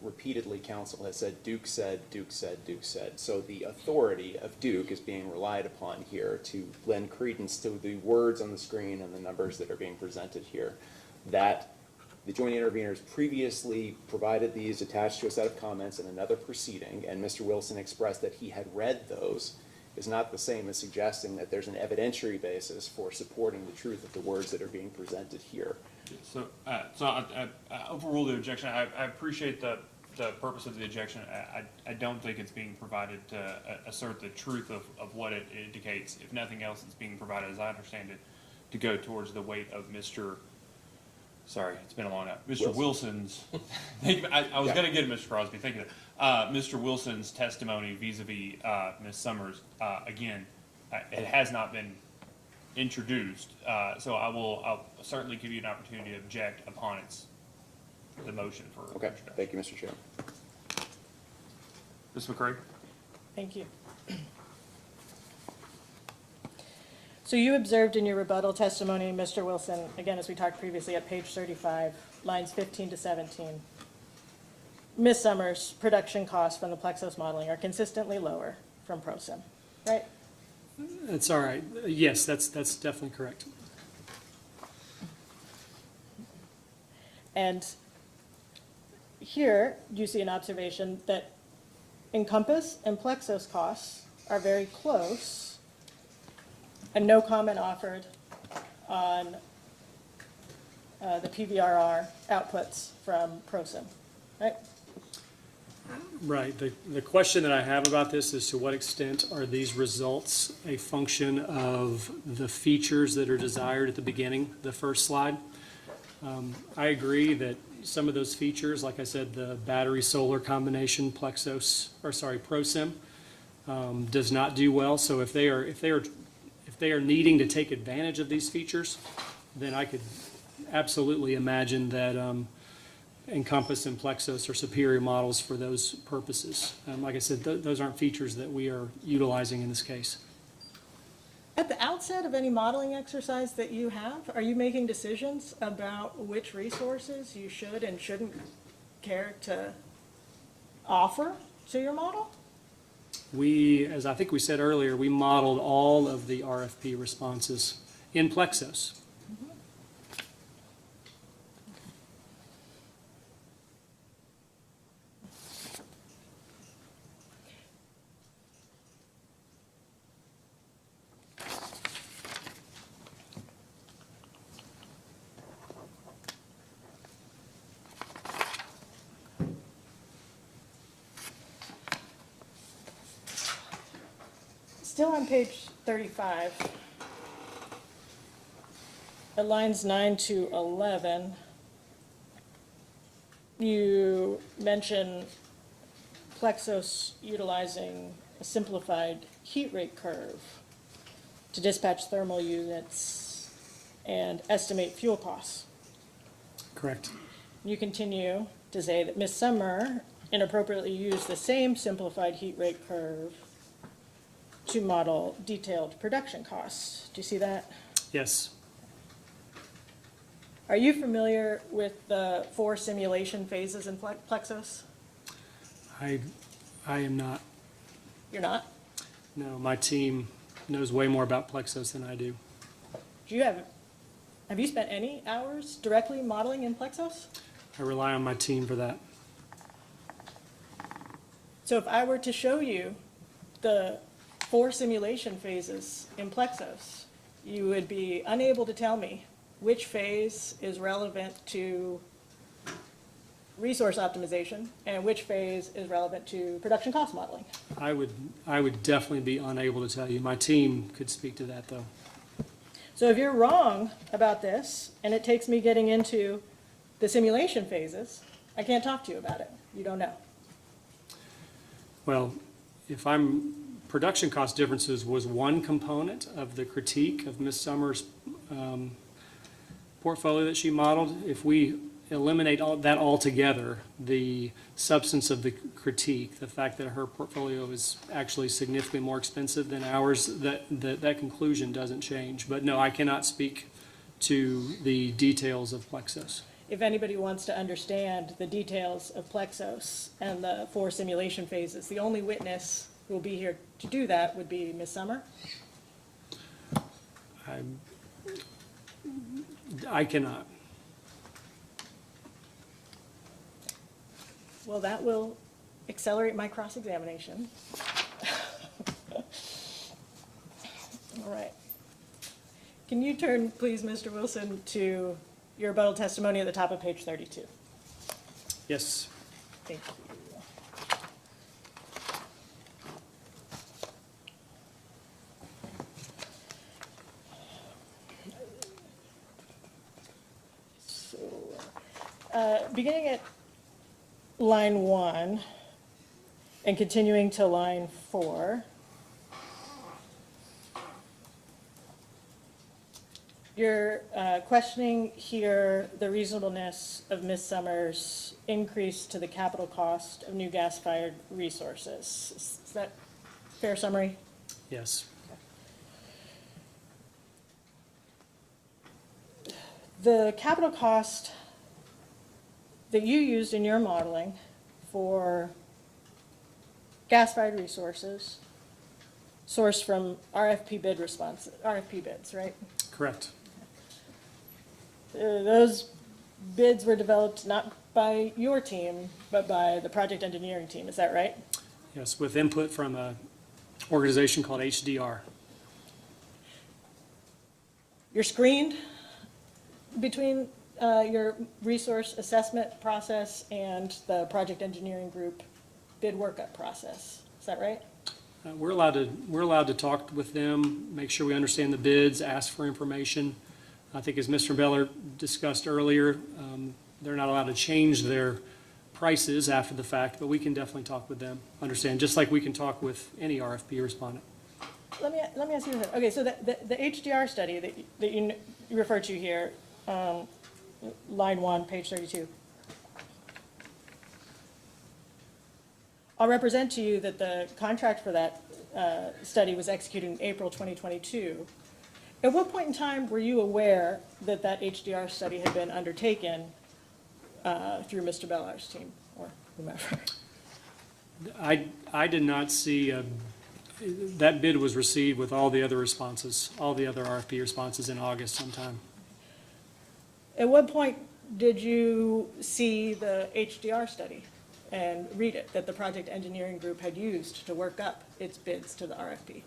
repeatedly counsel has said, Duke said, Duke said, Duke said. So the authority of Duke is being relied upon here to lend credence to the words on the screen and the numbers that are being presented here. That the joint interveners previously provided these attached to a set of comments in another proceeding, and Mr. Wilson expressed that he had read those, is not the same as suggesting that there's an evidentiary basis for supporting the truth of the words that are being presented here. So I overrule the objection. I appreciate the purpose of the objection. I don't think it's being provided to assert the truth of what it indicates. If nothing else, it's being provided, as I understand it, to go towards the weight of Mr. Sorry, it's been a long night. Mr. Wilson's, I was going to get it, Mr. Crosby, thank you. Mr. Wilson's testimony vis-a-vis Ms. Summers, again, it has not been introduced, so I'll certainly give you an opportunity to object upon the motion for Okay, introduction. thank you, Mr. Chairman. Ms. McCray? Thank you. So you observed in your rebuttal testimony, Mr. Wilson, again, as we talked previously at page 35, lines 15 to 17, Ms. Summers' production costs from the Plexos modeling are consistently lower from ProSim, right? That's all right. Yes, that's definitely correct. And here you see an observation that Encompass and Plexos costs are very close, and no comment offered on the PVRR outputs from ProSim, right? Right. The question that I have about this is to what extent are these results a function of the features that are desired at the beginning, the first slide? I agree that some of those features, like I said, the battery solar combination ProSim does not do well. So if they are needing to take advantage of these features, then I could absolutely imagine that Encompass and Plexos are superior models for those purposes. Like I said, those aren't features that we are utilizing in this case. At the outset of any modeling exercise that you have, are you making decisions about which resources you should and shouldn't care to offer to your model? We, as I think we said earlier, we modeled all of the RFP responses in Plexos. Still on page 35. At lines 9 to 11, you mention Plexos utilizing a simplified heat rate curve to dispatch thermal units and estimate fuel costs. Correct. You continue to say that Ms. Summer inappropriately used the same simplified heat rate curve to model detailed production costs. Do you see that? Yes. Are you familiar with the 4 simulation phases in Plexos? I am not. You're not? No, my team knows way more about Plexos than I do. Do you have you spent any hours directly modeling in Plexos? I rely on my team for that. So if I were to show you the 4 simulation phases in Plexos, you would be unable to tell me which phase is relevant to resource optimization and which phase is relevant to production cost modeling. I would definitely be unable to tell you. My team could speak to that, though. So if you're wrong about this, and it takes me getting into the simulation phases, I can't talk to you about it. You don't know. Well, production cost differences was one component of the critique of Ms. Summers' portfolio that she modeled. If we eliminate that altogether, the substance of the critique, the fact that her portfolio is actually significantly more expensive than ours, that conclusion doesn't change. But no, I cannot speak to the details of Plexos. If anybody wants to understand the details of Plexos and the 4 simulation phases, the only witness who will be here to do that would be Ms. Summer. I cannot. Well, that will accelerate my cross-examination. All right. Can you turn, please, Mr. Wilson, to your rebuttal testimony at the top of page 32? Yes. Thank you. So, beginning at line 1 and continuing to line 4, you're questioning here the reasonableness of Ms. Summers' increase to the capital cost of new gas-fired resources. Is that a fair summary? Yes. The capital cost that you used in your modeling for gas-fired resources sourced from RFP bids, right? Correct. Those bids were developed not by your team, but by the project engineering team, is that right? Yes, with input from an organization called HDR. You're screened between your resource assessment process and the project engineering group bid workup process, is that right? We're allowed to talk with them, make sure we understand the bids, ask for information. I think as Mr. Beller discussed earlier, they're not allowed to change their prices after the fact, but we can definitely talk with them, understand, just like we can talk with any RFP respondent. Let me ask you this. Okay, so the HDR study that you referred to here, line 1, page 32. I'll represent to you that the contract for that study was executed in April 2022. At what point in time were you aware that that HDR study had been undertaken through Mr. Bellar's team or whomever? I did not see, that bid was received with all the other responses, all the other RFP responses in August sometime. At what point did you see the HDR study and read it, that the project engineering group had used to work up its bids to the RFP?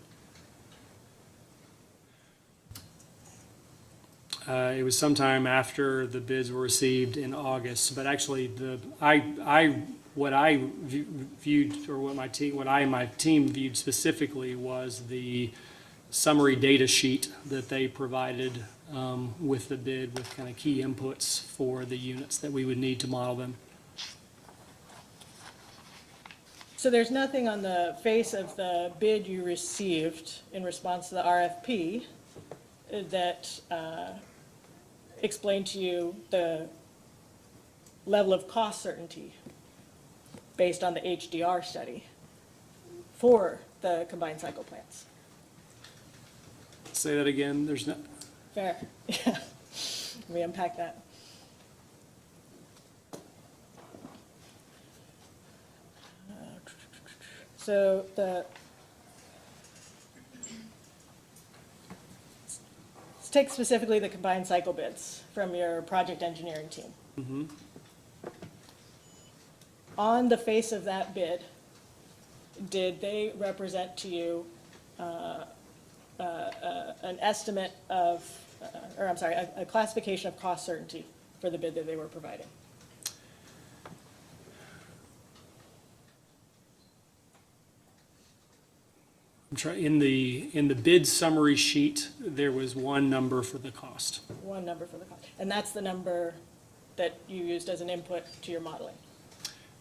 It was sometime after the bids were received in August, but actually I What I viewed, or what I and my team viewed specifically was the summary data sheet that they provided with the bid, with kind of key inputs for the units that we would need to model them. So there's nothing on the face of the bid you received in response to the RFP that explained to you the level of cost certainty based on the HDR study for the combined cycle plants? Say that again, there's not, Fair, yeah. Let me unpack that. So let's take specifically the combined cycle bids from your project engineering team. On the face of that bid, did they represent to you an estimate of, or I'm sorry, a classification of cost certainty for the bid that they were providing? in the bid summary sheet, there was one number for the cost. One number for the cost. And that's the number that you used as an input to your modeling?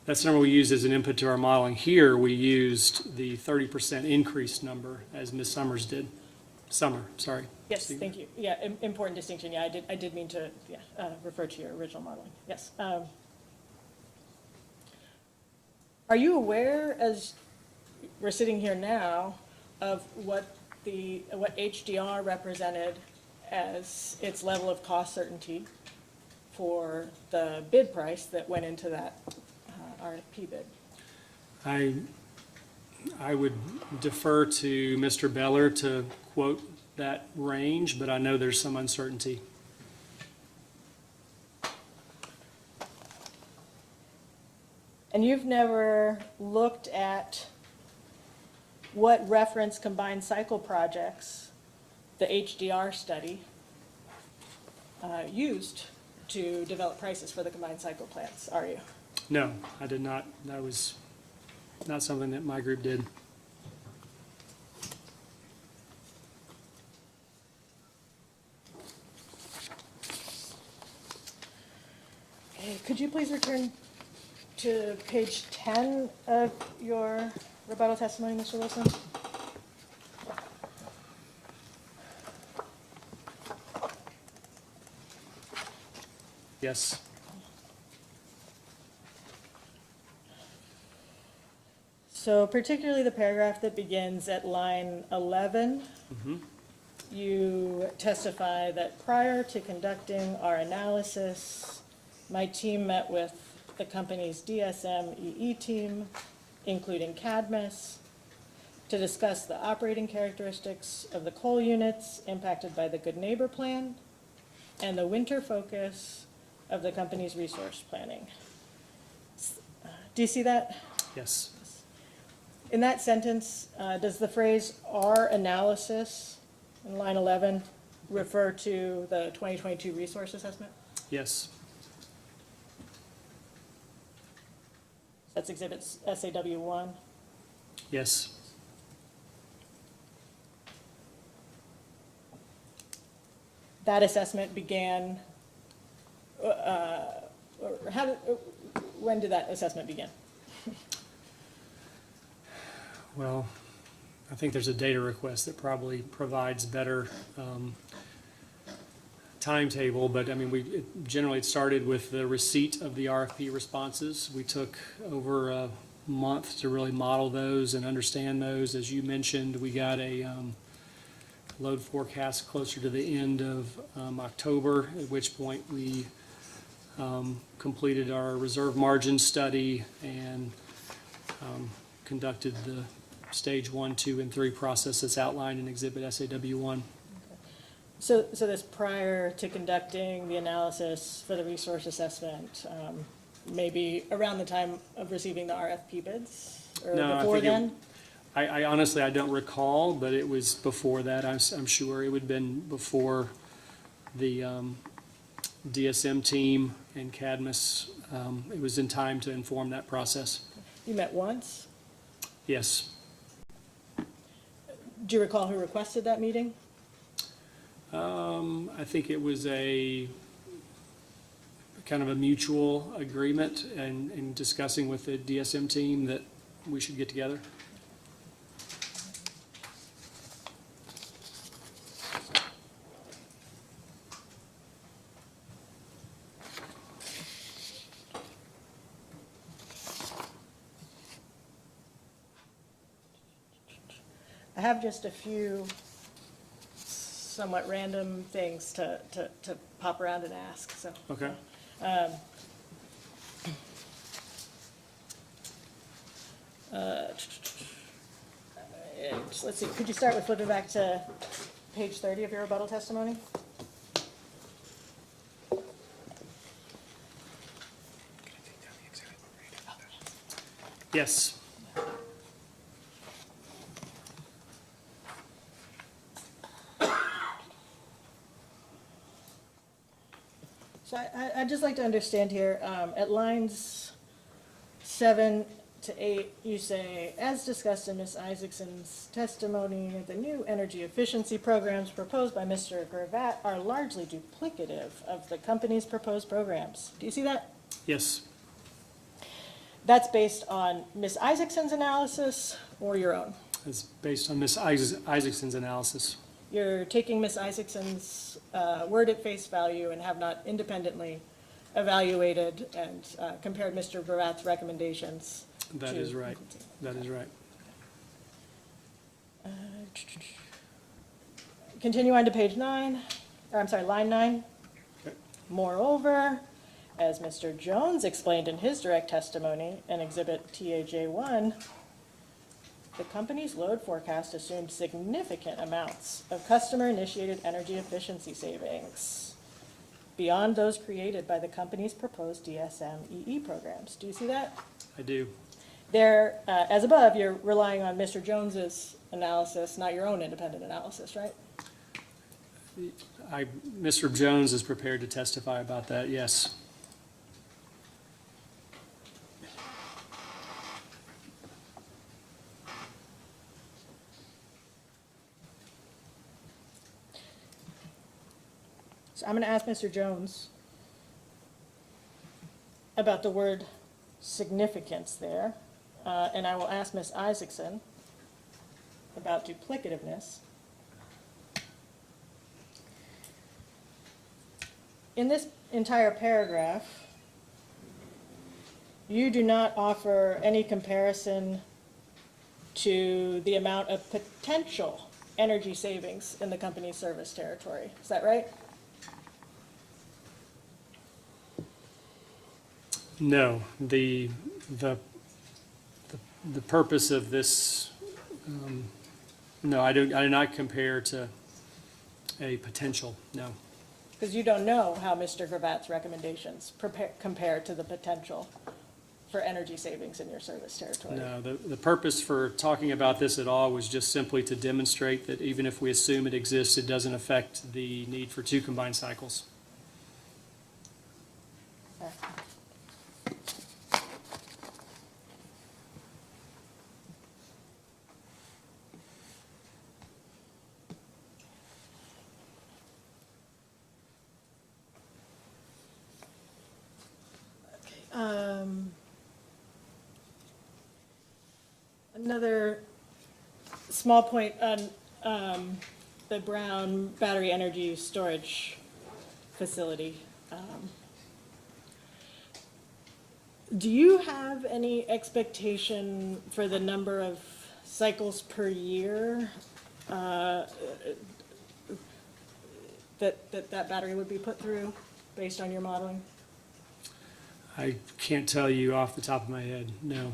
That's the number we used as an input to our modeling. Here, we used the 30% increase number, as Ms. Summers did. Sorry. Yes, thank you. Yeah, important distinction. Yeah, I did mean to, refer to your original modeling. Yes. Are you aware, as we're sitting here now, of what HDR represented as its level of cost certainty for the bid price that went into that RFP bid? I would defer to Mr. Beller to quote that range, but I know there's some uncertainty. And you've never looked at what reference combined cycle projects the HDR study used to develop prices for the combined cycle plants, are you? No, I did not. That was not something that my group did. Okay, could you please return to page 10 of your rebuttal testimony, Mr. Wilson? Yes. So particularly the paragraph that begins at line 11, you testify that prior to conducting our analysis, my team met with the company's DSM-EE team, including Cadmus, to discuss the operating characteristics of the coal units impacted by the Good Neighbor Plan and the winter focus of the company's resource planning. Do you see that? Yes. In that sentence, does the phrase "our analysis" in line 11 refer to the 2022 resource assessment? Yes. That's Exhibit SAW 1. Yes. That assessment began, when did that assessment begin? Well, I think there's a data request that probably provides better timetable, but I mean, generally it started with the receipt of the RFP responses. We took over a month to really model those and understand those. As you mentioned, we got a load forecast closer to the end of October, at which point we completed our reserve margin study and conducted the stage 1, 2, and 3 process that's outlined in Exhibit SAW 1. So this prior to conducting the analysis for the resource assessment, maybe around the time of receiving the RFP bids? Or No, before then? I honestly, I don't recall, but it was before that. I'm sure it would have been before the DSM team and Cadmus it was in time to inform that process. You met once? Yes. Do you recall who requested that meeting? I think it was a kind of a mutual agreement and in discussing with the DSM team that we should get together. I have just a few somewhat random things to pop around and ask, so. Okay. And let's see, could you start with flipping back to page 30 of your rebuttal testimony? Yes. So I'd just like to understand here, at lines 7 to 8, you say, as discussed in Ms. Isaacson's testimony, the new energy efficiency programs proposed by Mr. Gravatt are largely duplicative of the company's proposed programs. Do you see that? Yes. That's based on Ms. Isaacson's analysis or your own? It's based on Ms. Isaacson's analysis. You're taking Ms. Isaacson's word at face value and have not independently evaluated and compared Mr. Gravatt's recommendations. That is right. That is right. Continue on to page 9, or I'm sorry, line 9. Okay. Moreover, as Mr. Jones explained in his direct testimony in Exhibit TAJ1, the company's load forecast assumed significant amounts of customer-initiated energy efficiency savings beyond those created by the company's proposed DSM-EE programs. Do you see that? I do. There, as above, you're relying on Mr. Jones's analysis, not your own independent analysis, right? Mr. Jones is prepared to testify about that, yes. So I'm going to ask Mr. Jones about the word significance there, and I will ask Ms. Isaacson about duplicativeness. In this entire paragraph, you do not offer any comparison to the amount of potential energy savings in the company's service territory. Is that right? No, the purpose of this, no, I do not compare to a potential, no. Because you don't know how Mr. Gravatt's recommendations compare to the potential for energy savings in your service territory. No, the purpose for talking about this at all was just simply to demonstrate that even if we assume it exists, it doesn't affect the need for 2 combined cycles. Okay. Another small point on the Brown Battery Energy Storage Facility. Do you have any expectation for the number of cycles per year that battery would be put through based on your modeling? I can't tell you off the top of my head, no.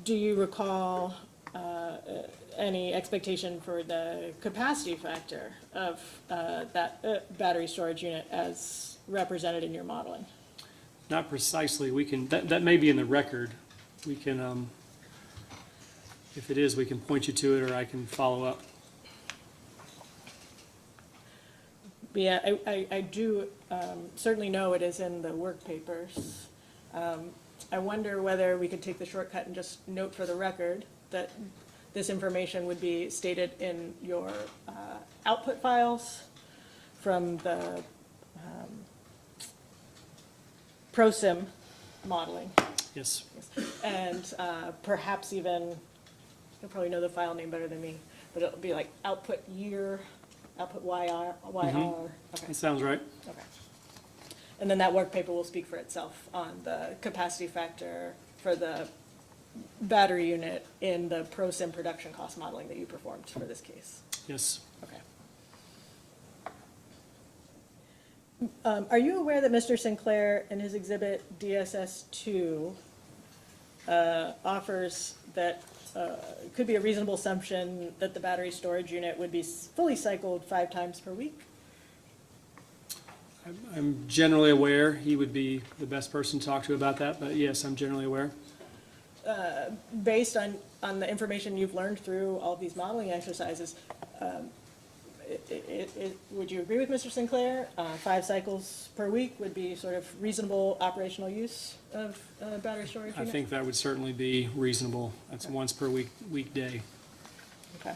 Do you recall any expectation for the capacity factor of that battery storage unit as represented in your modeling? Not precisely. We can, that may be in the record. We can, if it is, we can point you to it, or I can follow up. But yeah, I do certainly know it is in the work papers. I wonder whether we could take the shortcut and just note for the record that this information would be stated in your output files from the ProSim modeling. Yes. And perhaps even, you'll probably know the file name better than me, but it'll be like output year, output YR. Okay, That sounds right. okay. And then that work paper will speak for itself on the capacity factor for the battery unit in the ProSim production cost modeling that you performed for this case. Yes. Okay. Are you aware that Mr. Sinclair in his exhibit DSS2 offers that it could be a reasonable assumption that the battery storage unit would be fully cycled 5 times per week? I'm generally aware. He would be the best person to talk to about that, but yes, I'm generally aware. Based on the information you've learned through all these modeling exercises, would you agree with Mr. Sinclair? 5 cycles per week would be sort of reasonable operational use of battery storage I unit? think that would certainly be reasonable. That's once per weekday. Okay.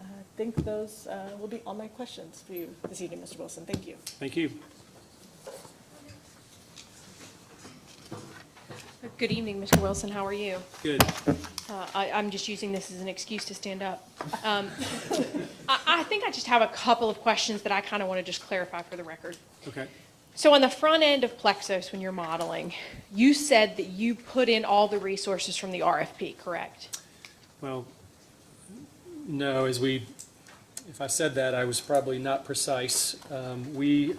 I think those will be all my questions for you this evening, Mr. Wilson. Thank you. Thank you. Good evening, Mr. Wilson. How are you? Good. I'm just using this as an excuse to stand up. I think I just have a couple of questions that I kind of want to just clarify for the record. Okay. So on the front end of Plexos, when you're modeling, you said that you put in all the resources from the RFP, correct? Well, no, if I said that, I was probably not precise. We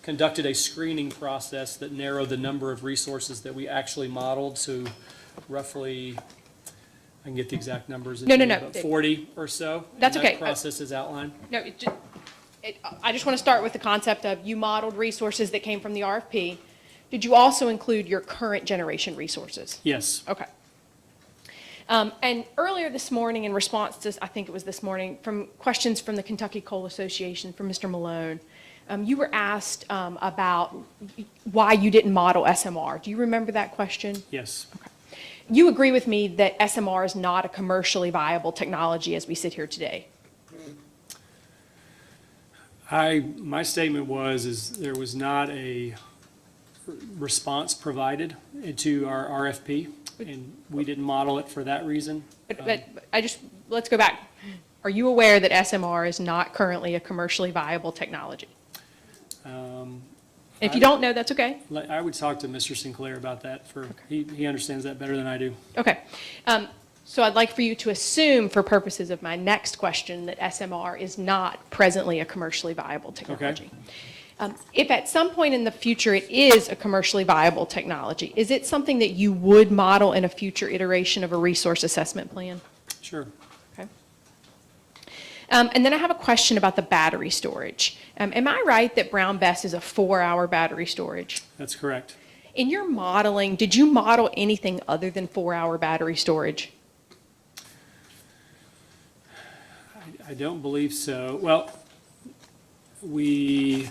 conducted a screening process that narrowed the number of resources that we actually modeled to roughly, I can get the exact numbers. No. But 40 or so. That's and okay. That process is outlined. No, I just want to start with the concept of you modeled resources that came from the RFP. Did you also include your current generation resources? Yes. Okay. And earlier this morning, in response to, I think it was this morning, from questions from the Kentucky Coal Association, from Mr. Malone, you were asked about why you didn't model SMR. Do you remember that question? Yes. You agree with me that SMR is not a commercially viable technology as we sit here today? My statement is there was not a response provided to our RFP, and we didn't model it for that reason. But let's go back. Are you aware that SMR is not currently a commercially viable technology? If you don't know, that's okay. I would talk to Mr. Sinclair about that. He understands that better than I do. Okay. So I'd like for you to assume, for purposes of my next question, that SMR is not presently a commercially viable technology. If at some point in the future it is a commercially viable technology, is it something that you would model in a future iteration of a resource assessment plan? Sure. Okay. And then I have a question about the battery storage. Am I right that Brown Bess is a 4-hour battery storage? That's correct. In your modeling, did you model anything other than 4-hour battery storage? I don't believe so. Well, I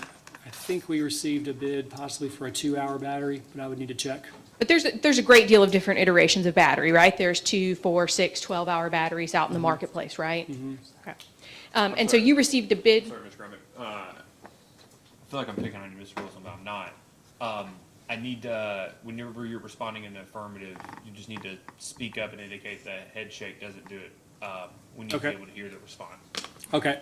think we received a bid possibly for a 2-hour battery, but I would need to check. But there's a great deal of different iterations of battery, right? There's 2, 4, 6, 12-hour batteries out in the marketplace, right? Okay. And so you received a bid. Sorry, Mr. Grumman. I feel like I'm picking on you, Mr. Wilson, but I'm not. I need to, whenever you're responding in the affirmative, you just need to speak up and indicate the head shake doesn't do it. We need to be able to hear the response. Okay.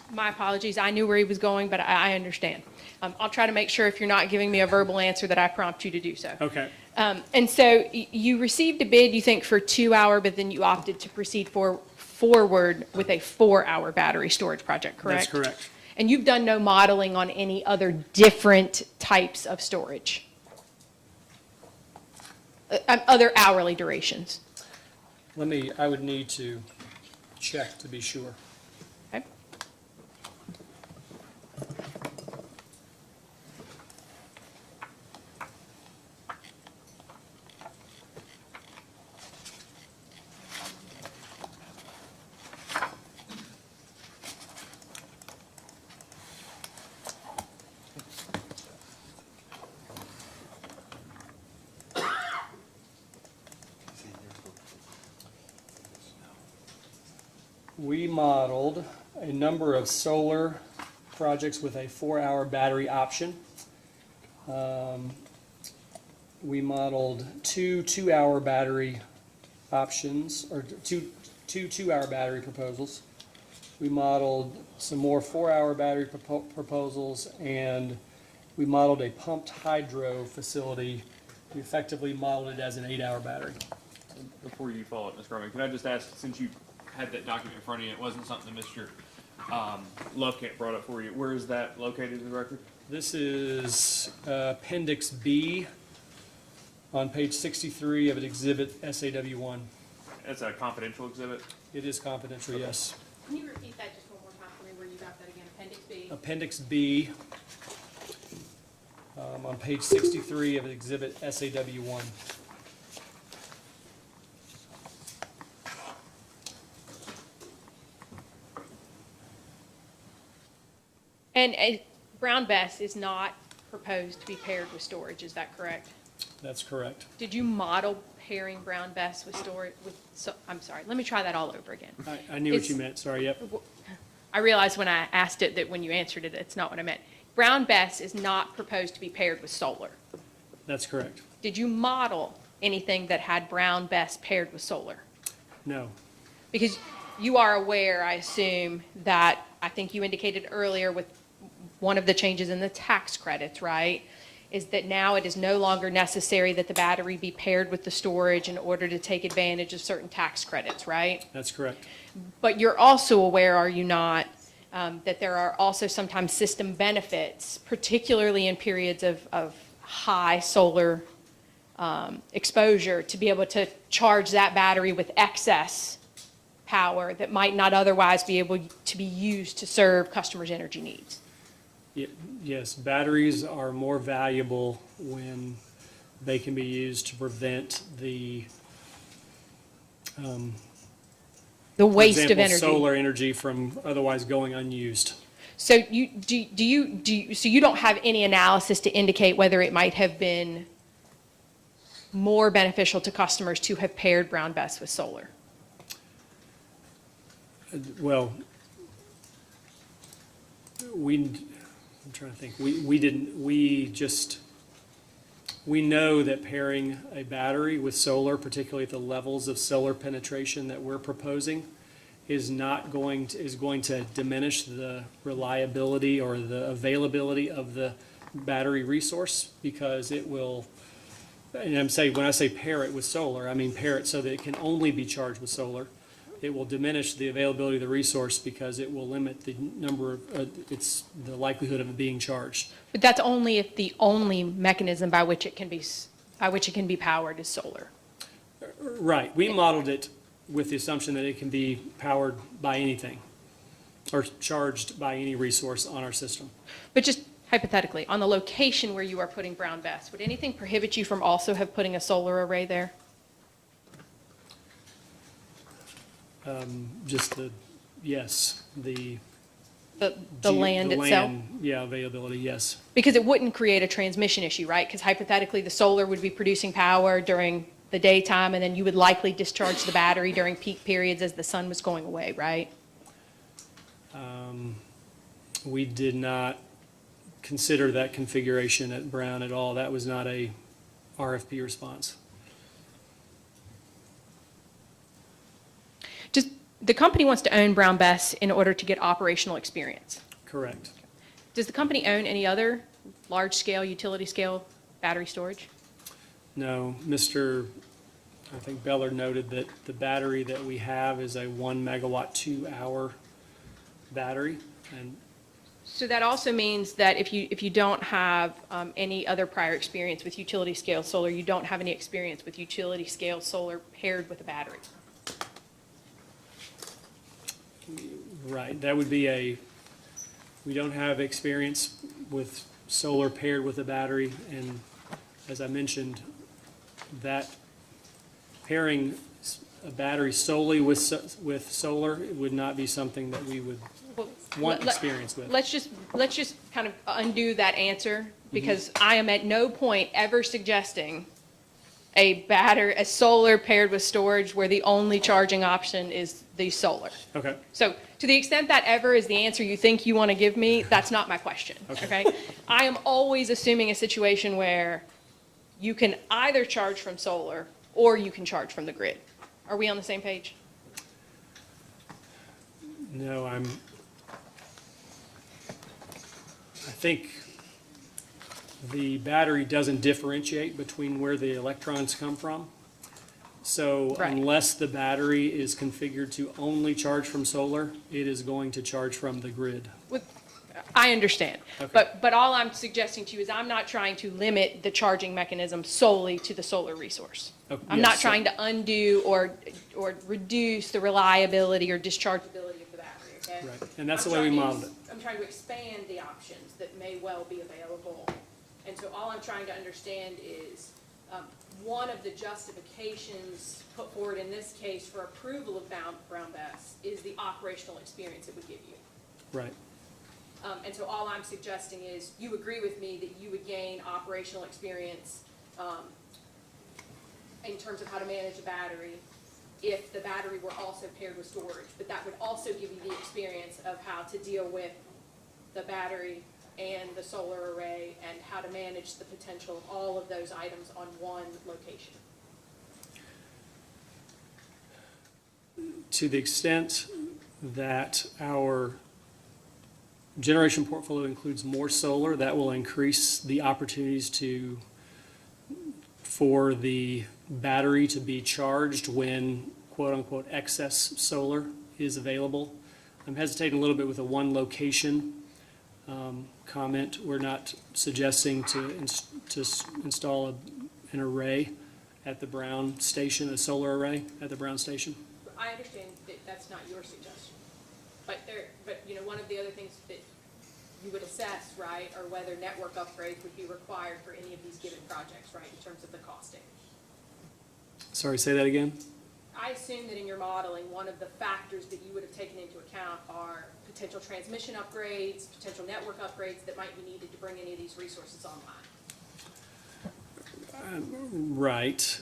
My apologies. I knew where he was going, but I understand. I'll try to make sure if you're not giving me a verbal answer that I prompt you to do so. Okay. And so you received a bid, you think, for 2-hour, but then you opted to proceed forward with a 4-hour battery storage project, correct? That's correct. And you've done no modeling on any other different types of storage? Other hourly durations? I would need to check to be sure. Okay. We modeled a number of solar projects with a 4-hour battery option. We modeled two 2-hour battery options, or two 2-hour battery proposals. We modeled some more 4-hour battery proposals, and we modeled a pumped hydro facility. We effectively modeled it as an 8-hour battery. Before you follow up, Ms. Gorman, can I just ask, since you had that document in front of you, it wasn't something that Mr. Lovecamp brought up for you, where is that located in the record? This is Appendix B on page 63 of an exhibit SAW-1. It's a confidential exhibit? It is confidential, yes. Can you repeat that just one more time for me, where you got that again, Appendix B? Appendix B on page 63 of an exhibit SAW-1. And Brown Bess is not proposed to be paired with storage, is that correct? That's correct. Did you model pairing Brown Bess with storage, I'm sorry, let me try that all over again. I knew what It's- you meant, sorry, yep. I realized when I asked it that when you answered it, it's not what I meant. Brown Bess is not proposed to be paired with solar. That's correct. Did you model anything that had Brown Bess paired with solar? No, Because you are aware, I assume, that I think you indicated earlier with one of the changes in the tax credits, right? Is that now it is no longer necessary that the battery be paired with the storage in order to take advantage of certain tax credits, right? that's correct. But you're also aware, are you not, that there are also sometimes system benefits, particularly in periods of high solar exposure, to be able to charge that battery with excess power that might not otherwise be able to be used to serve customers' energy needs. Yes, batteries are more valuable when they can be used to prevent the The for waste of example, energy. solar energy from otherwise going unused. So you don't have any analysis to indicate whether it might have been more beneficial to customers to have paired Brown Bess with solar? Well, I'm trying to think, we know that pairing a battery with solar, particularly at the levels of solar penetration that we're proposing, is going to diminish the reliability or the availability of the battery resource, because it will, and when I say pair it with solar, I mean pair it so that it can only be charged with solar. It will diminish the availability of the resource because it will limit the number of, the likelihood of it being charged. But that's only if the only mechanism by which it can be powered is solar. Right, we modeled it with the assumption that it can be powered by anything or charged by any resource on our system. But just hypothetically, on the location where you are putting Brown Bess, would anything prohibit you from also putting a solar array there? Yes, the land itself? Yeah, availability, yes. Because it wouldn't create a transmission issue, right? Because hypothetically, the solar would be producing power during the daytime, and then you would likely discharge the battery during peak periods as the sun was going away, right? We did not consider that configuration at Brown at all. That was not a RFP response. Just, the company wants to own Brown Bess in order to get operational experience. Correct. Does the company own any other large-scale, utility-scale battery storage? No, I think Beller noted that the battery that we have is a 1 megawatt 2-hour battery, and So that also means that if you don't have any other prior experience with utility-scale solar, you don't have any experience with utility-scale solar paired with a battery. right, that would be we don't have experience with solar paired with a battery, and as I mentioned, that pairing a battery solely with solar would not be something that we would want experience with. Let's just kind of undo that answer, because I am at no point ever suggesting, a solar paired with storage where the only charging option is the solar. Okay. So to the extent that ever is the answer you think you want to give me, that's not my question, okay? I am always assuming a situation where you can either charge from solar or you can charge from the grid. Are we on the same page? No, I think the battery doesn't differentiate between where the electrons come from. So Right. unless the battery is configured to only charge from solar, it is going to charge from the grid. I understand. Okay. But all I'm suggesting to you is I'm not trying to limit the charging mechanism solely to the solar resource. Oh, I'm yes, not so- trying to undo or reduce the reliability or dischargeability of the battery, okay? Right, and that's the way we modeled it. I'm trying to expand the options that may well be available. And so all I'm trying to understand is, one of the justifications put forward in this case for approval of Brown Bess is the operational experience it would give you. Right. And so all I'm suggesting is, you agree with me that you would gain operational experience in terms of how to manage a battery if the battery were also paired with storage. But that would also give you the experience of how to deal with the battery and the solar array and how to manage the potential of all of those items on one location. To the extent that our generation portfolio includes more solar, that will increase the opportunities for the battery to be charged when quote-unquote excess solar is available. I'm hesitating a little bit with a one location comment. We're not suggesting to install an array at the Brown station, a solar array at the Brown station. I understand that that's not your suggestion, but one of the other things that you would assess, right, are whether network upgrades would be required for any of these given projects, right, in terms of the costing. Sorry, say that again? I assume that in your modeling, one of the factors that you would have taken into account are potential transmission upgrades, potential network upgrades that might be needed to bring any of these resources online. Right.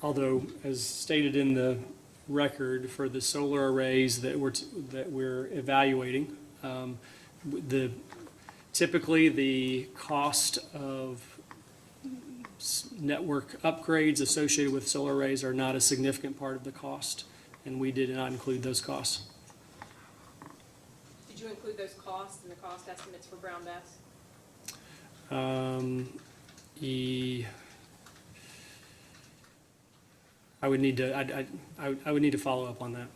Although, as stated in the record, for the solar arrays that we're evaluating, typically the cost of network upgrades associated with solar arrays are not a significant part of the cost, and we did not include those costs. Did you include those costs in the cost estimates for Brown Bess? I would need to, I would need to follow up on that.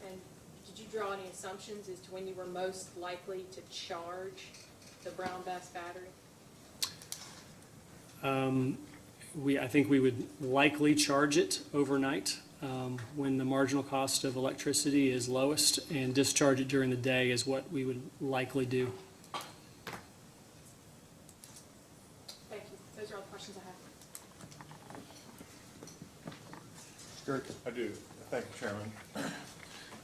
And did you draw any assumptions as to when you were most likely to charge the Brown Bess battery? I think we would likely charge it overnight when the marginal cost of electricity is lowest, and discharge it during the day is what we would likely do. Thank you. Those are all the questions I have. I do. Thank you, Chairman.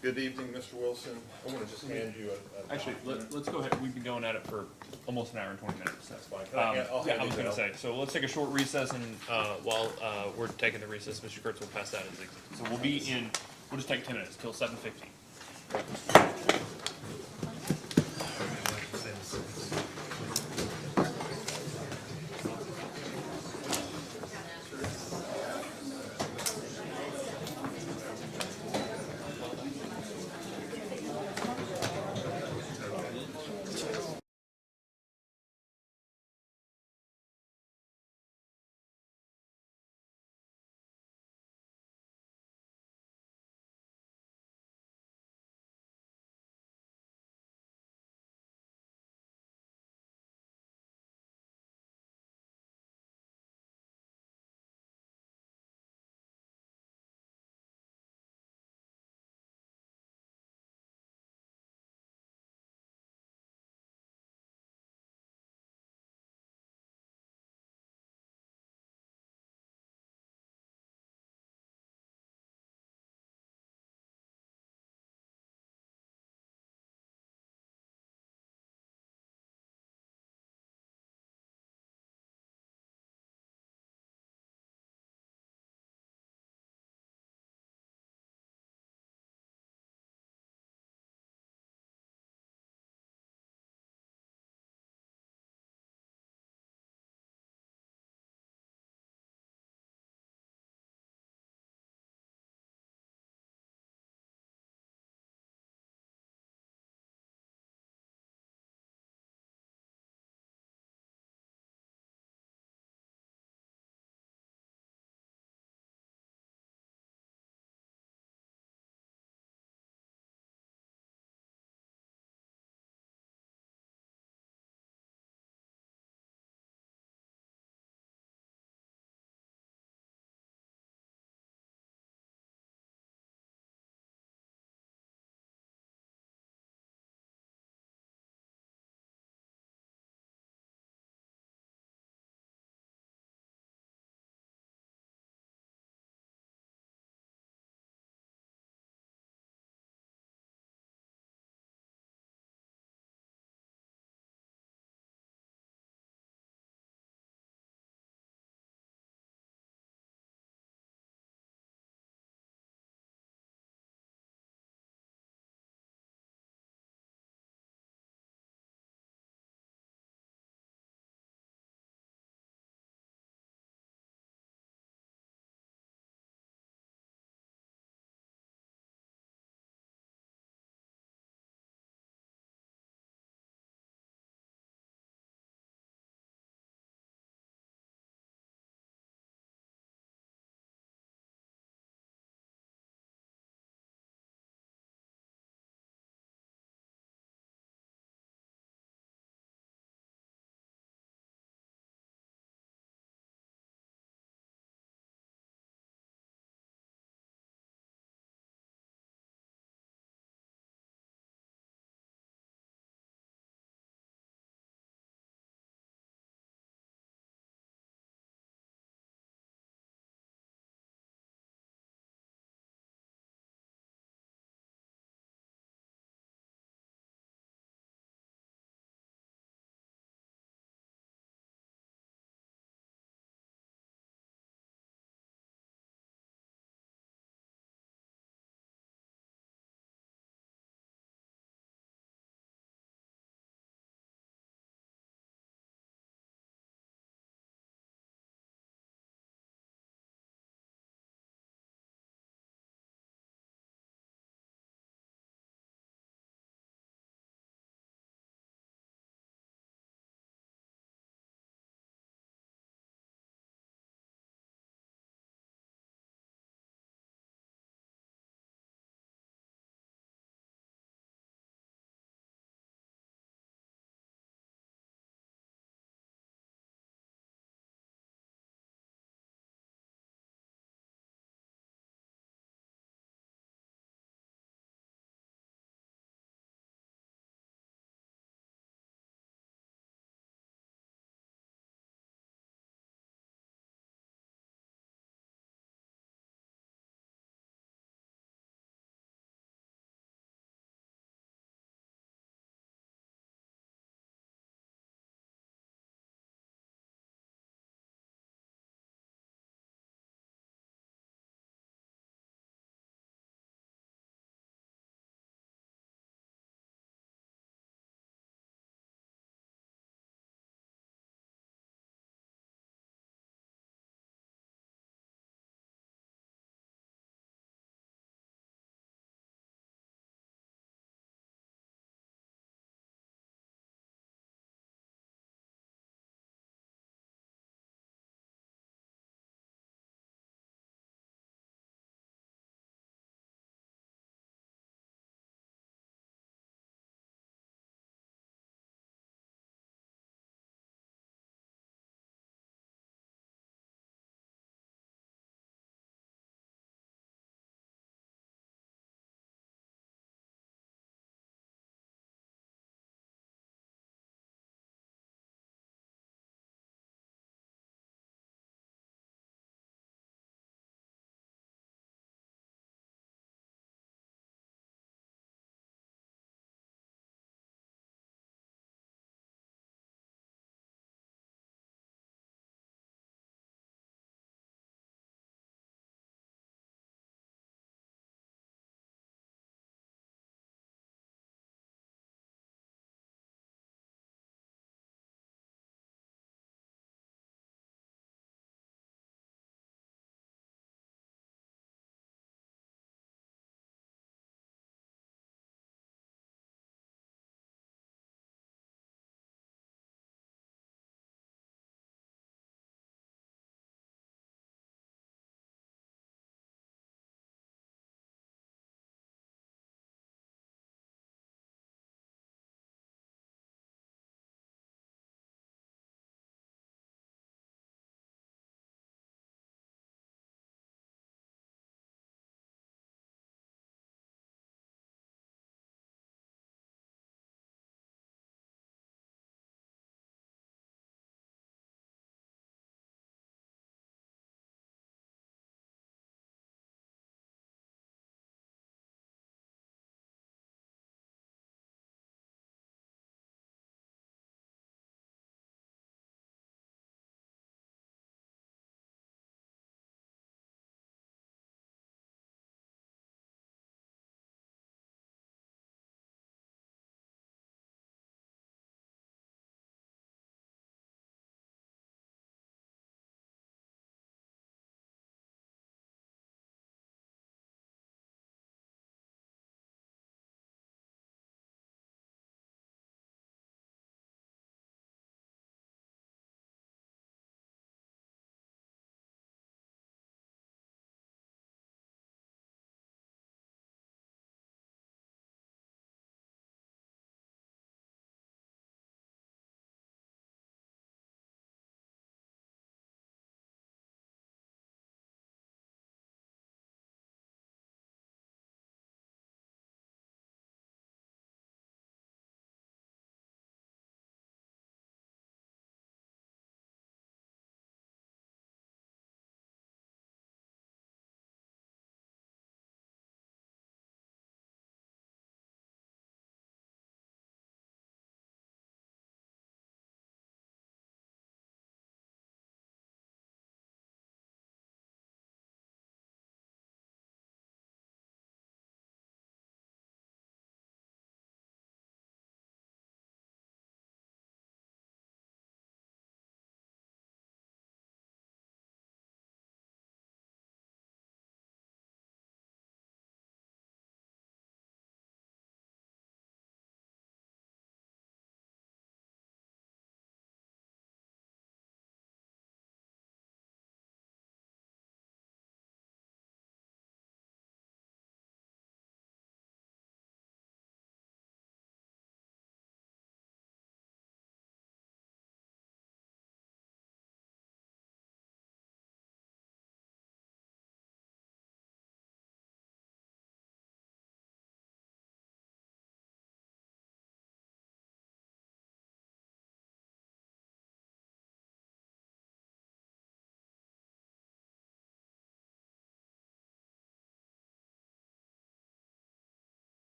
Good evening, Mr. Wilson. I want to just hand you a Actually, document. let's go ahead. We've been going at it for almost an hour and 20 minutes. That's fine. I'll Yeah, hand I you was gonna that. say, so let's take a short recess, and while we're taking the recess, Mr. Kurtz will pass that as exit. So we'll just take 10 minutes, till 7:15.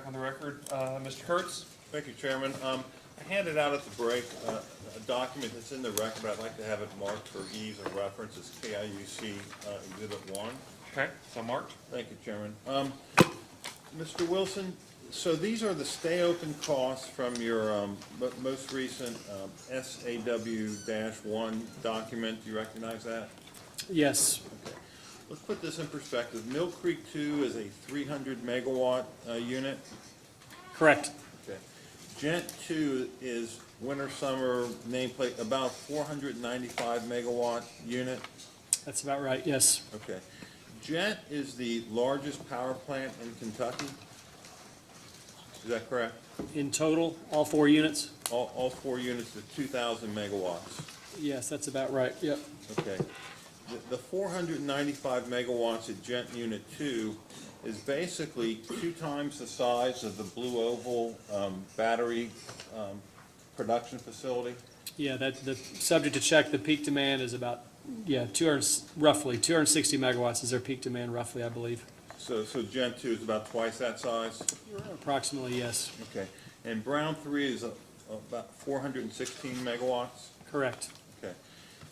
on the record, Mr. Kurtz. Thank you, Chairman. I handed out at the break a document that's in the record, but I'd like to have it marked for ease of reference. It's KIUC Exhibit 1. Okay, so marked. Thank you, Chairman. Mr. Wilson, so these are the stay open costs from your most recent SAW-1 document. Do you recognize that? Yes, Okay. Let's put this in perspective. Mill Creek 2 is a 300 megawatt unit. correct. Okay. Gent 2 is winter summer nameplate, about 495 megawatt unit. That's about right, yes. Okay. Gent is the largest power plant in Kentucky. Is that correct? In total, all 4 units? All 4 units are 2,000 megawatts. Yes, that's about right, yep. Okay. The 495 megawatts at Gent Unit 2 is basically 2 times the size of the Blue Oval battery production facility. Yeah, the subject to check, the peak demand is about, roughly 260 megawatts is their peak demand roughly, I believe. So Gent 2 is about twice that size? Approximately, yes. Okay. And Brown 3 is about 416 megawatts? Correct. Okay.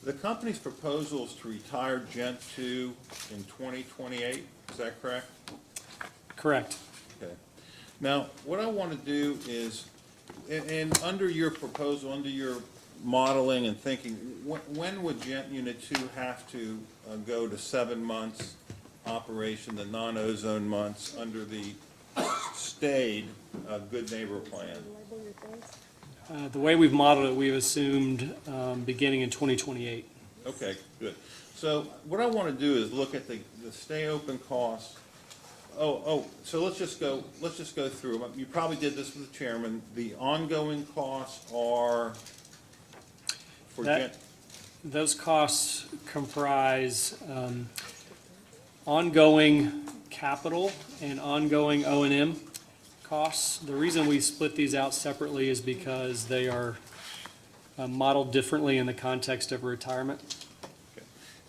The company's proposal is to retire Gent 2 in 2028, is that correct? Correct. Okay. Now, what I want to do is, and under your proposal, under your modeling and thinking, when would Gent Unit 2 have to go to 7 months operation, the non-ozone months, under the stayed Good Neighbor Plan? The way we've modeled it, we've assumed beginning in 2028. Okay, good. So what I want to do is look at the stay open costs. So let's just go through them. You probably did this with the chairman. The ongoing costs are for Gent. Those costs comprise ongoing capital and ongoing O&M costs. The reason we split these out separately is because they are modeled differently in the context of retirement.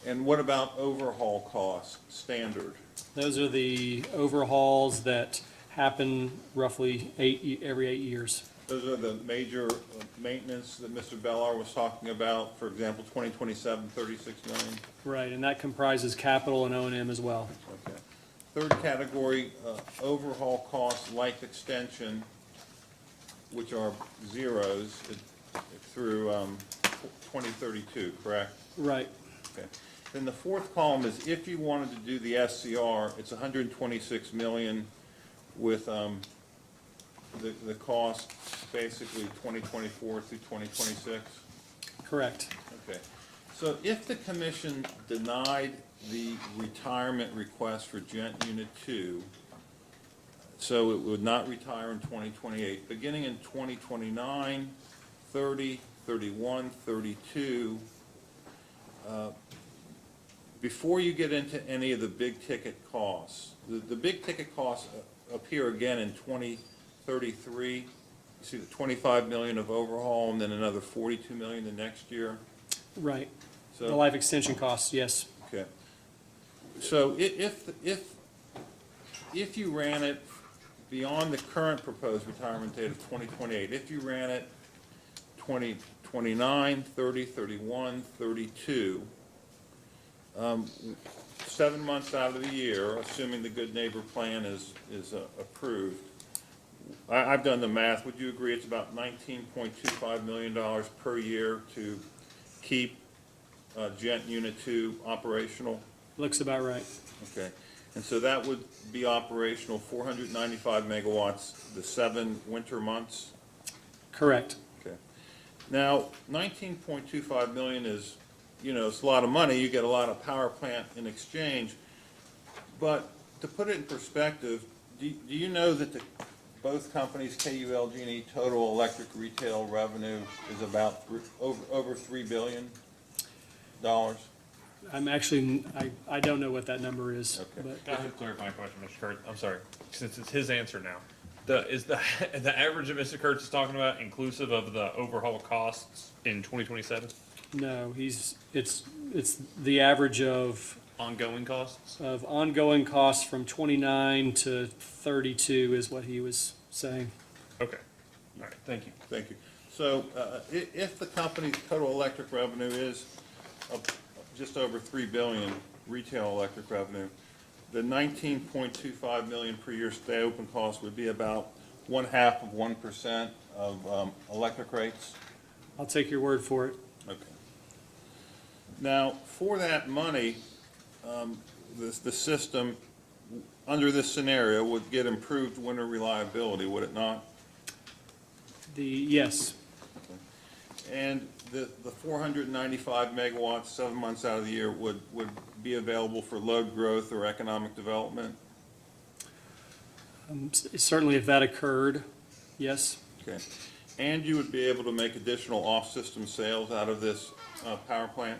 And what about overhaul costs, standard? Those are the overhauls that happen roughly every 8 years. Those are the major maintenance that Mr. Bellar was talking about, for example, 2027, 36 million? Right, and that comprises capital and O&M as well. Okay. Third category, overhaul costs, life extension, which are zeros through 2032, correct? Right. Okay. Then the fourth column is if you wanted to do the SCR, it's 126 million with the cost basically 2024 through 2026. Correct. Okay. So if the commission denied the retirement request for Gent Unit 2, so it would not retire in 2028, beginning in 2029, 30, 31, 32, before you get into any of the big ticket costs, the big ticket costs appear again in 2033. You see the 25 million of overhaul and then another 42 million the next year. Right. So The life extension costs, yes. okay. So if you ran it beyond the current proposed retirement date of 2028, if you ran it 2029, 30, 31, 32, 7 months out of the year, assuming the Good Neighbor Plan is approved, I've done the math. Would you agree it's about $19.25 million per year to keep Gent Unit 2 operational? Looks about right. Okay. And so that would be operational 495 megawatts the 7 winter months? Correct. Okay. Now, 19.25 million is, it's a lot of money. You get a lot of power plant in exchange. But to put it in perspective, do you know that both companies, KULG&E, total electric retail revenue is about over $3 billion? I'm actually, I don't know what that number is. Okay. But Just to clarify my question, Mr. Kurtz, I'm sorry, since it's his answer now. Is the average that Mr. Kurtz is talking about inclusive of the overhaul costs in 2027? no, it's the average of Ongoing costs? ongoing costs from 29 to 32 is what he was say. Okay, all right, thank you. Thank you. So, if the company's total electric revenue is just over 3 billion retail electric revenue, the 19.25 million per year stay open cost would be about 0.5% of electric rates? I'll take your word for it. Okay. Now, for that money, the system, under this scenario, would get improved winter reliability, would it not? Yes, And the 495 megawatts, 7 months out of the year, would be available for load growth or economic development? certainly if that occurred, yes. Okay. And you would be able to make additional off-system sales out of this power plant?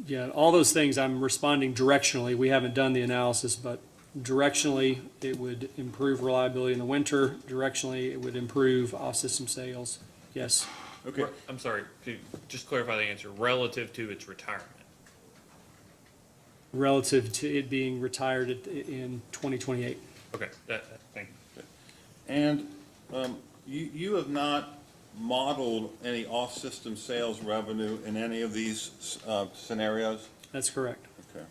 Yeah, all those things, I'm responding directionally. We haven't done the analysis, but directionally, it would improve reliability in the winter. Directionally, it would improve off-system sales. Yes. Okay. I'm sorry, could you just clarify the answer, relative to its retirement? Relative to it being retired in 2028. Okay, thank you. And you have not modeled any off-system sales revenue in any of these scenarios? That's correct. Okay.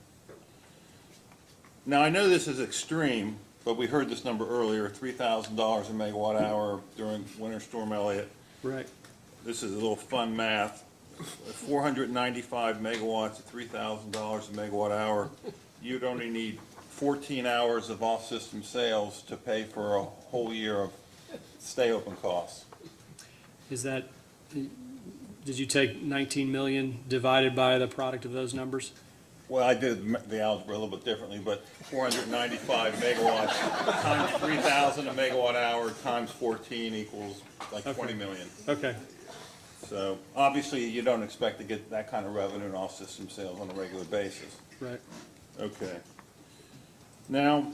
Now, I know this is extreme, but we heard this number earlier, $3,000 a megawatt hour during Winter Storm Elliott. Right. This is a little fun math. 495 megawatts at $3,000 a megawatt hour, you'd only need 14 hours of off-system sales to pay for a whole year of stay-open costs. Is that, did you take 19 million divided by the product of those numbers? Well, I did the algebra a little bit differently, but 495 megawatts times 3,000 a megawatt hour times 14 equals like 20 million. Okay. So obviously, you don't expect to get that kind of revenue in off-system sales on a regular basis. Right. Okay. Now,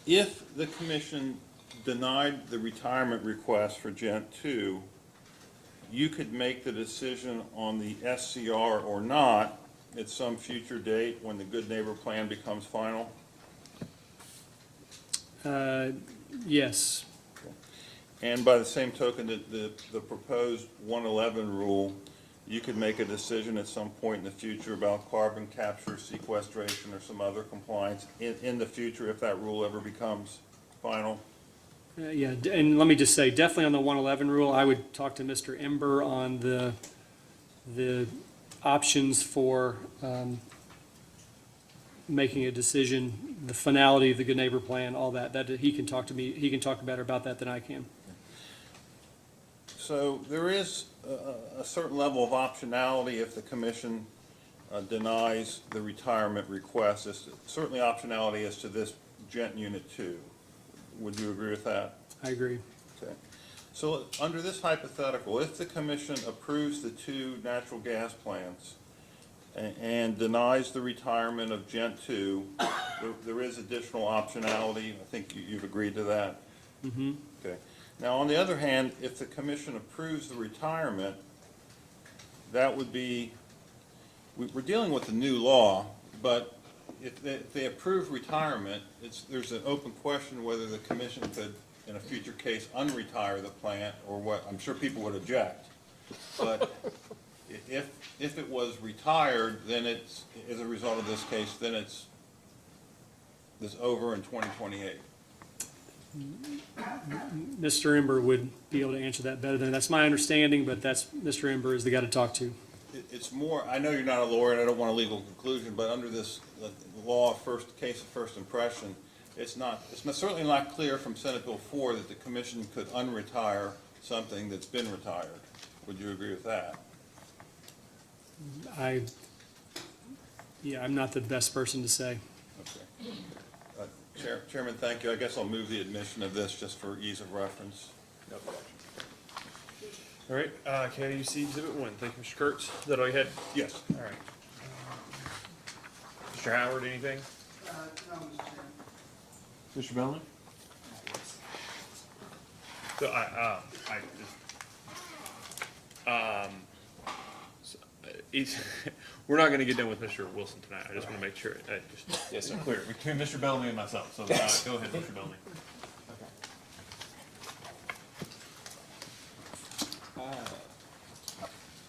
if the commission denied the retirement request for Gent 2, you could make the decision on the SCR or not at some future date when the Good Neighbor Plan becomes final? Yes. And by the same token, the proposed 111 rule, you could make a decision at some point in the future about carbon capture, sequestration, or some other compliance in the future if that rule ever becomes final? Yeah, and let me just say, definitely on the 111 rule, I would talk to Mr. Ember on the options for making a decision, the finality of the Good Neighbor Plan, all that. That he can talk to me, he can talk better about that than I can. So there is a certain level of optionality if the commission denies the retirement request. There's certainly optionality as to this Gent Unit 2. Would you agree with that? I agree. Okay. So under this hypothetical, if the commission approves the 2 natural gas plants and denies the retirement of Gent 2, there is additional optionality. I think you've agreed to that. Mm-hmm. Okay. Now, on the other hand, if the commission approves the retirement, that would be, we're dealing with the new law, but if they approve retirement, there's an open question whether the commission could, in a future case, unretire the plant, or what, I'm sure people would object. But if it was retired, then it's, as a result of this case, then it's over in 2028. Mr. Ember would be able to answer that better than, that's my understanding, but that's, Mr. Ember is the guy to talk to. It's more, I know you're not a lawyer, and I don't want a legal conclusion, but under this law of case of first impression, it's certainly not clear from Senate Bill 4 that the commission could unretire something that's been retired. Would you agree with that? I'm not the best person to say. Okay. Chairman, thank you. I guess I'll move the admission of this just for ease of reference. No objection. All right, KUC Exhibit 1. Thank you, Mr. Kurtz. Is that all you had? Yes. All right. Mr. Howard, anything? No, Mr. Chairman. Mr. Bellman? So he's, we're not gonna get done with Mr. Wilson tonight. I just wanna make sure, just Yes, sir. clear, between Mr. Bellamy and myself, so, go ahead, Mr. Bellamy.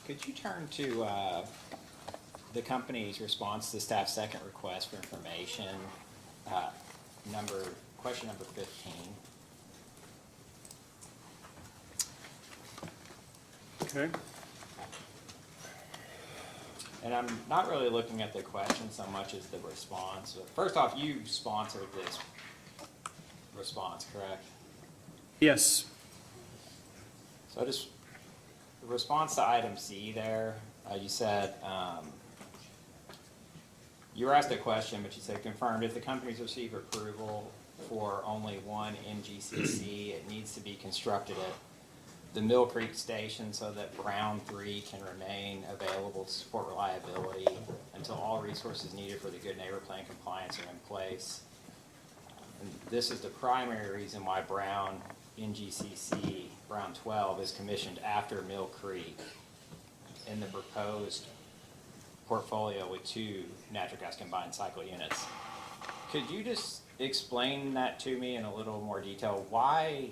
Could you turn to the company's response to staff's second request for information, question number 15? Okay. And I'm not really looking at the question so much as the response. First off, you sponsored this response, correct? Yes. So just, the response to item C there, you said, you were asked a question, but you said, confirmed, if the companies receive approval for only one NGCC, it needs to be constructed at the Mill Creek Station so that Brown 3 can remain available to support reliability until all resources needed for the Good Neighbor Plan compliance are in place. And this is the primary reason why Brown NGCC, Brown 12, is commissioned after Mill Creek in the proposed portfolio with 2 natural gas combined cycle units. Could you just explain that to me in a little more detail? Why,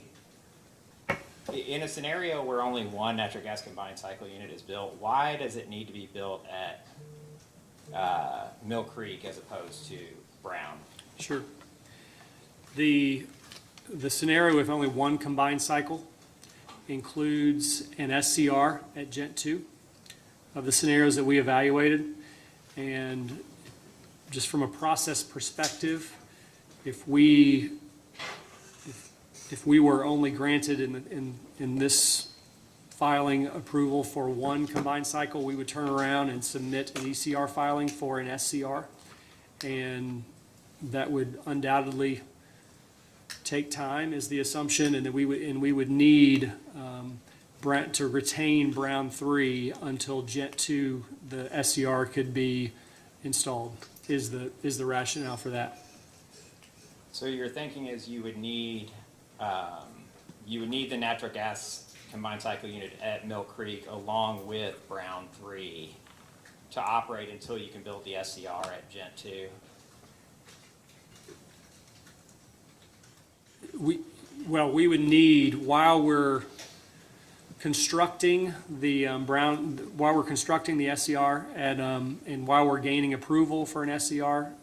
in a scenario where only 1 natural gas combined cycle unit is built, why does it need to be built at Mill Creek as opposed to Brown? Sure. The scenario with only 1 combined cycle includes an SCR at Gent 2 of the scenarios that we evaluated. And just from a process perspective, if we were only granted in this filing approval for 1 combined cycle, we would turn around and submit an ECR filing for an SCR. And that would undoubtedly take time, is the assumption, and that we would need to retain Brown 3 until Gent 2, the SCR, could be installed, is the rationale for that. So your thinking is you would need the natural gas combined cycle unit at Mill Creek along with Brown 3 to operate until you can build the SCR at Gent 2? We would need, while we're constructing the while we're constructing the SCR and while we're gaining approval for an SCR,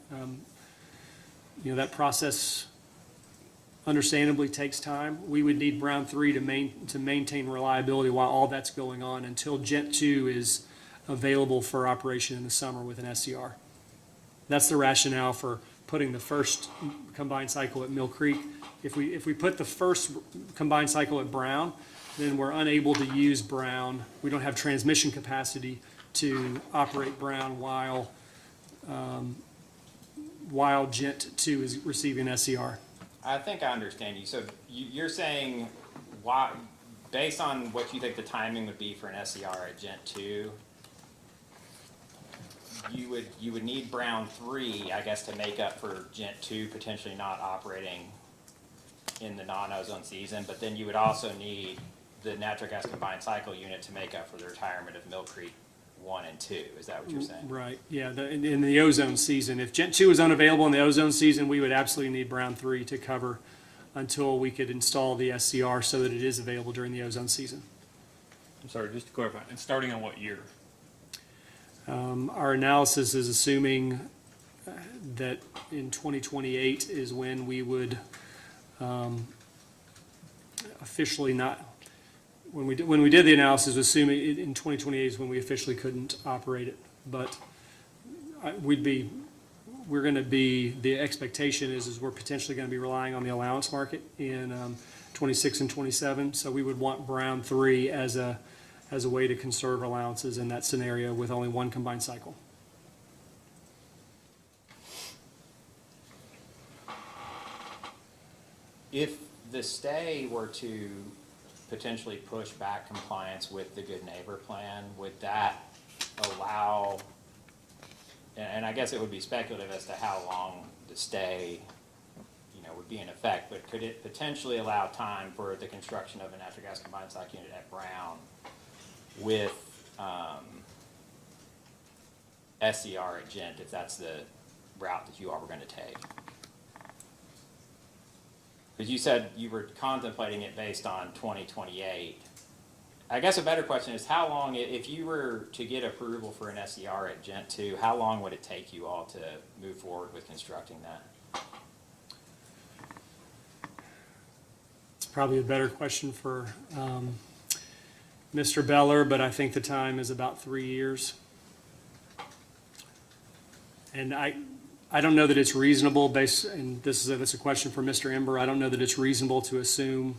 that process understandably takes time. We would need Brown 3 to maintain reliability while all that's going on until Gent 2 is available for operation in the summer with an SCR. That's the rationale for putting the first combined cycle at Mill Creek. If we put the first combined cycle at Brown, then we're unable to use Brown. We don't have transmission capacity to operate Brown while Gent 2 is receiving SCR. I think I understand you. So you're saying, why, based on what you think the timing would be for an SCR at Gent 2, you would need Brown 3, I guess, to make up for Gent 2 potentially not operating in the non-ozone season, but then you would also need the natural gas combined cycle unit to make up for the retirement of Mill Creek 1 and 2. Is that what you're saying? Right, yeah, in the ozone season. If Gent 2 is unavailable in the ozone season, we would absolutely need Brown 3 to cover until we could install the SCR so that it is available during the ozone season. I'm sorry, just to clarify, and starting on what year? Our analysis is assuming that in 2028 is when we would officially not, when we did the analysis, assuming in 2028 is when we officially couldn't operate it. But the expectation is we're potentially going to be relying on the allowance market in 26 and 27. So we would want Brown 3 as a way to conserve allowances in that scenario with only 1 combined cycle. If the stay were to potentially push back compliance with the Good Neighbor Plan, would that allow, and I guess it would be speculative as to how long the stay, would be in effect, but could it potentially allow time for the construction of a natural gas combined cycle unit at Brown with SCR at Gent if that's the route that you all were gonna take? Because you said you were contemplating it based on 2028. I guess a better question is how long, if you were to get approval for an SCR at Gent 2, how long would it take you all to move forward with constructing that? It's probably a better question for Mr. Beller, but I think the time is about 3 years. And I don't know that it's reasonable and that's a question for Mr. Ember, I don't know that it's reasonable to assume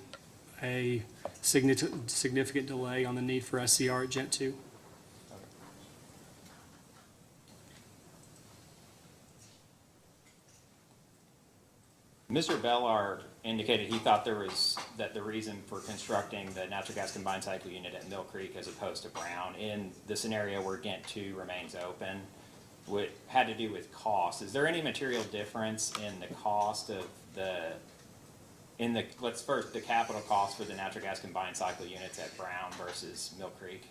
a significant delay on the need for SCR at Gent 2. Mr. Bellar indicated he thought that the reason for constructing the natural gas combined cycle unit at Mill Creek as opposed to Brown in the scenario where Ghent 2 remains open had to do with cost. Is there any material difference in the cost of the capital cost for the natural gas combined cycle units at Brown versus Mill Creek?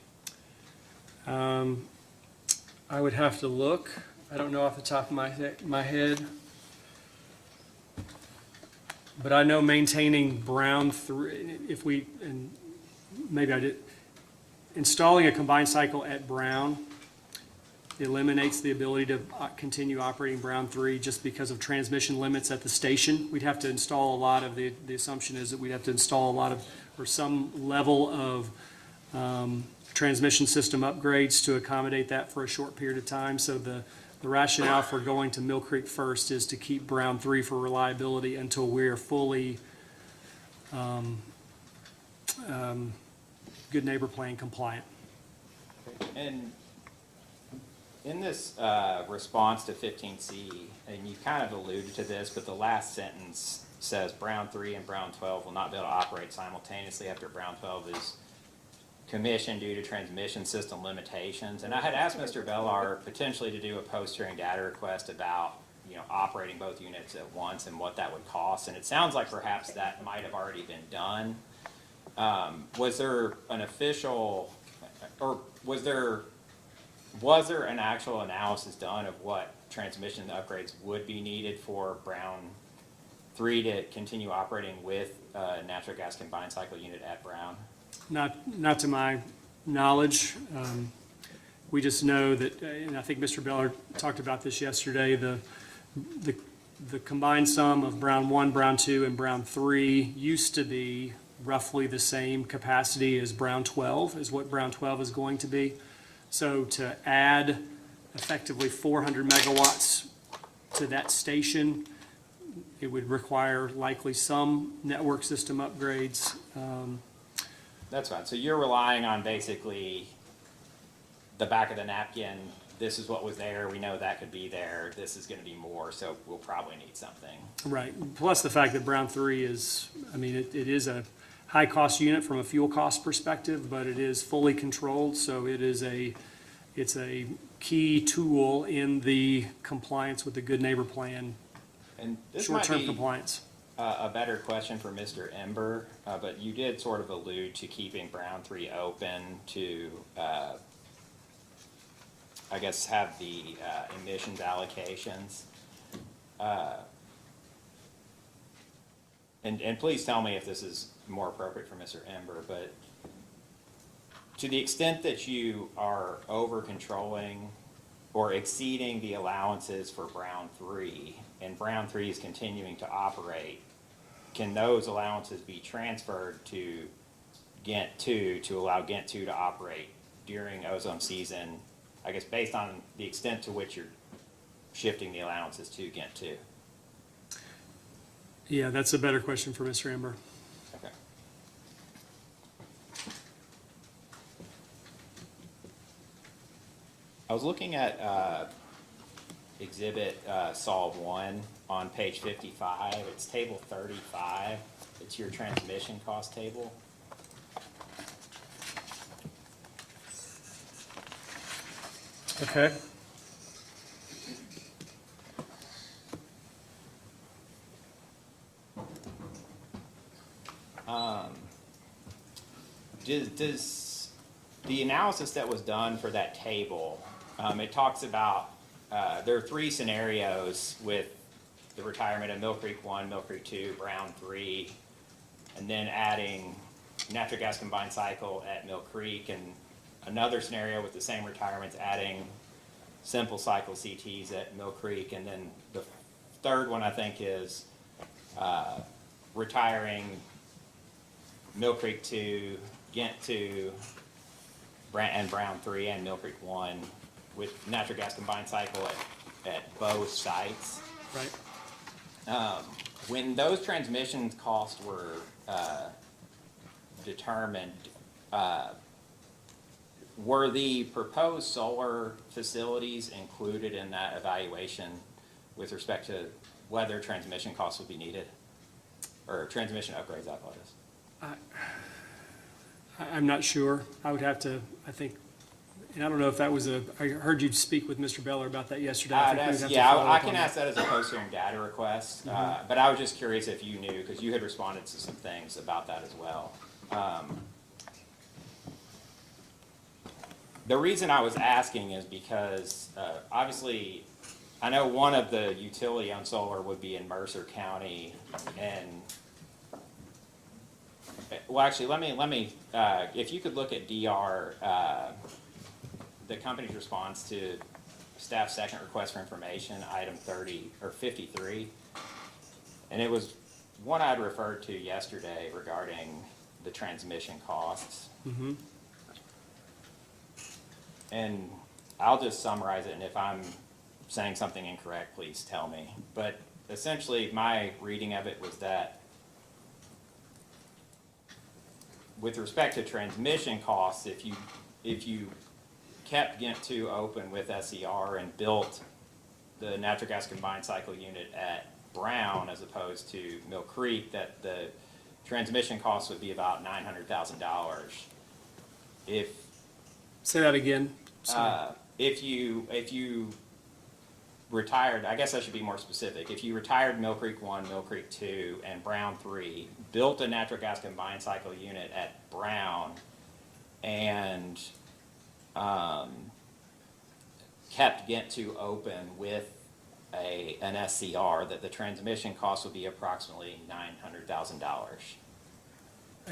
I would have to look. I don't know off the top of my head. But I know maintaining Brown 3, installing a combined cycle at Brown eliminates the ability to continue operating Brown 3 just because of transmission limits at the station. We'd have to install a lot of, the assumption is that we'd have to install a lot of, or some level of transmission system upgrades to accommodate that for a short period of time. So the rationale for going to Mill Creek first is to keep Brown 3 for reliability until we're fully good neighbor plan compliant. And in this response to 15C, and you kind of alluded to this, but the last sentence says Brown 3 and Brown 12 will not be able to operate simultaneously after Brown 12 is commissioned due to transmission system limitations. And I had asked Mr. Bellar potentially to do a post-hearing data request about, operating both units at once and what that would cost. And it sounds like perhaps that might have already been done. Was there an official, or was there an actual analysis done of what transmission upgrades would be needed for Brown 3 to continue operating with a natural gas combined cycle unit at Brown? Not to my knowledge. We just know that, and I think Mr. Beller talked about this yesterday, the combined sum of Brown 1, Brown 2, and Brown 3 used to be roughly the same capacity as Brown 12, is what Brown 12 is going to be. So to add effectively 400 megawatts to that station, it would require likely some network system upgrades. That's fine. So you're relying on basically the back of the napkin. This is what was there. We know that could be there. This is going to be more, so we'll probably need something. Right. Plus the fact that Brown 3 is, it is a high-cost unit from a fuel cost perspective, but it is fully controlled, so it's a key tool in the compliance with the Good Neighbor Plan, And this short-term might be compliance. a better question for Mr. Ember, but you did sort of allude to keeping Brown 3 open to, I guess, have the emissions allocations. And please tell me if this is more appropriate for Mr. Ember, but to the extent that you are over-controlling or exceeding the allowances for Brown 3, and Brown 3 is continuing to operate, can those allowances be transferred to Ghent 2 to allow Ghent 2 to operate during ozone season, I guess based on the extent to which you're shifting the allowances to Ghent 2? Yeah, that's a better question for Mr. Ember. Okay. I was looking at Exhibit Solve 1 on page 55. It's table 35. It's your transmission cost table. Okay. Does the analysis that was done for that table, it talks about, there are 3 scenarios with the retirement of Mill Creek 1, Mill Creek 2, Brown 3, and then adding natural gas combined cycle at Mill Creek, and another scenario with the same retirements adding simple cycle CTs at Mill Creek, and then the third one I think is retiring Mill Creek 2, Ghent 2, and Brown 3, and Mill Creek 1 with natural gas combined cycle at both sites. Right. When those transmission costs were determined, were the proposed solar facilities included in that evaluation with respect to whether transmission costs would be needed? Or transmission upgrades, I apologize. I'm not sure. I would have to, I think, and I don't know if that was I heard you speak with Mr. Beller about that yesterday. I think we would have to follow I up can on ask that as a post-hearing data request, but I was just curious if you knew, because you had responded to some things about that as well. The reason I was asking is because, obviously, I know one of the utility on solar would be in Mercer County, and, well, actually, let me, if you could look at DR, the company's response to staff's second request for information, item 30, or 53, and it was one I'd referred to yesterday regarding the transmission costs. Mm-hmm. And I'll just summarize it, and if I'm saying something incorrect, please tell me. But essentially, my reading of it was that with respect to transmission costs, if you kept Ghent 2 open with SER and built the natural gas combined cycle unit at Brown as opposed to Mill Creek, that the transmission costs would be about $900,000. Say that again. Sorry. If you retired, I guess I should be more specific. If you retired Mill Creek 1, Mill Creek 2, and Brown 3, built a natural gas combined cycle unit at Brown, and kept Ghent 2 open with an SCR, that the transmission cost would be approximately $900,000.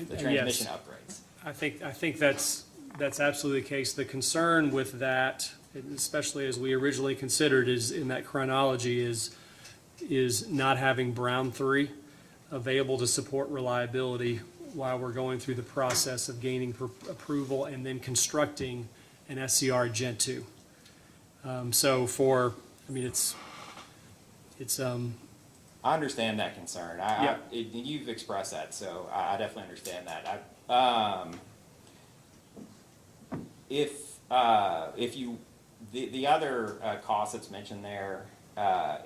The transmission upgrades. I think that's absolutely the case. The concern with that, especially as we originally considered, is in that chronology is not having Brown 3 available to support reliability while we're going through the process of gaining approval and then constructing an SCR Gen 2. I understand that concern. Yeah. You've expressed that, so I definitely understand that. If you, the other cost that's mentioned there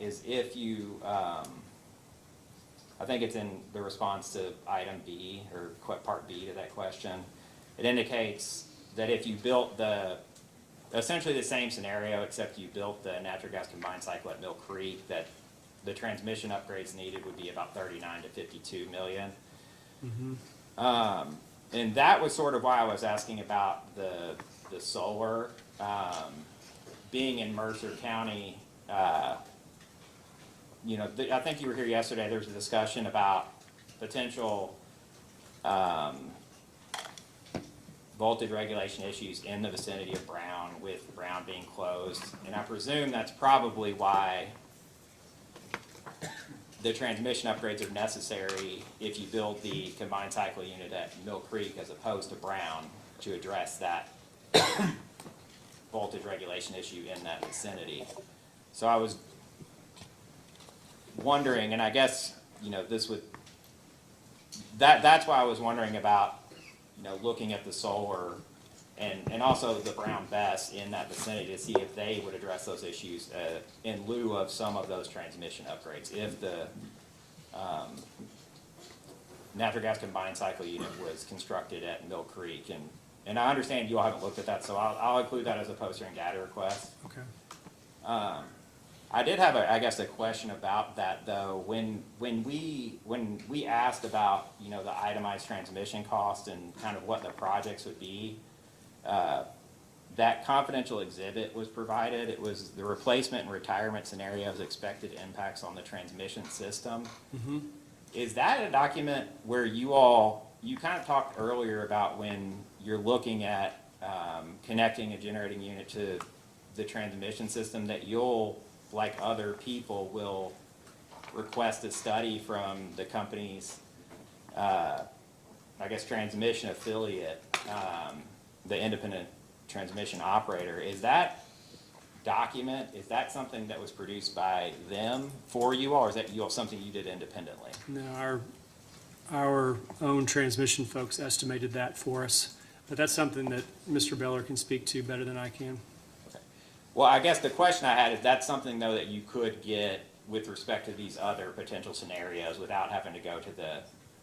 is if you, I think it's in the response to item B, or part B to that question. It indicates that if you built essentially the same scenario, except you built the natural gas combined cycle at Mill Creek, that the transmission upgrades needed would be about 39 to 52 million. Mm-hmm. And that was sort of why I was asking about the solar, being in Mercer County. I think you were here yesterday. There was a discussion about potential voltage regulation issues in the vicinity of Brown, with Brown being closed. And I presume that's probably why the transmission upgrades are necessary if you build the combined cycle unit at Mill Creek as opposed to Brown, to address that voltage regulation issue in that vicinity. So I was wondering, and I guess, that's why I was wondering about, looking at the solar and also the Brown BESS in that vicinity to see if they would address those issues in lieu of some of those transmission upgrades. If the natural gas combined cycle unit was constructed at Mill Creek, and I understand you all haven't looked at that, so I'll include that as a post-hearing data request. Okay. I did have a question about that though. When we asked about the itemized transmission cost and kind of what the projects would be, that confidential exhibit was provided. It was the replacement and retirement scenarios, expected impacts on the transmission system. Is that a document where you kind of talked earlier about when you're looking at connecting a generating unit to the transmission system, that you'll, like other people, will request a study from the company's, I guess, transmission affiliate, the independent transmission operator? Is that document, is that something that was produced by them for you all, or is that something you did independently? No, our own transmission folks estimated that for us, but that's something that Mr. Beller can speak to better than I can. Okay. Well, I guess the question I had is, that's something, though, that you could get with respect to these other potential scenarios without having to go to the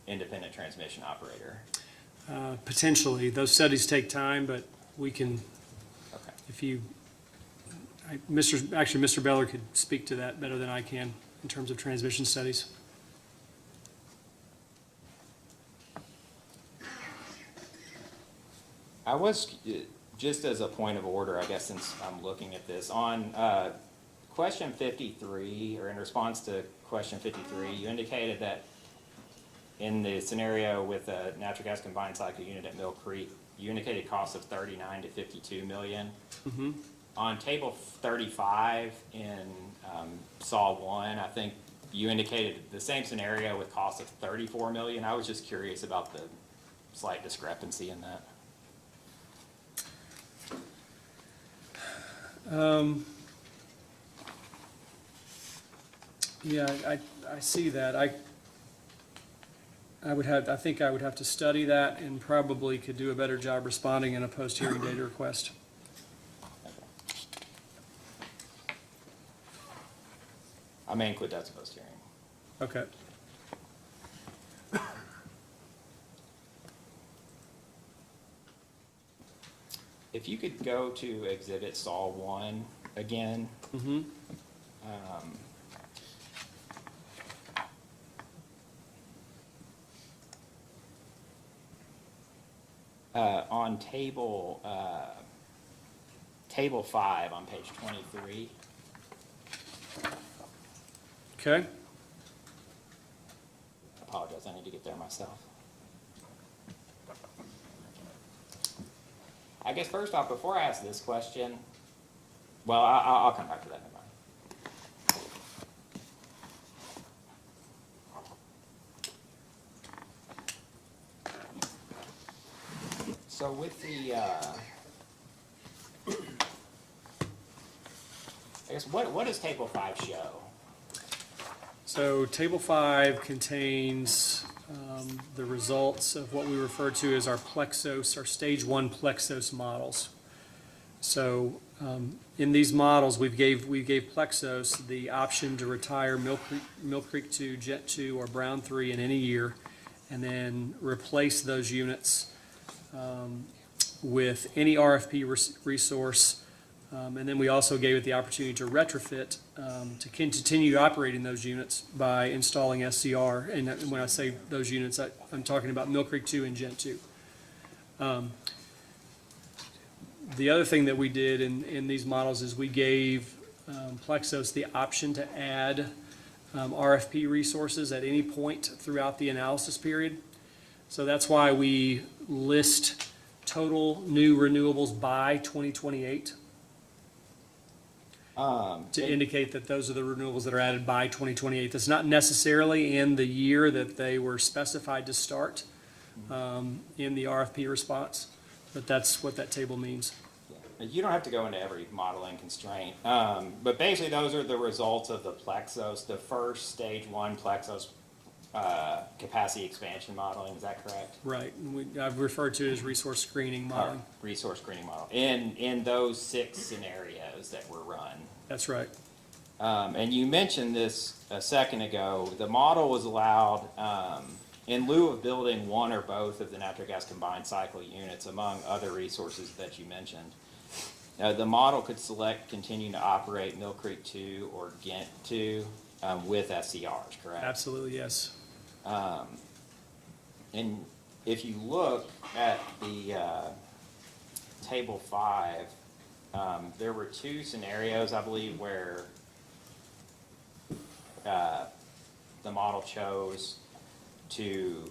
independent transmission operator? Potentially, those studies take time, but we can, Okay. if you, Mr. Beller could speak to that better than I can in terms of transmission studies. I was, just as a point of order, I guess, since I'm looking at this, on question 53, or in response to question 53, you indicated that in the scenario with a natural gas combined cycle unit at Mill Creek, you indicated costs of 39 to 52 million. On table 35 in SAW 1, I think you indicated the same scenario with costs of 34 million. I was just curious about the slight discrepancy in that. Yeah, I see that. I think I would have to study that and probably could do a better job responding in a post-hearing data request. I may include that as a post-hearing. Okay. If you could go to Exhibit SAW 1 again. On table 5 on page 23. Okay. Apologize, I need to get there myself. I guess first off, before I ask this question, well, I'll come back to that in a moment. So with the, I guess, what does table 5 show? So table 5 contains the results of what we refer to as our Plexos, our stage 1 Plexos models. So in these models, we gave Plexos the option to retire Mill Creek 2, Jet 2, or Brown 3 in any year, and then replace those units with any RFP resource. And then we also gave it the opportunity to retrofit, to continue operating those units by installing SCR. And when I say those units, I'm talking about Mill Creek 2 and Jet 2. The other thing that we did in these models is we gave Plexos the option to add RFP resources at any point throughout the analysis period. So that's why we list total new renewables by 2028. To indicate that those are the renewables that are added by 2028. That's not necessarily in the year that they were specified to start in the RFP response, but that's what that table means. You don't have to go into every modeling constraint, but basically those are the results of the Plexos, the first stage 1 Plexos capacity expansion modeling. Is that correct? Right. I've referred to it as resource screening modeling. Resource screening model. In those 6 scenarios that were run. That's right. And you mentioned this a second ago. The model was allowed, in lieu of building one or both of the natural gas combined cycle units, among other resources that you mentioned. The model could select continuing to operate Mill Creek 2 or Ghent 2 with SCRs, correct? Absolutely, yes. And if you look at the table 5, there were 2 scenarios, I believe, where the model chose to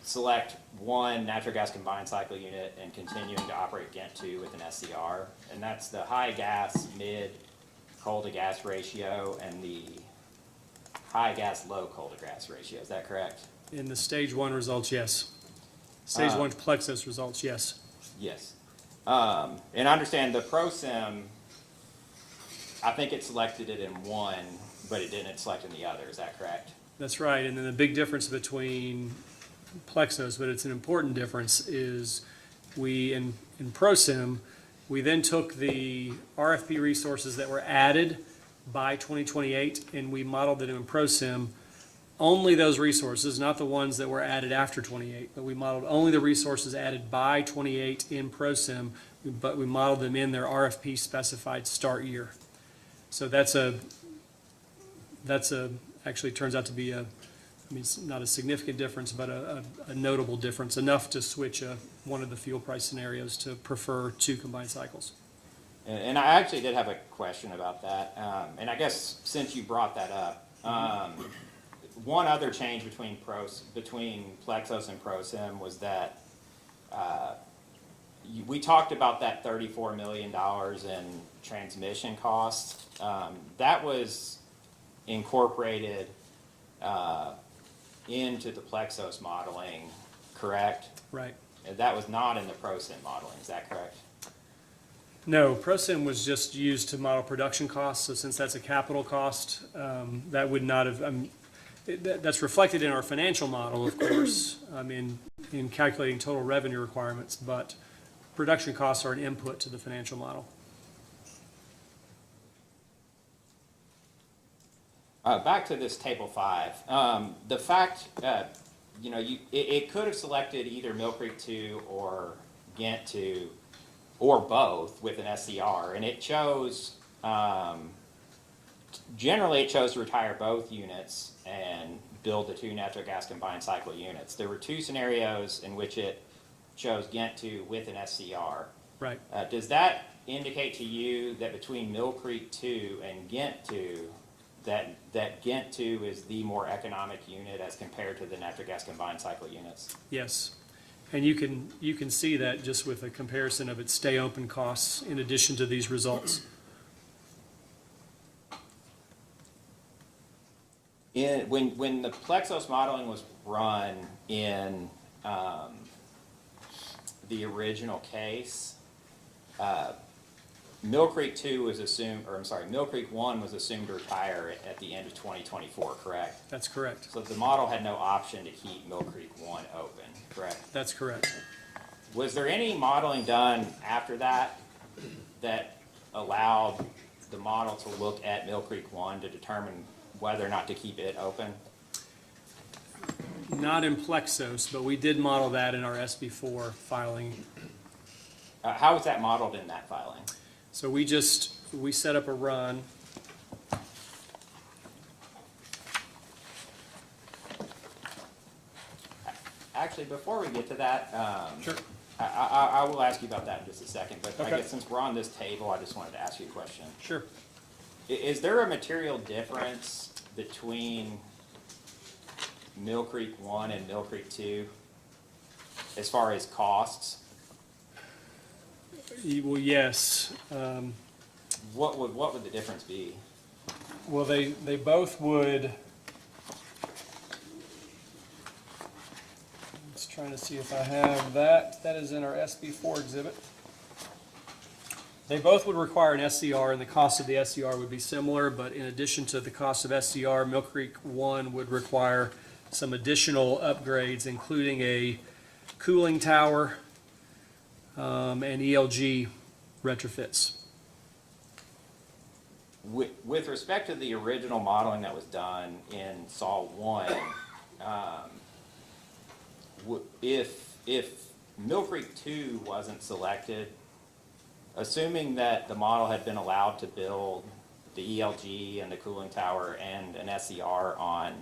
select one natural gas combined cycle unit and continuing to operate Ghent 2 with an SCR. And that's the high gas, mid coal to gas ratio and the high gas, low coal to gas ratio. Is that correct? In the stage 1 results, yes. Stage 1 Plexos results, yes. Yes. And I understand the ProSim, I think it selected it in one, but it didn't select in the other. Is that correct? That's right, and then the big difference between Plexos, but it's an important difference, is in ProSim, we then took the RFP resources that were added by 2028, and we modeled it in ProSim, only those resources, not the ones that were added after 28, but we modeled only the resources added by 28 in ProSim, but we modeled them in their RFP specified start year. So actually turns out to be it's not a significant difference, but a notable difference, enough to switch one of the fuel price scenarios to prefer 2 combined cycles. And I actually did have a question about that. And I guess since you brought that up, one other change between Plexos and ProSim was that we talked about that $34 million in transmission costs. That was incorporated into the Plexos modeling, correct? Right. And that was not in the ProSim modeling, is that correct? No, ProSim was just used to model production costs, so since that's a capital cost, that would not have, that's reflected in our financial model, of course, in calculating total revenue requirements, but production costs are an input to the financial model. Back to this table 5. The fact, it could have selected either Mill Creek 2 or Ghent 2 or both with an SCR, and it chose, generally it chose to retire both units and build the 2 natural gas combined cycle units. There were 2 scenarios in which it chose Ghent 2 with an SCR. Right. Does that indicate to you that between Mill Creek 2 and Ghent 2, that Ghent 2 is the more economic unit as compared to the natural gas combined cycle units? Yes. And you can see that just with a comparison of its stay open costs in addition to these results. When the Plexos modeling was run in the original case, Mill Creek 2 was assumed, or I'm sorry, Mill Creek 1 was assumed to retire at the end of 2024, correct? That's correct. So the model had no option to keep Mill Creek 1 open, correct? That's correct. Was there any modeling done after that that allowed the model to look at Mill Creek 1 to determine whether or not to keep it open? Not in Plexos, but we did model that in our SB4 filing. How was that modeled in that filing? So we set up a run. Actually, before we get to that, Sure. I will ask you about that in just a second, but I Okay. guess since we're on this table, I just wanted to ask you a question. Sure. Is there a material difference between Mill Creek 1 and Mill Creek 2 as far as costs? Well, yes. What would the difference be? Well, they both would. Just trying to see if I have that. That is in our SB4 exhibit. They both would require an SCR, and the cost of the SCR would be similar, but in addition to the cost of SCR, Mill Creek 1 would require some additional upgrades, including a cooling tower and ELG retrofits. With respect to the original modeling that was done in Sol 1, if Mill Creek 2 wasn't selected, assuming that the model had been allowed to build the ELG and the cooling tower and an SCR on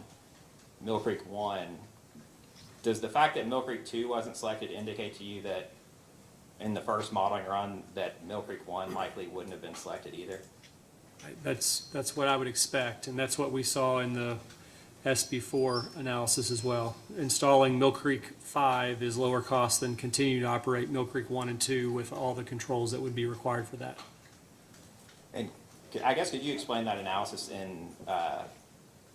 Mill Creek 1, does the fact that Mill Creek 2 wasn't selected indicate to you that in the first modeling run that Mill Creek 1 likely wouldn't have been selected either? That's what I would expect, and that's what we saw in the SB4 analysis as well. Installing Mill Creek 5 is lower cost than continuing to operate Mill Creek 1 and 2 with all the controls that would be required for that. And I guess could you explain that analysis in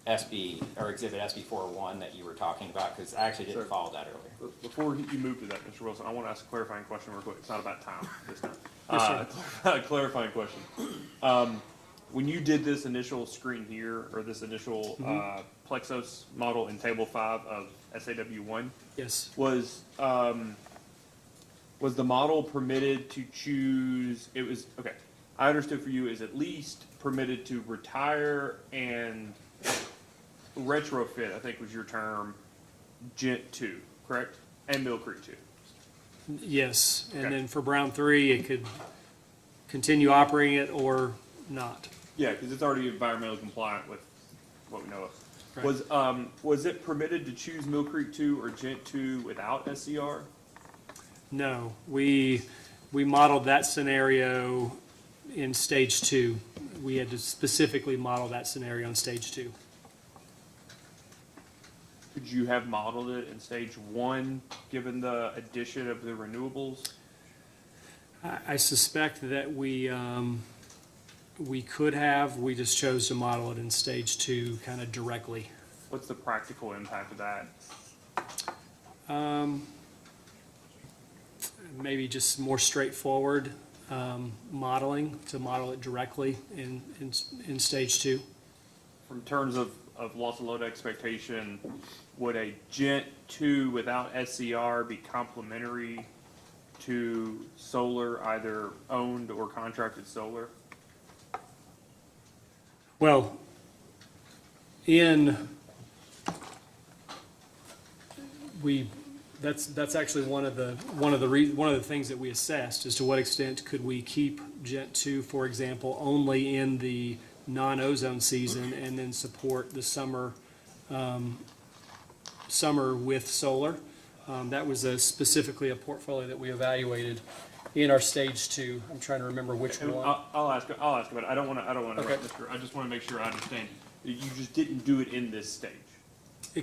SB, or Exhibit SB41 that you were talking about? Because I actually didn't Sure. follow that earlier. Before you move to that, Mr. Wilson, I want to ask a clarifying question real quick. It's not about time this time. Yes, Clarifying question. When you did this initial screen here, or this initial Plexos model in Table 5 of SAW1, Yes. was the model permitted to choose, it was, okay, I understood for you is at least permitted to retire and retrofit, I think was your term, Gent 2, correct? And Mill Creek 2. Yes, and Okay. then for Brown 3, it could continue operating it or not. Yeah, because it's already environmentally compliant with what we know of. Right. Was it permitted to choose Mill Creek 2 or Gent 2 without SCR? No, we modeled that scenario in stage 2. We had to specifically model that scenario in stage 2. Could you have modeled it in stage 1, given the addition of the renewables? I suspect that we could have, we just chose to model it in stage 2 kind of directly. What's the practical impact of that? Maybe just more straightforward modeling, to model it directly in stage 2. From terms of loss of load expectation, would a Gent 2 without SCR be complementary to solar, either owned or contracted solar? Well, that's actually one of the things that we assessed, as to what extent could we keep Gent 2, for example, only in the non-ozone season, and then support the summer with solar. That was specifically a portfolio that we evaluated in our stage 2. I'm trying to remember which And one. I'll ask about it. I don't want to Okay. interrupt, Mr. I just want to make sure I understand. You just didn't do it in this stage.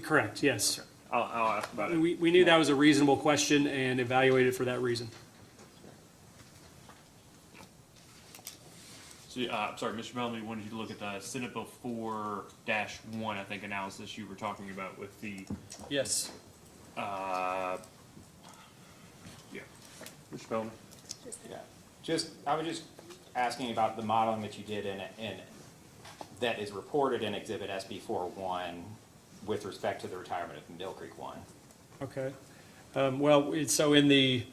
Correct, yes. I'll ask about it. We knew that was a reasonable question and evaluated for that reason. So, sorry, Mr. Bellamy wanted you to look at the Senate Bill 4-1, I think, analysis you were talking about with the, Yes. yeah. Mr. Bellamy? Yeah, I was just asking about the modeling that you did in that is reported in Exhibit SB41 with respect to the retirement of Mill Creek 1. Okay. Well, so in the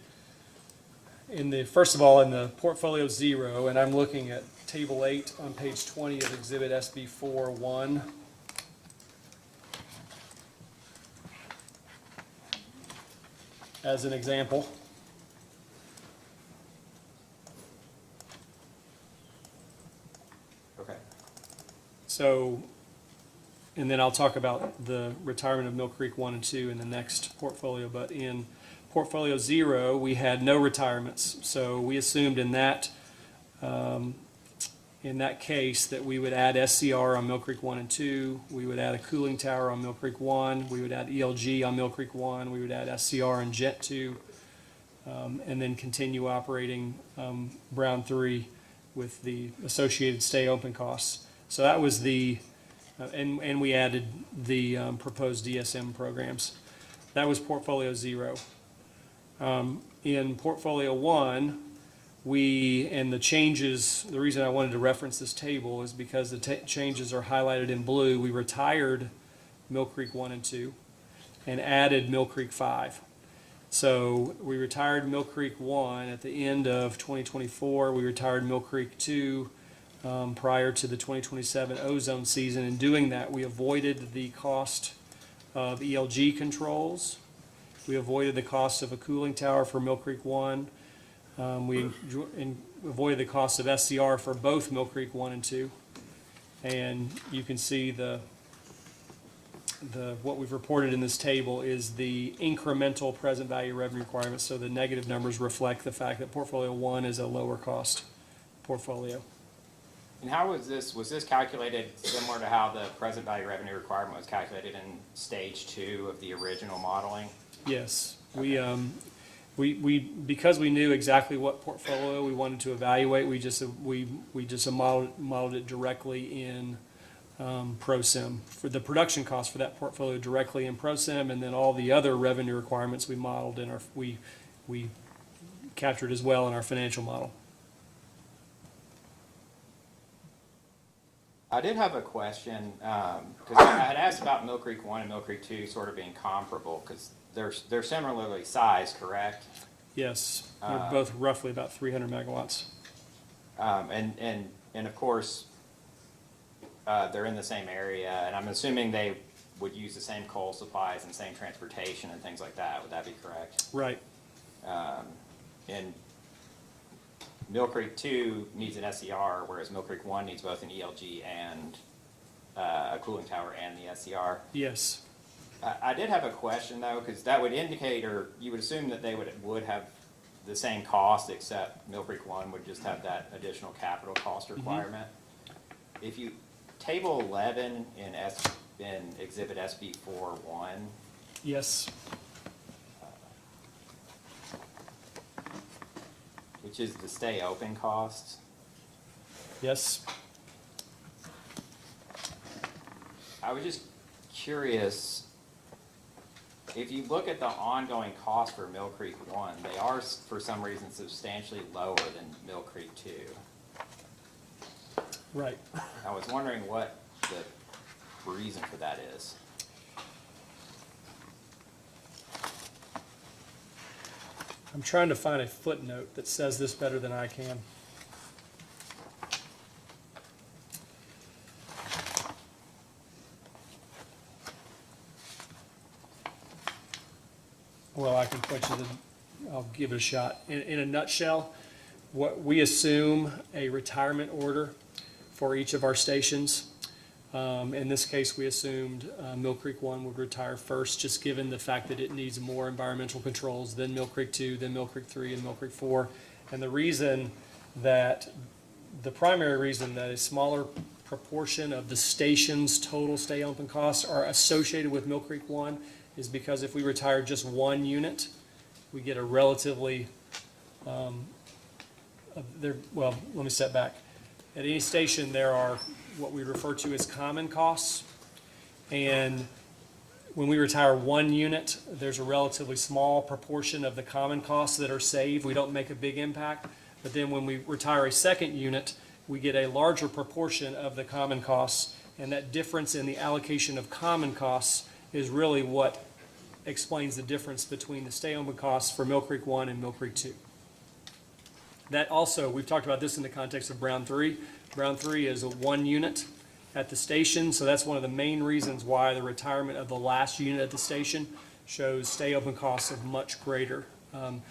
first of all, in the portfolio 0, and I'm looking at table 8 on page 20 of Exhibit SB41. As an example. Okay. So, and then I'll talk about the retirement of Mill Creek 1 and 2 in the next portfolio, but in portfolio 0, we had no retirements. So we assumed in that case that we would add SCR on Mill Creek 1 and 2, we would add a cooling tower on Mill Creek 1, we would add ELG on Mill Creek 1, we would add SCR on Jet 2, and then continue operating Brown 3 with the associated stay open costs. So that was and we added the proposed DSM programs. That was portfolio 0. In portfolio 1, and the changes, the reason I wanted to reference this table is because the changes are highlighted in blue. We retired Mill Creek 1 and 2 and added Mill Creek 5. So we retired Mill Creek 1 at the end of 2024. We retired Mill Creek 2 prior to the 2027 ozone season. In doing that, we avoided the cost of ELG controls. We avoided the cost of a cooling tower for Mill Creek 1. We avoided the cost of SCR for both Mill Creek 1 and 2. And you can see what we've reported in this table is the incremental present value revenue requirements. So the negative numbers reflect the fact that portfolio one is a lower cost portfolio. And how was this calculated similar to how the present value revenue requirement was calculated in stage 2 of the original modeling? Yes, we because we knew exactly what portfolio we wanted to evaluate, we just modeled it directly in ProSim for the production cost for that portfolio directly in ProSim, and then all the other revenue requirements we modeled in we captured as well in our financial model. I did have a question, because I had asked about Mill Creek 1 and Mill Creek 2 sort of being comparable, because they're similarly sized, correct? Yes, they're both roughly about 300 megawatts. And of course, they're in the same area, and I'm assuming they would use the same coal supplies and same transportation and things like that. Would that be correct? Right. And Mill Creek 2 needs an SCR, whereas Mill Creek 1 needs both an ELG and a cooling tower and the SCR. Yes. I did have a question though, because that would indicate, or you would assume that they would have the same cost, except Mill Creek 1 would just have that additional capital cost requirement. If you, table 11 in Exhibit SB41. Yes. Which is the stay open costs. Yes. I was just curious, if you look at the ongoing cost for Mill Creek 1, they are, for some reason, substantially lower than Mill Creek 2. Right. I was wondering what the reason for that is. I'm trying to find a footnote that says this better than I can. Well, I can point you to, I'll give it a shot. In a nutshell, what we assume a retirement order for each of our stations. In this case, we assumed Mill Creek 1 would retire first, just given the fact that it needs more environmental controls, then Mill Creek 2, then Mill Creek 3, and Mill Creek 4. And the primary reason that a smaller proportion of the station's total stay open costs are associated with Mill Creek 1 is because if we retire just one unit, we get a relatively, well, let me step back. At any station, there are what we refer to as common costs. And when we retire one unit, there's a relatively small proportion of the common costs that are saved. We don't make a big impact. But then when we retire a second unit, we get a larger proportion of the common costs. And that difference in the allocation of common costs is really what explains the difference between the stay open costs for Mill Creek 1 and Mill Creek 2. That also, we've talked about this in the context of Brown 3. Brown 3 is a one unit at the station, so that's one of the main reasons why the retirement of the last unit at the station shows stay open costs of much greater. And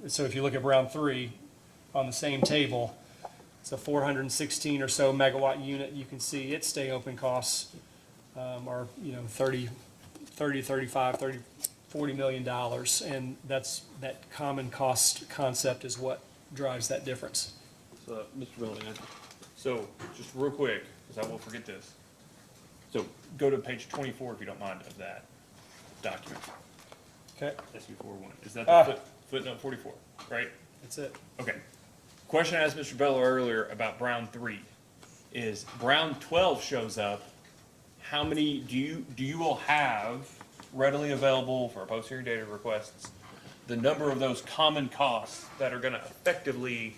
so if you look at Brown 3 on the same table, it's a 416 or so megawatt unit. You can see its stay open costs are 30, 35, 30, $40 million, and that common cost concept is what drives that difference. So, Mr. Miller, so just real quick, because I will forget this. So go to page 24 if you don't mind of that document. Okay. SB41. Is that the footnote 44, right? That's it. Okay. Question I asked Mr. Bello earlier about Brown 3 is Brown 12 shows up. How many do you all have readily available for post-hearing data requests? The number of those common costs that are going to effectively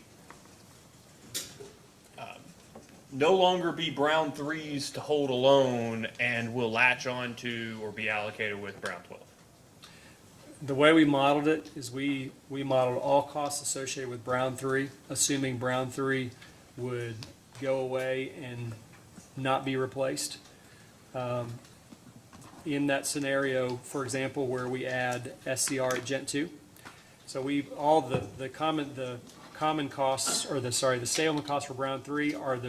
no longer be Brown 3s to hold alone and will latch on to or be allocated with Brown 12. The way we modeled it is we modeled all costs associated with Brown 3, assuming Brown 3 would go away and not be replaced. In that scenario, for example, where we add SCR at Gent 2, so all the common costs, or the stay open costs for Brown 3 are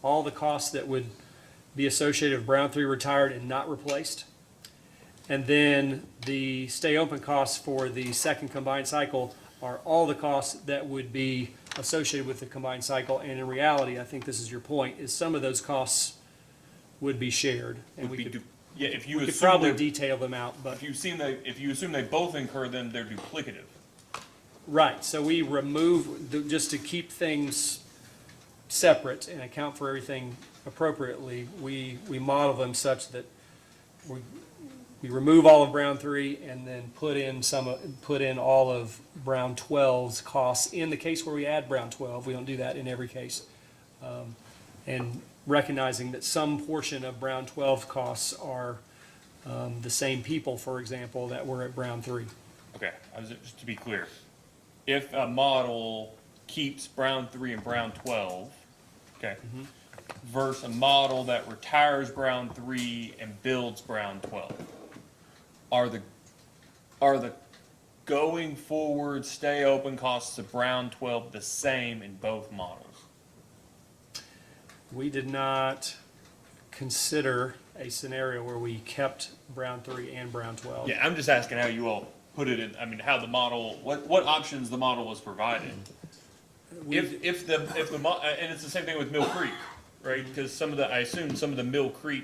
all the costs that would be associated with Brown 3 retired and not replaced. And then the stay open costs for the second combined cycle are all the costs that would be associated with the combined cycle. And in reality, I think this is your point, is some of those costs would be shared. And Would we be could, yeah, if you we could assume probably they're- detail them out, but. if you assume they both incur them, they're duplicative. Right, so we remove, just to keep things separate and account for everything appropriately, we model them such that we remove all of Brown 3 and then put in all of Brown 12's costs. In the case where we add Brown 12, we don't do that in every case. And recognizing that some portion of Brown 12 costs are the same people, for example, that were at Brown 3. Okay, just to be clear, if a model keeps Brown 3 and Brown 12, okay, versus a model that retires Brown 3 and builds Brown 12, are the going forward stay open costs of Brown 12 the same in both models? We did not consider a scenario where we kept Brown 3 and Brown 12. Yeah, I'm just asking how you all put it in, I mean, how the model, what options the model was providing. If the and it's the same thing with Mill Creek, right? Because I assume some of the Mill Creek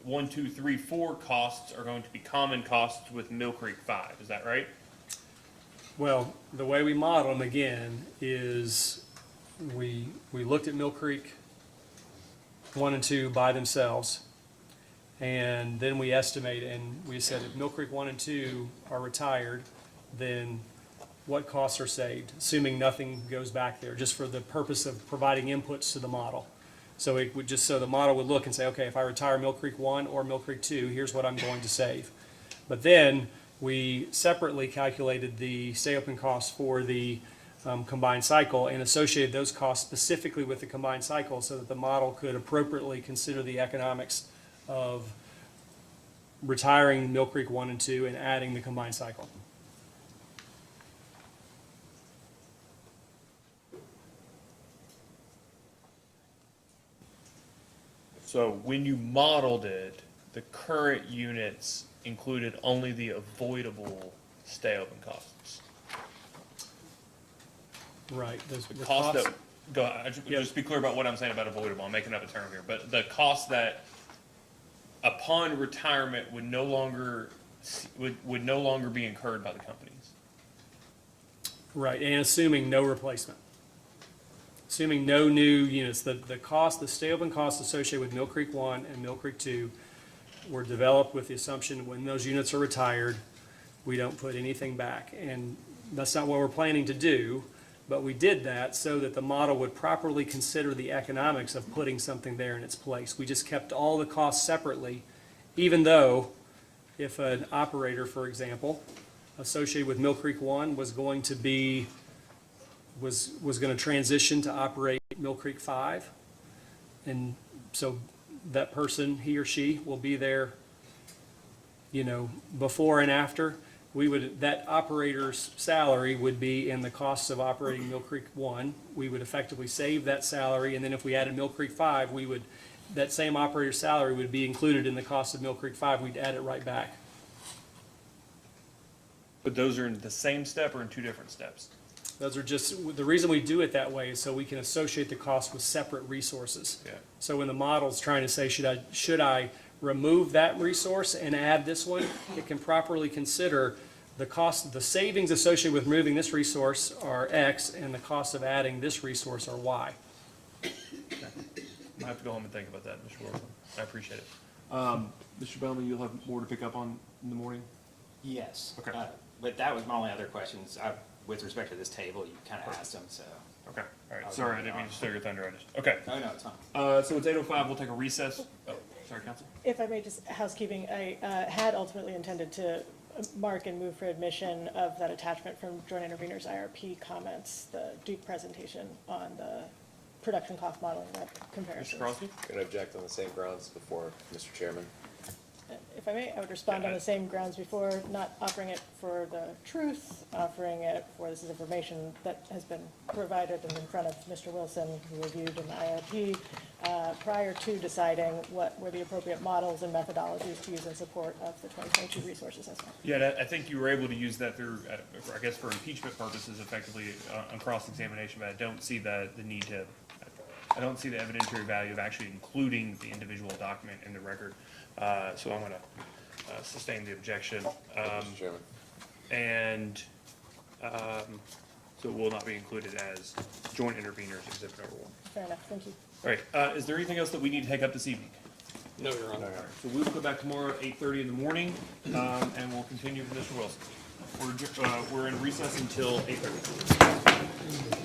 1, 2, 3, 4 costs are going to be common costs with Mill Creek 5, is that right? Well, the way we model them again is we looked at Mill Creek 1 and 2 by themselves. And then we estimate, and we said if Mill Creek 1 and 2 are retired, then what costs are saved, assuming nothing goes back there, just for the purpose of providing inputs to the model. So it would just, so the model would look and say, okay, if I retire Mill Creek 1 or Mill Creek 2, here's what I'm going to save. But then we separately calculated the stay open costs for the combined cycle and associated those costs specifically with the combined cycle so that the model could appropriately consider the economics of retiring Mill Creek 1 and 2 and adding the combined cycle. So when you modeled it, the current units included only the avoidable stay open costs. Right. The cost that, just be clear about what I'm saying about avoidable. I'm making up a term here, but the cost that upon retirement would no longer be incurred by the companies. Right, and assuming no replacement. Assuming no new units, the stay open costs associated with Mill Creek 1 and Mill Creek 2 were developed with the assumption when those units are retired, we don't put anything back. And that's not what we're planning to do, but we did that so that the model would properly consider the economics of putting something there in its place. We just kept all the costs separately, even though if an operator, for example, associated with Mill Creek 1 was going to transition to operate Mill Creek 5. And so that person, he or she, will be there, before and after. That operator's salary would be in the costs of operating Mill Creek 1. We would effectively save that salary, and then if we added Mill Creek 5, that same operator's salary would be included in the cost of Mill Creek 5. We'd add it right back. But those are in the same step or in two different steps? Those are just, the reason we do it that way is so we can associate the cost with separate resources. Yeah. So when the model's trying to say, should I remove that resource and add this one, it can properly consider the cost, the savings associated with removing this resource are X, and the cost of adding this resource are Y. I have to go home and think about that, Mr. Wilson. I appreciate it. Mr. Bellamy, you'll have more to pick up on in the morning? Yes. Okay. But that was my only other questions. With respect to this table, you kind of asked them, so. Okay, all right. Sorry, I didn't mean to steal your thunder. Okay. Oh, no, it's fine. So it's 8:05. We'll take a recess. Oh, sorry, Counsel. If I may, just housekeeping, I had ultimately intended to mark and move for admission of that attachment from Joint Intervenors IRP comments, the Duke presentation on the production cost modeling Mr. comparison. Crosby? Going to object on the same grounds before, Mr. Chairman. if I may, I would respond on the same grounds before, not offering it for the truth, offering it for this is information that has been provided and in front of Mr. Wilson, who reviewed an IRP, prior to deciding what were the appropriate models and methodologies to use in support of the 2022 resource assessment. Yeah, and I think you were able to use that through, I guess for impeachment purposes effectively on cross-examination, but I don't see the need to, I don't see the evidentiary value of actually including the individual document in the record. So I'm gonna sustain the objection. Mr. Chairman. And so it will not be included as joint interveners exhibit number 1. Fair enough, thank you. All right, is there anything else that we need to take up this evening? No, Your Honor. So we will come back tomorrow at 8:30 in the morning, and we'll continue with Mr. Wilson. We're in recess until 8:30.